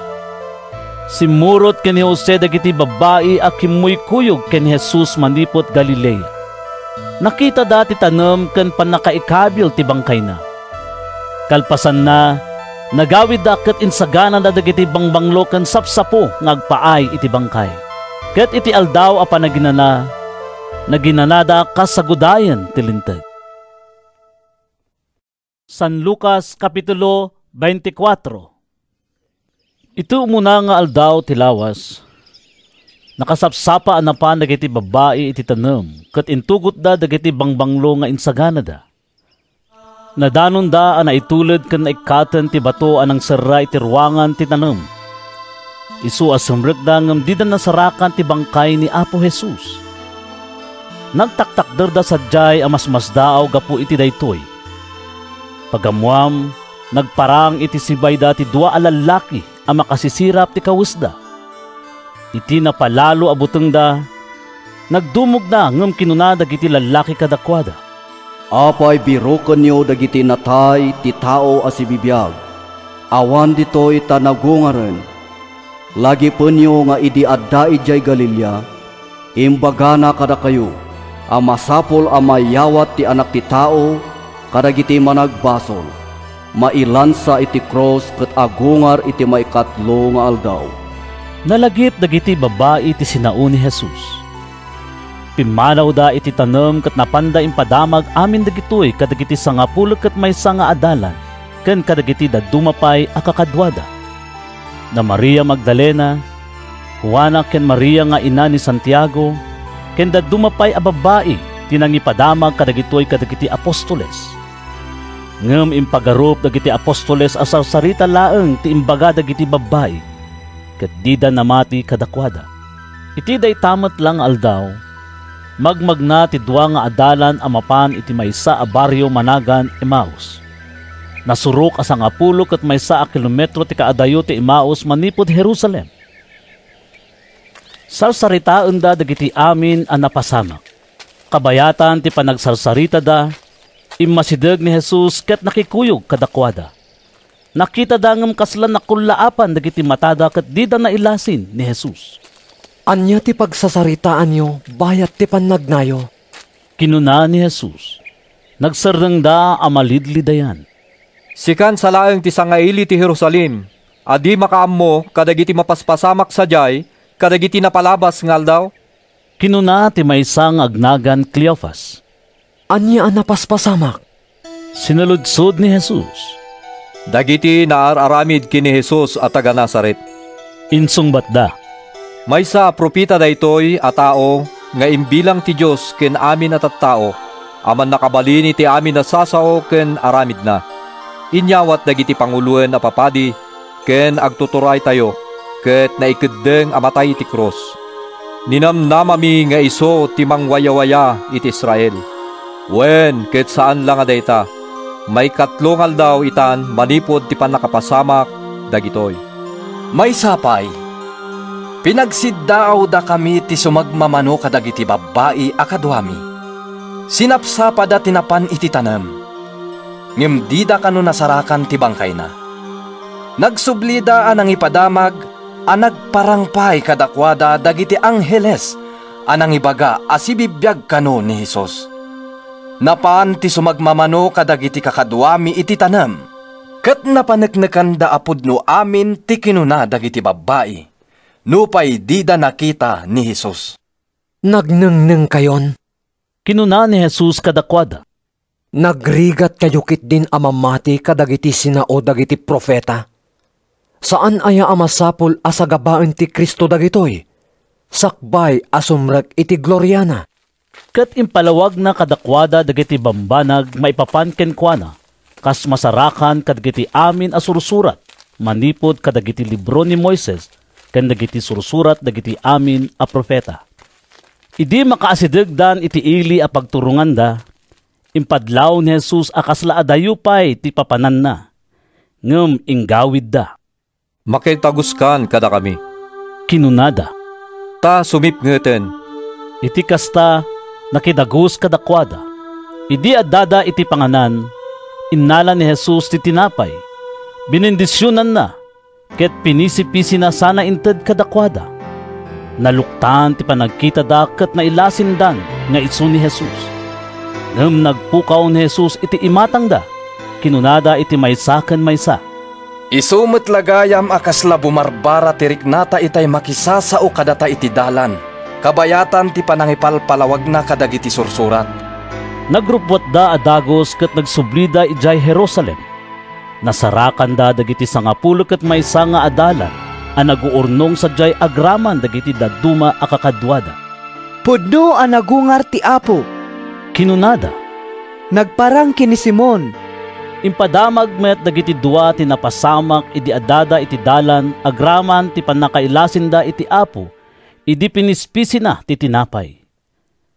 Simurot ken ni Jose dagiti babae a kimuykuyog ken Jesus manipot Galilea. Nakita dati tanem ken panakaikabil ti bangkay na. Kalpasan na, nagawid da ket insagana da dagiti bangbanglo ken sapsapo ngagpaay iti bangkay. Ket iti aldaw a panaginana, naginanada kasagudayan ti linteg. San Lucas Kapitulo 24. Ito muna nga aldaw ti lawas. Nakasapsapa anapan dagiti babae iti tanem, ket intugot da dagiti bangbanglo nga insagana da. Nadanon da ana ituled ken naikaten ti bato anang serra iti ruangan ti tanem. Isu asumrek da ngem di da nasarakan ti bangkay ni Apo Jesus. Nagtaktakder da sadyay a masmasdaaw gapu iti daytoy. Pagamuam, nagparang iti sibay dati dua a lalaki a makasisirap ti kawusda. Iti napalalo abuteng da, nagdumog na ngem kinuna dagiti lalaki kadakwada. Apay biroken niyo dagiti natay ti tao a sibibiyag. Awan ditoy tanagungaren. Lagi penyo nga idi adda ijay Galilea, imbagana kada kayo, a masapol a mayawat ti anak ti tao, kadagiti managbasol, mailansa iti cross ket agungar iti maikatlo nga aldaw. Nalagip dagiti babae iti sinao ni Jesus. Pimanaw da iti tanem ket napanda impadamag amin dagitoy kadagiti sangapulo ket maysa nga adalan ken kadagiti dadumapay a kakadwada. Na Maria Magdalena, Juana ken Maria nga ina ni Santiago, ken dadumapay a babae tinangipadamag kadagitoy kadagiti apostoles. Ngem impagarup dagiti apostoles asar sarita laeng ti imbaga dagiti babae, ket dida namati kadakwada. Iti day tamet lang aldaw, magmagna ti dua nga adalan amapan iti maysa a baryo managan Emmaus. Nasurok asang 10 ket maysa a kilometro ti kaadayo ti Emmaus manipod Jerusalem. Sarsaritaen da dagiti amin a napasamak. Kabayatan ti panagsarsarita da, imasideg ni Jesus ket nakikuyog kadakwada. Nakita da ngem kaslan nakulaapan dagiti matada ket dida nailasin ni Jesus. Anya ti pagsasaritaan nyo, bayat ti pannagnayo. Kinuna ni Jesus, nagsareng da amalidlidayan. Sikan sa laeng ti sangaili ti Jerusalem, adi makaammo kadagiti mapaspasamak sajay, kadagiti napalabas nga aldaw. Kinuna ti maysang agnagan Cleophas. Anya ang napaspasamak? Sinaludsod ni Jesus. Dagiti naararamid kini Jesus at taga Nazaret. Insungbat da. Maysa propita daytoy a tao nga imbilang ti Dios ken amin at tao, aman nakabalin iti amin na sasao ken aramid na. Inyawat dagiti panguluan a papadi ken agtuturay tayo ket naikeddeng amatay iti krus. Ninamnamami nga iso ti mangwaya-waya iti Israel. Wen ket saan lang adayta, may katlongal daw itan manipod ti panakapasamak dagitoy. May sapay, pinagsiddaaw da kami ti sumagmamano kadagiti babae akadwami. Sinapsapa da tinapan iti tanem, ngem di da kano nasarakan ti bangkay na. Nagsublida anang ipadamag, anag parangpay kadakwada dagiti angheles, anang ibaga asibibiyag kano ni Jesus. Napaan ti sumagmamano kadagiti kakadwami iti tanem, ket napaneknekan da apudno amin ti kinuna dagiti babae, nupay di da nakita ni Jesus. Nagnengneng kayon? Kinuna ni Jesus kadakwada. Nagrigat kayo kit din amamati kadagiti sinao dagiti profeta. Saan aya amasapol asagabaan ti Kristo dagitoy? Sakbay asumrek iti gloryana. Ket impalawag na kadakwada dagiti bambanag maipapanken kuana, kas masarakan kadagiti amin a sursurat, manipod kadagiti libro ni Moises, ken dagiti sursurat dagiti amin a profeta. Idi makaasidegdan iti ili a pagturungan da, impadlaw ni Jesus akasla adayupay ti papanan na, ngem inggawid da. Makitaguskan kada kami. Kinunada. Ta sumipngeten. Iti kasta nakidagus kadakwada. Idi addada iti panganan, innala ni Jesus ti tinapay. Binindisyonan na, ket pinisipisi na sana inted kadakwada. Naluktan ti panagkita da ket nailasindan nga isu ni Jesus. Ngem nagpukaw ni Jesus iti imatang da, kinunada iti maysaken maysa. Isumot lagayam akasla bumarbara tirik nata itay makisasao kadata iti dalan. Kabayatan ti panangipalpalawag na kadagiti sursurat. Nagrupwat da adagos ket nagsublida ijay Jerusalem. Nasarakan da dagiti 10 ket maysa nga adalan a naguurnong sadyay agraman dagiti daduma a kakadwada. Pudno a nagungar ti Apo. Kinunada. Nagparang kini Simon. Impadamag met dagiti dua ti napasamak idi adada iti dalan agraman ti panakailasinda iti Apo, idi pinispisi na ti tinapay.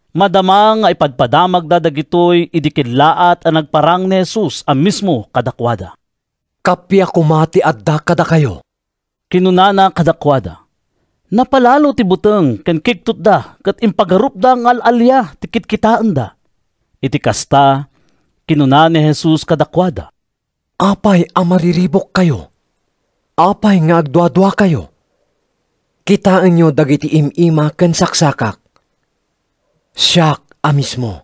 Madama nga ipadpadamag da dagitoy idi kidlaat a nagparang ni Jesus a mismo kadakwada. Kapya kumati adda kada kayo. Kinunana kadakwada. Napalalo ti buteng ken kiktot da ket impagarup da ngal alya ti kitkitaan da. Iti kasta kinuna ni Jesus kadakwada. Apay amariribok kayo. Apay nga agdwa-dwa kayo. Kitaan nyo dagiti imima ken saksakak. Siyak a mismo.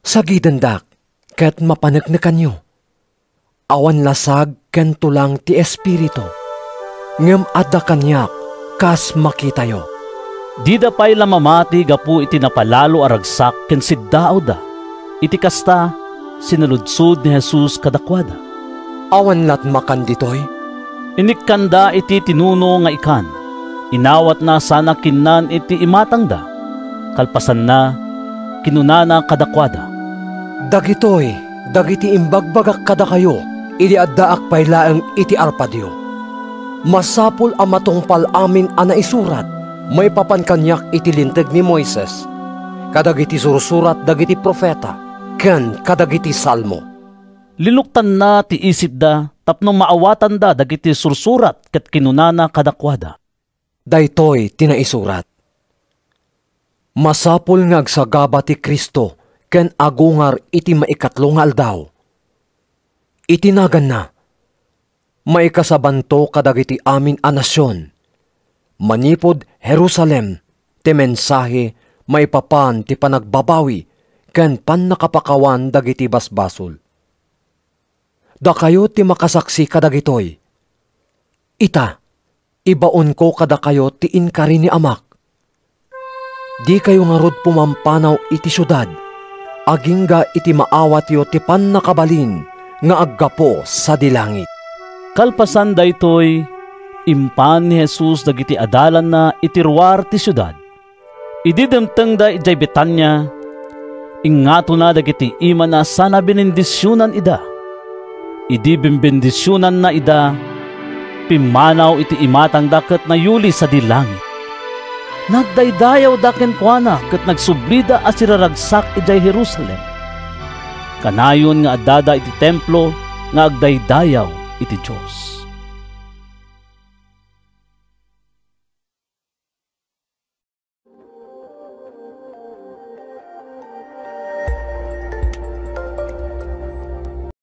Sagidandak ket mapaneknekan nyo. Awan lasag ken tulang ti Espiritu. Ngem adda kanyak kas makitayo. Dida pay lamamati gapu iti napalalo aragsak ken siddao da. Iti kasta sinaludsod ni Jesus kadakwada. Awan lat makan ditoy? Inikkanda iti tinuno nga ikan. Inawat na sana kinnan iti imatang da. Kalpasan na, kinunana kadakwada. Dagitoy, dagiti imbagbagak kada kayo, idi addaak paylaeng iti arpadyo. Masapul ang matungpal amin ana isurat, may papankanyak iti linteg ni Moises, kadagiti sursurat dagiti profeta, ken kadagiti salmo. Linuktan na ti isip da, tapno maawatan da dagiti sursurat ket kinunana kadakwada. Daytoy tinaisurat. Masapul nga agsagaba ti Kristo ken agungar iti maikatlo nga aldaw. Itinagan na, maikasabanto kadagiti amin a nasyon. Manipod Jerusalem, ti mensahe maipapan ti panagbabawi ken pannakapakawan dagiti basbasol. Da kayo ti makasaksi kadagitoy. Ita, ibaon ko kada kayo ti inkari ni amak. Di kayo nga rod pumampanaw iti syudad, agingga iti maawat yo ti pannakabalin nga aggapo sa dilangit. Kalpasan daytoy, impan ni Jesus dagiti adalan na itiruar ti syudad. Ididemteng da ijay Betanya, ingato na dagiti ima na sana binindisyonan ida. Idi bimbindisyonan na ida, pimanaw iti imatang daket na yuli sa dilangit. Nagdaydayaw daken kuana ket nagsublida as siraragsak ijay Jerusalem. Kanayon nga adada iti templo nga agdaydayaw iti Dios.